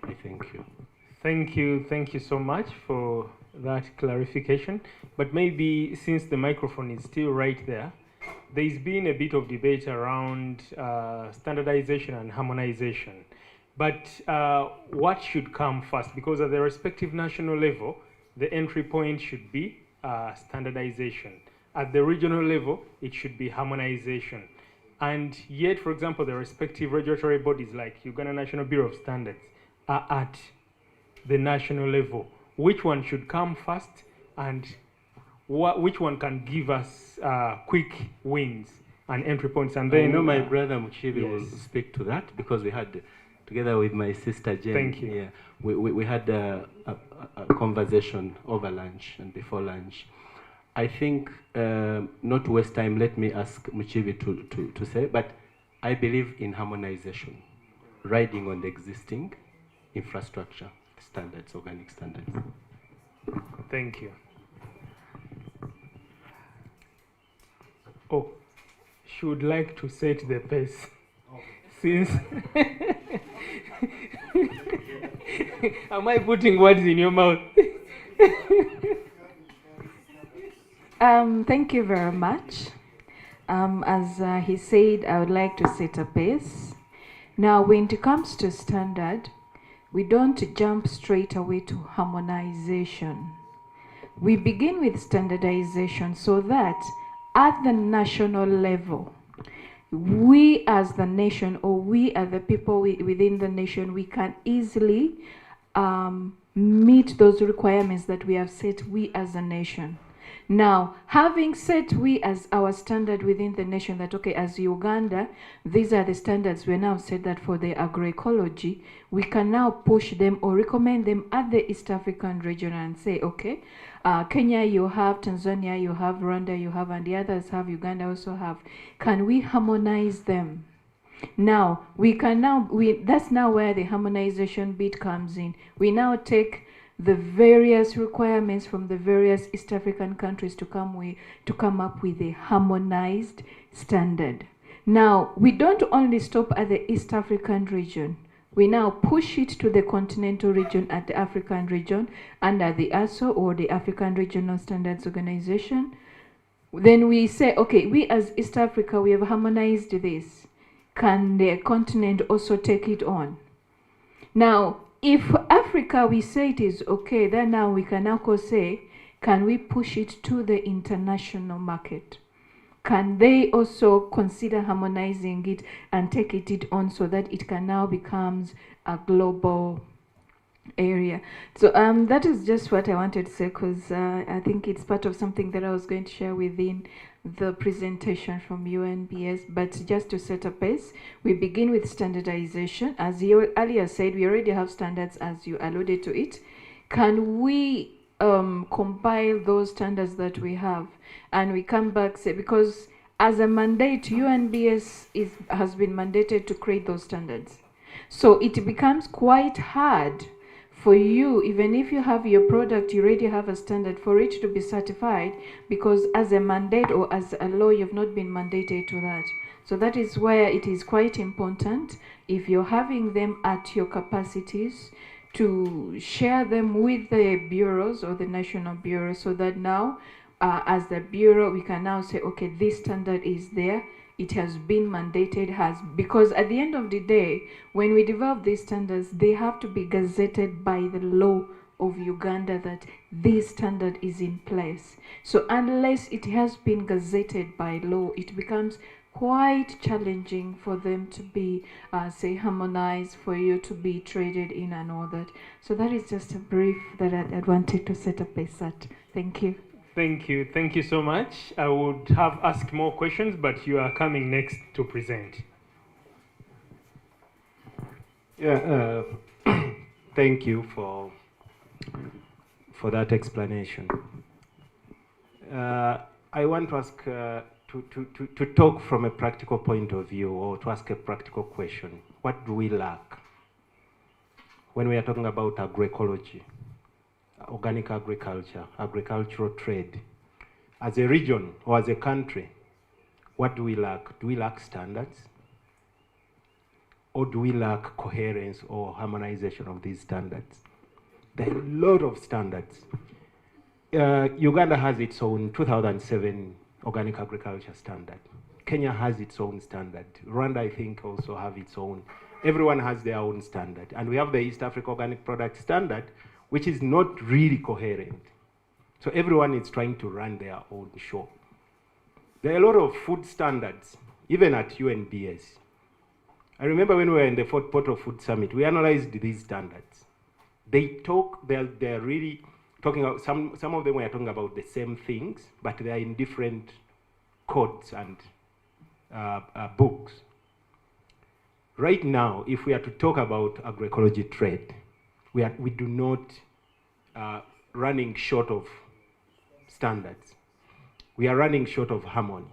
I thank you. Thank you so much for that clarification. But maybe since the microphone is still right there, there's been a bit of debate around standardization and harmonization. But what should come first? Because at the respective national level, the entry point should be standardization. At the regional level, it should be harmonization. And yet, for example, the respective regulatory bodies like Uganda National Bureau of Standards are at the national level. Which one should come first, and which one can give us quick wins and entry points? And then, I know my brother Muchibi will speak to that, because we had, together with my sister Jen, thank you. Yeah, we had a conversation over lunch and before lunch. I think, not to waste time, let me ask Muchibi to say, but I believe in harmonization, riding on the existing infrastructure standards, organic standards. Thank you. Oh, she would like to set the pace. Since am I putting words in your mouth? Thank you very much. As he said, I would like to set a pace. Now, when it comes to standard, we don't jump straight away to harmonization. We begin with standardization so that at the national level, we as the nation, or we as the people within the nation, we can easily meet those requirements that we have set, we as a nation. Now, having set we as our standard within the nation that, okay, as Uganda, these are the standards, we now said that for the agroecology, we can now push them or recommend them at the East African region and say, okay, Kenya you have, Tanzania you have, Rwanda you have, and the others have, Uganda also have. Can we harmonize them? Now, we can now, that's now where the harmonization bit comes in. We now take the various requirements from the various East African countries to come up with a harmonized standard. Now, we don't only stop at the East African region. We now push it to the continental region at the African region under the ASO, or the African Regional Standards Organization. Then we say, okay, we as East Africa, we have harmonized this. Can the continent also take it on? Now, if Africa, we say it is okay, then now we can now say, can we push it to the international market? Can they also consider harmonizing it and take it on so that it can now becomes a global area. So that is just what I wanted to say, because I think it's part of something that I was going to share within the presentation from UNBS. But just to set a pace, we begin with standardization. As you earlier said, we already have standards, as you alluded to it. Can we compile those standards that we have, and we come back, say, because as a mandate, UNBS has been mandated to create those standards. So it becomes quite hard for you, even if you have your product, you already have a standard, for it to be certified, because as a mandate or as a law, you've not been mandated to that. So that is where it is quite important, if you're having them at your capacities, to share them with the bureaus or the national bureau, so that now, as the bureau, we can now say, okay, this standard is there, it has been mandated, because at the end of the day, when we develop these standards, they have to be gazetted by the law of Uganda that this standard is in place. So unless it has been gazetted by law, it becomes quite challenging for them to be, say, harmonized, for you to be traded in and all that. So that is just a brief that I wanted to set up a set. Thank you. Thank you. Thank you so much. I would have asked more questions, but you are coming next to present. Yeah, thank you for that explanation. I want to ask to talk from a practical point of view, or to ask a practical question. What do we lack when we are talking about agroecology, organic agriculture, agricultural trade? As a region or as a country, what do we lack? Do we lack standards? Or do we lack coherence or harmonization of these standards? There are a lot of standards. Uganda has its own 2007 organic agriculture standard. Kenya has its own standard. Rwanda, I think, also have its own. Everyone has their own standard. And we have the East Africa Organic Product Standard, which is not really coherent. So everyone is trying to run their own show. There are a lot of food standards, even at UNBS. I remember when we were in the fourth Port of Food Summit, we analyzed these standards. They're really talking about, some of them were talking about the same things, but they are in different codes and books. Right now, if we are to talk about agroecology trade, we do not running short of standards. We are running short of harmony.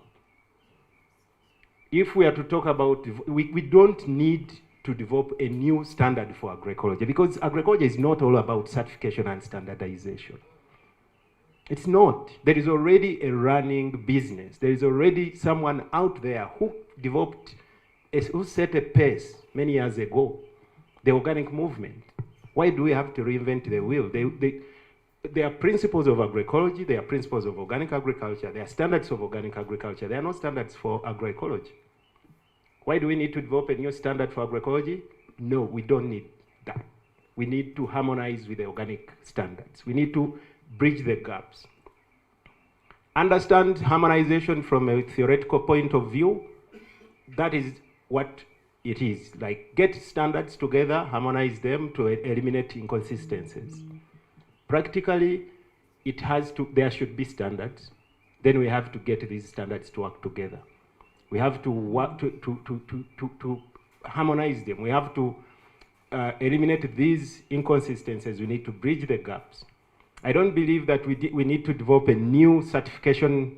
If we are to talk about, we don't need to develop a new standard for agroecology, because agroecology is not all about certification and standardization. It's not. There is already a running business. There is already someone out there who who set a pace many years ago, the organic movement. Why do we have to reinvent the wheel? There are principles of agroecology, there are principles of organic agriculture, there are standards of organic agriculture, there are no standards for agroecology. Why do we need to develop a new standard for agroecology? No, we don't need that. We need to harmonize with the organic standards. We need to bridge the gaps. Understand harmonization from a theoretical point of view. That is what it is. Like, get standards together, harmonize them to eliminate inconsistencies. Practically, there should be standards. Then we have to get these standards to work together. We have to work to harmonize them. We have to eliminate these inconsistencies. We need to bridge the gaps. I don't believe that we need to develop a new certification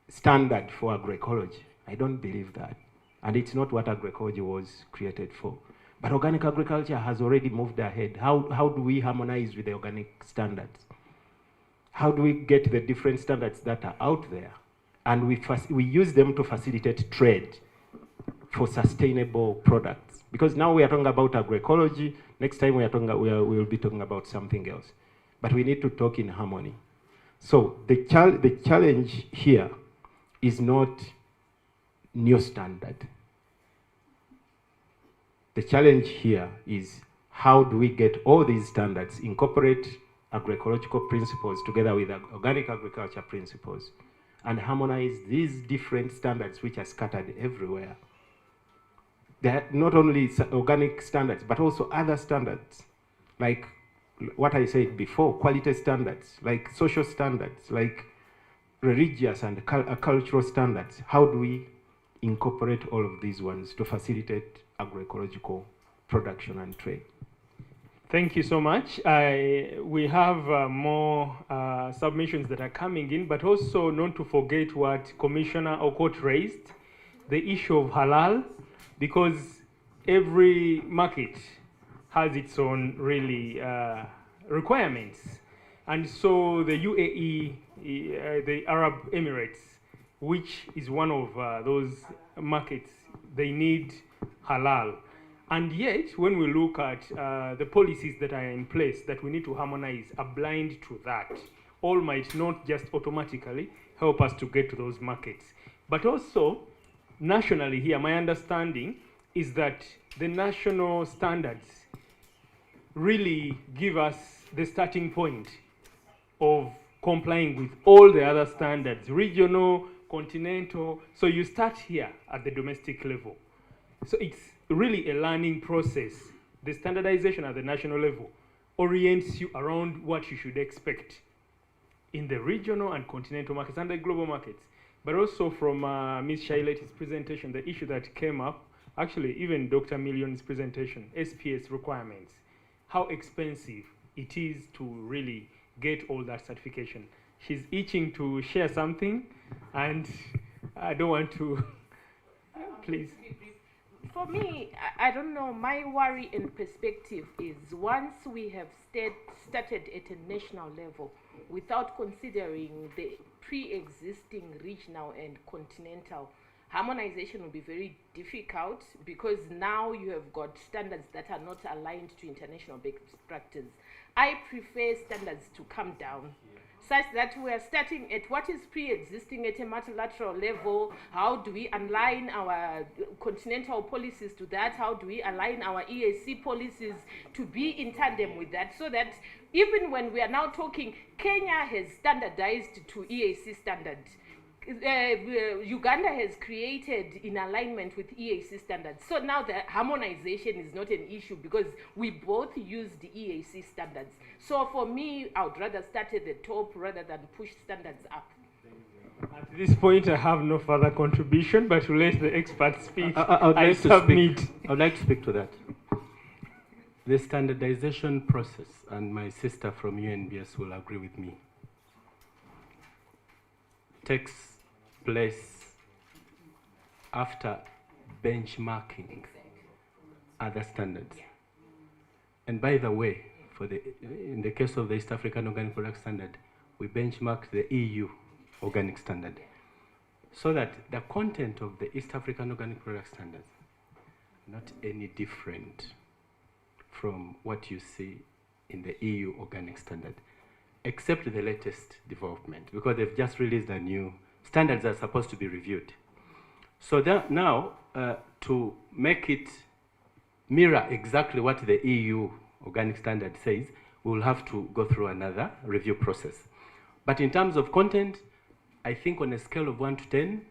standard for agroecology. I don't believe that. And it's not what agroecology was created for. But organic agriculture has already moved ahead. How do we harmonize with the organic standards? How do we get the different standards that are out there? And we use them to facilitate trade for sustainable products. Because now we are talking about agroecology. Next time we will be talking about something else. But we need to talk in harmony. So the challenge here is not new standard. The challenge here is, how do we get all these standards, incorporate agroecological principles together with organic agriculture principles, and harmonize these different standards which are scattered everywhere. They are not only organic standards, but also other standards, like what I said before, quality standards, like social standards, like religious and cultural standards. How do we incorporate all of these ones to facilitate agroecological production and trade? Thank you so much. We have more submissions that are coming in, but also not to forget what Commissioner Okot raised, the issue of halal, because every market has its own really requirements. And so the UAE, the Arab Emirates, which is one of those markets, they need halal. And yet, when we look at the policies that are in place that we need to harmonize, are blind to that. All might not just automatically help us to get to those markets. But also, nationally here, my understanding is that the national standards really give us the starting point of complying with all the other standards, regional, continental. So you start here at the domestic level. So it's really a learning process. The standardization at the national level orients you around what you should expect in the regional and continental markets and the global markets. But also from Ms. Shailet's presentation, the issue that came up, actually even Dr. Million's presentation, SPS requirements, how expensive it is to really get all that certification. She's itching to share something, and I don't want to, please. For me, I don't know, my worry and perspective is once we have started at a national level without considering the pre-existing regional and continental, harmonization will be very difficult because now you have got standards that are not aligned to international best practice. I prefer standards to come down, such that we are starting at what is pre-existing at a multilateral level. How do we align our continental policies to that? How do we align our EAC policies to be in tandem with that? So that even when we are now talking, Kenya has standardized to EAC standards. Uganda has created in alignment with EAC standards. So now the harmonization is not an issue because we both use the EAC standards. So for me, I would rather start at the top rather than push standards up. At this point, I have no further contribution, but to let the experts speak, I would like to speak to that. The standardization process, and my sister from UNBS will agree with me, takes place after benchmarking other standards. And by the way, in the case of the East African Organic Product Standard, we benchmark the EU organic standard, so that the content of the East African Organic Product Standards not any different from what you see in the EU organic standard, except the latest development, because they've just released a new standards that are supposed to be reviewed. So that now, to make it mirror exactly what the EU organic standard says, we will have to go through another review process. But in terms of content, I think on a scale of 1 to 10,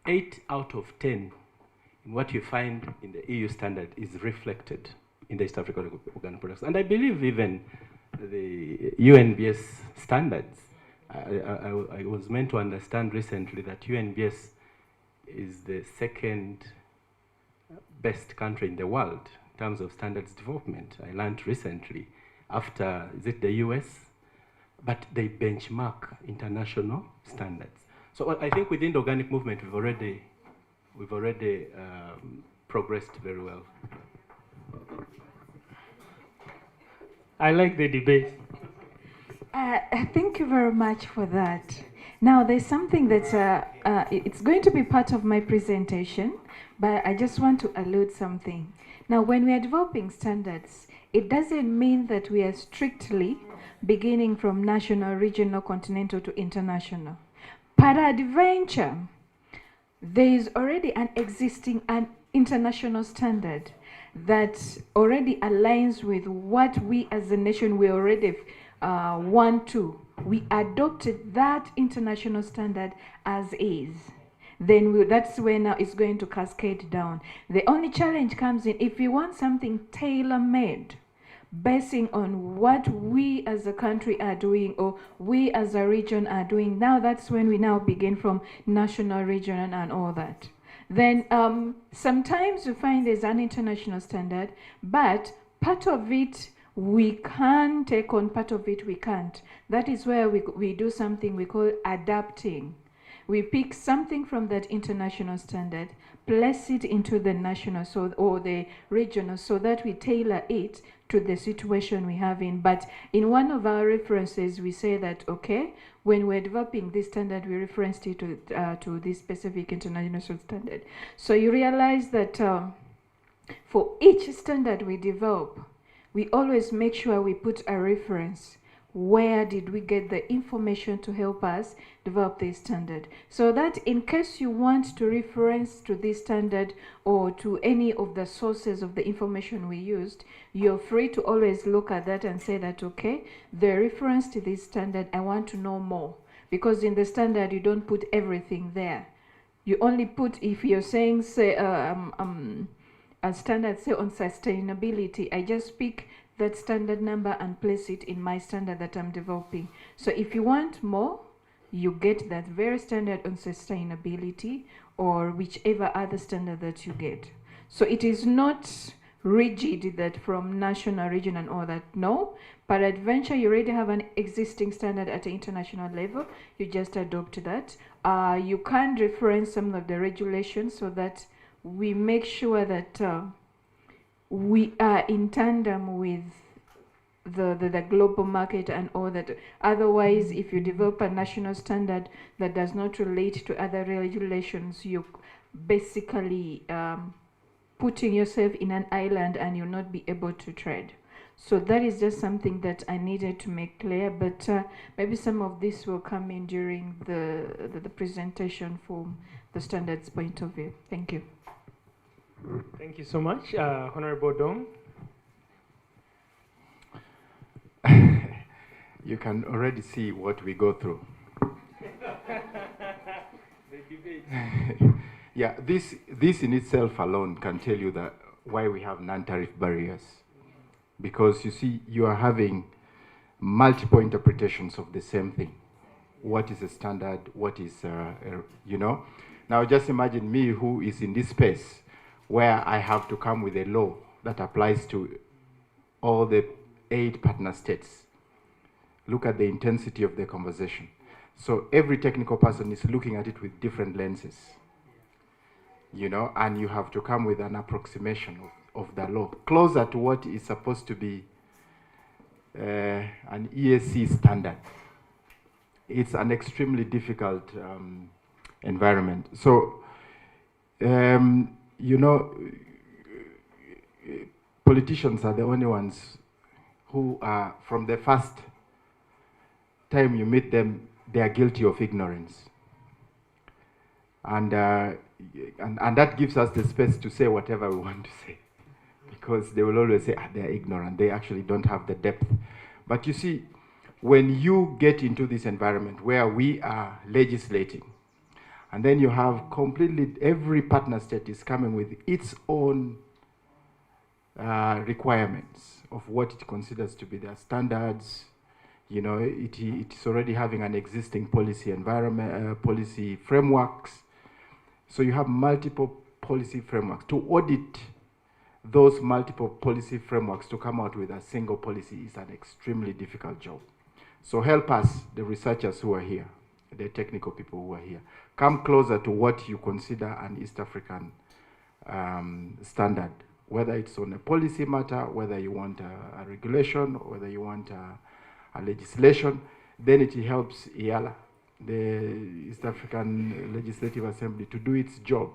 8 out of 10 in what you find in the EU standard is reflected in the East African Organic Products. And I believe even the UNBS standards, I was meant to understand recently that UNBS is the second best country in the world in terms of standards development. I learned recently after, is it the US? But they benchmark international standards. So I think within the organic movement, we've already progressed very well. I like the debate. Thank you very much for that. Now, there's something that's it's going to be part of my presentation, but I just want to allude something. Now, when we are developing standards, it doesn't mean that we are strictly beginning from national, regional, continental to international. Peradventure, there is already an existing international standard that already aligns with what we as a nation we already want to. We adopted that international standard as is. Then that's where now it's going to cascade down. The only challenge comes in if you want something tailor-made, basing on what we as a country are doing or we as a region are doing. Now that's when we now begin from national, regional, and all that. Then sometimes you find there's an international standard, but part of it we can take on, part of it we can't. That is where we do something we call adapting. We pick something from that international standard, place it into the national or the regional, so that we tailor it to the situation we have in. But in one of our references, we say that, okay, when we're developing this standard, we referenced it to this specific international standard. So you realize that for each standard we develop, we always make sure we put a reference. Where did we get the information to help us develop this standard? So that in case you want to reference to this standard or to any of the sources of the information we used, you're free to always look at that and say that, okay, the reference to this standard, I want to know more. Because in the standard, you don't put everything there. You only put, if you're saying, say, a standard, say, on sustainability, I just pick that standard number and place it in my standard that I'm developing. So if you want more, you get that very standard on sustainability or whichever other standard that you get. So it is not rigid that from national, region and all that, no. But adventure, you already have an existing standard at the international level, you just adopt that. You can reference some of the regulations so that we make sure that we are in tandem with the global market and all that. Otherwise, if you develop a national standard that does not relate to other regulations, you're basically putting yourself in an island and you'll not be able to trade. So that is just something that I needed to make clear, but maybe some of this will come in during the presentation from the standards point of view. Thank you. Thank you so much, Honorable Dong. You can already see what we go through. The debate. Yeah, this in itself alone can tell you that why we have non-tariff barriers. Because you see, you are having multiple interpretations of the same thing. What is a standard? What is, you know? Now just imagine me who is in this space where I have to come with a law that applies to all the 8 partner states. Look at the intensity of the conversation. So every technical person is looking at it with different lenses, you know, and you have to come with an approximation of the law, closer to what is supposed to be an ESC standard. It's an extremely difficult environment. So, you know, politicians are the only ones who are, from the first time you meet them, they are guilty of ignorance. And that gives us the space to say whatever we want to say. Because they will always say, they are ignorant. They actually don't have the depth. But you see, when you get into this environment where we are legislating, and then you have completely, every partner state is coming with its own requirements of what it considers to be their standards. You know, it's already having an existing policy environment, policy frameworks. So you have multiple policy frameworks. To audit those multiple policy frameworks to come out with a single policy is an extremely difficult job. So help us, the researchers who are here, the technical people who are here, come closer to what you consider an East African standard, whether it's on a policy matter, whether you want a regulation, or whether you want a legislation. Then it helps IALA, the East African Legislative Assembly, to do its job.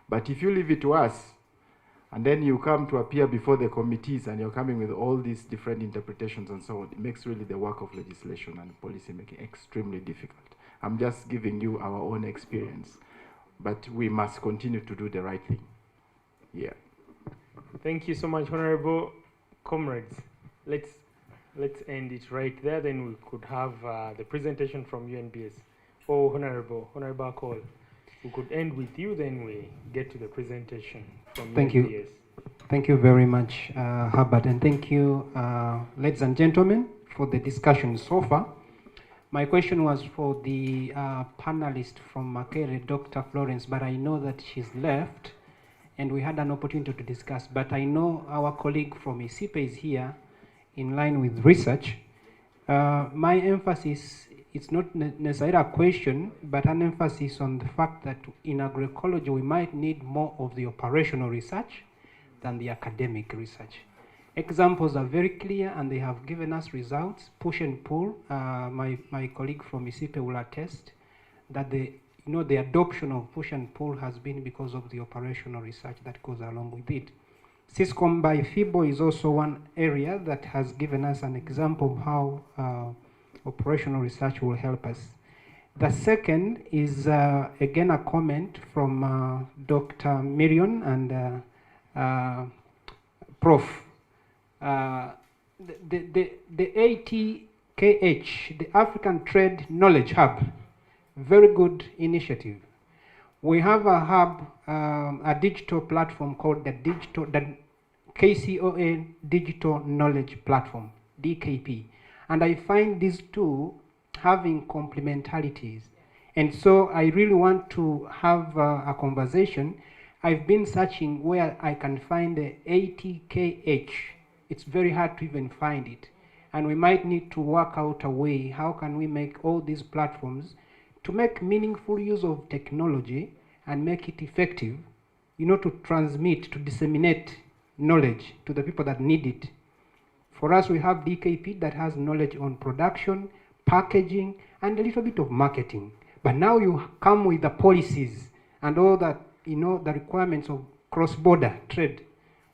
But if you leave it to us, and then you come to appear before the committees and you're coming with all these different interpretations and so on, it makes really the work of legislation and policy making extremely difficult. I'm just giving you our own experience, but we must continue to do the right thing. Yeah. Thank you so much, Honorable comrades. Let's end it right there. Then we could have the presentation from UNBS. Oh, Honorable Cole. We could end with you, then we get to the presentation from Thank UNBS. you. Thank you very much, Herbert, and thank you, ladies and gentlemen, for the discussion so far. My question was for the panelist from Makere, Dr. Florence, but I know that she's left, and we had an opportunity to discuss. But I know our colleague from ISIPE is here, in line with research. My emphasis, it's not necessarily a question, but an emphasis on the fact that in agroecology we might need more of the operational research than the academic research. Examples are very clear and they have given us results, push and pull. My colleague from ISIPE will attest that the adoption of push and pull has been because of the operational research that goes along with it. Syscom by FIBO is also one area that has given us an example of how operational research will help us. The second is, again, a comment from Dr. Miriam and Prof. The ATKH, the African Trade Knowledge Hub, very good initiative. We have a hub, a digital platform called the KCOA Digital Knowledge Platform, DKP. And I find these two having complementarities. And so I really want to have a conversation. I've been searching where I can find the ATKH. It's very hard to even find it. And we might need to work out a way, how can we make all these platforms to make meaningful use of technology and make it effective, to transmit, to disseminate knowledge to the people that need it. For us, we have DKP that has knowledge on production, packaging, and a little bit of marketing. But now you come with the policies and all that, the requirements of cross-border trade,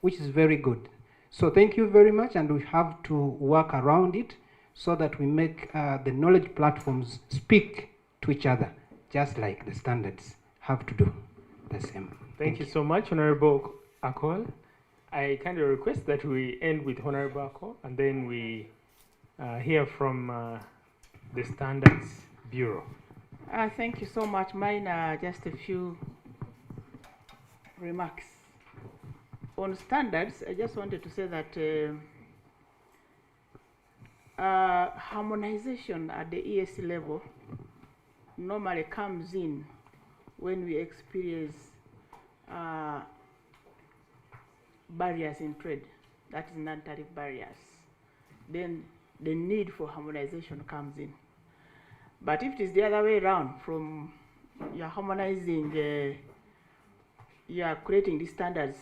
which is very good. So thank you very much, and we have to work around it so that we make the knowledge platforms speak to each other, just like the standards have to do the same. Thank you so much, Honorable Akol. I kindly request that we end with Honorable Akol, and then we hear from the Standards Bureau. Thank you so much. Mine are just a few remarks. On standards, I just wanted to say that harmonization at the ESC level normally comes in when we experience barriers in trade, that is non-tariff barriers. Then the need for harmonization comes in. But if it is the other way around, from you're harmonizing, you're creating the standards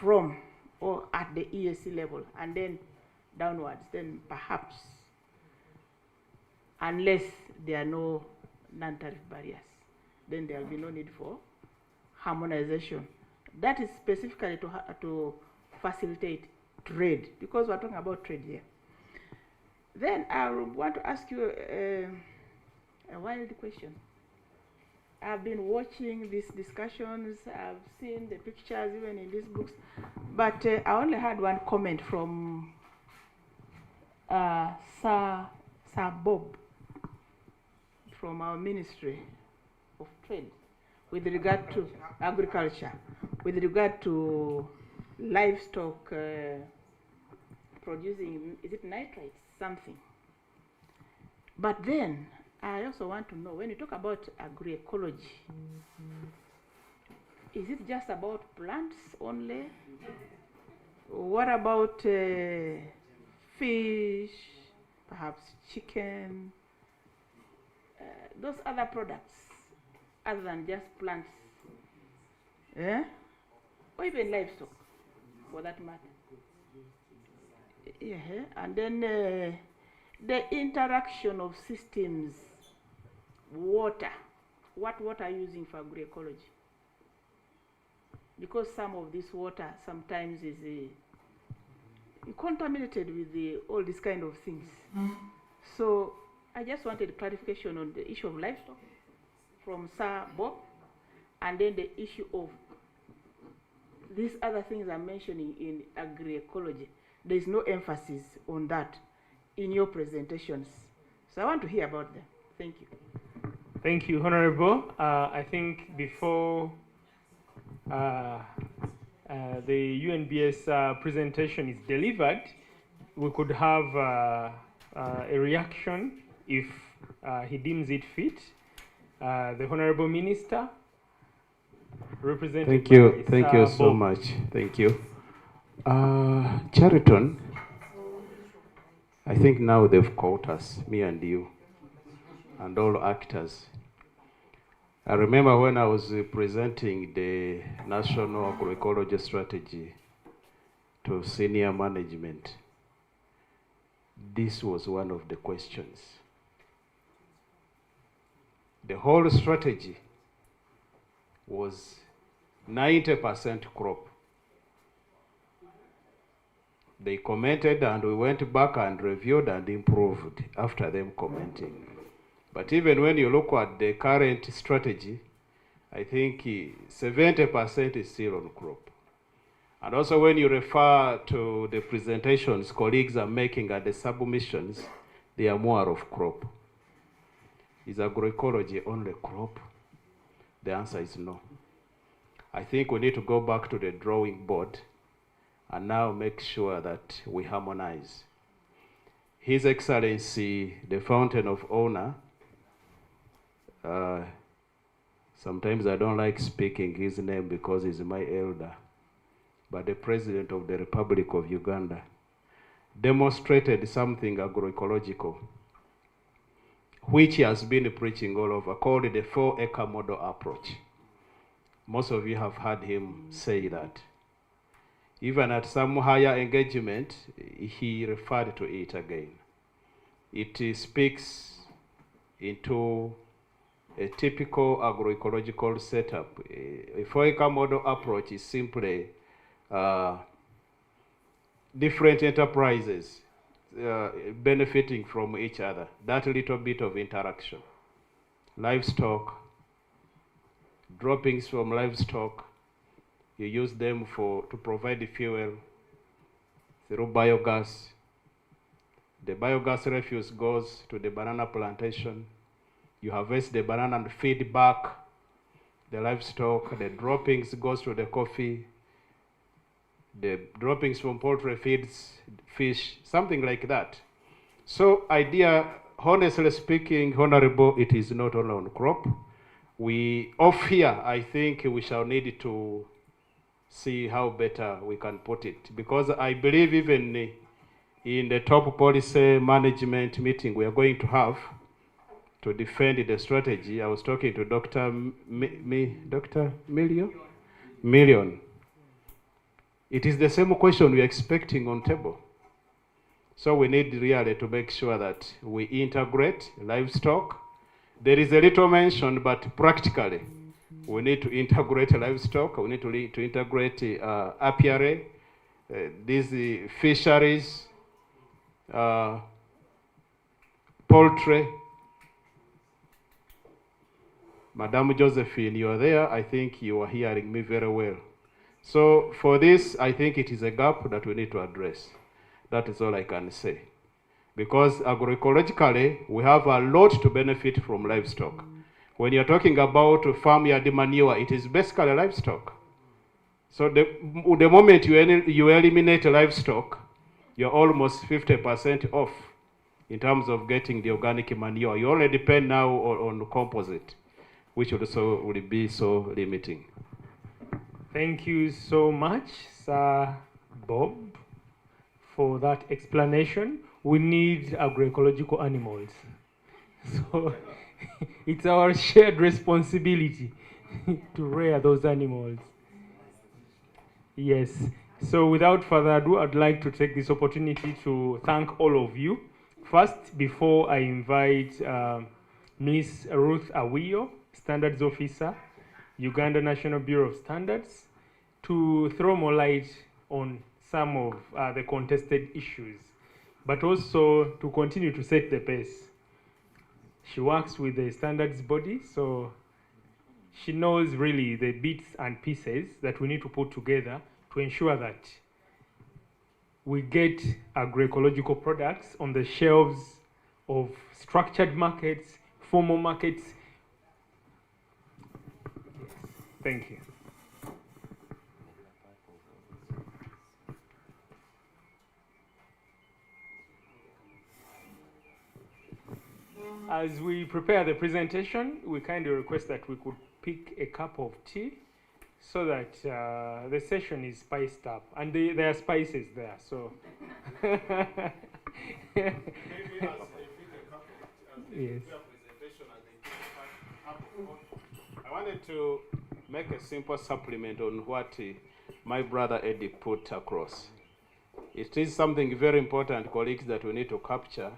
from or at the ESC level and then downwards, then perhaps, unless there are no non-tariff barriers, then there will be no need for harmonization. That is specifically to facilitate trade, because we're talking about trade here. Then I want to ask you a wild question. I've been watching these discussions, I've seen the pictures even in these books, but I only had one comment from Sir Bob from our Ministry of Trade with regard to agriculture, with regard to livestock producing, is it nitrates, something. But then I also want to know, when you talk about agroecology, is it just about plants only? What about fish, perhaps chicken, those other products other than just plants? Or even livestock, for that matter. Yeah. And then the interaction of systems, water. What water are you using for agroecology? Because some of this water sometimes is contaminated with all these kind of things. So I just wanted clarification on the issue of livestock from Sir Bob, and then the issue of these other things I'm mentioning in agroecology. There is no emphasis on that in your presentations. So I want to hear about them. Thank you. Thank you, Honorable. I think before I the UNBS presentation is delivered, we could have a reaction if he deems it fit. The Honorable Minister, represented Thank you so much. Thank you. Chariton, I think now they've caught us, me and you, and all actors. I remember when I was presenting the National Agroecology Strategy to senior management, this was one of the questions. The whole strategy was 90% crop. They commented and we went back and reviewed and improved after them commenting. But even when you look at the current strategy, I think 70% is still on crop. And also when you refer to the presentations colleagues are making at the submissions, they are more of crop. Is agroecology only crop? The answer is no. I think we need to go back to the drawing board and now make sure that we harmonize. His Excellency, the Fountain of Honor, sometimes I don't like speaking his name because he's my elder, but the President of the Republic of Uganda demonstrated something agroecological, which he has been preaching all over, called the 4-acre model approach. Most of you have heard him say that. Even at some higher engagement, he referred to it again. It speaks into a typical agroecological setup. A 4-acre model approach is simply different enterprises benefiting from each other. That little bit of interaction. Livestock, droppings from livestock, you use them to provide the fuel through biogas. The biogas refuse goes to the banana plantation. You harvest the banana and feed back the livestock. The droppings goes to the coffee. The droppings from poultry feeds fish, something like that. So idea, honestly speaking, Honorable, it is not only on crop. Off here, I think we shall need to see how better we can put it. Because I believe even in the top policy management meeting we are going to have to defend the strategy, I was talking to Dr. Million. It is the same question we are expecting on table. So we need really to make sure that we integrate livestock. There is a little mentioned, but practically, we need to integrate livestock. We need to integrate apiary, these fisheries, poultry. Madam Josephine, you are there. I think you are hearing me very well. So for this, I think it is a gap that we need to address. That is all I can say. Because agroecologically, we have a lot to benefit from livestock. When you're talking about farmyard manure, it is basically livestock. So the moment you eliminate livestock, you're almost 50% off in terms of getting the organic manure. You only depend now on composite, which also will be so limiting. Thank you so much, Sir Bob, for that explanation. We need agroecological animals. So it's our shared responsibility to rear those animals. Yes. So without further ado, I'd like to take this opportunity to thank all of you. First, before I invite Ms. Ruth Awiyo, Standards Officer, Uganda National Bureau of Standards, to throw more light on some of the contested issues, but also to continue to set the pace. She works with the standards body, so she knows really the bits and pieces that we need to put together to ensure that we get agroecological products on the shelves of structured markets, formal markets. Thank you. As we prepare the presentation, we kindly request that we could pick a cup of tea so that the session is spiced up. And there are spices there, so. Maybe as I pick a cup of tea, Yes. presentation, as they pick a cup of coffee. I wanted to make a simple supplement on what my brother Eddie put across. It is something very important, colleagues, that we need to capture,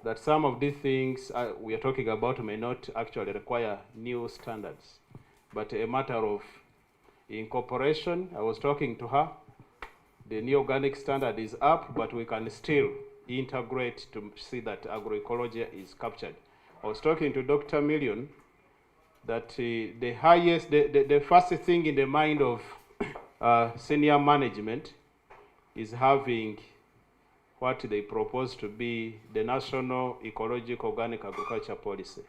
that some of these things we are talking about may not actually require new standards, but a matter of incorporation. I was talking to her, the new organic standard is up, but we can still integrate to see that agroecology is captured. I was talking to Dr. Million that the first thing in the mind of senior management is having what they propose to be the National Ecological Organic Agriculture Policy.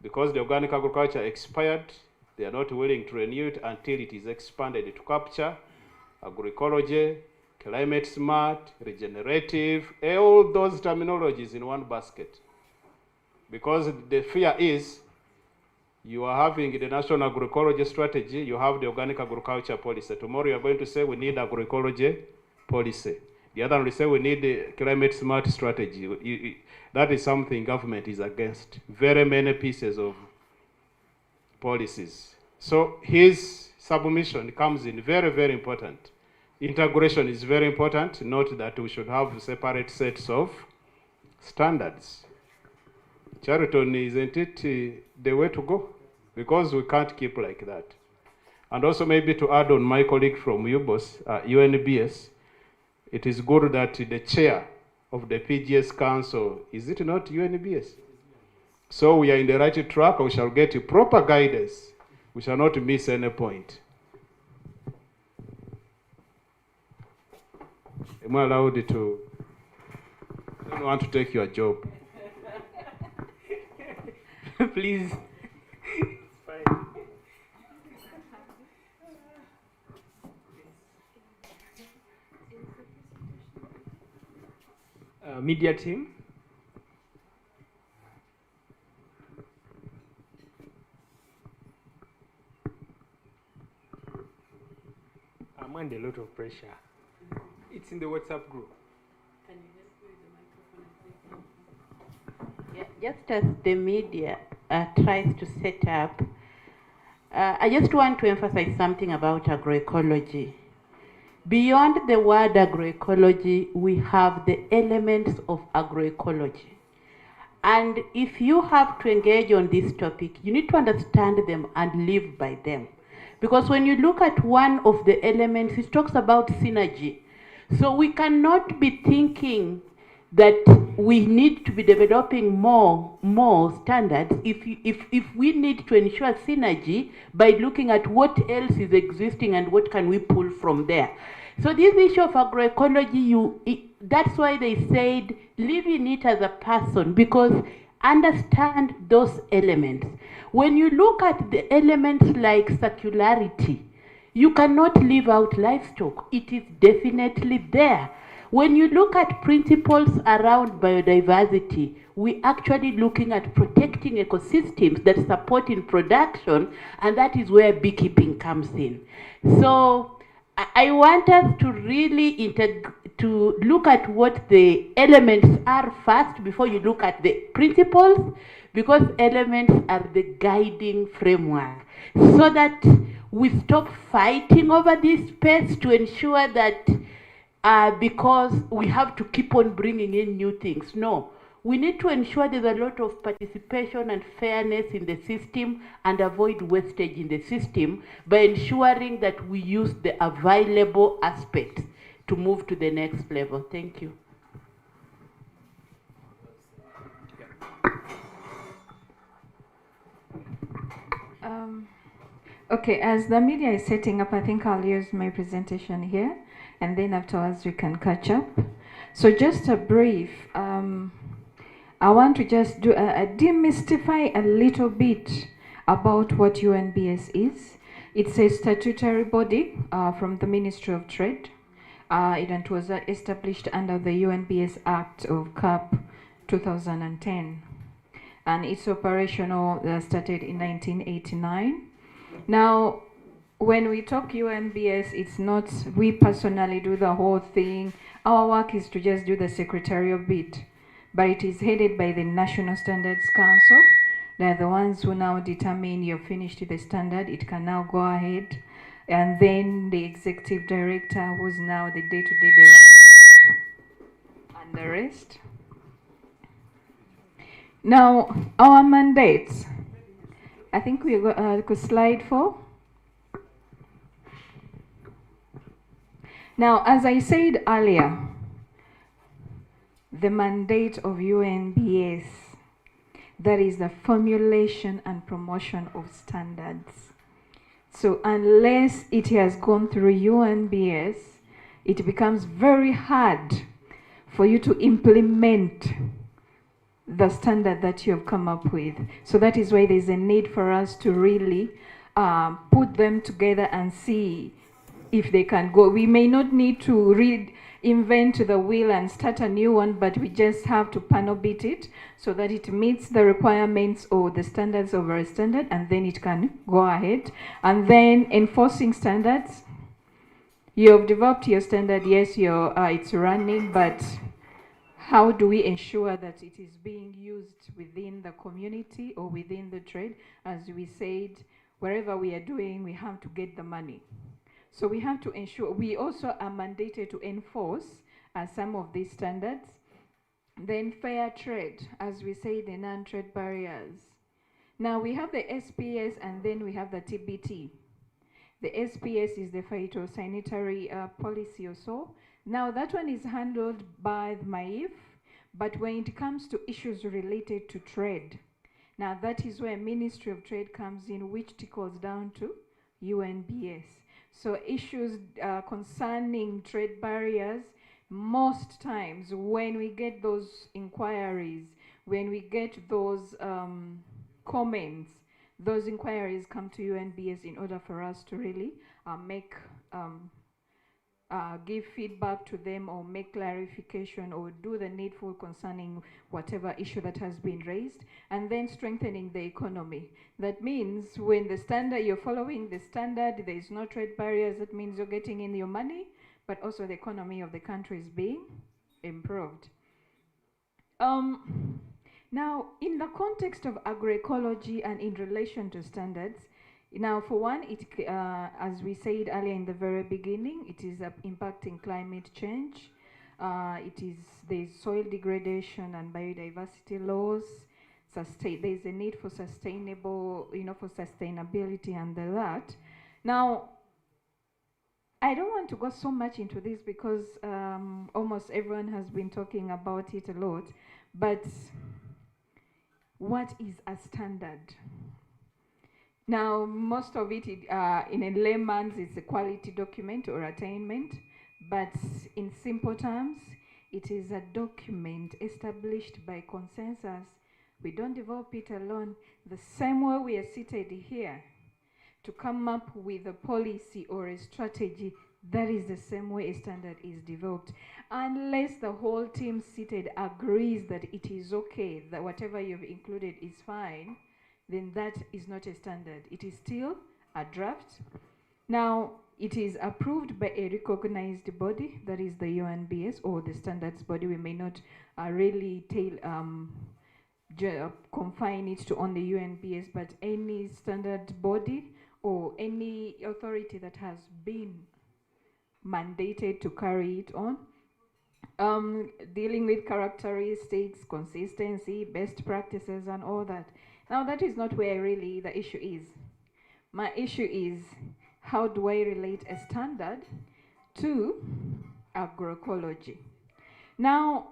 Because the organic agriculture expired, they are not willing to renew it until it is expanded to capture agroecology, climate smart, regenerative, all those terminologies in one basket. Because the fear is you are having the National Agroecology Strategy, you have the Organic Agriculture Policy. Tomorrow you are going to say we need agroecology policy. The other one will say we need the climate smart strategy. That is something government is against. Very many pieces of policies. So his submission comes in very, very important. Integration is very important. Note that we should have separate sets of standards. Chariton, isn't it the way to go? Because we can't keep like that. And also maybe to add on my colleague from UNBS, it is good that the chair of the PGS Council, is it not UNBS? So we are in the right track, we shall get proper guidance. We shall not miss any point. Am I allowed to? I don't want to take your job. Please. Media team. I'm under a lot of pressure. It's in the WhatsApp group. Yeah, just as the media tries to set up, I just want to emphasize something about agroecology. Beyond the word agroecology, we have the elements of agroecology. And if you have to engage on this topic, you need to understand them and live by them. Because when you look at one of the elements, it talks about synergy. So we cannot be thinking that we need to be developing more standards if we need to ensure synergy by looking at what else is existing and what can we pull from there. So this issue of agroecology, that's why they said live in it as a person, because understand those elements. When you look at the elements like circularity, you cannot leave out livestock. It is definitely there. When you look at principles around biodiversity, we're actually looking at protecting ecosystems that support in production, and that is where beekeeping comes in. So I want us to really to look at what the elements are first before you look at the principles, because elements are the guiding framework, so that we stop fighting over this space to ensure that because we have to keep on bringing in new things. No, we need to ensure there's a lot of participation and fairness in the system and avoid wastage in the system by ensuring that we use the available aspects to move to the next level. Thank you. Okay, as the media is setting up, I think I'll use my presentation here, and then afterwards we can catch up. So just a brief, I want to just do demystify a little bit about what UNBS is. It's a statutory body from the Ministry of Trade. It was established under the UNBS Act of CAP 2010. And it's operational, started in 1989. Now, when we talk UNBS, it's not we personally do the whole thing. Our work is to just do the secretarial bit, but it is headed by the National Standards Council. They're the ones who now determine you're finished with the standard, it can now go ahead. And then the executive director, who's now the day-to-day running, and the rest. Now, our mandates. I think we go slide 4. Now, as I said earlier, the mandate of UNBS, that is the formulation and promotion of standards. So unless it has gone through UNBS, it becomes very hard for you to implement the standard that you have come up with. So that is why there's a need for us to really put them together and see if they can go. We may not need to reinvent the wheel and start a new one, but we just have to panel beat it so that it meets the requirements or the standards of our standard, and then it can go ahead. And then enforcing standards. You have developed your standard, yes, it's running, but how do we ensure that it is being used within the community or within the trade? As we said, wherever we are doing, we have to get the money. So we have to ensure, we also are mandated to enforce some of these standards. Then fair trade, as we say, the non-trade barriers. Now we have the SPS and then we have the TBT. The SPS is the phytosanitary policy or so. Now that one is handled by the MAIF, but when it comes to issues related to trade, now that is where Ministry of Trade comes in, which trickles down to UNBS. So issues concerning trade barriers, most times when we get those inquiries, when we get those comments, those inquiries come to UNBS in order for us to really give feedback to them or make clarification or do the needful concerning whatever issue that has been raised, and then strengthening the economy. That means when the standard, you're following the standard, there is no trade barriers, that means you're getting in your money, but also the economy of the country is being improved. Now, in the context of agroecology and in relation to standards, now for one, as we said earlier in the very beginning, it is impacting climate change. There's soil degradation and biodiversity loss. There's a need for sustainable, for sustainability and that. Now, I don't want to go so much into this because almost everyone has been talking about it a lot, but what is a standard? Now, most of it, in a layman's, it's a quality document or attainment, but in simple terms, it is a document established by consensus. We don't develop it alone. The same way we are seated here to come up with a policy or a strategy, that is the same way a standard is developed. Unless the whole team seated agrees that it is okay, that whatever you've included is fine, then that is not a standard. It is still a draft. Now, it is approved by a recognized body, that is the UNBS or the standards body. We may not really confine it to only UNBS, but any standard body or any authority that has been mandated to carry it on. Dealing with characteristics, consistency, best practices, and all that. Now, that is not where really the issue is. My issue is, how do I relate a standard to agroecology? Now,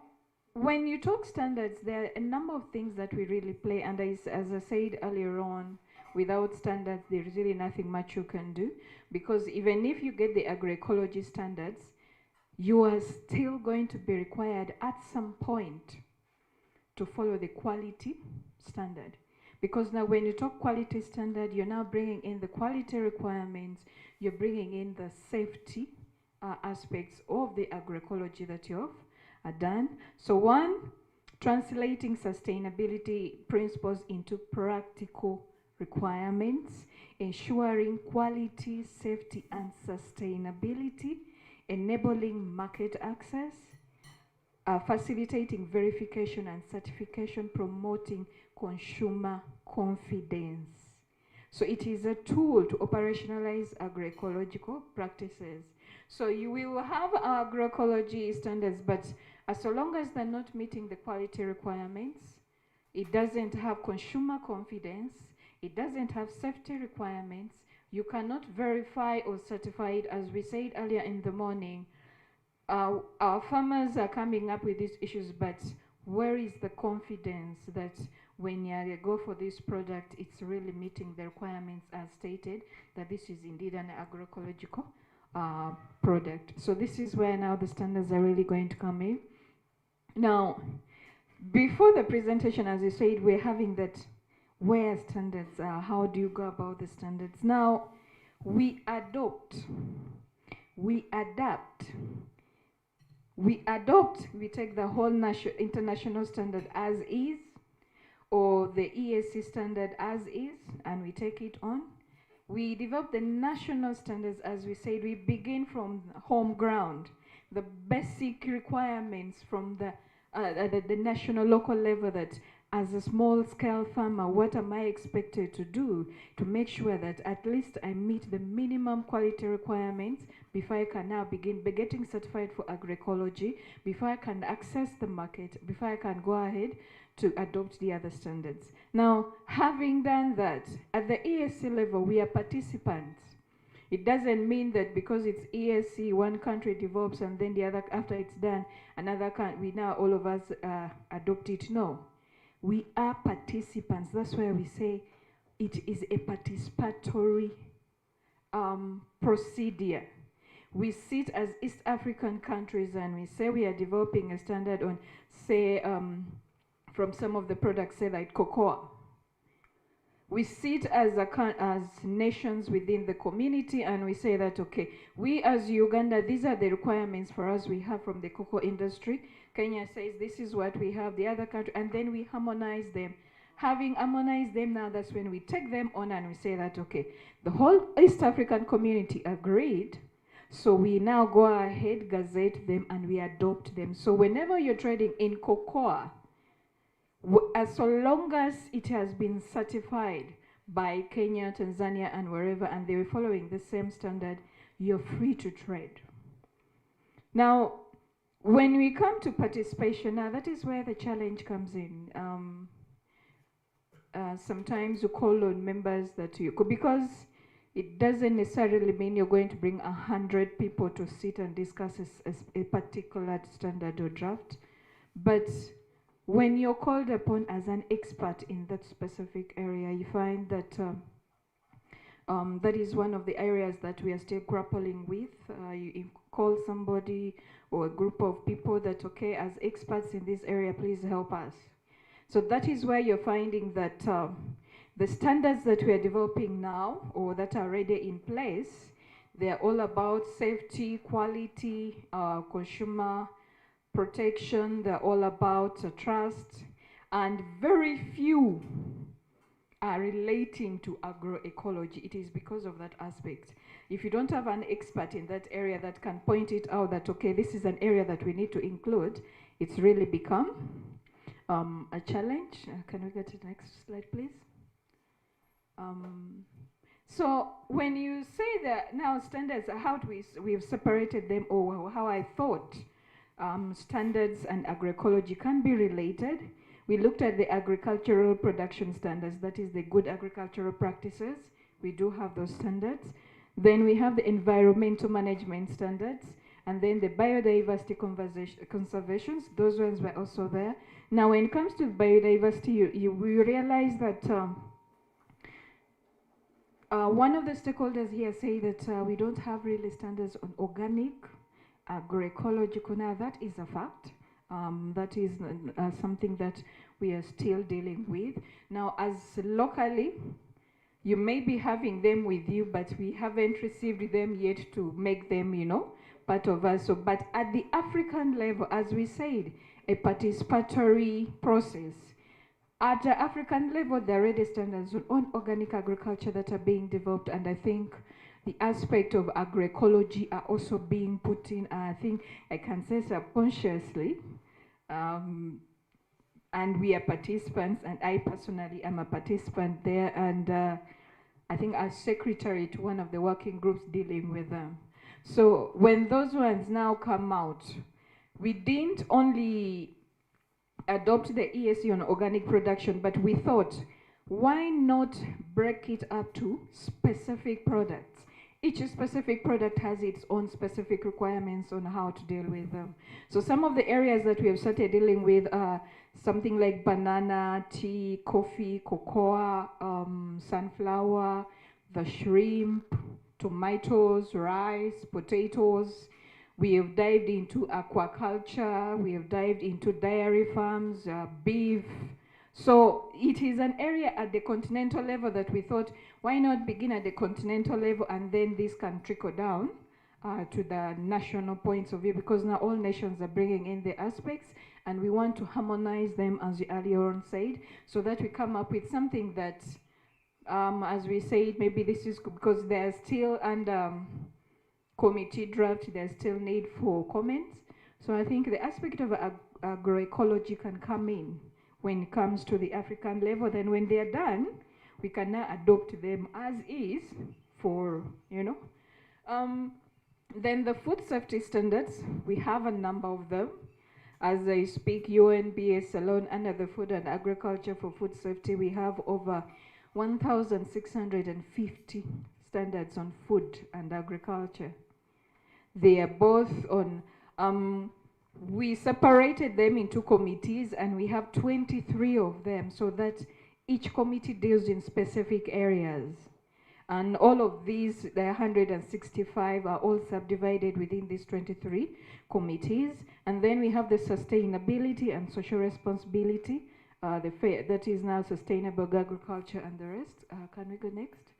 when you talk standards, there are a number of things that we really play, and as I said earlier on, without standards, there is really nothing much you can do, because even if you get the agroecology standards, you are still going to be required at some point to follow the quality standard. Because now when you talk quality standard, you're now bringing in the quality requirements, you're bringing in the safety aspects of the agroecology that you've done. So one, translating sustainability principles into practical requirements, ensuring quality, safety, and sustainability, enabling market access, facilitating verification and certification, promoting consumer confidence. So it is a tool to operationalize agroecological practices. So you will have agroecology standards, but as long as they're not meeting the quality requirements, it doesn't have consumer confidence, it doesn't have safety requirements, you cannot verify or certify it. As we said earlier in the morning, our farmers are coming up with these issues, but where is the confidence that when you go for this product, it's really meeting the requirements as stated, that this is indeed an agroecological product. So this is where now the standards are really going to come in. Now, before the presentation, as you said, we're having that where standards are, how do you go about the standards? Now, we adopt, we adapt, we take the whole international standard as is, or the ESC standard as is, and we take it on. We develop the national standards, as we said, we begin from home ground, the basic requirements from the national, local level, that as a small scale farmer, what am I expected to do to make sure that at least I meet the minimum quality requirements before I can now begin getting certified for agroecology, before I can access the market, before I can go ahead to adopt the other standards. Now, having done that, at the ESC level, we are participants. It doesn't mean that because it's ESC, one country develops and then the other, after it's done, another country, we now all of us adopt it. No. We are participants. That's why we say it is a participatory procedure. We sit as East African countries and we say we are developing a standard on, say, from some of the products, say like cocoa. We sit as nations within the community and we say that, okay, we as Uganda, these are the requirements for us we have from the cocoa industry. Kenya says this is what we have, the other country, and then we harmonize them. Having harmonized them now, that's when we take them on and we say that, okay, the whole East African community agreed, so we now go ahead, gazette them, and we adopt them. So whenever you're trading in cocoa, as long as it has been certified by Kenya, Tanzania, and wherever, and they were following the same standard, you're free to trade. Now, when we come to participation, now that is where the challenge comes in. Sometimes you call on members that you could, because it doesn't necessarily mean you're going to bring 100 people to sit and discuss a particular standard or draft, but when you're called upon as an expert in that specific area, you find that that is one of the areas that we are still grappling with. You call somebody or a group of people that, okay, as experts in this area, please help us. So that is where you're finding that the standards that we are developing now, or that are already in place, they're all about safety, quality, consumer protection, they're all about trust, and very few are relating to agroecology. It is because of that aspect. If you don't have an expert in that area that can point it out that, okay, this is an area that we need to include, it's really become a challenge. Can we get to the next slide, please? So when you say that now standards, how do we've separated them, or how I thought standards and agroecology can be related. We looked at the agricultural production standards, that is the good agricultural practices. We do have those standards. Then we have the environmental management standards, and then the biodiversity conservations, those ones were also there. Now when it comes to biodiversity, we realize that one of the stakeholders here say that we don't have really standards on organic, agroecological. Now that is a fact. That is something that we are still dealing with. Now, as locally, you may be having them with you, but we haven't received them yet to make them, part of us. So, but at the African level, as we said, a participatory process. At the African level, there are already standards on organic agriculture that are being developed, and I think the aspect of agroecology are also being put in, I think I can say subconsciously, and we are participants, and I personally am a participant there, and I think as secretary to one of the working groups dealing with them. So when those ones now come out, we didn't only adopt the ESC on organic production, but we thought, why not break it up to specific products? Each specific product has its own specific requirements on how to deal with them. So some of the areas that we have started dealing with are something like banana, tea, coffee, cocoa, sunflower, the shrimp, tomatoes, rice, potatoes. We have dived into aquaculture, we have dived into dairy farms, beef. So it is an area at the continental level that we thought, why not begin at the continental level, and then this can trickle down to the national points of view, because now all nations are bringing in the aspects, and we want to harmonize them, as you earlier on said, so that we come up with something that, as we said, maybe this is because they're still under committee draft, there's still need for comments. So I think the aspect of agroecology can come in when it comes to the African level. Then when they're done, we can now adopt them as is for, you know. Then the food safety standards, we have a number of them. As I speak, UNBS alone, under the Food and Agriculture for Food Safety, we have over 1,650 standards on food and agriculture. They are both on, we separated them into committees, and we have 23 of them, so that each committee deals in specific areas. And all of these, the 165, are all subdivided within these 23 committees. And then we have the sustainability and social responsibility, that is now sustainable agriculture and the rest. Can we go next?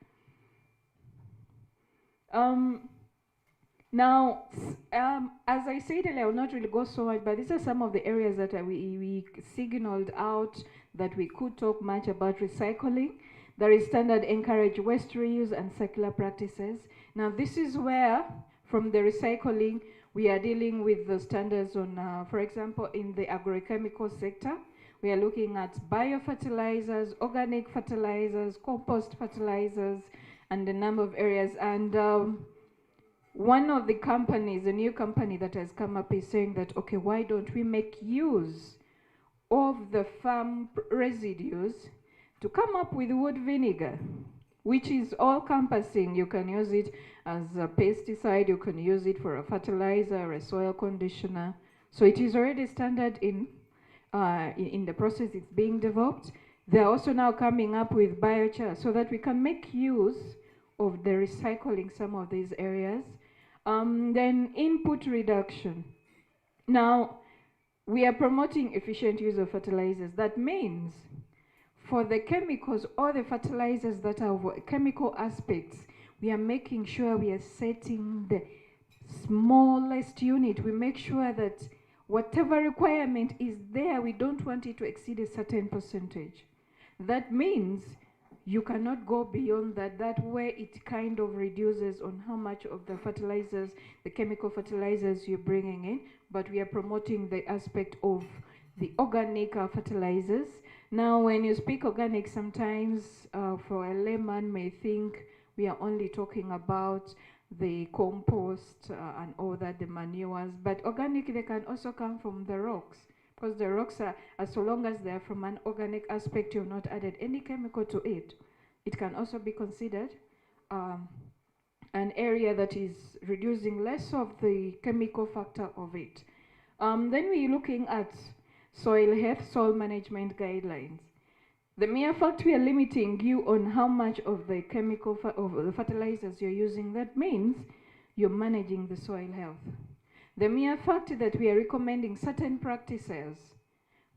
Now, as I said earlier, I will not really go so much, but these are some of the areas that we signaled out that we could talk much about. Recycling. There is standard encourage waste reuse and circular practices. Now, this is where, from the recycling, we are dealing with the standards on, for example, in the agrochemical sector, we are looking at biofertilizers, organic fertilizers, compost fertilizers, and a number of areas. And one of the companies, a new company that has come up, is saying that, okay, why don't we make use of the farm residues to come up with wood vinegar, which is all-encompassing. You can use it as a pesticide, you can use it for a fertilizer, a soil conditioner. So it is already standard in the process it's being developed. They're also now coming up with biochar so that we can make use of the recycling some of these areas. Then input reduction. Now, we are promoting efficient use of fertilizers. That means for the chemicals or the fertilizers that have chemical aspects, we are making sure we are setting the smallest unit. We make sure that whatever requirement is there, we don't want it to exceed a certain percentage. That means you cannot go beyond that. That way it kind of reduces on how much of the fertilizers, the chemical fertilizers you're bringing in, but we are promoting the aspect of the organic fertilizers. Now, when you speak organic, sometimes for a layman may think we are only talking about the compost and all that, the manures, but organic, they can also come from the rocks, because the rocks are, as long as they're from an organic aspect, you've not added any chemical to it. It can also be considered an area that is reducing less of the chemical factor of it. Then we're looking at soil health, soil management guidelines. The mere fact we are limiting you on how much of the chemical of the fertilizers you're using, that means you're managing the soil health. The mere fact that we are recommending certain practices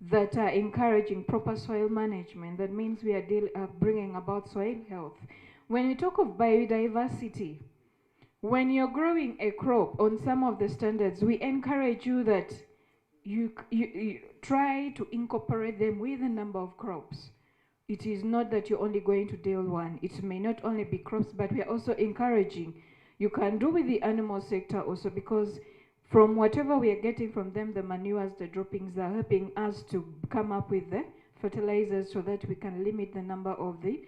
that are encouraging proper soil management, that means we are bringing about soil health. When we talk of biodiversity, when you're growing a crop on some of the standards, we encourage you that you try to incorporate them with a number of crops. It is not that you're only going to deal one. It may not only be crops, but we are also encouraging. You can do with the animal sector also, because from whatever we are getting from them, the manures, the droppings are helping us to come up with the fertilizers so that we can limit the number of the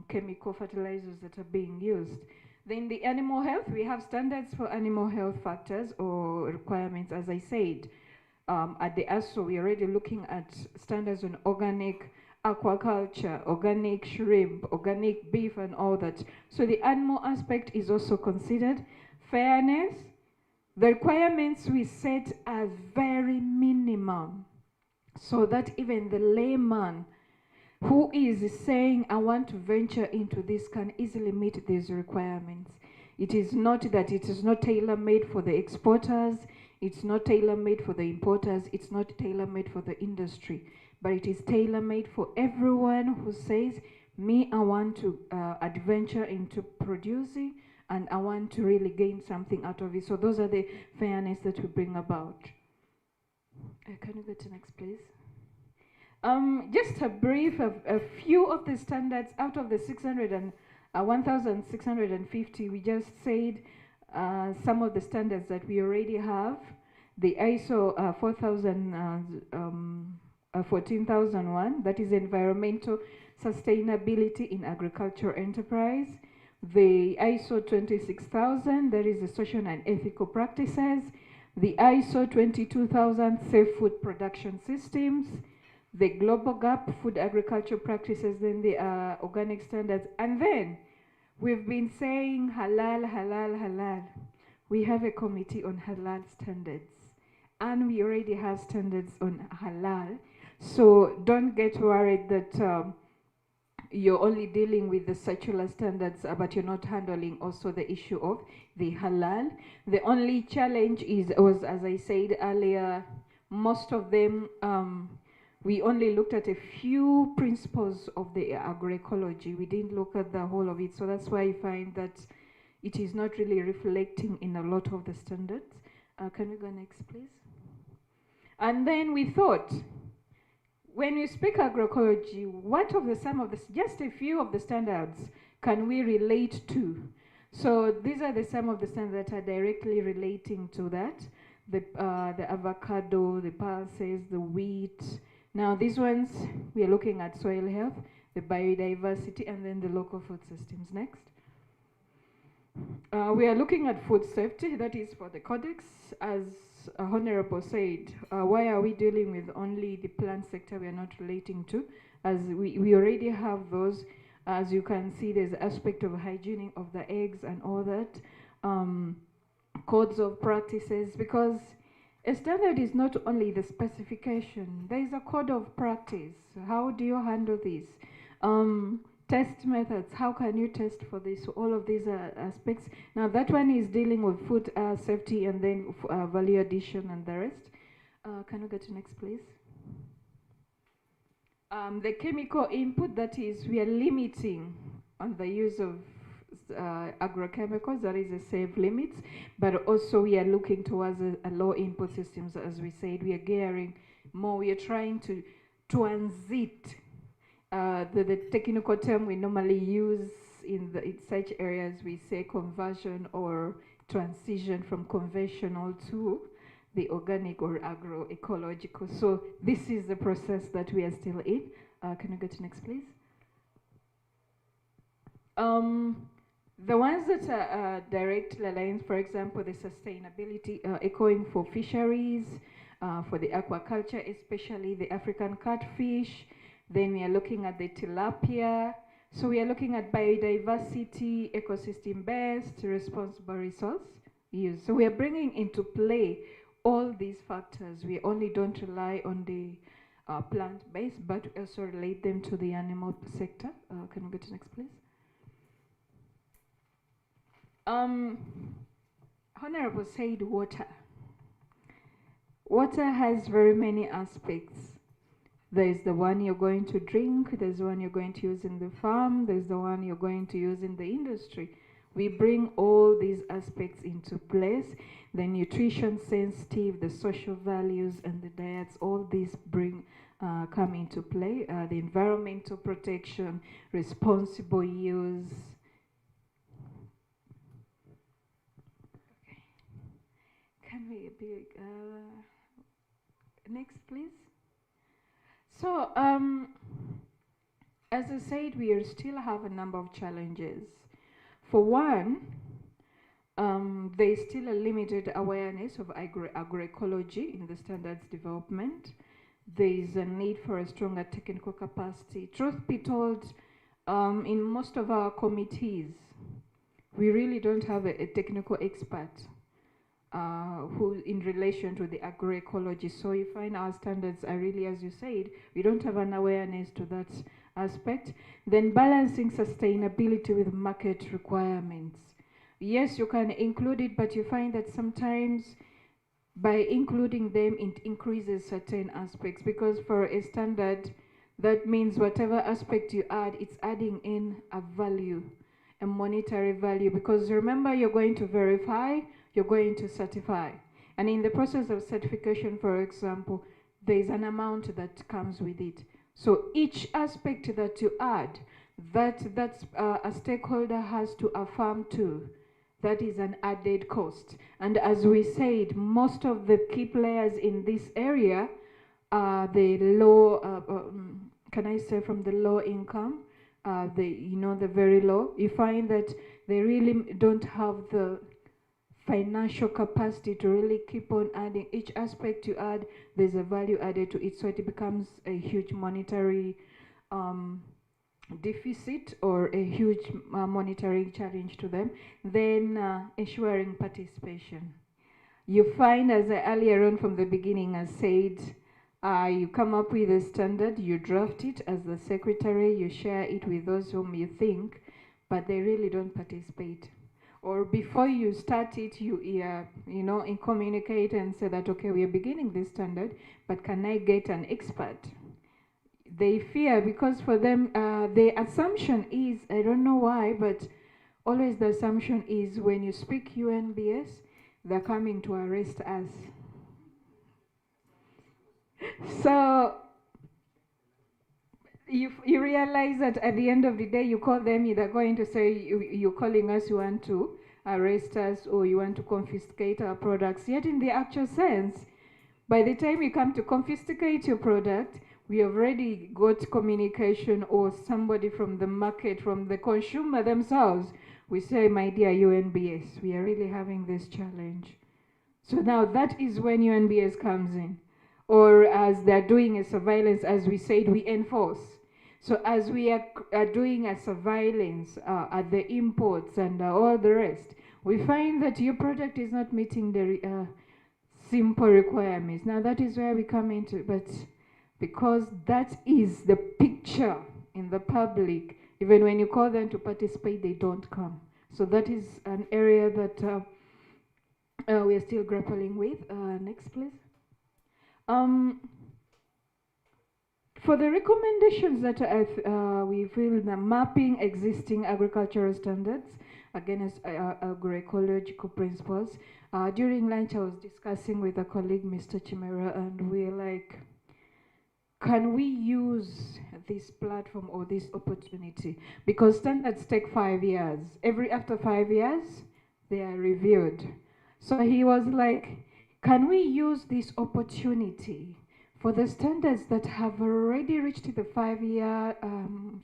chemical fertilizers that are being used. Then the animal health, we have standards for animal health factors or requirements, as I said. At the ASO, we're already looking at standards on organic aquaculture, organic shrimp, organic beef, and all that. So the animal aspect is also considered. Fairness, the requirements we set are very minimum, so that even the layman who is saying, I want to venture into this, can easily meet these requirements. It is not that it is not tailor-made for the exporters, it's not tailor-made for the importers, it's not tailor-made for the industry, but it is tailor-made for everyone who says, me, I want to adventure into producing, and I want to really gain something out of it. So those are the fairness that we bring about. Can you go to next, please? Just a brief of a few of the standards out of the 1,650. We just said some of the standards that we already have. The ISO 14,001, that is environmental sustainability in agricultural enterprise. The ISO 26,000, that is the social and ethical practices. The ISO 22,000, safe food production systems. The global gap, food agriculture practices, then the organic standards. And then we've been saying halal, halal, halal. We have a committee on halal standards, and we already have standards on halal. So don't get worried that you're only dealing with the secular standards, but you're not handling also the issue of the halal. The only challenge was, as I said earlier, most of them, we only looked at a few principles of the agroecology. We didn't look at the whole of it. So that's why I find that it is not really reflecting in a lot of the standards. Can we go next, please? And then we thought, when we speak agroecology, what of just a few of the standards can we relate to? So these are some of the standards that are directly relating to that. The avocado, the pulses, the wheat. Now these ones, we are looking at soil health, the biodiversity, and then the local food systems. Next. We are looking at food safety, that is for the codex. As Honorable said, why are we dealing with only the plant sector we are not relating to? As we already have those. As you can see, there's aspect of hygiene of the eggs and all that. Codes of practices, because a standard is not only the specification, there is a code of practice. How do you handle this? Test methods, how can you test for this? So all of these aspects. Now that one is dealing with food safety and then value addition and the rest. Can we go to next, please? The chemical input, that is, we are limiting on the use of agrochemicals, that is a safe limits, but also we are looking towards a low input systems. As we said, we are gearing more, we are trying to transit. The technical term we normally use in such areas, we say conversion or transition from conventional to the organic or agroecological. So this is the process that we are still in. Can you go to next, please? The ones that are directly aligned, for example, the sustainability, echoing for fisheries, for the aquaculture, especially the African catfish. Then we are looking at the tilapia. So we are looking at biodiversity, ecosystem-based, responsible resource use. So we are bringing into play all these factors. We only don't rely on the plant-based, but also relate them to the animal sector. Can we go to next, please? Honorable said water. Water has very many aspects. There's the one you're going to drink, there's the one you're going to use in the farm, there's the one you're going to use in the industry. We bring all these aspects into place, the nutrition sensitive, the social values, and the diets, all these come into play. The environmental protection, responsible use. Can we be, next please? So, as I said, we still have a number of challenges. For one, there is still a limited awareness of agroecology in the standards development. There is a need for a stronger technical capacity. Truth be told, in most of our committees, we really don't have a technical expert who in relation to the agroecology. So you find our standards are really, as you said, we don't have an awareness to that aspect. Then balancing sustainability with market requirements. Yes, you can include it, but you find that sometimes by including them, it increases certain aspects, because for a standard, that means whatever aspect you add, it's adding in a value, a monetary value, because remember, you're going to verify, you're going to certify. And in the process of certification, for example, there's an amount that comes with it. So each aspect that you add, that's a stakeholder has to affirm to, that is an added cost. And as we said, most of the key players in this area are the low, can I say from the low income, the very low. You find that they really don't have the financial capacity to really keep on adding. Each aspect you add, there's a value added to it, so it becomes a huge monetary deficit or a huge monetary challenge to them. Then ensuring participation. You find, as I earlier on from the beginning I said, you come up with a standard, you draft it as the secretary, you share it with those whom you think, but they really don't participate. Or before you start it, you communicate and say that, okay, we are beginning this standard, but can I get an expert? They fear, because for them, the assumption is, I don't know why, but always the assumption is when you speak UNBS, they're coming to arrest us. So you realize that at the end of the day, you call them, they're going to say, you're calling us, you want to arrest us, or you want to confiscate our products. Yet in the actual sense, by the time you come to confiscate your product, we have already got communication, or somebody from the market, from the consumer themselves, we say, my dear UNBS, we are really having this challenge. So now that is when UNBS comes in. Or as they're doing a surveillance, as we said, we enforce. So as we are doing a surveillance at the imports and all the rest, we find that your product is not meeting the simple requirements. Now that is where we come into, but because that is the picture in the public, even when you call them to participate, they don't come. So that is an area that we are still grappling with. Next, please. For the recommendations that we feel, the mapping existing agricultural standards against agroecological principles. During lunch, I was discussing with a colleague, Mr. Chimera, and we're like, can we use this platform or this opportunity? Because standards take 5 years. After 5 years, they are reviewed. So he was like, can we use this opportunity for the standards that have already reached the 5-year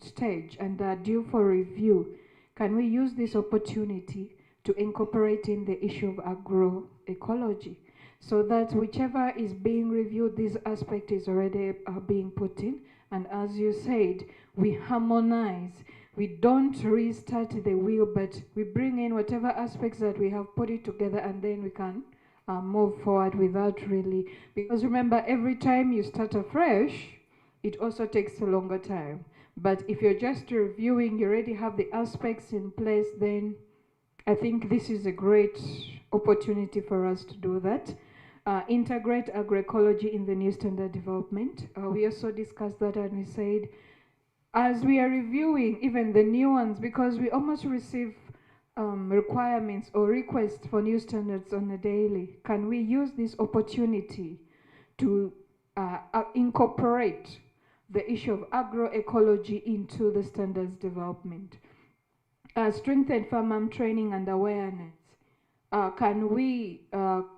stage and are due for review? Can we use this opportunity to incorporate in the issue of agroecology, so that whichever is being reviewed, this aspect is already being put in? And as you said, we harmonize. We don't restart the wheel, but we bring in whatever aspects that we have, put it together, and then we can move forward without really, because remember, every time you start afresh, it also takes a longer time. But if you're just reviewing, you already have the aspects in place, then I think this is a great opportunity for us to do that. Integrate agroecology in the new standard development. We also discussed that, and we said, as we are reviewing even the new ones, because we almost receive requirements or requests for new standards on a daily, can we use this opportunity to incorporate the issue of agroecology into the standards development? Strengthen farm training and awareness. Can we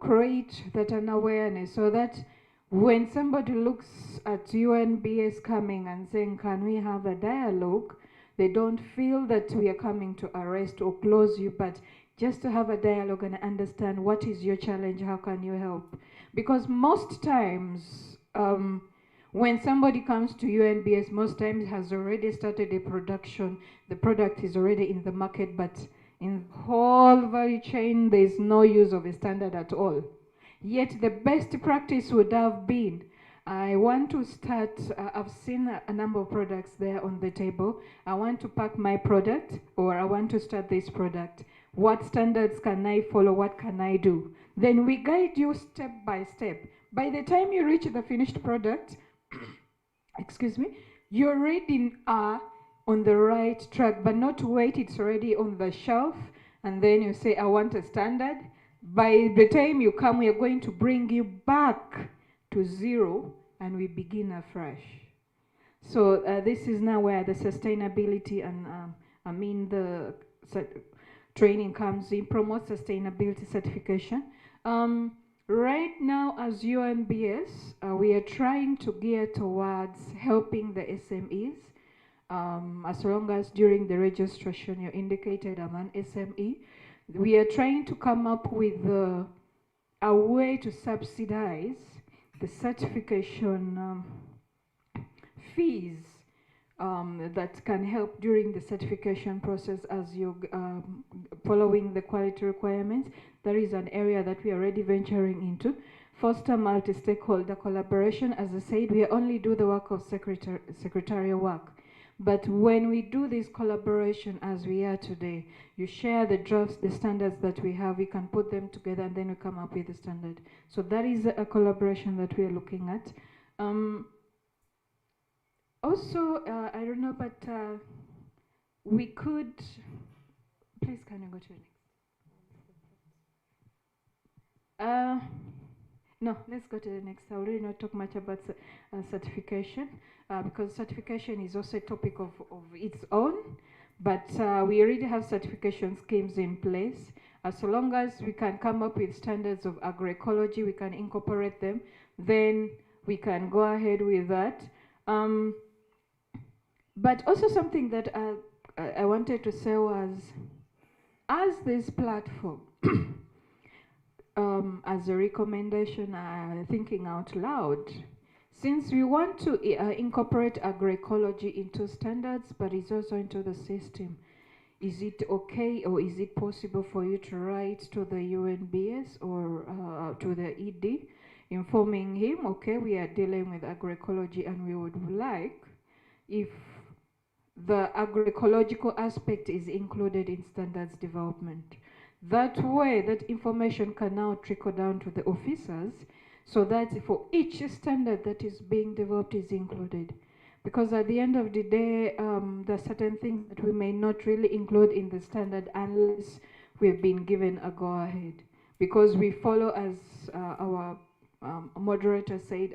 create that an awareness so that when somebody looks at UNBS coming and saying, can we have a dialogue, they don't feel that we are coming to arrest or close you, but just to have a dialogue and understand what is your challenge, how can you help? Because most times, when somebody comes to UNBS, most times has already started a production, the product is already in the market, but in the whole value chain, there is no use of a standard at all. Yet the best practice would have been, I want to start, I've seen a number of products there on the table. I want to pack my product, or I want to start this product. What standards can I follow? What can I do? Then we guide you step by step. By the time you reach the finished product, excuse me, you already are on the right track, but not to wait, it's already on the shelf, and then you say, I want a standard. By the time you come, we are going to bring you back to zero, and we begin afresh. So this is now where the sustainability and the training comes in, promote sustainability certification. Right now, as UNBS, we are trying to gear towards helping the SMEs. As long as during the registration you indicated I'm an SME, we are trying to come up with a way to subsidize the certification fees that can help during the certification process as you're following the quality requirements. That is an area that we are already venturing into. Foster multi-stakeholder collaboration. As I said, we only do the work of secretarial work. But when we do this collaboration as we are today, you share the drafts, the standards that we have, we can put them together and then we come up with a standard. So that is a collaboration that we are looking at. Also, I don't know, but we could, please can you go to the next? No, let's go to the next. I will really not talk much about certification because certification is also a topic of its own, but we already have certification schemes in place. As long as we can come up with standards of agroecology, we can incorporate them, then we can go ahead with that. But also something that I wanted to say was, as this platform, as a recommendation, thinking out loud, since we want to incorporate agroecology into standards, but it's also into the system, is it okay or is it possible for you to write to the UNBS or to the ED, informing him, okay, we are dealing with agroecology and we would like if the agroecological aspect is included in standards development. That way, that information can now trickle down to the officers so that for each standard that is being developed is included. Because at the end of the day, there are certain things that we may not really include in the standard unless we've been given a go-ahead. Because we follow, as our moderator said,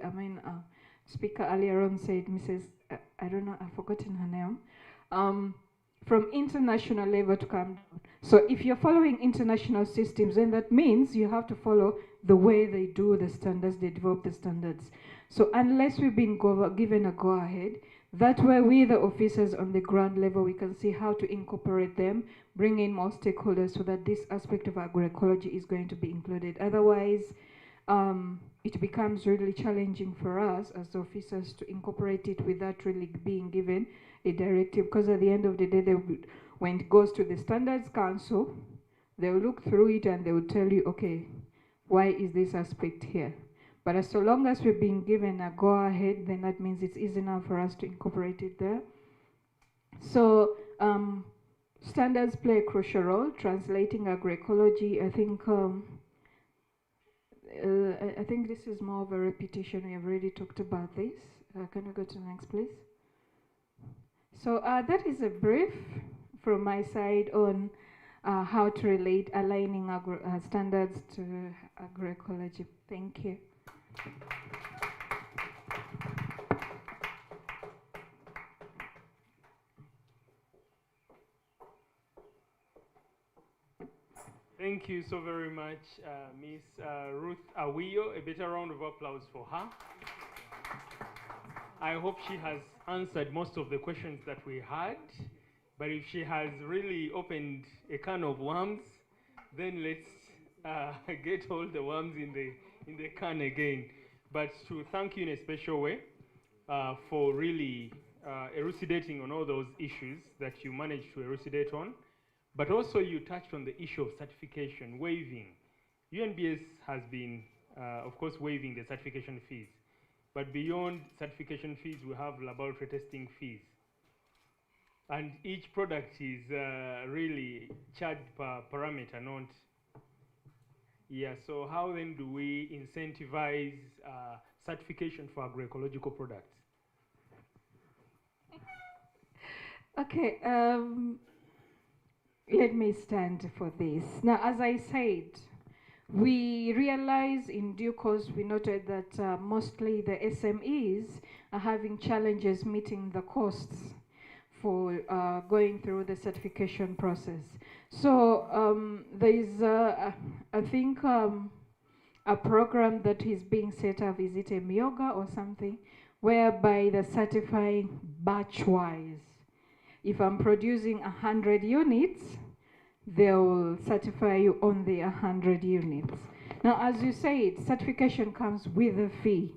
speaker earlier on said, Mrs. I don't know, I've forgotten her name, from international level to come down. So if you're following international systems, then that means you have to follow the way they do the standards, they develop the standards. So unless we've been given a go-ahead, that way we, the officers on the ground level, we can see how to incorporate them, bring in more stakeholders so that this aspect of agroecology is going to be included. Otherwise, it becomes really challenging for us as officers to incorporate it without really being given a directive, because at the end of the day, when it goes to the Standards Council, they'll look through it and they will tell you, okay, why is this aspect here? But as so long as we're being given a go-ahead, then that means it's easy now for us to incorporate it there. So standards play a crucial role, translating agroecology. I think this is more of a repetition. We have already talked about this. Can we go to the next, please? So that is a brief from my side on how to relate aligning standards to agroecology. Thank you. Thank you so very much, Ms. Ruth Awiyo. A better round of applause for her. I hope she has answered most of the questions that we had, but if she has really opened a can of worms, then let's get all the worms in the can again. But to thank you in a special way for really elucidating on all those issues that you managed to elucidate on. But also you touched on the issue of certification, waiving. UNBS has been, of course, waiving the certification fees. But beyond certification fees, we have laboratory testing fees. And each product is really charged per parameter, not. Yeah, so how then do we incentivize certification for agroecological products? Okay, let me stand for this. Now, as I said, we realize in due course, we noted that mostly the SMEs are having challenges meeting the costs for going through the certification process. So there is, I think, a program that is being set up, is it a MIOGA or something, whereby they're certifying batch-wise. If I'm producing 100 units, they will certify you on the 100 units. Now, as you said, certification comes with a fee.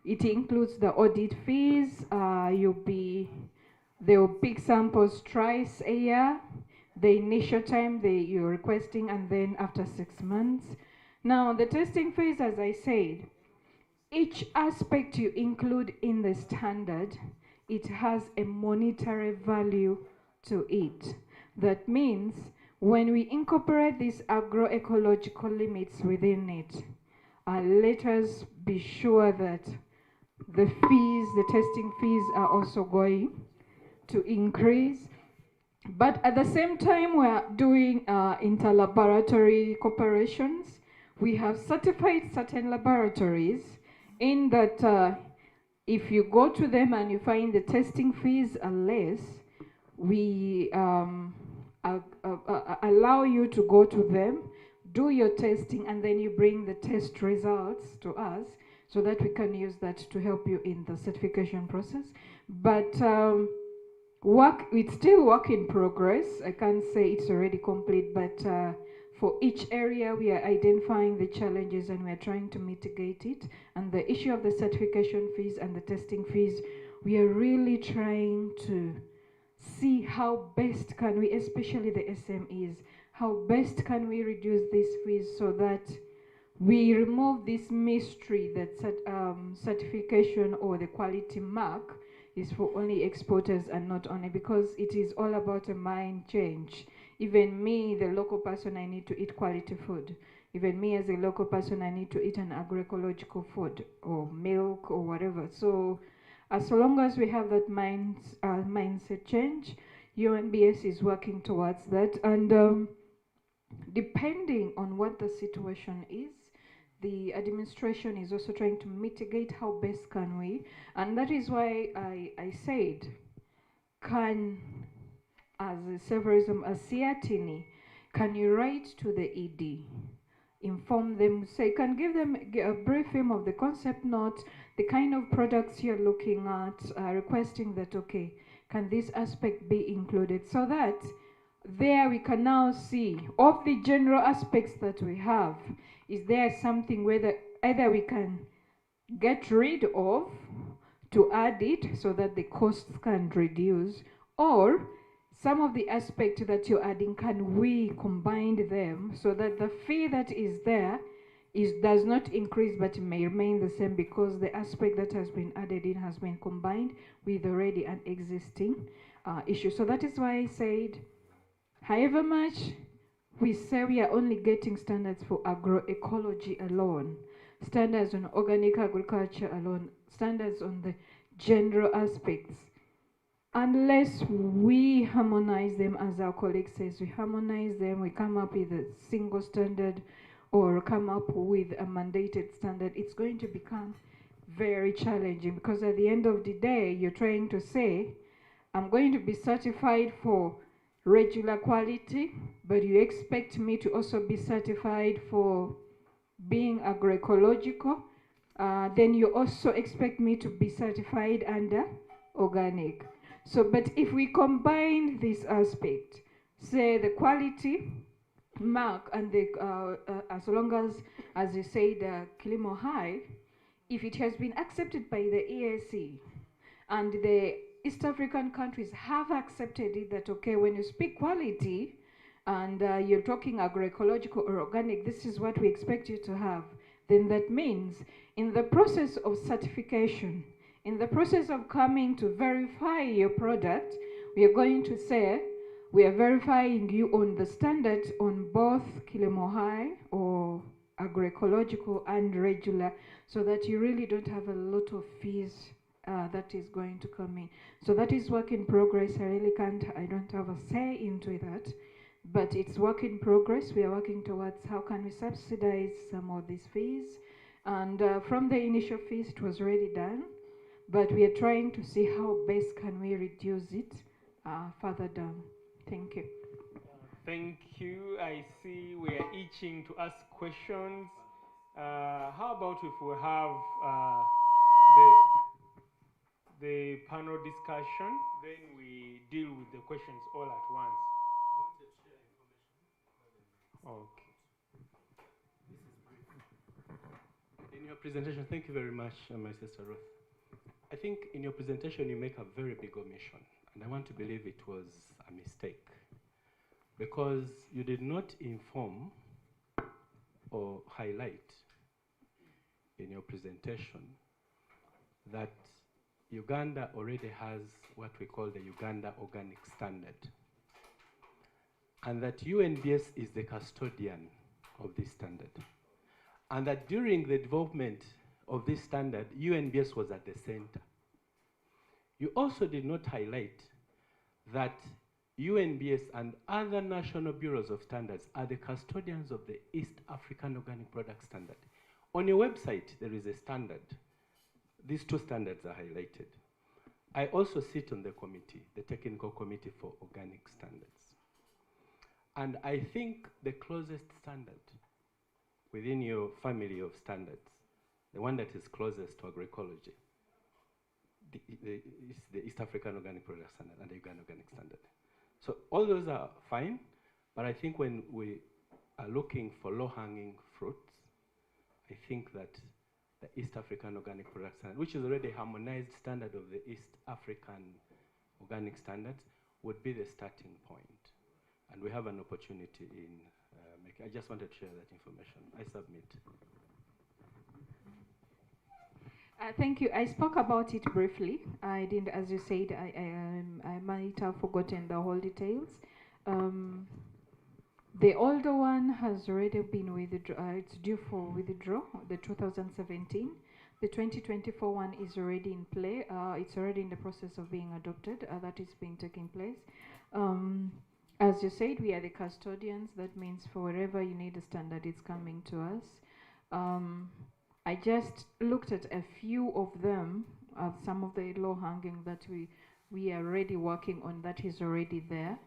It includes the audit fees. They will pick samples twice a year. The initial time you're requesting, and then after 6 months. Now, the testing phase, as I said, each aspect you include in the standard, it has a monetary value to it. That means when we incorporate these agroecological limits within it, let us be sure that the fees, the testing fees are also going to increase. But at the same time, we are doing interlaboratory cooperations. We have certified certain laboratories in that if you go to them and you find the testing fees are less, we allow you to go to them, do your testing, and then you bring the test results to us so that we can use that to help you in the certification process. But it's still work in progress. I can't say it's already complete, but for each area, we are identifying the challenges and we're trying to mitigate it. And the issue of the certification fees and the testing fees, we are really trying to see how best can we, especially the SMEs, how best can we reduce these fees so that we remove this mystery that certification or the quality mark is for only exporters and not only, because it is all about a mind change. Even me, the local person, I need to eat quality food. Even me as a local person, I need to eat an agroecological food or milk or whatever. So as long as we have that mindset change, UNBS is working towards that. And depending on what the situation is, the administration is also trying to mitigate how best can we. And that is why I said, as a severism, as CIATINI, can you write to the ED, inform them, say, can give them a brief film of the concept note, the kind of products you're looking at, requesting that, okay, can this aspect be included? So that there we can now see, of the general aspects that we have, is there something where either we can get rid of to add it so that the costs can reduce, or some of the aspects that you're adding, can we combine them so that the fee that is there does not increase but may remain the same, because the aspect that has been added in has been combined with already an existing issue. So that is why I said, however much we say we are only getting standards for agroecology alone, standards on organic agriculture alone, standards on the general aspects, unless we harmonize them, as our colleague says, we harmonize them, we come up with a single standard or come up with a mandated standard, it's going to become very challenging, because at the end of the day, you're trying to say, I'm going to be certified for regular quality, but you expect me to also be certified for being agroecological. Then you also expect me to be certified under organic. So, but if we combine this aspect, say the quality mark and the, as long as you say, the Kilimo High, if it has been accepted by the EAC and the East African countries have accepted it, that okay, when you speak quality and you're talking agroecological or organic, this is what we expect you to have, then that means in the process of certification, in the process of coming to verify your product, we are going to say, we are verifying you on the standards on both Kilimo High or agroecological and regular, so that you really don't have a lot of fees that is going to come in. So that is work in progress. I don't have a say into that, but it's work in progress. We are working towards how can we subsidize some of these fees. And from the initial fees, it was already done, but we are trying to see how best can we reduce it further down. Thank you. Thank you. I see we are itching to ask questions. How about if we have the panel discussion, then we deal with the questions all at once. Okay. In your presentation, thank you very much, my sister Ruth. I think in your presentation you make a very big omission, and I want to believe it was a mistake, because you did not inform or highlight in your presentation that Uganda already has what we call the Uganda Organic Standard, and that UNBS is the custodian of this standard, and that during the development of this standard, UNBS was at the center. You also did not highlight that UNBS and other national bureaus of standards are the custodians of the East African Organic Product Standard. On your website, there is a standard. These two standards are highlighted. I also sit on the committee, the Technical Committee for Organic Standards. And I think the closest standard within your family of standards, the one that is closest to agroecology, is the East African Organic Product Standard and the Uganda Organic Standard. So all those are fine, but I think when we are looking for low-hanging fruits, I think that the East African Organic Product Standard, which is already a harmonized standard of the East African Organic Standards, would be the starting point. And we have an opportunity in making. I just wanted to share that information. I submit. Thank you. I spoke about it briefly. I didn't, as you said, I might have forgotten the whole details. The older one has already been withdrawn. It's due for withdrawal, the 2017. The 2024 one is already in play. It's already in the process of being adopted. That is being taking place. As you said, we are the custodians. That means for wherever you need a standard, it's coming to us. I just looked at a few of them, some of the low-hanging that we are already working on, that is already there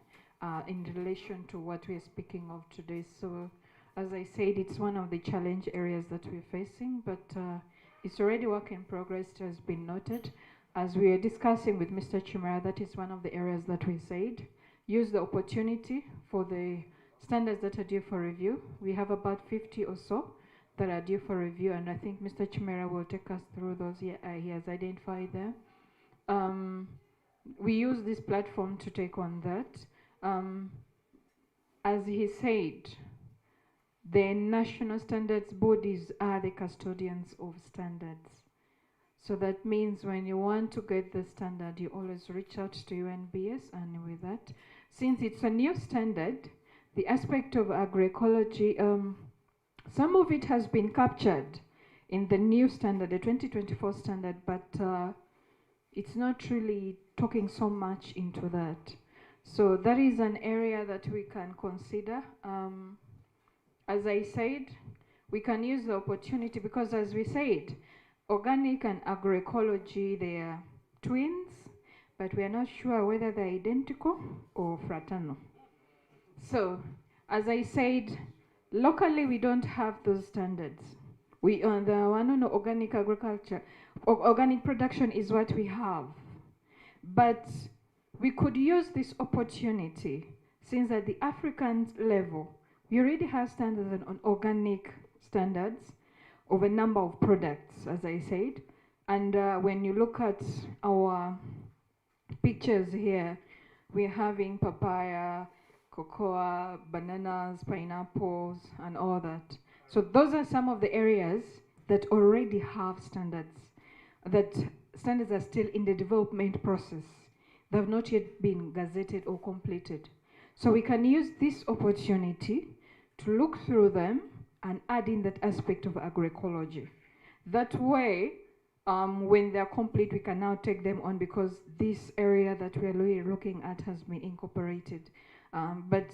in relation to what we are speaking of today. So as I said, it's one of the challenge areas that we're facing, but it's already work in progress. It has been noted. As we are discussing with Mr. Chimera, that is one of the areas that we said, use the opportunity for the standards that are due for review. We have about 50 or so that are due for review, and I think Mr. Chimera will take us through those. He has identified them. We use this platform to take on that. As he said, the national standards bodies are the custodians of standards. So that means when you want to get the standard, you always reach out to UNBS, and with that, since it's a new standard, the aspect of agroecology, some of it has been captured in the new standard, the 2024 standard, but it's not really talking so much into that. So that is an area that we can consider. As I said, we can use the opportunity because, as we said, organic and agroecology, they are twins, but we are not sure whether they're identical or fraternal. So, as I said, locally we don't have those standards. We on the one on organic agriculture, organic production is what we have. But we could use this opportunity, since at the African level, we already have standards on organic standards of a number of products, as I said. And when you look at our pictures here, we're having papaya, cocoa, bananas, pineapples, and all that. So those are some of the areas that already have standards, that standards are still in the development process. They have not yet been gazetted or completed. So we can use this opportunity to look through them and add in that aspect of agroecology. That way, when they're complete, we can now take them on because this area that we're really looking at has been incorporated. But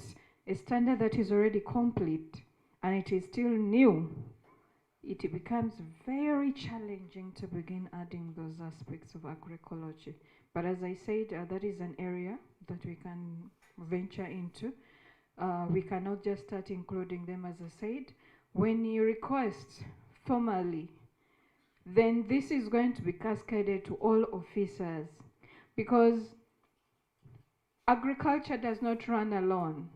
a standard that is already complete and it is still new, it becomes very challenging to begin adding those aspects of agroecology. But as I said, that is an area that we can venture into. We cannot just start including them, as I said. When you request formally, then this is going to be cascaded to all officers, because agriculture does not run alone.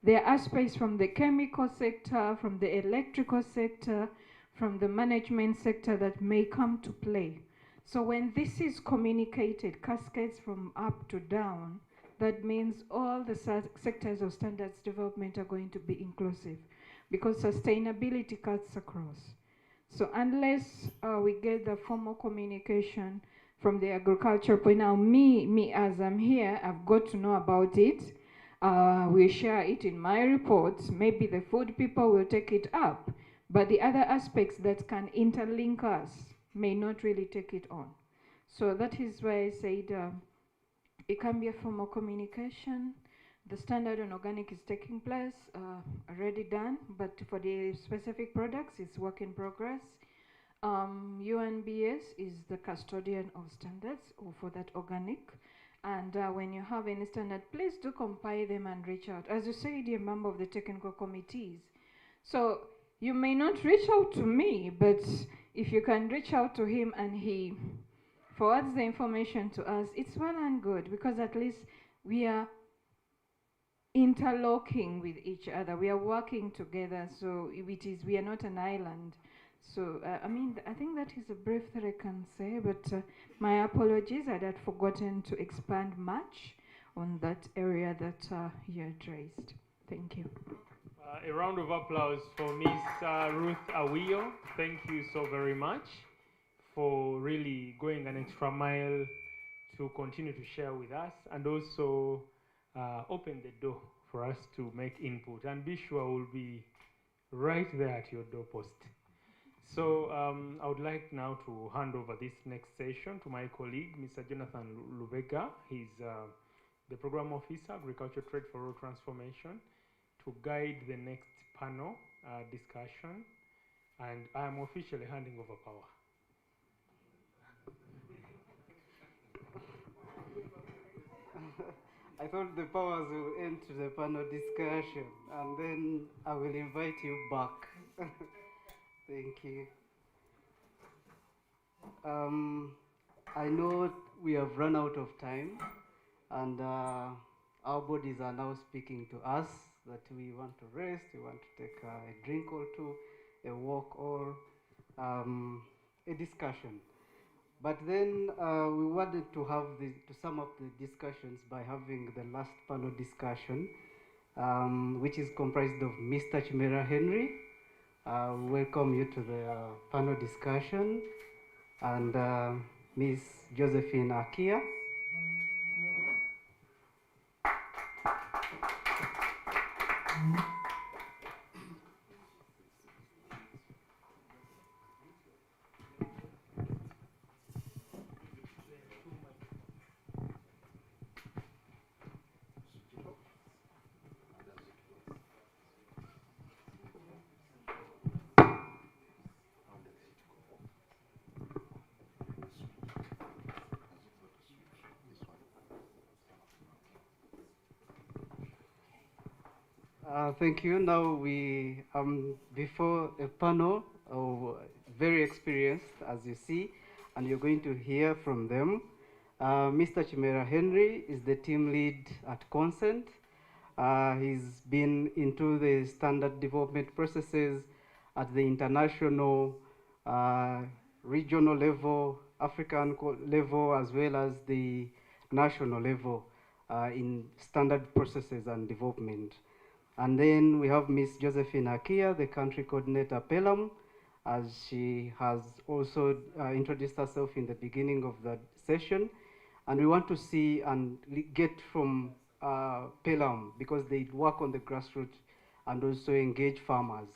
There are aspects from the chemical sector, from the electrical sector, from the management sector that may come to play. So when this is communicated, cascades from up to down, that means all the sectors of standards development are going to be inclusive, because sustainability cuts across. So unless we get the formal communication from the agriculture point, now me as I'm here, I've got to know about it. We share it in my reports. Maybe the food people will take it up, but the other aspects that can interlink us may not really take it on. So that is why I said it can be a formal communication. The standard on organic is taking place, already done, but for the specific products, it's work in progress. UNBS is the custodian of standards for that organic. And when you have any standard, please do compile them and reach out. As you said, you're a member of the technical committees. So you may not reach out to me, but if you can reach out to him and he forwards the information to us, it's well and good, because at least we are interlocking with each other. We are working together, so we are not an island. So, I think that is a brief that I can say, but my apologies, I had forgotten to expand much on that area that you had raised. Thank you. A round of applause for Ms. Ruth Awio. Thank you so very much for really going an extra mile to continue to share with us, and also open the door for us to make input. And be sure we'll be right there at your doorpost. So I would like now to hand over this next session to my colleague, Mr. Jonathan Lubega. He's the Program Officer, Agriculture Trade for Rural Transformation, to guide the next panel discussion. And I am officially handing over power. I thought the powers will end to the panel discussion, and then I will invite you back. Thank you. I know we have run out of time, and our bodies are now speaking to us that we want to rest, we want to take a drink or two, a walk, or a discussion. But then we wanted to have to sum up the discussions by having the last panel discussion, which is comprised of Mr. Chimera Henry. Welcome you to the panel discussion, and Ms. Josephine Akia. Thank you. Now we before a panel of very experienced, as you see, and you're going to hear from them. Mr. Chimera Henry is the team lead at Consent. He's been into the standard development processes at the international, regional level, African level, as well as the national level in standard processes and development. And then we have Ms. Josephine Akia, the country coordinator Pelham, as she has also introduced herself in the beginning of the session. And we want to see and get from Pelham, because they work on the grassroots and also engage farmers.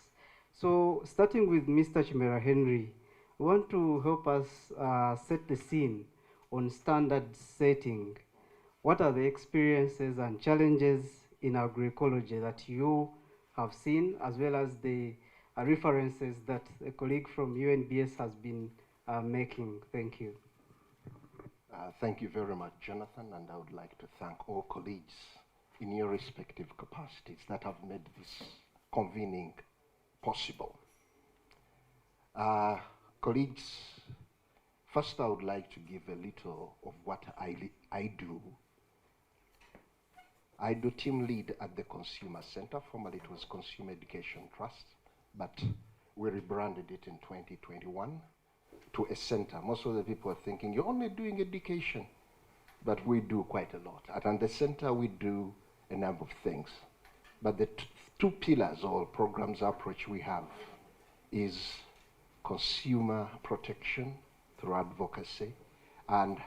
So starting with Mr. Chimera Henry, we want to help us set the scene on standard setting. What are the experiences and challenges in agroecology that you have seen, as well as the references that a colleague from UNBS has been making? Thank you. Thank you very much, Jonathan, and I would like to thank all colleagues in your respective capacities that have made this convening possible. Colleagues, first I would like to give a little of what I do. I do team lead at the Consumer Center. Formerly it was Consumer Education Trust, but we rebranded it in 2021 to a center. Most of the people are thinking, you're only doing education, but we do quite a lot. At the center, we do a number of things. But the two pillars or programs approach we have is consumer protection through advocacy, and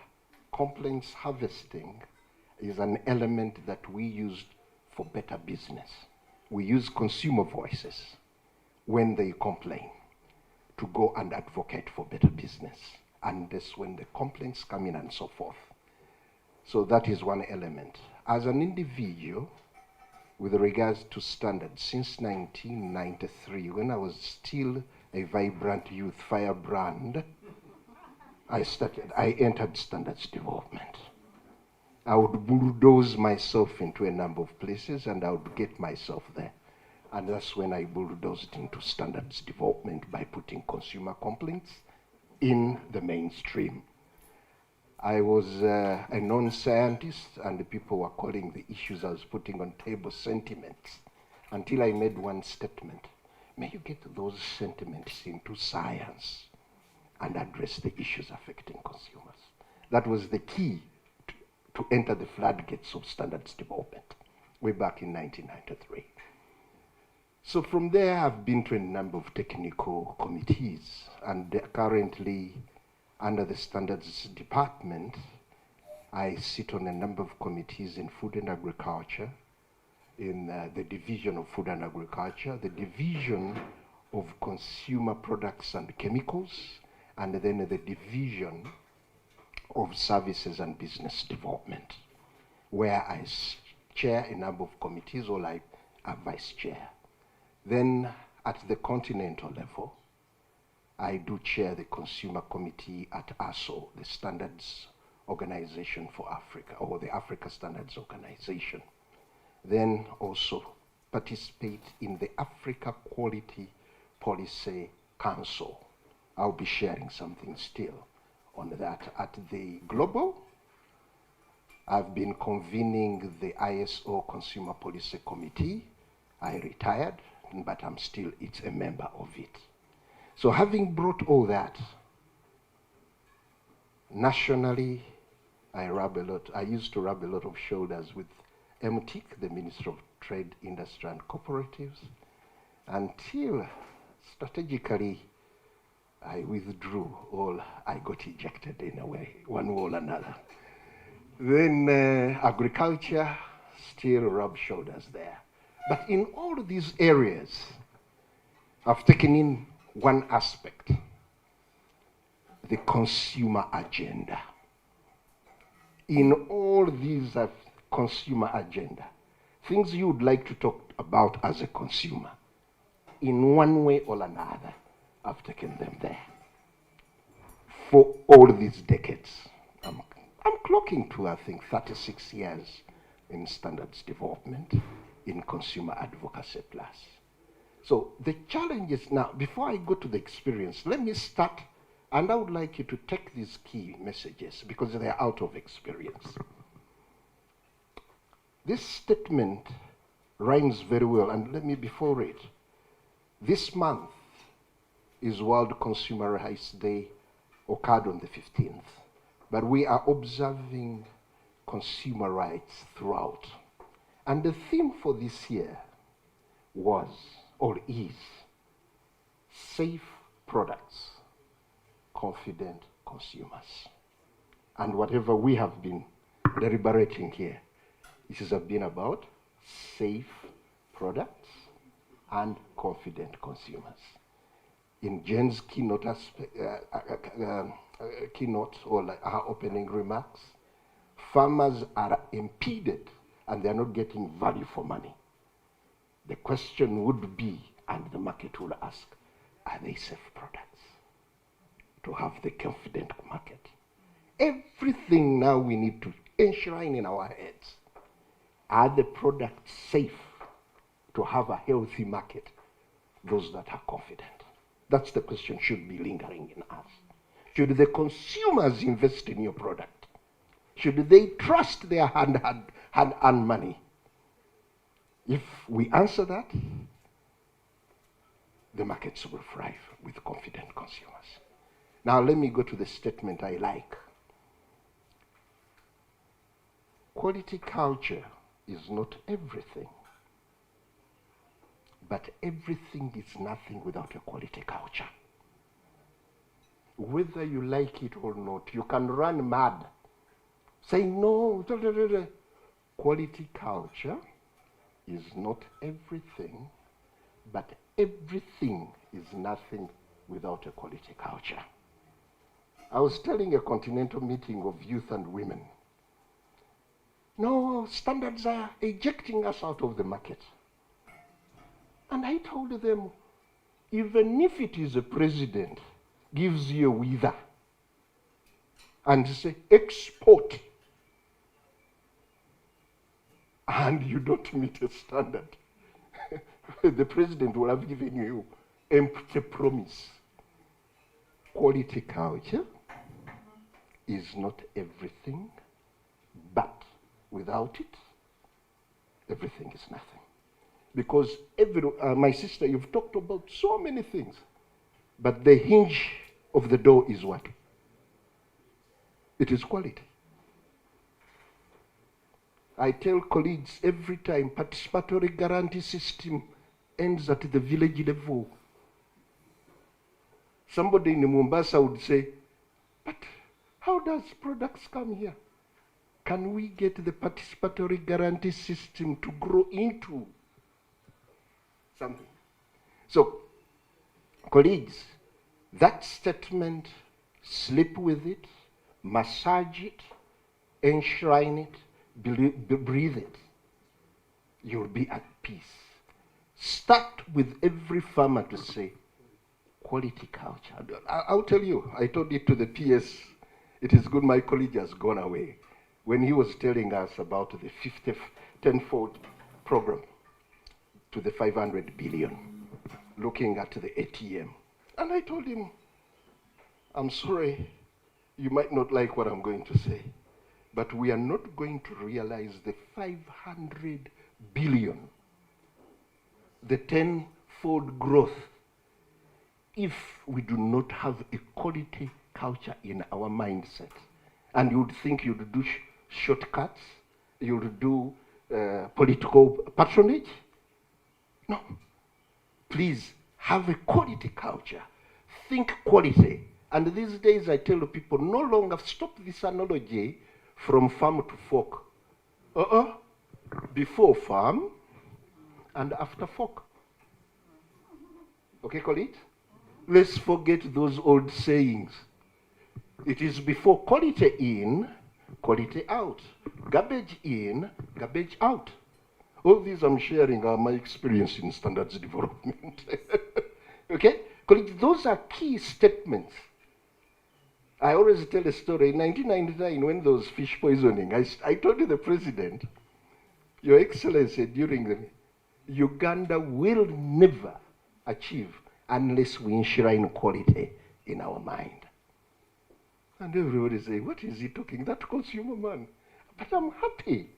complaints harvesting is an element that we use for better business. We use consumer voices when they complain to go and advocate for better business, and that's when the complaints come in and so forth. So that is one element. As an individual, with regards to standards, since 1993, when I was still a vibrant youth firebrand, I entered standards development. I would bulldoze myself into a number of places and I would get myself there. And that's when I bulldozed into standards development by putting consumer complaints in the mainstream. I was a non-scientist, and the people were calling the issues I was putting on table sentiments, until I made one statement: may you get those sentiments into science and address the issues affecting consumers. That was the key to enter the floodgates of standards development way back in 1993. So from there, I've been to a number of technical committees, and currently under the standards department, I sit on a number of committees in food and agriculture, in the division of food and agriculture, the division of consumer products and chemicals, and then the division of services and business development, where I chair a number of committees, or I am vice chair. Then at the continental level, I do chair the consumer committee at ASO, the Standards Organization for Africa, or the Africa Standards Organization. Then also participate in the Africa Quality Policy Council. I'll be sharing something still on that. At the global, I've been convening the ISO Consumer Policy Committee. I retired, but I'm still a member of it. So having brought all that, nationally, I used to rub a lot of shoulders with MTIC, the Minister of Trade, Industry and Cooperatives, until strategically I withdrew, or I got ejected in a way, one way or another. Then agriculture, still rub shoulders there. But in all of these areas, I've taken in one aspect: the consumer agenda. In all these consumer agenda, things you would like to talk about as a consumer, in one way or another, I've taken them there. For all these decades, I'm clocking to, I think, 36 years in standards development. in Consumer Advocacy Plus. So the challenge is now, before I go to the experience, let me start, and I would like you to take these key messages because they're out of experience. This statement rhymes very well, and let me before it. This month is World Consumer Rights Day, occurred on the 15th, but we are observing consumer rights throughout. And the theme for this year was, or is, safe products, confident consumers. And whatever we have been deliberating here, this has been about safe products and confident consumers. In Jen's keynote, or like her opening remarks, farmers are impeded and they're not getting value for money. The question would be, and the market will ask, are they safe products? To have the confident market. Everything now we need to enshrine in our heads. Are the products safe to have a healthy market? Those that are confident. That's the question should be lingering in us. Should the consumers invest in your product? Should they trust their hand-earned money? If we answer that, the markets will thrive with confident consumers. Now let me go to the statement I like. Quality culture is not everything, but everything is nothing without a quality culture. Whether you like it or not, you can run mad, saying no, quality culture is not everything, but everything is nothing without a quality culture. I was telling a continental meeting of youth and women, no, standards are ejecting us out of the market. And I told them, even if it is a president gives you a wither and say export, and you don't meet a standard, the president will have given you empty promise. Quality culture is not everything, but without it, everything is nothing. Because my sister, you've talked about so many things, but the hinge of the door is what? It is quality. I tell colleagues every time, participatory guarantee system ends at the village level. Somebody in Mombasa would say, but how does products come here? Can we get the participatory guarantee system to grow into something? So, colleagues, that statement, sleep with it, massage it, enshrine it, breathe it. You'll be at peace. Start with every farmer to say, quality culture. I'll tell you, I told it to the PS, it is good my colleague has gone away, when he was telling us about the 10-fold program to the 500 billion, looking at the ATM. And I told him, I'm sorry, you might not like what I'm going to say, but we are not going to realize the 500 billion, the 10-fold growth, if we do not have a quality culture in our mindset. And you would think you'd do shortcuts, you'd do political patronage. No. Please have a quality culture. Think quality. And these days I tell people, no longer stop this analogy from farm to fork. Before farm and after fork. Okay, colleagues? Let's forget those old sayings. It is before quality in, quality out. Garbage in, garbage out. All these I'm sharing are my experience in standards development. Okay? Colleagues, those are key statements. I always tell a story. In 1999, when there was fish poisoning, I told the president, Your Excellency, during Uganda will never achieve unless we enshrine quality in our mind. And everybody say, what is he talking? That consumer man. But I'm happy.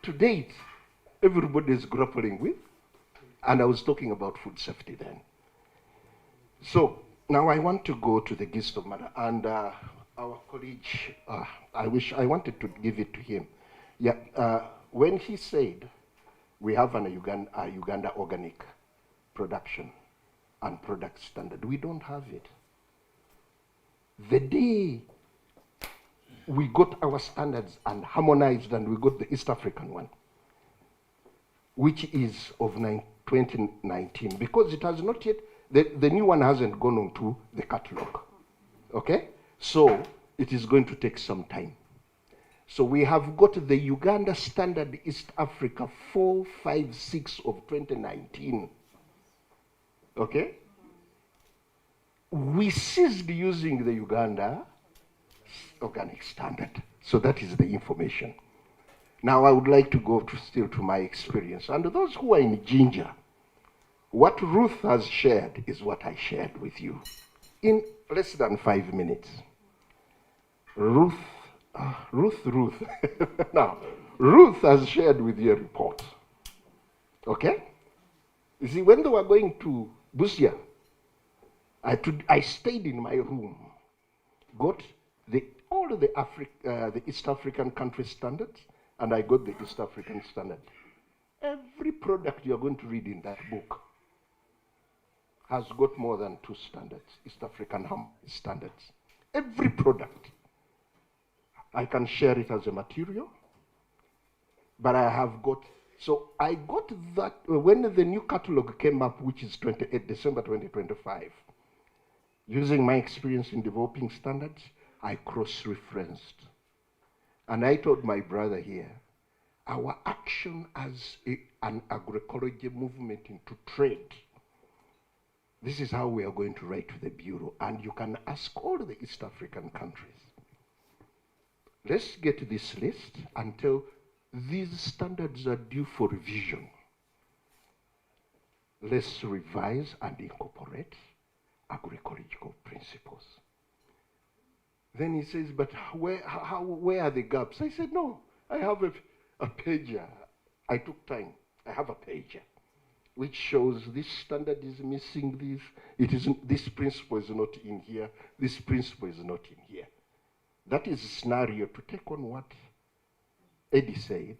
To date, everybody is grappling with, and I was talking about food safety then. So now I want to go to the gist of matter, and our colleague, I wanted to give it to him. Yeah, when he said we have a Uganda organic production and product standard, we don't have it. The day we got our standards and harmonized, and we got the East African one, which is of 2019, because it has not yet, the new one hasn't gone on to the catalog, okay? So it is going to take some time. So we have got the Uganda Standard East Africa 456 of 2019, okay? We ceased using the Uganda organic standard. So that is the information. Now I would like to go still to my experience. And those who are in Ginger, what Ruth has shared is what I shared with you in less than 5 minutes. Ruth. Now, Ruth has shared with you a report. Okay? You see, when they were going to Busia, I stayed in my room, got all the East African country standards, and I got the East African standard. Every product you're going to read in that book has got more than 2 standards, East African standards. Every product. I can share it as a material, but I have got, so I got that, when the new catalog came up, which is December 2025, using my experience in developing standards, I cross-referenced. And I told my brother here, our action as an agroecology movement into trade, this is how we are going to write to the Bureau. And you can ask all the East African countries. Let's get this list until these standards are due for revision. Let's revise and incorporate agroecological principles. Then he says, but where are the gaps? I said, no, I have a pager. I took time. I have a pager which shows this standard is missing this. It isn't, this principle is not in here. This principle is not in here. That is a scenario to take on what Eddie said.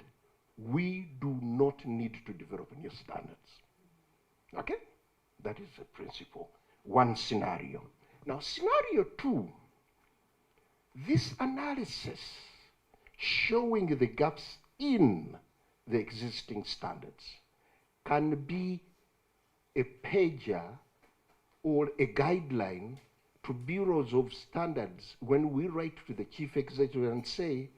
We do not need to develop new standards. Okay? That is a principle. One scenario. Now, scenario 2, this analysis showing the gaps in the existing standards can be a pager or a guideline to bureaus of standards when we write to the chief executive and say,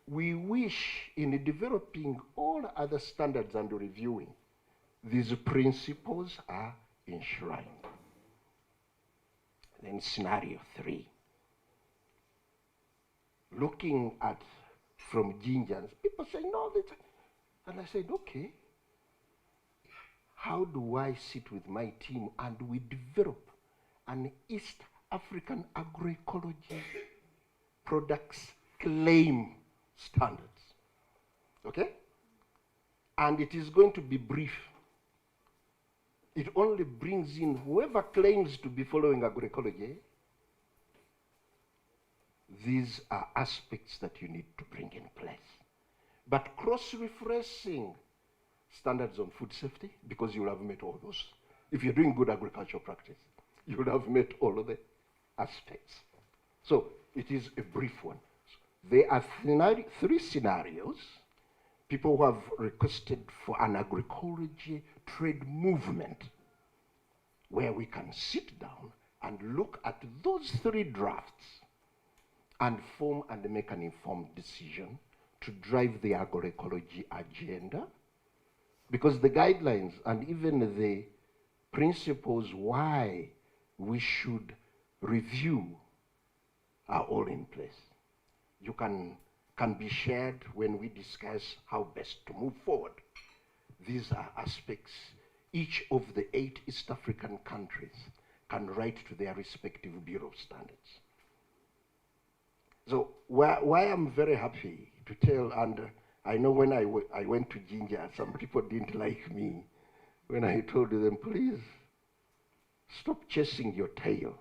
we wish in developing all other standards and reviewing, these principles are enshrined. Then scenario 3, looking at from Gingers, people say, no, and I said, okay, how do I sit with my team and we develop an East African agroecology products claim standards, okay? And it is going to be brief. It only brings in whoever claims to be following agroecology. These are aspects that you need to bring in place. But cross-referencing standards on food safety, because you'll have met all those. If you're doing good agricultural practice, you'll have met all of the aspects. So it is a brief one. There are 3 scenarios. People who have requested for an agroecology trade movement where we can sit down and look at those 3 drafts and form and make an informed decision to drive the agroecology agenda, because the guidelines and even the principles why we should review are all in place. You can be shared when we discuss how best to move forward. these are aspects each of the 8 East African countries can write to their respective Bureau of Standards. So why I'm very happy to tell, and I know when I went to Ginger, some people didn't like me when I told them, please, stop chasing your tail.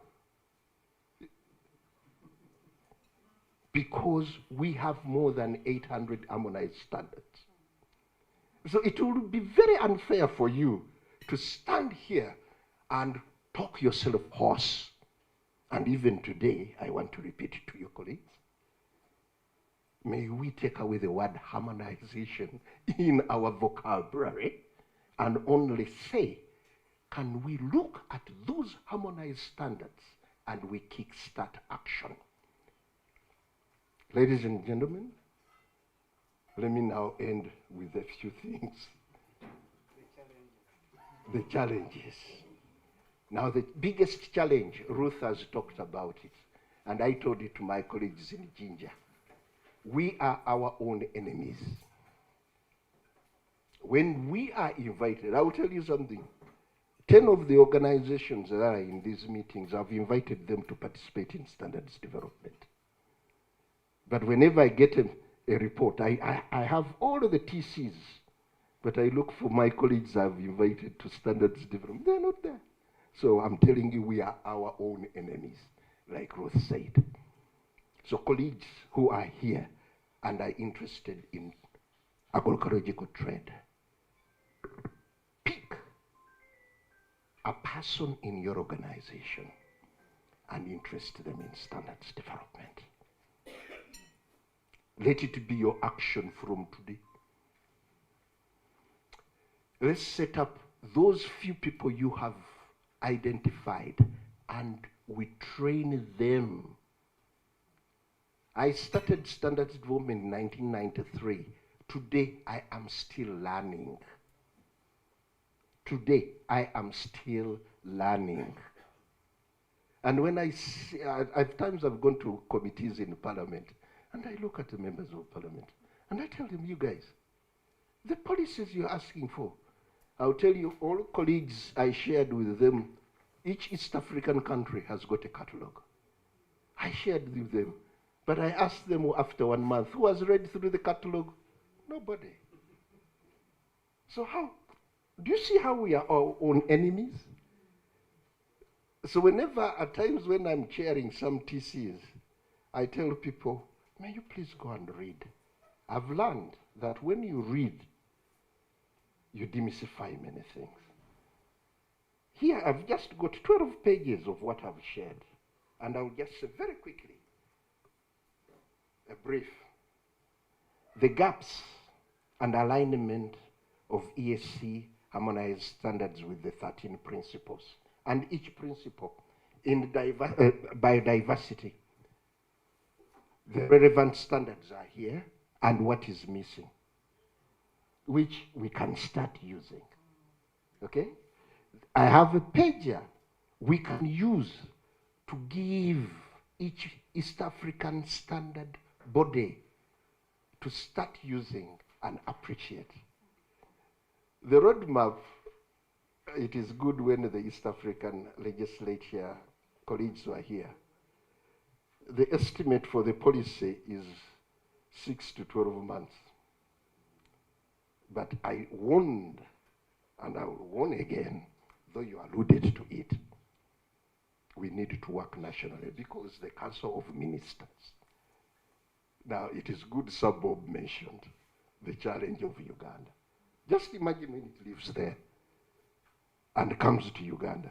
Because we have more than 800 harmonized standards. So it will be very unfair for you to stand here and talk yourself hoarse. And even today, I want to repeat it to your colleagues. May we take away the word harmonization in our vocabulary and only say, can we look at those harmonized standards and we kickstart action? Ladies and gentlemen, let me now end with a few things. The challenges. Now, the biggest challenge, Ruth has talked about it, and I told it to my colleagues in Ginger. We are our own enemies. When we are invited, I will tell you something. 10 of the organizations that are in these meetings, I've invited them to participate in standards development. But whenever I get a report, I have all of the TCs, but I look for my colleagues I've invited to standards development. They're not there. So I'm telling you, we are our own enemies, like Ruth said. So colleagues who are here and are interested in agroecological trade, pick a person in your organization and interest them in standards development. Let it be your action from today. Let's set up those few people you have identified and we train them. I started standards development in 1993. Today, I am still learning. Today, I am still learning. And when I see, at times I've gone to committees in Parliament, and I look at the members of Parliament, and I tell them, you guys, the policies you're asking for, I'll tell you, all colleagues I shared with them, each East African country has got a catalogue. I shared with them, but I asked them after 1 month, who has read through the catalogue? Nobody. So how, do you see how we are our own enemies? So whenever, at times when I'm chairing some TCs, I tell people, may you please go and read. I've learned that when you read, you demystify many things. Here I've just got 12 pages of what I've shared, and I'll just say very quickly, a brief. The gaps and alignment of ESC harmonized standards with the 13 principles, and each principle in biodiversity. The relevant standards are here, and what is missing, which we can start using. Okay? I have a pager we can use to give each East African standard body to start using and appreciate. The roadmap, it is good when the East African legislature colleagues were here. The estimate for the policy is 6 to 12 months. But I warned, and I will warn again, though you alluded to it, we need to work nationally because the Council of Ministers. Now, it is good Sabob mentioned the challenge of Uganda. Just imagine when it lives there and comes to Uganda.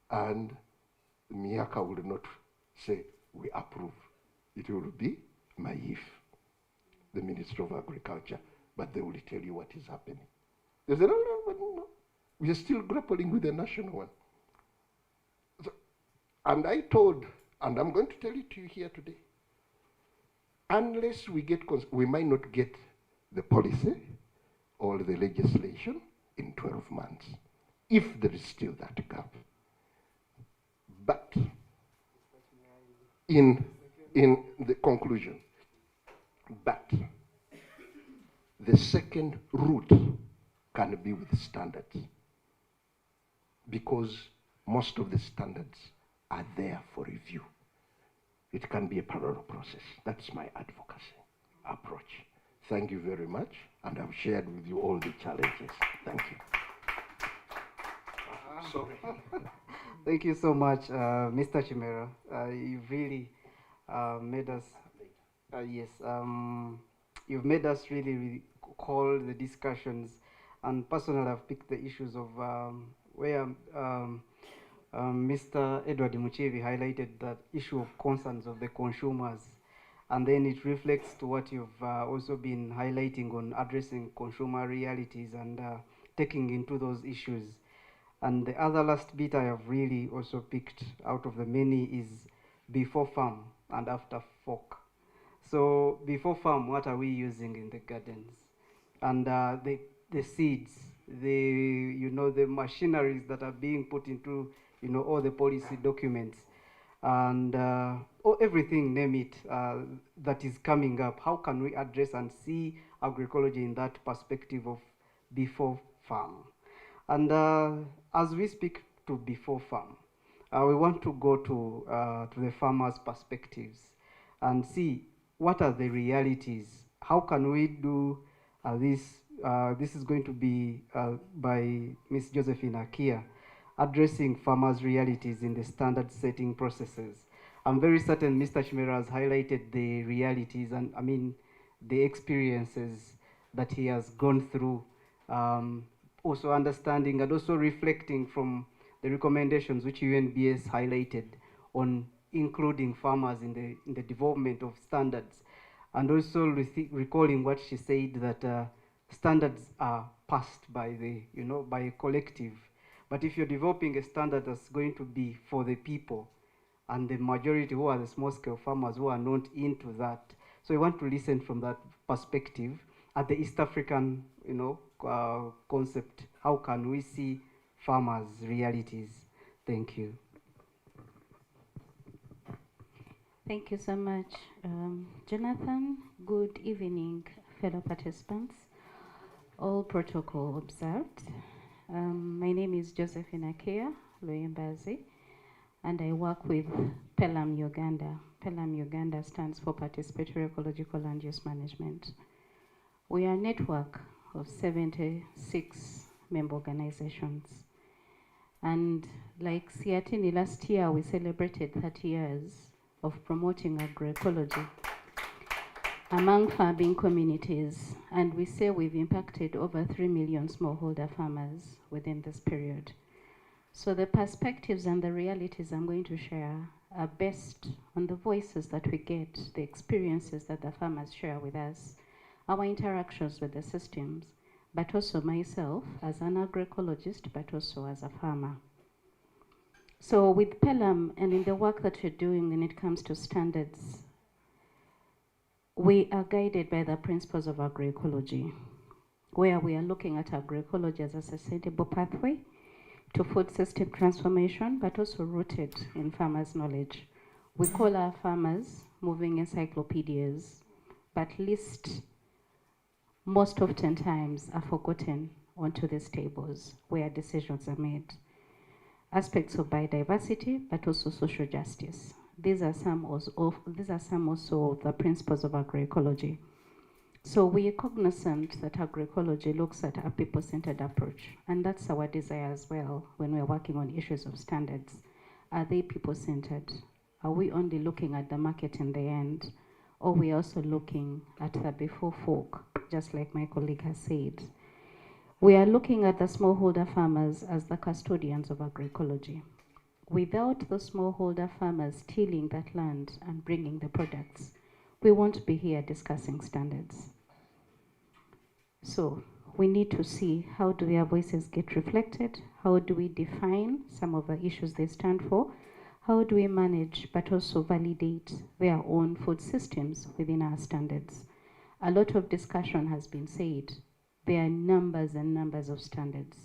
And Miaka will not say, we approve. It will be Maif, the Minister of Agriculture, but they will tell you what is happening. They say, no. We are still grappling with the national one. So, and I told, and I'm going to tell it to you here today, unless we get, we might not get the policy or the legislation in 12 months, if there is still that gap. But in the conclusion, but The second route can be with standards, because most of the standards are there for review. It can be a parallel process. That's my advocacy approach. Thank you very much, and I've shared with you all the challenges. Thank you. Thank you so much, Mr. Chimera. You've really made us, you've made us really call the discussions, and personally I've picked the issues of where Mr. Edward Muchevi highlighted that issue of concerns of the consumers, and then it reflects to what you've also been highlighting on addressing consumer realities and taking into those issues. And the other last bit I have really also picked out of the many is before farm and after fork. So before farm, what are we using in the gardens? And the seeds, the machineries that are being put into, all the policy documents, and everything, name it, that is coming up. How can we address and see agroecology in that perspective of before farm? And as we speak to before farm, we want to go to the farmers' perspectives and see what are the realities. How can we do this? This is going to be by Ms. Josephine Akia, addressing farmers' realities in the standard setting processes. I'm very certain Mr. Chimera has highlighted the realities and the experiences that he has gone through, also understanding and also reflecting from the recommendations which UNBS highlighted on including farmers in the development of standards, and also recalling what she said that standards are passed by by a collective. But if you're developing a standard that's going to be for the people, and the majority who are the small-scale farmers who are not into that, so we want to listen from that perspective at the East African, concept. How can we see farmers' realities? Thank you. Thank you so much, Jonathan. Good evening, fellow participants. All protocol observed. My name is Josephine Akia Luyembazi, and I work with PELAM Uganda. PELAM Uganda stands for Participatory Ecological Land Use Management. We are a network of 76 member organizations. And like Siatini, last year we celebrated 30 years of promoting agroecology among farming communities, and we say we've impacted over 3 million smallholder farmers within this period. So the perspectives and the realities I'm going to share are based on the voices that we get, the experiences that the farmers share with us, our interactions with the systems, but also myself as an agroecologist, but also as a farmer. So with PELAM and in the work that we're doing when it comes to standards, we are guided by the principles of agroecology, where we are looking at agroecology as a sustainable pathway to food system transformation, but also rooted in farmers' knowledge. We call our farmers moving encyclopedias, but most oftentimes are forgotten onto these tables where decisions are made. Aspects of biodiversity, but also social justice. These are some also of the principles of agroecology. So we are cognizant that agroecology looks at a people-centered approach, and that's our desire as well when we're working on issues of standards. Are they people-centered? Are we only looking at the market in the end, or we are also looking at the before fork, just like my colleague has said? We are looking at the smallholder farmers as the custodians of agroecology. Without the smallholder farmers tilling that land and bringing the products, we won't be here discussing standards. So we need to see how do their voices get reflected, how do we define some of the issues they stand for, how do we manage but also validate their own food systems within our standards. A lot of discussion has been said. There are numbers and numbers of standards.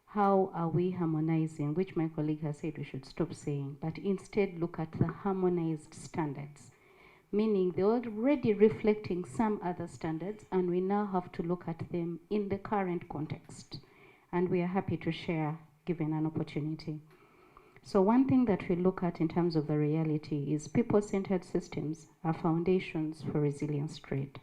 How are we harmonizing, which my colleague has said we should stop saying, but instead look at the harmonized standards. meaning they're already reflecting some other standards, and we now have to look at them in the current context. And we are happy to share, given an opportunity. So one thing that we look at in terms of the reality is people-centered systems are foundations for resilience trade.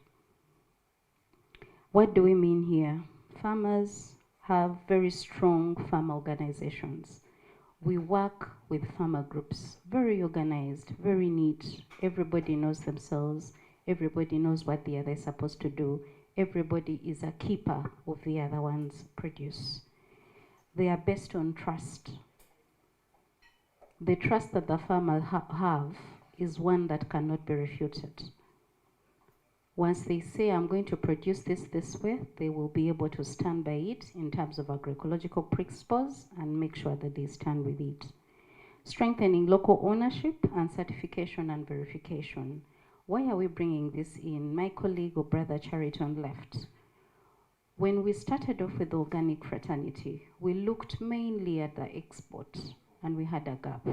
What do we mean here? Farmers have very strong farm organizations. We work with farmer groups, very organized, very neat. Everybody knows themselves. Everybody knows what the other is supposed to do. Everybody is a keeper of the other one's produce. They are based on trust. The trust that the farmers have is one that cannot be refuted. Once they say, I'm going to produce this way, they will be able to stand by it in terms of agroecological principles and make sure that they stand with it. Strengthening local ownership and certification and verification. Why are we bringing this in? My colleague or brother Chariton left. When we started off with organic fraternity, we looked mainly at the export and we had a gap.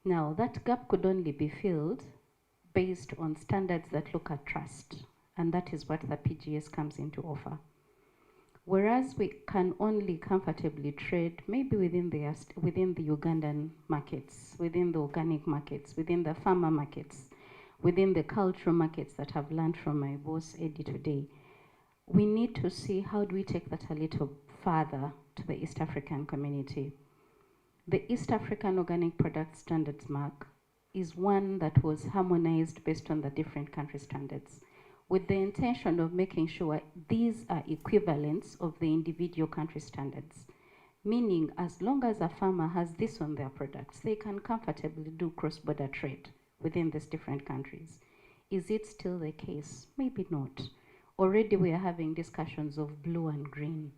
Now that gap could only be filled based on standards that look at trust, and that is what the PGS comes in to offer. Whereas we can only comfortably trade maybe within the Ugandan markets, within the organic markets, within the farmer markets, within the cultural markets that I've learned from my boss Eddie today, we need to see how do we take that a little further to the East African community. The East African Organic Product Standards Mark is one that was harmonized based on the different country standards, with the intention of making sure these are equivalents of the individual country standards. Meaning, as long as a farmer has this on their products, they can comfortably do cross-border trade within these different countries. Is it still the case? Maybe not. Already we are having discussions of blue and green.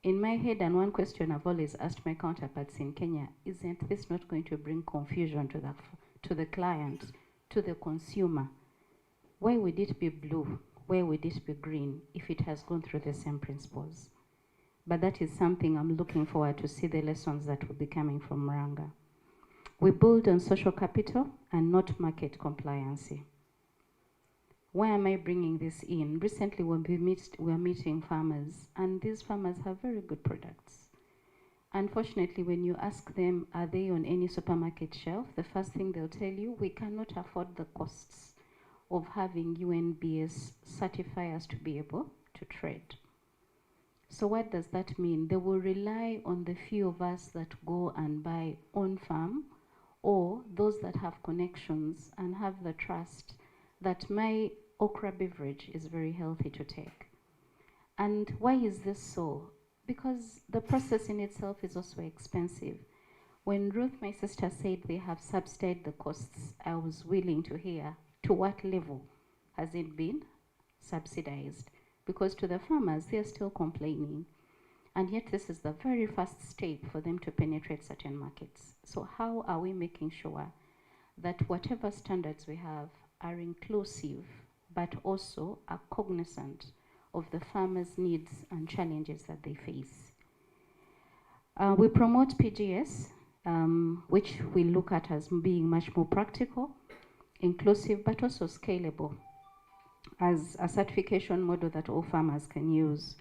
In my head, and one question I've always asked my counterparts in Kenya, isn't this not going to bring confusion to the client, to the consumer? Why would it be blue? Why would it be green if it has gone through the same principles? But that is something I'm looking forward to see the lessons that will be coming from Muranga. We build on social capital and not market compliancy. Why am I bringing this in? Recently we are meeting farmers, and these farmers have very good products. Unfortunately, when you ask them, are they on any supermarket shelf, the first thing they'll tell you, we cannot afford the costs of having UNBS certify us to be able to trade. So what does that mean? They will rely on the few of us that go and buy on farm, or those that have connections and have the trust that my okra beverage is very healthy to take. And why is this so? Because the process in itself is also expensive. When Ruth, my sister, said they have subsidized the costs, I was willing to hear to what level has it been subsidized? Because to the farmers, they are still complaining. And yet this is the very first step for them to penetrate certain markets. So how are we making sure that whatever standards we have are inclusive, but also are cognizant of the farmers' needs and challenges that they face? We promote PGS, which we look at as being much more practical, inclusive, but also scalable as a certification model that all farmers can use.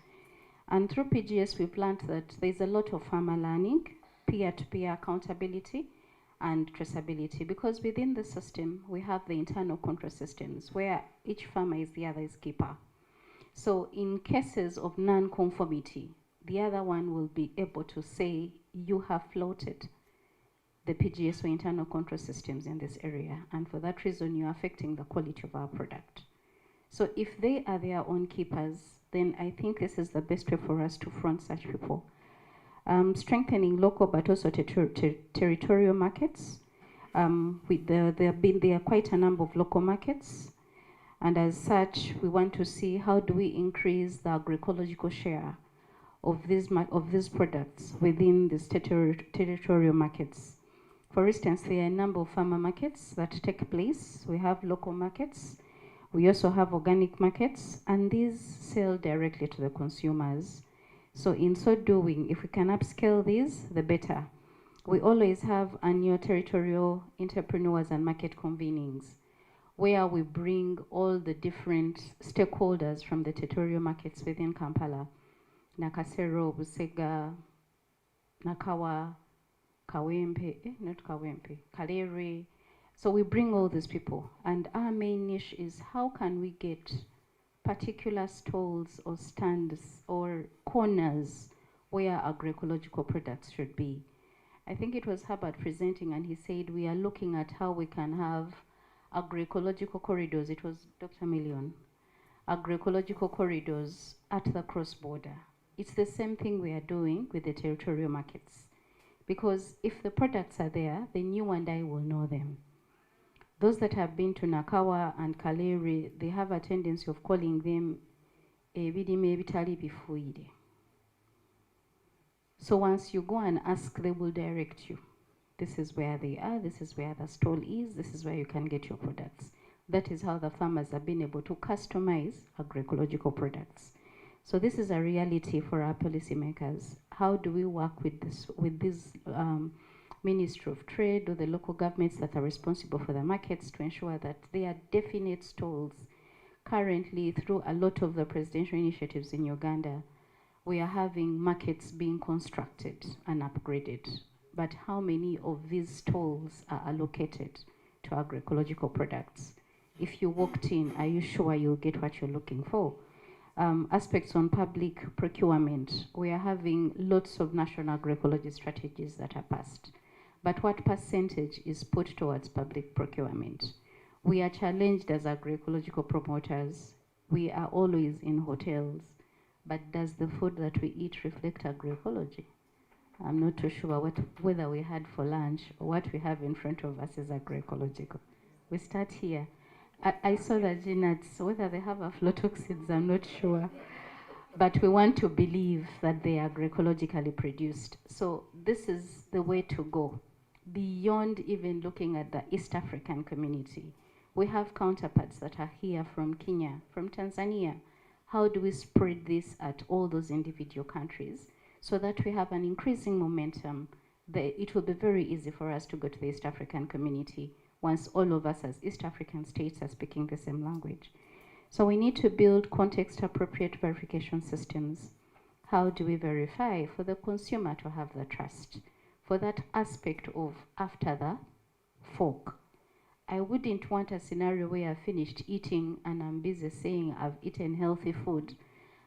And through PGS, we've learned that there's a lot of farmer learning, peer-to-peer accountability, and traceability, because within the system, we have the internal control systems where each farmer is the other's keeper. So in cases of non-conformity, the other one will be able to say, you have floated the PGS or internal control systems in this area, and for that reason, you're affecting the quality of our product. So if they are their own keepers, then I think this is the best way for us to front such people. Strengthening local but also territorial markets. There are quite a number of local markets, and as such, we want to see how do we increase the agroecological share of these products within these territorial markets. For instance, there are a number of farmer markets that take place. We have local markets. We also have organic markets, and these sell directly to the consumers. So in so doing, if we can upscale these, the better. We always have annual territorial entrepreneurs and market convenings, where we bring all the different stakeholders from the territorial markets within Kampala, Nakasero, Busega, Nakawa, Kawempe, not Kawempe, Kalere. So we bring all these people, and our main niche is how can we get particular stalls or stands or corners where agroecological products should be. I think it was Herbert presenting, and he said we are looking at how we can have agroecological corridors. It was Dr. Million. Agroecological corridors at the cross-border. It's the same thing we are doing with the territorial markets. Because if the products are there, then you and I will know them. Those that have been to Nakawa and Kalere, they have a tendency of calling them ebidime bitali bifuide. So once you go and ask, they will direct you. This is where they are, this is where the stall is, this is where you can get your products. That is how the farmers have been able to customize agroecological products. So this is a reality for our policymakers. How do we work with this Ministry of Trade or the local governments that are responsible for the markets to ensure that there are definite stalls? Currently, through a lot of the presidential initiatives in Uganda, we are having markets being constructed and upgraded. But how many of these stalls are allocated to agroecological products? If you walked in, are you sure you'll get what you're looking for? Aspects on public procurement. We are having lots of national agroecology strategies that are passed. But what percentage is put towards public procurement? We are challenged as agroecological promoters. We are always in hotels. But does the food that we eat reflect agroecology? I'm not too sure whether we had for lunch or what we have in front of us is agroecological. We start here. I saw the nuts, whether they have aflatoxins, I'm not sure. But we want to believe that they are agroecologically produced. So this is the way to go. Beyond even looking at the East African community, we have counterparts that are here from Kenya, from Tanzania. How do we spread this at all those individual countries so that we have an increasing momentum? It will be very easy for us to go to the East African community once all of us as East African states are speaking the same language. So we need to build context-appropriate verification systems. How do we verify? For the consumer to have the trust. For that aspect of after the fork. I wouldn't want a scenario where I've finished eating and I'm busy saying I've eaten healthy food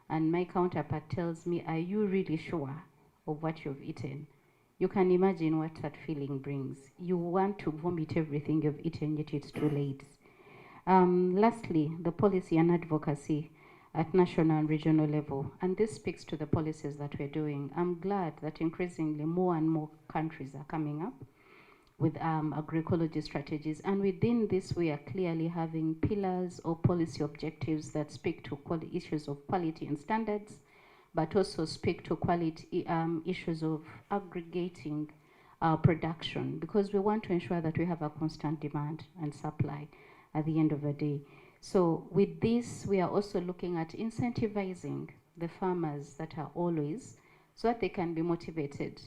and my counterpart tells me, are you really sure of what you've eaten? You can imagine what that feeling brings. You want to vomit everything you've eaten, yet it's too late. Lastly, the policy and advocacy at national and regional level. And this speaks to the policies that we're doing. I'm glad that increasingly more and more countries are coming up with agroecology strategies. And within this, we are clearly having pillars or policy objectives that speak to issues of quality and standards, but also speak to quality issues of aggregating production, because we want to ensure that we have a constant demand and supply at the end of the day. So with this, we are also looking at incentivizing the farmers that are always, so that they can be motivated.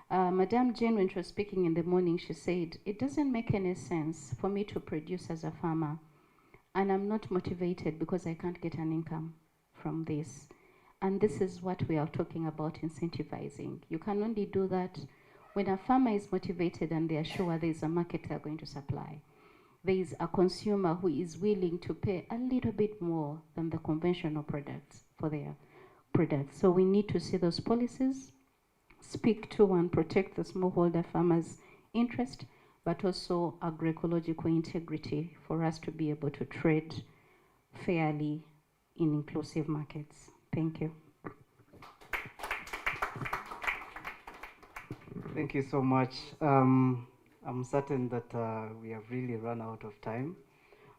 Madame Jane, when she was speaking in the morning, she said, it doesn't make any sense for me to produce as a farmer, and I'm not motivated because I can't get an income from this. And this is what we are talking about, incentivizing. You can only do that when a farmer is motivated and they are sure there is a market they're going to supply. There is a consumer who is willing to pay a little bit more than the conventional products for their products. So we need to see those policies, speak to and protect the smallholder farmers' interest, but also agroecological integrity for us to be able to trade fairly in inclusive markets. Thank you. Thank you so much. I'm certain that we have really run out of time,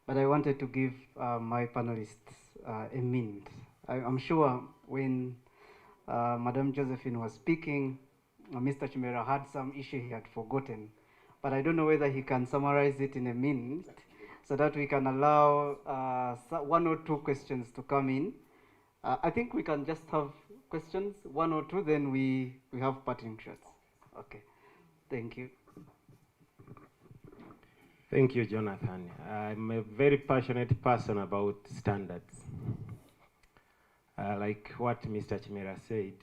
but I wanted to give my panelists a minute. I'm sure when Madam Josephine was speaking, Mr. Chimera had some issue he had forgotten, but I don't know whether he can summarize it in a minute so that we can allow one or two questions to come in. I think we can just have questions, one or two, then we have parting shots. Okay, thank you. Thank you, Jonathan. I'm a very passionate person about standards. Like what Mr. Chimera said,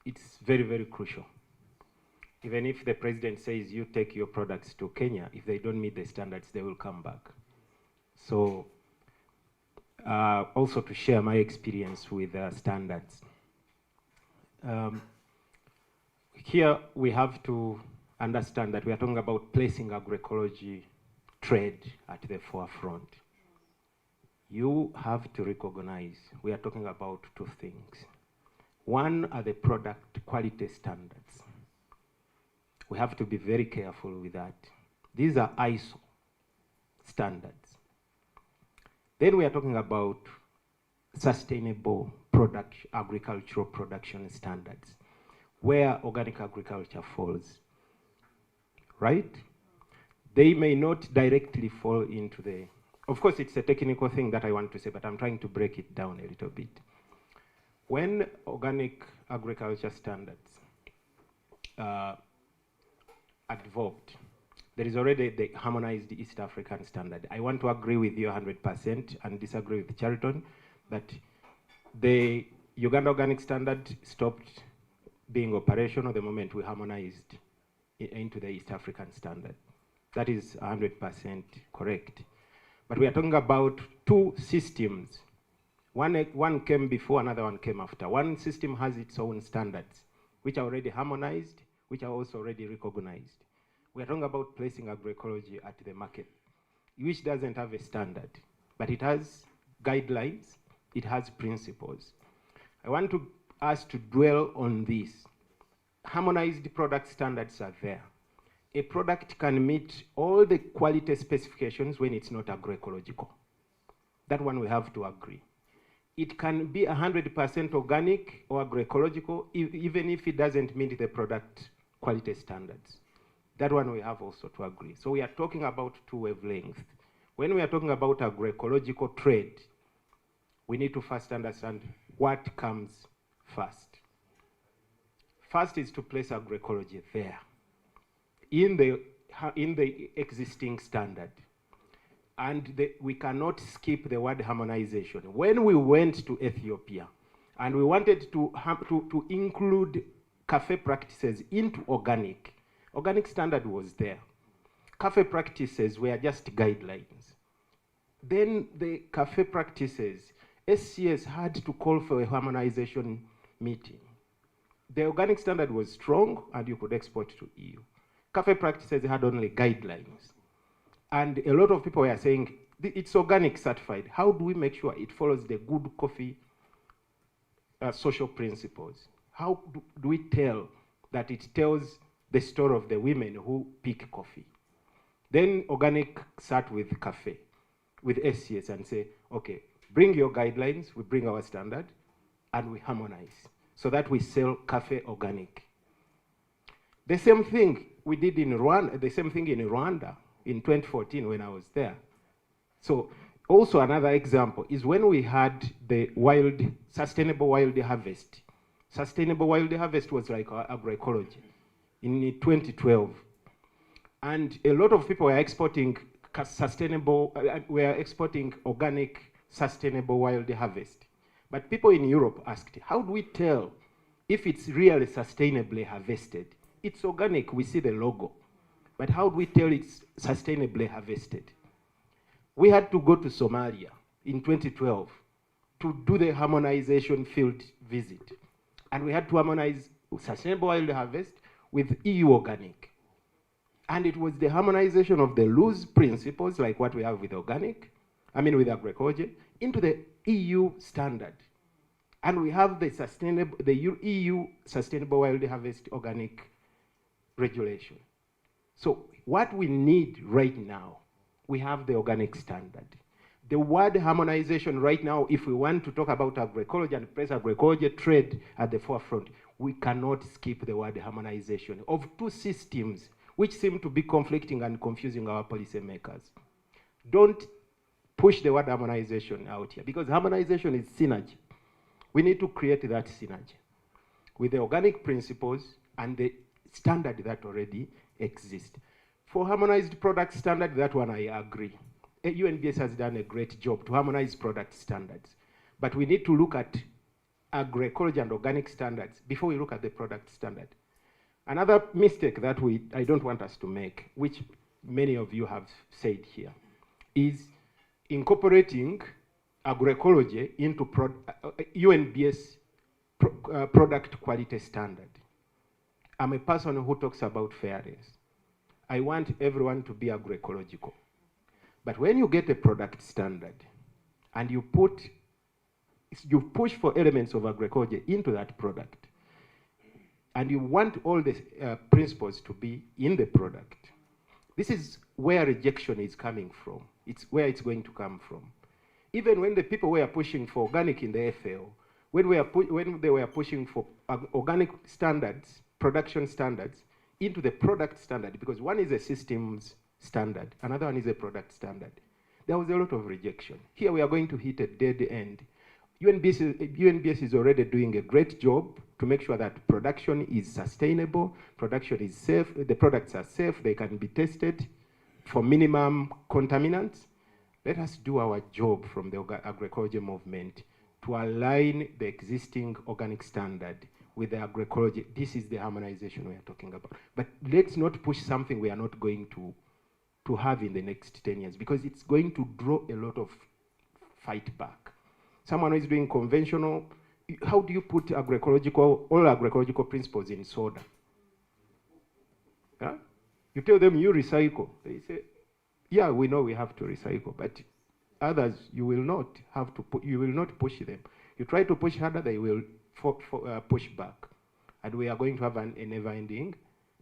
it's very, very crucial. Even if the president says you take your products to Kenya, if they don't meet the standards, they will come back. So also to share my experience with standards. Here we have to understand that we are talking about placing agroecology trade at the forefront. You have to recognize we are talking about two things. One are the product quality standards. We have to be very careful with that. These are ISO standards. Then we are talking about sustainable agricultural production standards, where organic agriculture falls, right? They may not directly fall into the, of course it's a technical thing that I want to say, but I'm trying to break it down a little bit. When organic agriculture standards are developed, there is already the harmonized East African standard. I want to agree with you 100% and disagree with Chariton that the Uganda organic standard stopped being operational the moment we harmonized into the East African standard. That is 100% correct. But we are talking about two systems. One came before, another one came after. One system has its own standards, which are already harmonized, which are also already recognized. We are talking about placing agroecology at the market, which doesn't have a standard, but it has guidelines, it has principles. I want us to dwell on this. Harmonized product standards are there. A product can meet all the quality specifications when it's not agroecological. That one we have to agree. It can be 100% organic or agroecological, even if it doesn't meet the product quality standards. That one we have also to agree. So we are talking about two wavelengths. When we are talking about agroecological trade, we need to first understand what comes first. First is to place agroecology there, in the existing standard. And we cannot skip the word harmonization. When we went to Ethiopia and we wanted to include cafe practices into organic standard was there. Cafe practices were just guidelines. Then the cafe practices, SCS had to call for a harmonization meeting. The organic standard was strong and you could export to EU. Cafe practices had only guidelines. And a lot of people were saying, it's organic certified. How do we make sure it follows the good coffee social principles? How do we tell that it tells the story of the women who pick coffee? Then organic sat with cafe, with SCS and say, okay, bring your guidelines, we bring our standard, and we harmonize so that we sell cafe organic. The same thing we did in Rwanda, the same thing in Rwanda in 2014 when I was there. So also another example is when we had the sustainable wild harvest. Sustainable wild harvest was like agroecology in 2012. And a lot of people were exporting organic sustainable wild harvest. But people in Europe asked, how do we tell if it's really sustainably harvested? It's organic, we see the logo. But how do we tell it's sustainably harvested? We had to go to Somalia in 2012 to do the harmonization field visit. And we had to harmonize sustainable wild harvest with EU organic. And it was the harmonization of the loose principles, like what we have with with agroecology, into the EU standard. And we have the EU sustainable wild harvest organic regulation. So what we need right now, we have the organic standard. The word harmonization right now, if we want to talk about agroecology and place agroecology trade at the forefront, we cannot skip the word harmonization of two systems which seem to be conflicting and confusing our policymakers. Don't push the word harmonization out here, because harmonization is synergy. We need to create that synergy with the organic principles and the standard that already exists. For harmonized product standard, that one I agree. UNBS has done a great job to harmonize product standards. But we need to look at agroecology and organic standards before we look at the product standard. Another mistake that I don't want us to make, which many of you have said here, is incorporating agroecology into UNBS product quality standard. I'm a person who talks about fairness. I want everyone to be agroecological. But when you get a product standard and you push for elements of agroecology into that product, and you want all the principles to be in the product, this is where rejection is coming from. It's where it's going to come from. Even when the people were pushing for organic in the FAO, when they were pushing for organic standards, production standards, into the product standard, because one is a systems standard, another one is a product standard, there was a lot of rejection. Here we are going to hit a dead end. UNBS is already doing a great job to make sure that production is sustainable, production is safe, the products are safe, they can be tested for minimum contaminants. Let us do our job from the agroecology movement to align the existing organic standard with the agroecology. This is the harmonization we are talking about. But let's not push something we are not going to have in the next 10 years, because it's going to draw a lot of fight back. Someone who is doing conventional, how do you put all agroecological principles in soda? Huh? You tell them you recycle. They say, yeah, we know we have to recycle, but others you will not have to you will not push them. You try to push harder, they will push back. And we are going to have a never-ending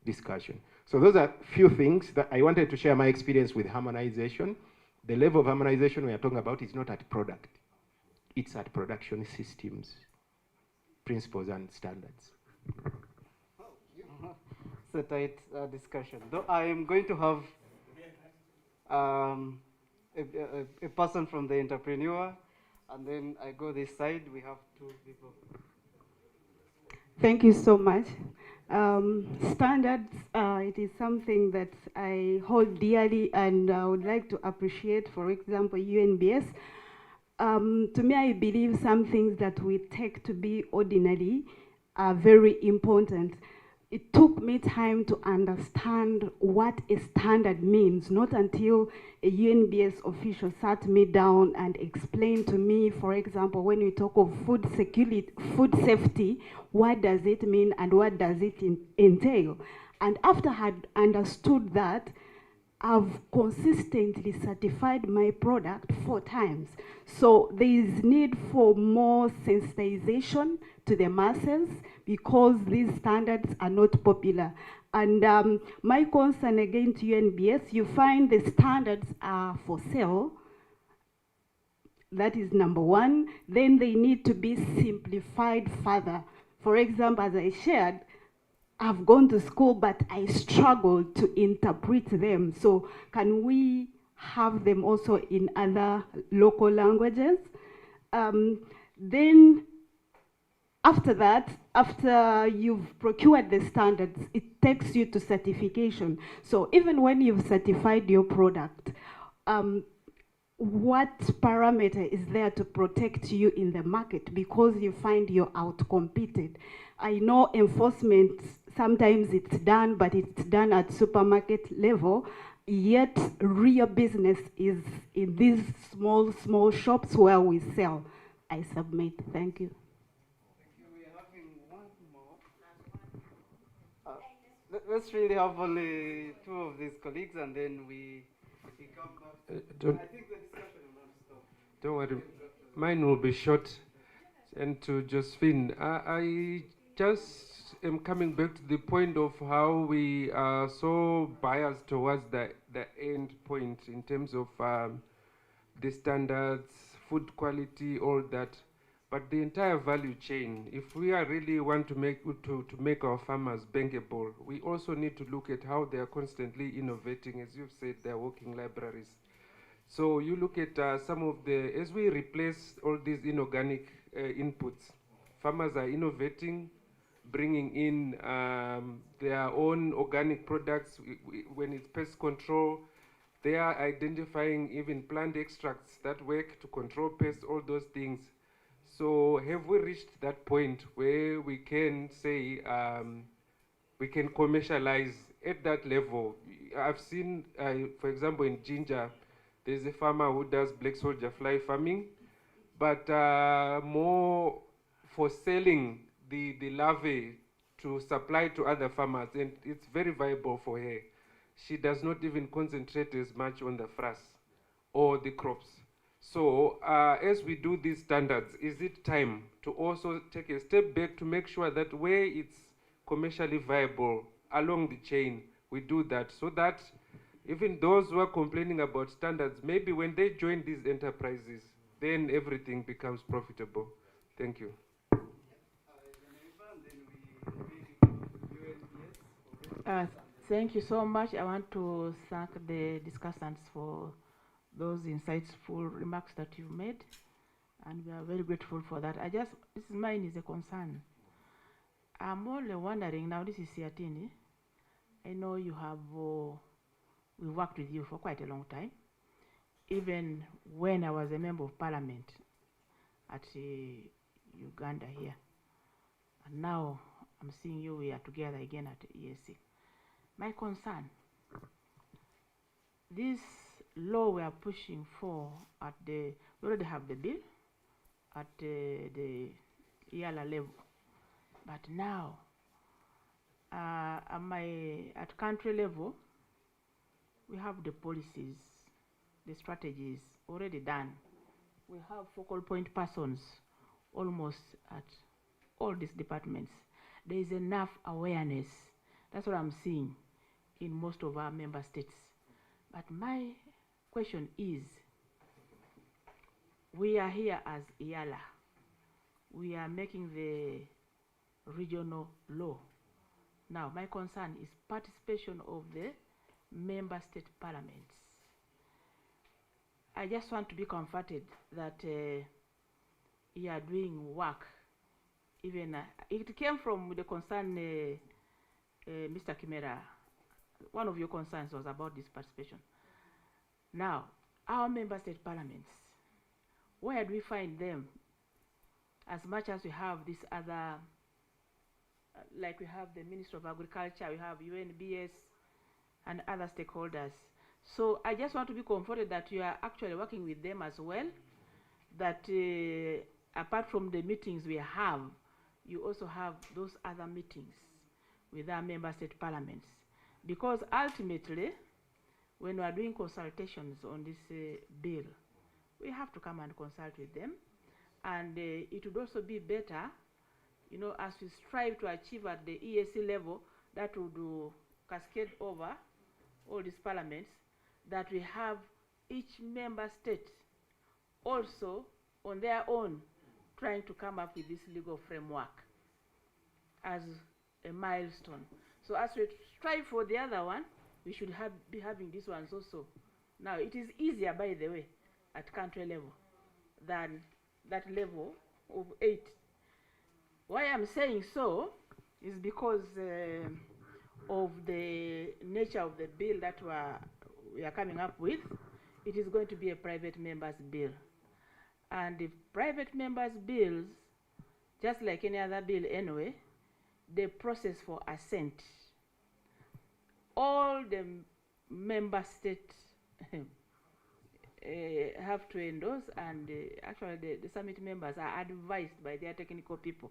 discussion. So those are few things that I wanted to share my experience with harmonization. The level of harmonization we are talking about is not at product. It's at production systems, principles and standards. It's a tight discussion. Though I am going to have a person from the entrepreneur, and then I go this side. We have two people. Thank you so much. Standards, it is something that I hold dearly, and I would like to appreciate, for example, UNBS. To me, I believe some things that we take to be ordinary are very important. It took me time to understand what a standard means, not until a UNBS official sat me down and explained to me, for example, when we talk of food security, food safety, what does it mean and what does it entail? And after I had understood that, I've consistently certified my product 4 times. So there is need for more sensitization to the masses because these standards are not popular. And my concern again to UNBS, you find the standards are for sale. That is number 1. Then they need to be simplified further. For example, as I shared, I've gone to school, but I struggle to interpret them. So can we have them also in other local languages? Then after that, after you've procured the standards, it takes you to certification. So even when you've certified your product, what parameter is there to protect you in the market because you find you're outcompeted? I know enforcement, sometimes it's done, but it's done at supermarket level, yet real business is in these small shops where we sell. I submit. Thank you. Let's really have only 2 of these colleagues, and then we come back. I think the discussion will not stop. Don't worry, mine will be short. And to Josephine, I just am coming back to the point of how we are so biased towards the end point in terms of the standards, food quality, all that. But the entire value chain, if we are really want to make our farmers bankable, we also need to look at how they are constantly innovating. As you've said, they're working libraries. So you look at some of as we replace all these inorganic inputs, farmers are innovating, bringing in their own organic products. When it's pest control, they are identifying even plant extracts that work to control pests, all those things. So have we reached that point where we can say we can commercialize at that level? I've seen, for example, in ginger, there's a farmer who does black soldier fly farming, but more for selling the larvae to supply to other farmers, and it's very viable for her. She does not even concentrate as much on the frass or the crops. So as we do these standards, is it time to also take a step back to make sure that where it's commercially viable along the chain, we do that, so that even those who are complaining about standards, maybe when they join these enterprises, then everything becomes profitable. Thank you. Thank you so much. I want to thank the discussants for those insightful remarks that you made, and we are very grateful for that. Mine is a concern. I'm only wondering now, this is Siatini. I know you have, we worked with you for quite a long time, even when I was a member of parliament at Uganda here. And now I'm seeing you, we are together again at ESC. My concern, this law we are pushing for we already have the bill at the EALA level, but now at country level, we have the policies, the strategies already done. We have focal point persons almost at all these departments. There is enough awareness. That's what I'm seeing in most of our member states. But my question is, we are here as EALA. We are making the regional law. Now, my concern is participation of the member state parliaments. I just want to be comforted that you are doing work. Even it came from the concern, Mr. Kimera. One of your concerns was about this participation. Now, our member state parliaments, where do we find them? As much as we have this other, like we have the Ministry of Agriculture, we have UNBS and other stakeholders. So I just want to be comforted that you are actually working with them as well, that apart from the meetings we have, you also have those other meetings with our member state parliaments. Because ultimately, when we are doing consultations on this bill, we have to come and consult with them. And it would also be better, you know, as we strive to achieve at the EAC level, that would cascade over all these parliaments, that we have each member state also on their own trying to come up with this legal framework as a milestone. So as we strive for the other one, we should be having these ones also. Now, it is easier, by the way, at country level than that level of 8. Why I'm saying so is because of the nature of the bill that we are coming up with. It is going to be a private member's bill. And the private members' bills, just like any other bill anyway, the process for assent, all the member states have to endorse, and actually the summit members are advised by their technical people.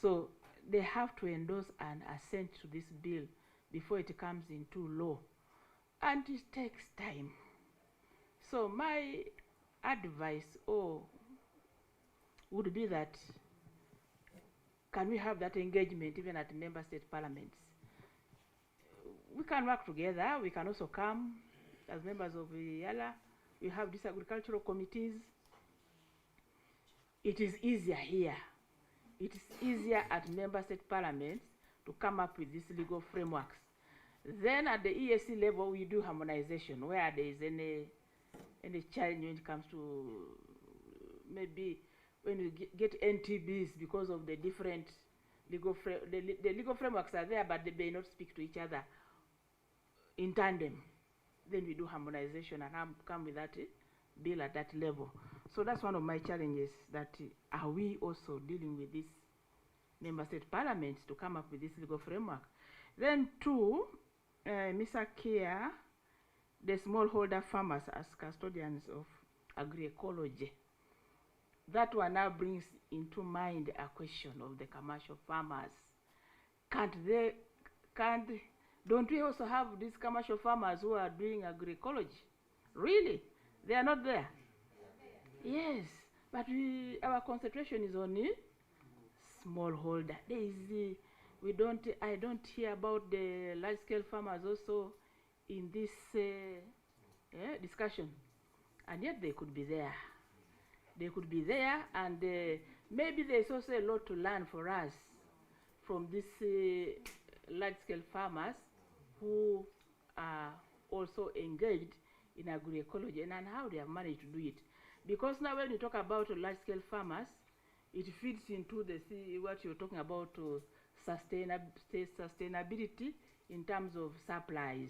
So they have to endorse and assent to this bill before it comes into law. And it takes time. So my advice would be that, can we have that engagement even at member state parliaments? We can work together. We can also come as members of EALA. We have these agricultural committees. It is easier here. It is easier at member state parliaments to come up with these legal frameworks. Then at the EAC level, we do harmonization where there is any challenge when it comes to maybe when you get NTBs because of the different the legal frameworks are there, but they may not speak to each other in tandem. Then we do harmonization and come with that bill at that level. So that's one of my challenges, that are we also dealing with these member state parliaments to come up with this legal framework. Then two, Mr. Kia, the smallholder farmers as custodians of agroecology. That one now brings into mind a question of the commercial farmers. Don't we also have these commercial farmers who are doing agroecology? Really? They are not there? Yes, but our concentration is on smallholder. I don't hear about the large-scale farmers also in this discussion, and yet they could be there. They could be there, and maybe there's also a lot to learn for us from these large-scale farmers who are also engaged in agroecology and how they have managed to do it. Because now when you talk about large-scale farmers, it feeds into what you're talking about, sustainability in terms of supplies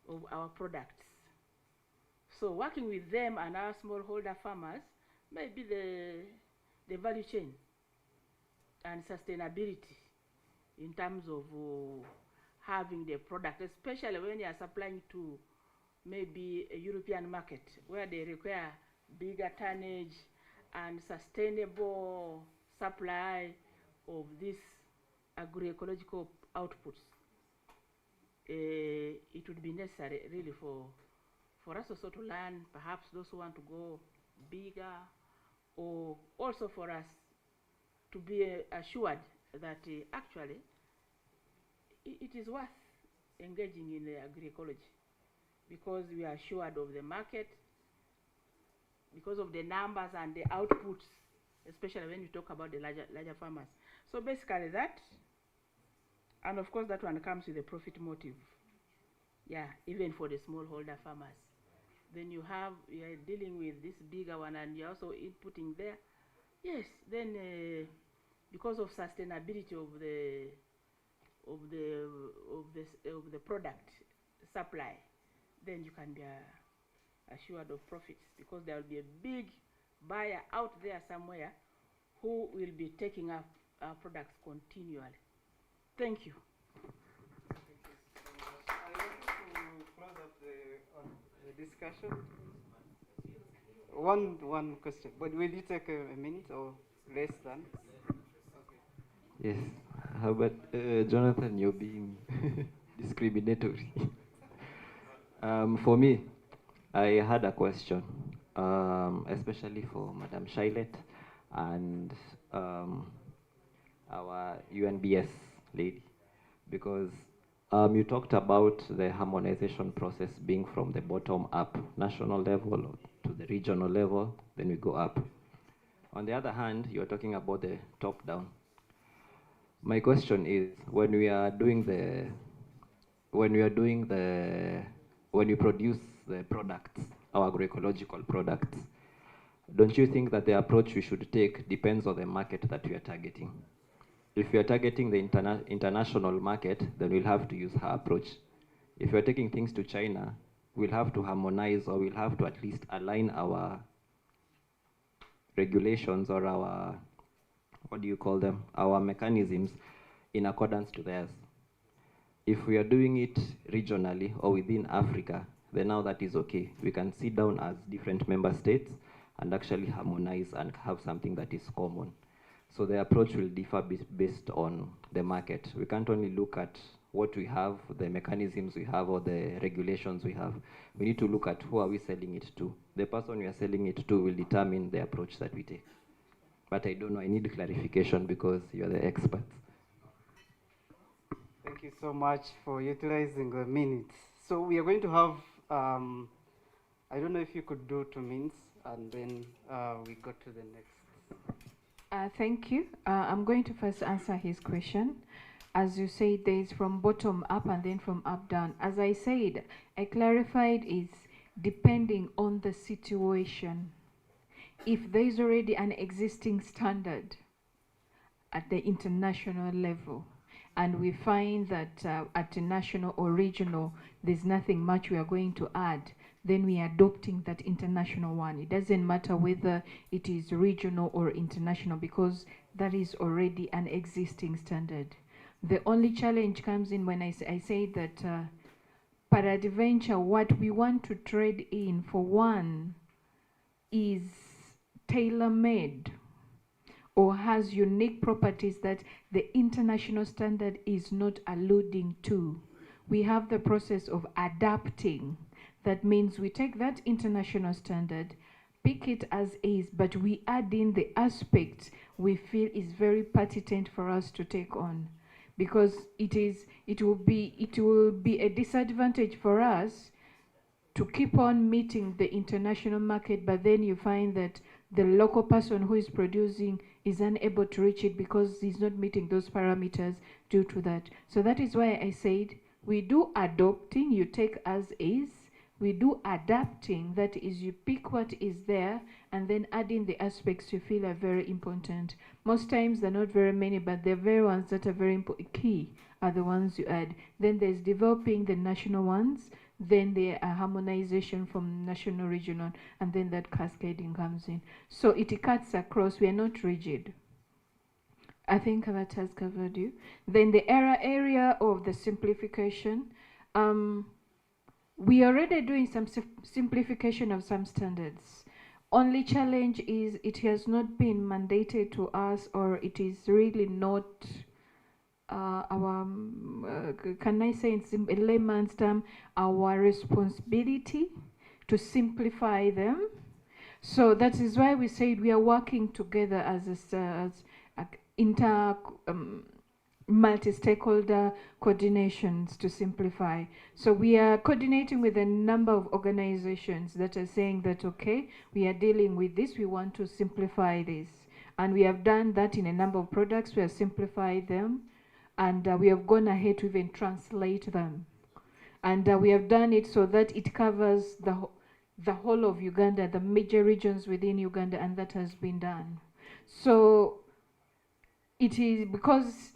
of our products. So working with them and our smallholder farmers may be the value chain and sustainability in terms of having the product, especially when you are supplying to maybe a European market where they require bigger tonnage and sustainable supply of these agroecological outputs. It would be necessary really for us also to learn, perhaps those who want to go bigger, or also for us to be assured that actually it is worth engaging in agroecology, because we are assured of the market, because of the numbers and the outputs, especially when you talk about the larger farmers. So basically that, and of course that one comes with a profit motive. Yeah, even for the smallholder farmers. Then you are dealing with this bigger one, and you're also inputting there. Yes, then because of sustainability of the product supply, then you can be assured of profits, because there will be a big buyer out there somewhere who will be taking up our products continually. Thank you. I want to close up the discussion. One question, but will you take a minute or less than? Yes, how about Jonathan, you're being discriminatory. For me, I had a question, especially for Madam Shailet and our UNBS lady, because you talked about the harmonization process being from the bottom up, national level to the regional level, then we go up. On the other hand, you're talking about the top down. My question is, when you produce the products, our agroecological products, don't you think that the approach we should take depends on the market that we are targeting? If we are targeting the international market, then we'll have to use her approach. If we're taking things to China, we'll have to harmonize, or we'll have to at least align our regulations or our, our mechanisms in accordance to theirs. If we are doing it regionally or within Africa, then now that is okay. We can sit down as different member states and actually harmonize and have something that is common. So the approach will differ based on the market. We can't only look at what we have, the mechanisms we have, or the regulations we have. We need to look at who are we selling it to. The person we are selling it to will determine the approach that we take. But I don't know, I need clarification because you're the experts. Thank you so much for utilizing the minutes. So we are going to have, I don't know if you could do 2 minutes, and then we go to the next. Thank you. I'm going to first answer his question. As you said, there is from bottom up and then from up down. As I said, I clarified it's depending on the situation. If there is already an existing standard, at the international level. And we find that at the national or regional, there's nothing much we are going to add. Then we are adopting that international one. It doesn't matter whether it is regional or international, because that is already an existing standard. The only challenge comes in when I say that peradventure, what we want to trade in, for one, is tailor-made or has unique properties that the international standard is not alluding to. We have the process of adapting. That means we take that international standard, pick it as is, but we add in the aspects we feel is very pertinent for us to take on. Because it will be a disadvantage for us to keep on meeting the international market, but then you find that the local person who is producing is unable to reach it because he's not meeting those parameters due to that. So that is why I said we do adopting, you take as is. We do adapting, that is you pick what is there and then add in the aspects you feel are very important. Most times they're not very many, but the very ones that are very key are the ones you add. Then there's developing the national ones, then there are harmonization from national, regional, and then that cascading comes in. So it cuts across, we are not rigid. I think that has covered you. Then the area of the simplification. We are already doing some simplification of some standards. Only challenge is it has not been mandated to us, or it is really not our, can I say in layman's term, our responsibility to simplify them. So that is why we said we are working together as multi-stakeholder coordinations to simplify. So we are coordinating with a number of organizations that are saying that, okay, we are dealing with this, we want to simplify this. And we have done that in a number of products, we have simplified them, and we have gone ahead to even translate them. And we have done it so that it covers the whole of Uganda, the major regions within Uganda, and that has been done. So it is because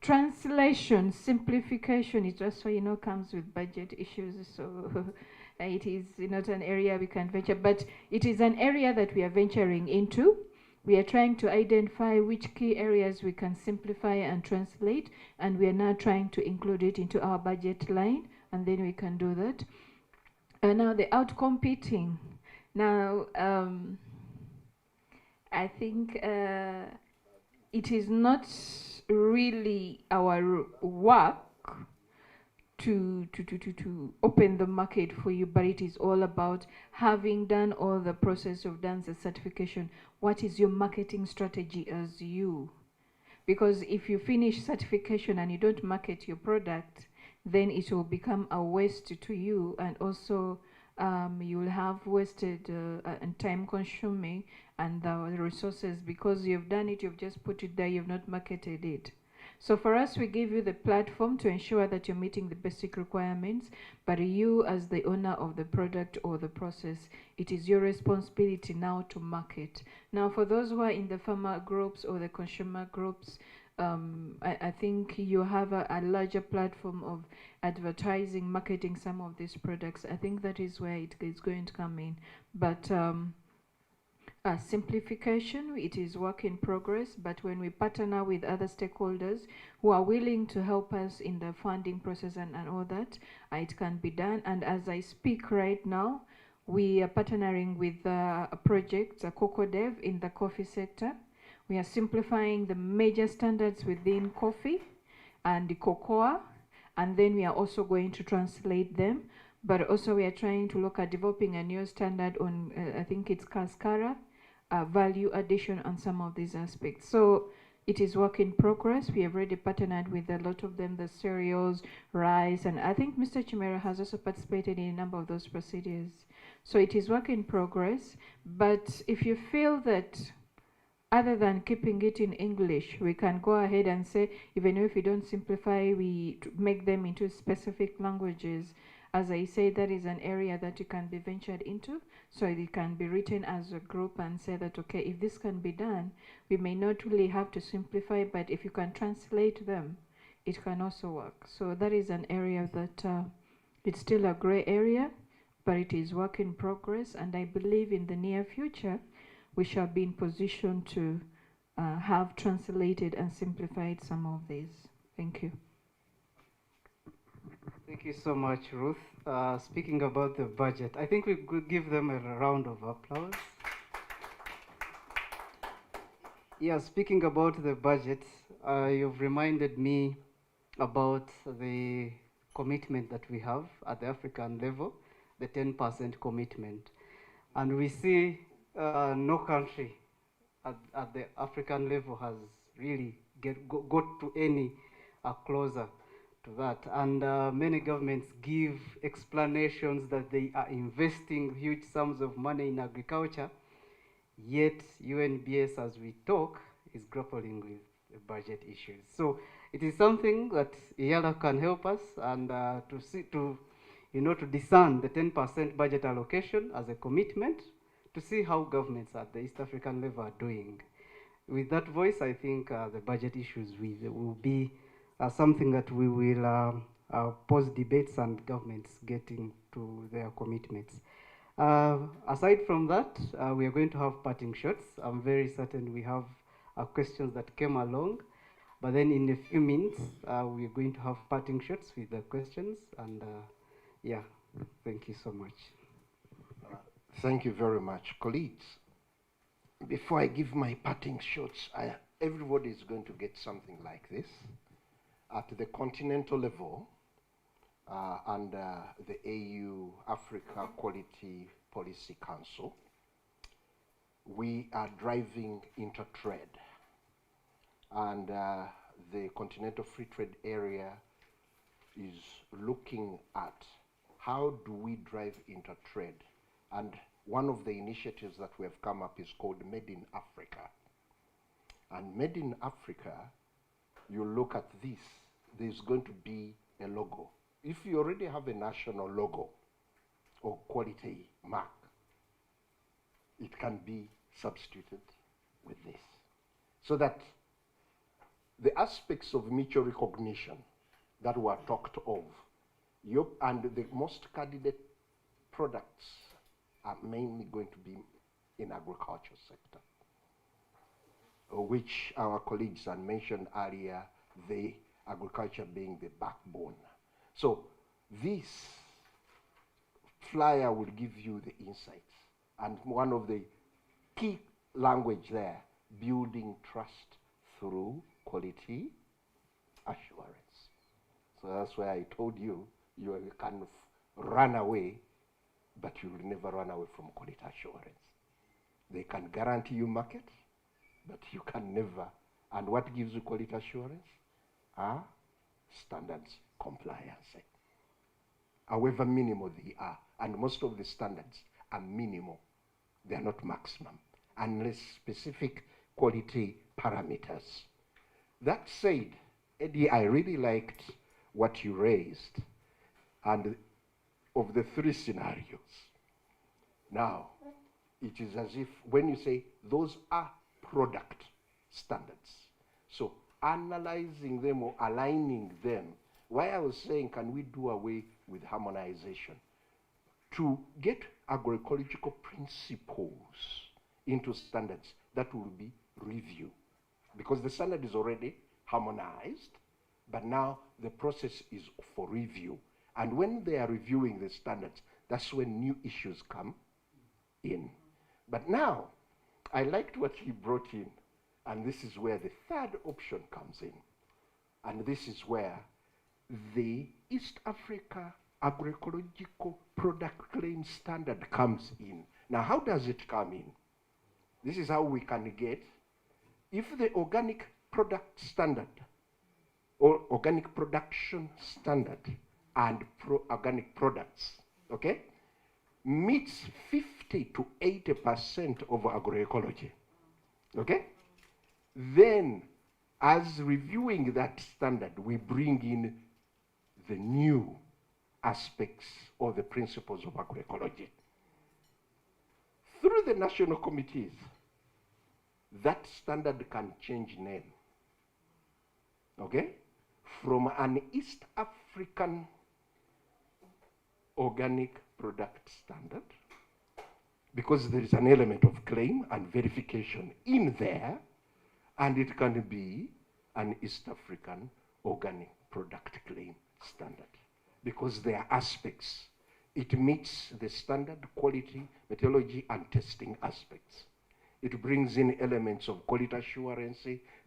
translation, simplification, it also, comes with budget issues. So it is not an area we can venture, but it is an area that we are venturing into. We are trying to identify which key areas we can simplify and translate, and we are now trying to include it into our budget line, and then we can do that. And now the out-competing. Now, I think it is not really our work to open the market for you, but it is all about having done all the process of done the certification. What is your marketing strategy as you? Because if you finish certification and you don't market your product, then it will become a waste to you, and also you will have wasted and time consuming and the resources, because you've done it, you've just put it there, you've not marketed it. So for us, we give you the platform to ensure that you're meeting the basic requirements, but you as the owner of the product or the process, it is your responsibility now to market. Now for those who are in the farmer groups or the consumer groups, I think you have a larger platform of advertising, marketing some of these products. I think that is where it is going to come in. But simplification, it is work in progress, but when we partner with other stakeholders who are willing to help us in the funding process and all that, it can be done. And as I speak right now, we are partnering with a project, CocoDev, in the coffee sector. We are simplifying the major standards within coffee and the cocoa, and then we are also going to translate them. But also we are trying to look at developing a new standard on, I think it's cascara, value addition on some of these aspects. So it is work in progress. We have already partnered with a lot of them, the cereals, rice, and I think Mr. Chimera has also participated in a number of those procedures. So it is work in progress. But if you feel that other than keeping it in English, we can go ahead and say, even if we don't simplify, we make them into specific languages. As I say, that is an area that you can be ventured into, so it can be written as a group and say that, okay, if this can be done, we may not really have to simplify, but if you can translate them, it can also work. So that is an area that it's still a gray area, but it is work in progress, and I believe in the near future, we shall be in position to have translated and simplified some of these. Thank you. Thank you so much, Ruth. Speaking about the budget, I think we could give them a round of applause. Yeah, speaking about the budget, you've reminded me about the commitment that we have at the African level, the 10% commitment. And we see no country at the African level has really got to any closer to that. And many governments give explanations that they are investing huge sums of money in agriculture, yet UNBS, as we talk, is grappling with the budget issues. So it is something that EALA can help us and to discern the 10% budget allocation as a commitment to see how governments at the East African level are doing. With that voice, I think the budget issues will be something that we will pose debates and governments getting to their commitments. Aside from that, we are going to have parting shots. I'm very certain we have questions that came along, but then in a few minutes, we are going to have parting shots with the questions, and yeah, thank you so much. Thank you very much, colleagues. Before I give my parting shots, everybody is going to get something like this. At the continental level, under the AU Africa Quality Policy Council, we are driving intertrade. And the Continental Free Trade Area is looking at how do we drive intertrade. And one of the initiatives that we have come up is called Made in Africa. And Made in Africa, you look at this, there's going to be a logo. If you already have a national logo or quality mark, it can be substituted with this. So that the aspects of mutual recognition that were talked of, and the most candidate products are mainly going to be in agriculture sector, which our colleagues had mentioned earlier, the agriculture being the backbone. So this flyer will give you the insights. And one of the key language there, building trust through quality assurance. So that's why I told you, you can run away, but you will never run away from quality assurance. They can guarantee you market, but you can never. And what gives you quality assurance? Standards compliance. However minimal they are, and most of the standards are minimal. They are not maximum, unless specific quality parameters. That said, Eddie, I really liked what you raised, and of the three scenarios. Now, it is as if when you say those are product standards, so analyzing them or aligning them, why I was saying, can we do away with harmonization? To get agroecological principles into standards that will be reviewed. Because the standard is already harmonized, but now the process is for review. And when they are reviewing the standards, that's when new issues come in. But now, I liked what he brought in, and this is where the third option comes in. And this is where the East Africa Agroecological Product Claim Standard comes in. Now, how does it come in? This is how we can get, if the organic product standard or organic production standard and organic products, okay, meets 50 to 80% of agroecology, okay? Then, as reviewing that standard, we bring in the new aspects or the principles of agroecology. Through the national committees, that standard can change name, okay? From an East African organic product standard, because there is an element of claim and verification in there, and it can be an East African organic product claim standard, because there are aspects. It meets the standard quality, methodology, and testing aspects. It brings in elements of quality assurance,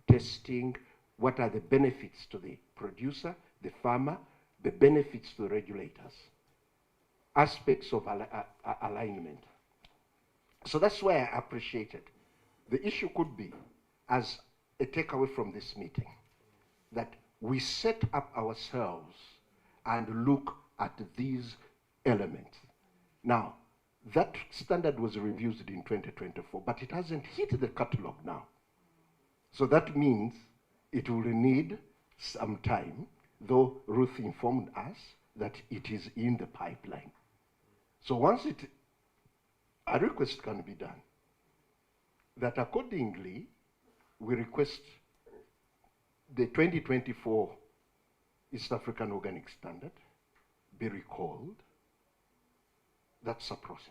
testing, what are the benefits to the producer, the farmer, the benefits to the regulators, aspects of alignment. So that's why I appreciate it. The issue could be, as a takeaway from this meeting, that we set up ourselves and look at these elements. Now, that standard was reviewed in 2024, but it hasn't hit the catalog now. So that means it will need some time, though Ruth informed us that it is in the pipeline. So once a request can be done, that accordingly, we request the 2024 East African Organic Standard be recalled. That's a process.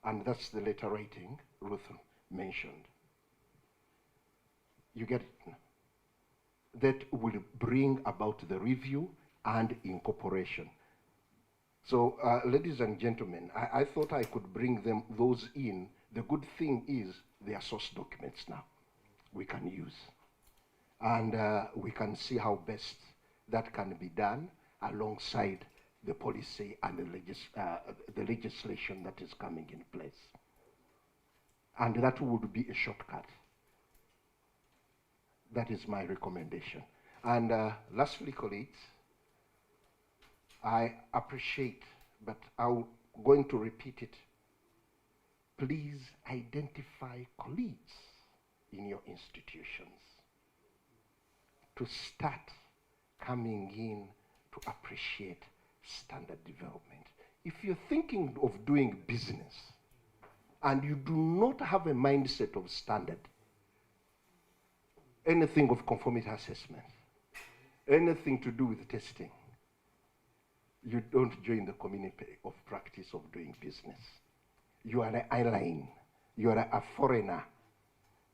And that's the letter writing Ruth mentioned. You get it? That will bring about the review and incorporation. So, ladies and gentlemen, I thought I could bring those in. The good thing is they are source documents now we can use. And we can see how best that can be done alongside the policy and the legislation that is coming in place. And that would be a shortcut. That is my recommendation. And lastly, colleagues, I appreciate, but I'm going to repeat it. Please identify colleagues in your institutions to start coming in to appreciate standard development. If you're thinking of doing business and you do not have a mindset of standard, anything of conformity assessment, anything to do with testing, you don't join the community of practice of doing business. You are an alien, you are a foreigner,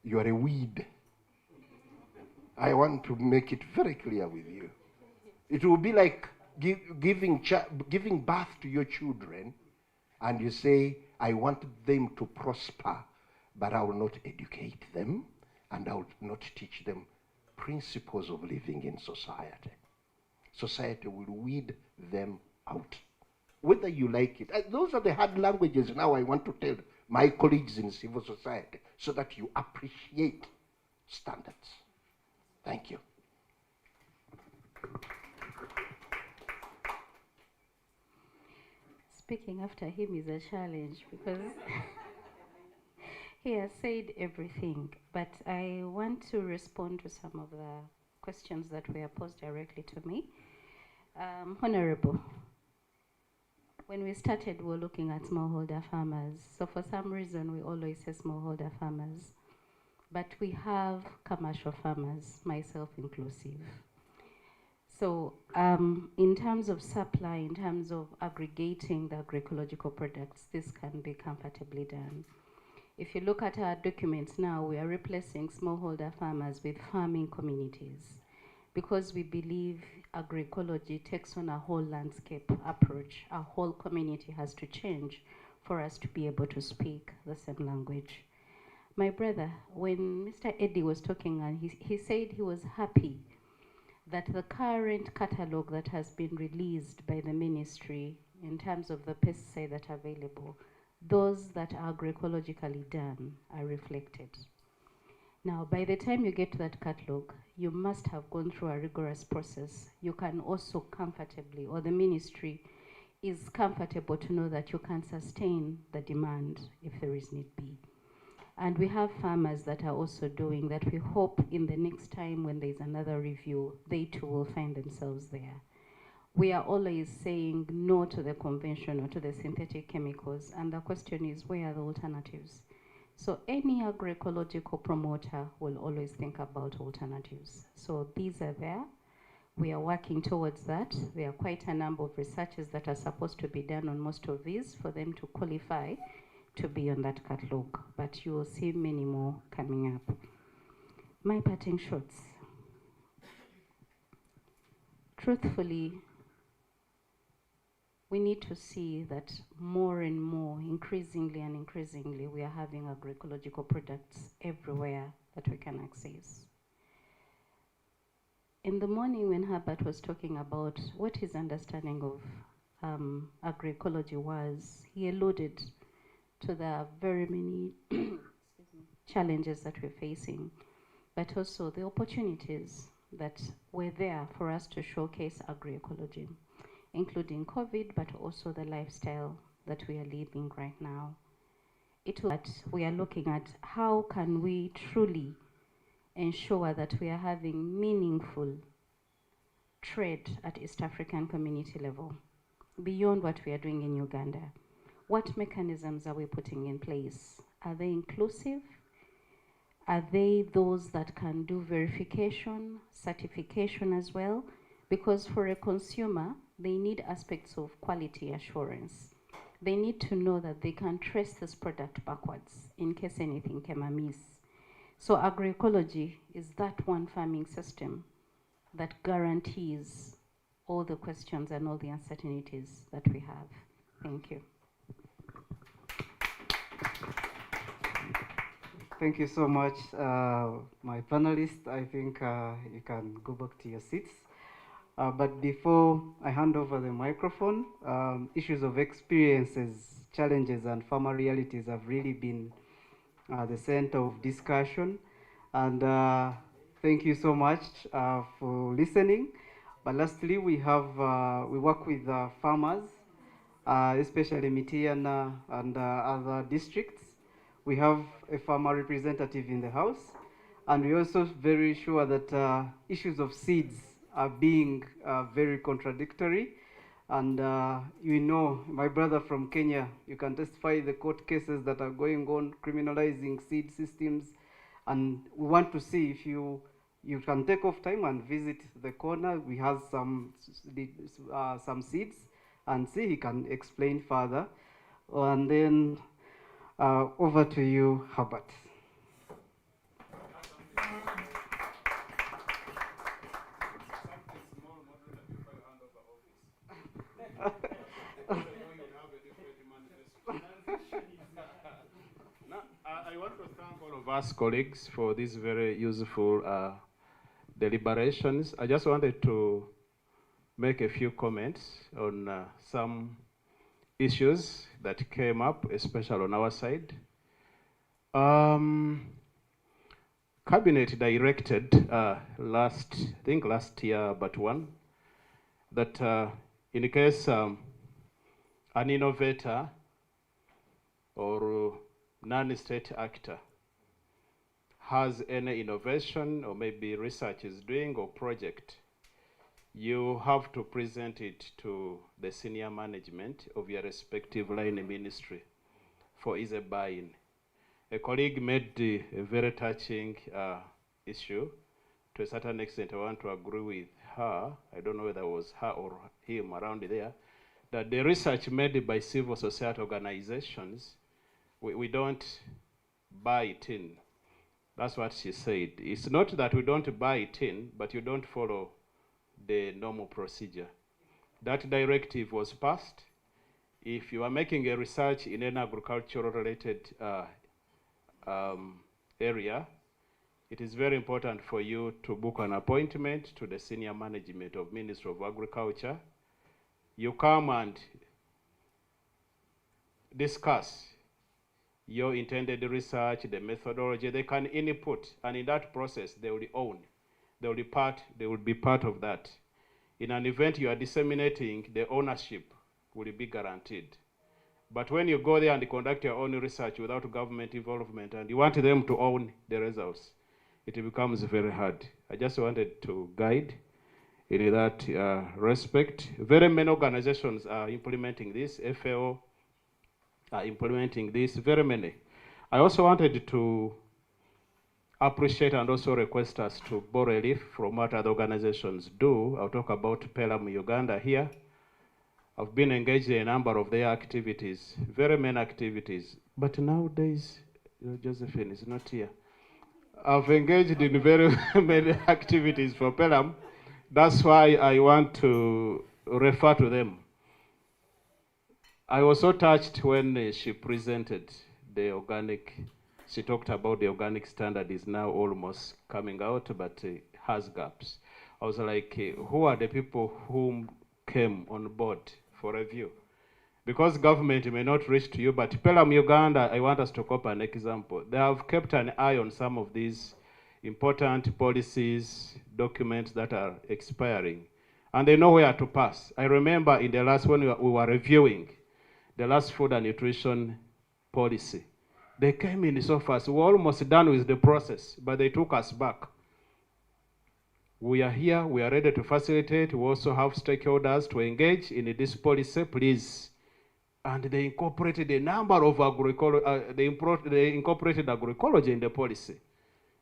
you are a weed. I want to make it very clear with you. It will be like giving birth to your children, and you say, I want them to prosper, but I will not educate them, and I will not teach them principles of living in society. Society will weed them out, whether you like it. Those are the hard languages now I want to tell my colleagues in civil society, so that you appreciate standards. Thank you. Speaking after him is a challenge because he has said everything, but I want to respond to some of the questions that were posed directly to me. Honorable, when we started, we were looking at smallholder farmers. So for some reason, we always say smallholder farmers. But we have commercial farmers, myself inclusive. So in terms of supply, in terms of aggregating the agroecological products, this can be comfortably done. If you look at our documents now, we are replacing smallholder farmers with farming communities, because we believe agroecology takes on a whole landscape approach. Our whole community has to change for us to be able to speak the same language. My brother, when Mr. Eddie was talking, and he said he was happy that the current catalogue that has been released by the ministry in terms of the pesticides that are available, those that are agroecologically done are reflected. Now, by the time you get to that catalogue, you must have gone through a rigorous process. You can also comfortably, or the ministry is comfortable to know that you can sustain the demand if there is need be. And we have farmers that are also doing that. We hope in the next time when there's another review, they too will find themselves there. we are always saying no to the conventional, to the synthetic chemicals, and the question is, where are the alternatives? So any agroecological promoter will always think about alternatives. So these are there. We are working towards that. There are quite a number of researches that are supposed to be done on most of these for them to qualify to be on that catalog, but you will see many more coming up. My parting shots. Truthfully, we need to see that more and more, increasingly and increasingly, we are having agroecological products everywhere that we can access. In the morning when Herbert was talking about what his understanding of agroecology was, he alluded to the very many challenges that we're facing, but also the opportunities that were there for us to showcase agroecology, including COVID, but also the lifestyle that we are living right now. We are looking at how can we truly ensure that we are having meaningful trade at East African community level, beyond what we are doing in Uganda. What mechanisms are we putting in place? Are they inclusive? Are they those that can do verification, certification as well? Because for a consumer, they need aspects of quality assurance. They need to know that they can trace this product backwards in case anything came amiss. So agroecology is that one farming system that guarantees all the questions and all the uncertainties that we have. Thank you. Thank you so much, my panelists. I think you can go back to your seats. But before I hand over the microphone, issues of experiences, challenges, and farmer realities have really been the center of discussion. And thank you so much for listening. But lastly, we work with farmers, especially Mitiana and other districts. We have a farmer representative in the house, and we're also very sure that issues of seeds are being very contradictory. And you know, my brother from Kenya, you can testify the court cases that are going on criminalizing seed systems. And we want to see if you can take off time and visit the corner. We have some seeds, and see he can explain further. And then over to you, Herbert. I want to thank all of us colleagues for these very useful deliberations. I just wanted to make a few comments on some issues that came up, especially on our side. Cabinet directed last year, but one, that in case an innovator or non-state actor has any innovation or maybe research is doing or project, you have to present it to the senior management of your respective line ministry for easy buy-in. A colleague made a very touching issue. To a certain extent, I want to agree with her. I don't know whether it was her or him around there, that the research made by civil society organizations, we don't buy it in. That's what she said. It's not that we don't buy it in, but you don't follow the normal procedure. That directive was passed. If you are making a research in an agricultural related area, it is very important for you to book an appointment to the senior management of Ministry of Agriculture. You come and discuss your intended research, the methodology. They can input, and in that process, they will own. They will be part of that. In an event you are disseminating, the ownership will be guaranteed. But when you go there and conduct your own research without government involvement and you want them to own the results, it becomes very hard. I just wanted to guide in that respect. Very many organizations are implementing this. FAO are implementing this, very many. I also wanted to appreciate and also request us to borrow a leaf from what other organizations do. I'll talk about PELAM Uganda here. I've been engaged in a number of their activities, very many activities. But nowadays, Josephine is not here. I've engaged in very many activities for PELAM. That's why I want to refer to them. I was so touched when she presented the organic. She talked about the organic standard is now almost coming out, but has gaps. I was like, who are the people who came on board for review? Because government may not reach to you, but PELAM Uganda, I want us to copy an example. They have kept an eye on some of these important policies, documents that are expiring, and they know where to pass. I remember in the last, when we were reviewing the last food and nutrition policy, they came in so fast. We were almost done with the process, but they took us back. We are here, we are ready to facilitate. We also have stakeholders to engage in this policy, please. And they incorporated a number of they incorporated agroecology in the policy.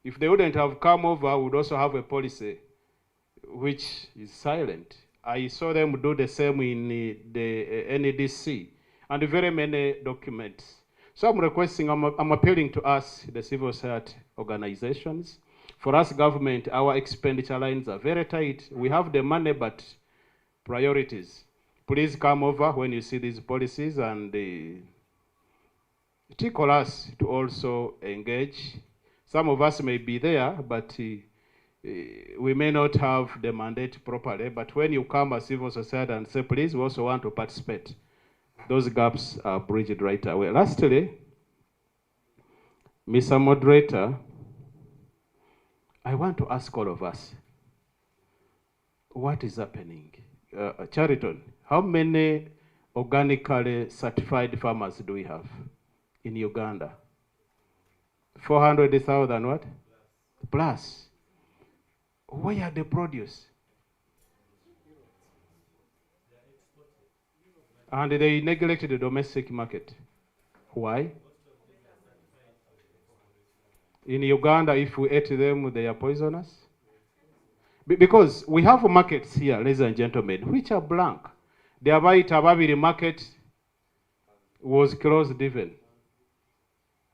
If they wouldn't have come over, we would also have a policy which is silent. I saw them do the same in the NEDC and very many documents. So I'm requesting, I'm appealing to us, the civil society organizations. For us, government, our expenditure lines are very tight. We have the money, but priorities. Please come over when you see these policies and tickle us to also engage. Some of us may be there, but we may not have the mandate properly. But when you come as civil society and say, please, we also want to participate, those gaps are bridged right away. Lastly, Mr. Moderator, I want to ask all of us, what is happening? Chariton, how many organically certified farmers do we have in Uganda? 400,000 what? Plus. Where are the produce? And they neglected the domestic market. Why? In Uganda, if we ate them, they are poisonous. Because we have markets here, ladies and gentlemen, which are blank. The Tababiri market was closed even.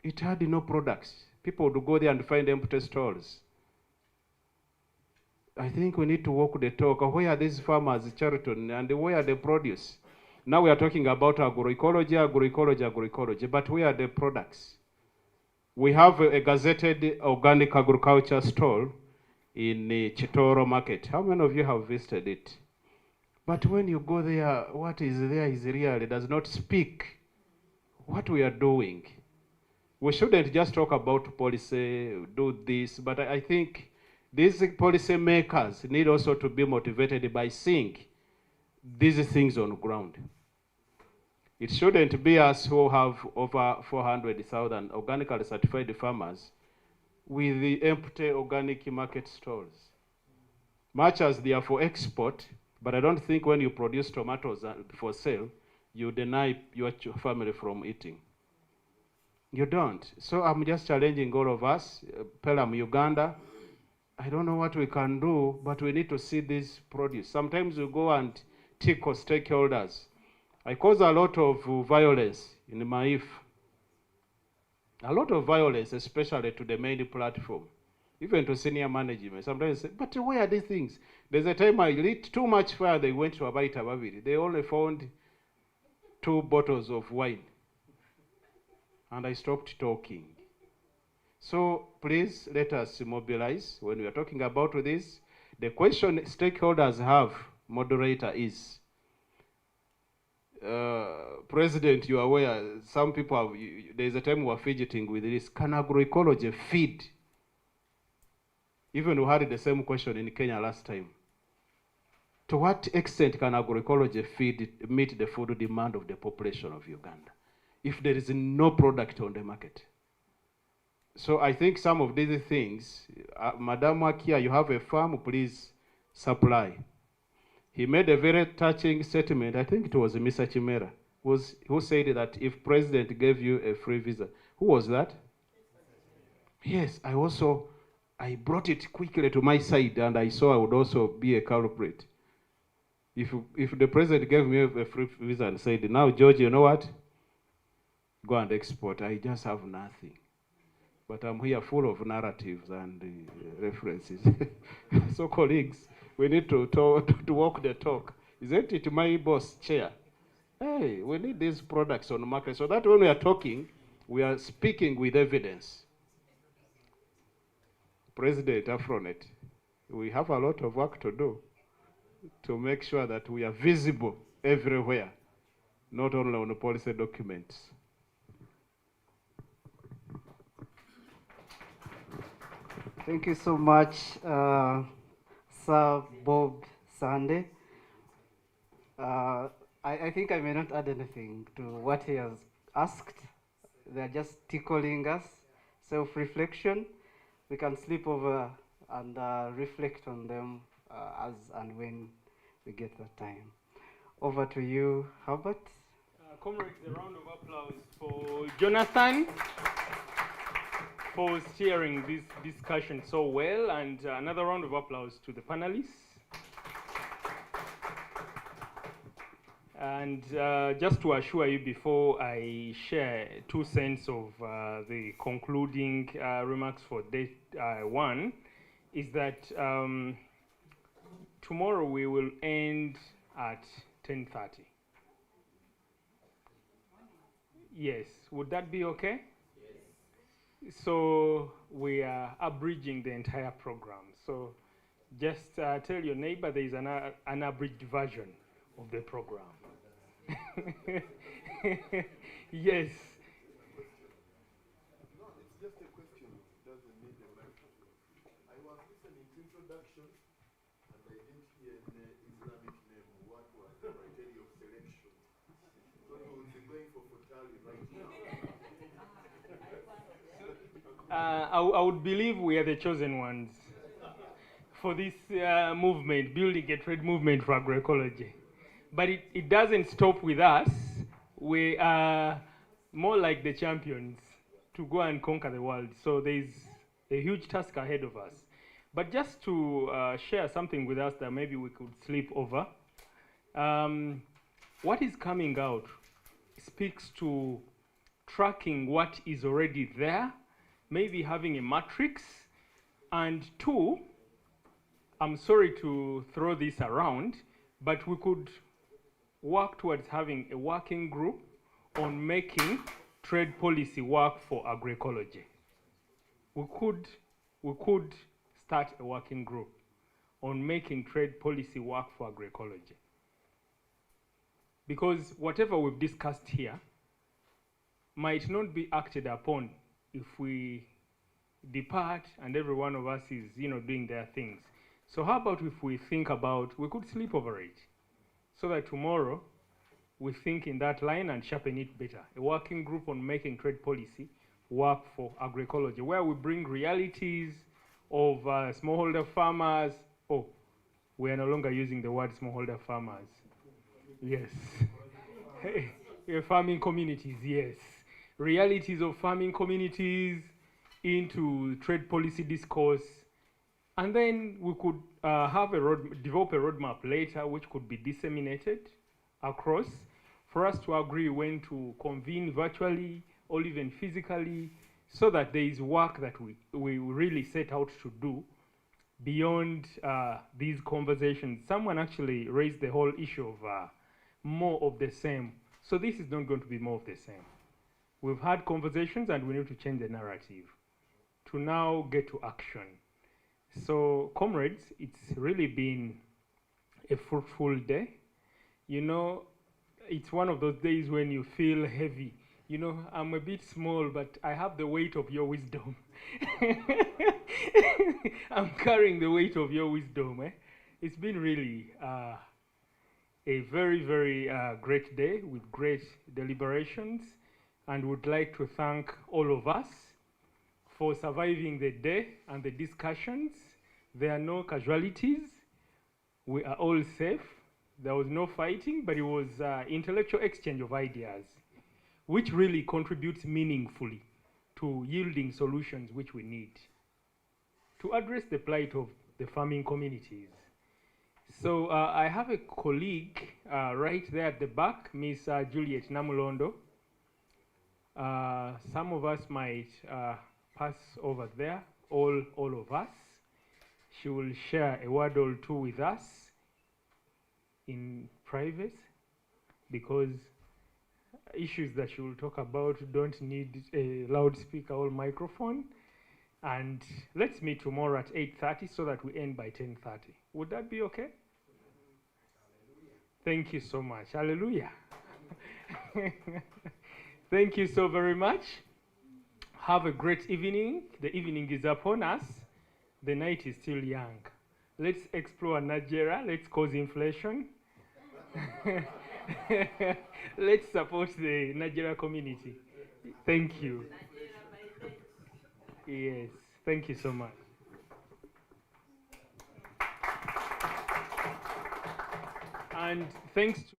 It had no products. People would go there and find empty stalls. I think we need to walk the talk. Where are these farmers, Chariton, and where are the produce? Now we are talking about agroecology, but where are the products? We have a gazetted organic agriculture stall in the Chitoro market. How many of you have visited it? But when you go there, what is there is real. It does not speak what we are doing. We shouldn't just talk about policy, do this, but I think these policy makers need also to be motivated by seeing these things on ground. It shouldn't be us who have over 400,000 organically certified farmers with the empty organic market stalls. Much as they are for export, but I don't think when you produce tomatoes for sale, you deny your family from eating. You don't. So I'm just challenging all of us, PELAM Uganda. I don't know what we can do, but we need to see this produce. Sometimes we go and tickle stakeholders. I cause a lot of violence in Maif. A lot of violence, especially to the main platform, even to senior management. Sometimes say, but where are these things? There's a time I lit too much fire, they went to Abaita Babiri. They only found 2 bottles of wine. And I stopped talking. So please let us mobilize when we are talking about this. The question stakeholders have, moderator, is, President, you are aware, some people have, there's a time we are fidgeting with this. Can agroecology feed? Even we had the same question in Kenya last time. To what extent can agroecology meet the food demand of the population of Uganda if there is no product on the market? So I think some of these things, Madam Wakia, you have a farm, please supply. he made a very touching statement. I think it was Mr. Chimera, who said that if president gave you a free visa. Who was that? Yes, I brought it quickly to my side, and I saw I would also be a culprit. If the president gave me a free visa and said, now, George, you know what? Go and export. I just have nothing. But I'm here full of narratives and references. So, colleagues, we need to walk the talk. Isn't it my boss chair? Hey, we need these products on the market so that when we are talking, we are speaking with evidence. President Afronet, we have a lot of work to do to make sure that we are visible everywhere, not only on the policy documents. Thank you so much, Sir Bob Sande. I think I may not add anything to what he has asked. They're just tickling us. Self-reflection. We can sleep over and reflect on them as and when we get the time. Over to you, Herbert. Comrades, a round of applause for Jonathan for steering this discussion so well, and another round of applause to the panelists. And just to assure you before I share 2 cents of the concluding remarks for day 1, is that tomorrow we will end at 10:30. Yes, would that be okay? Yes. So we are abridging the entire program. So just tell your neighbor there is an abridged version of the program. Yes. No, it's just a question. It doesn't need a microphone. I was listening to introduction and I didn't hear the Islamic name. What was the criteria of selection? So you would be going for Fatali right now. I would believe we are the chosen ones for this movement, building a trade movement for agroecology. But it doesn't stop with us. We are more like the champions to go and conquer the world. So there's a huge task ahead of us. But just to share something with us that maybe we could sleep over, what is coming out speaks to tracking what is already there, maybe having a matrix, and 2, I'm sorry to throw this around, but we could work towards having a working group on making trade policy work for agroecology. We could start a working group on making trade policy work for agroecology. Because whatever we've discussed here might not be acted upon if we depart and every one of us is, doing their things. So how about if we think about, we could sleep over it, so that tomorrow we think in that line and sharpen it better. A working group on making trade policy work for agroecology, where we bring realities of smallholder farmers. Oh, we are no longer using the word smallholder farmers. Yes. Farming communities, yes. Realities of farming communities into trade policy discourse. And then we could develop a roadmap later which could be disseminated across for us to agree when to convene virtually or even physically, so that there is work that we really set out to do beyond these conversations. Someone actually raised the whole issue of more of the same. So this is not going to be more of the same. We've had conversations and we need to change the narrative to now get to action. So, comrades, it's really been a fruitful day. It's one of those days when you feel heavy. I'm a bit small, but I have the weight of your wisdom. I'm carrying the weight of your wisdom. It's been really a very, very great day with great deliberations, and would like to thank all of us for surviving the day and the discussions. There are no casualties. We are all safe. There was no fighting, but it was intellectual exchange of ideas, which really contributes meaningfully to yielding solutions which we need to address the plight of the farming communities. So I have a colleague right there at the back, Miss Juliet Namulondo. Some of us might pass over there, all of us. She will share a word or two with us in private, because issues that she will talk about don't need a loudspeaker or microphone. And let's meet tomorrow at 8:30 so that we end by 10:30. Would that be okay? Thank you so much. Hallelujah. Thank you so very much. Have a great evening. The evening is upon us. The night is still young. Let's explore Nigeria. Let's cause inflation. Let's support the Nigeria community. Thank you. Yes, thank you so much. And thanks to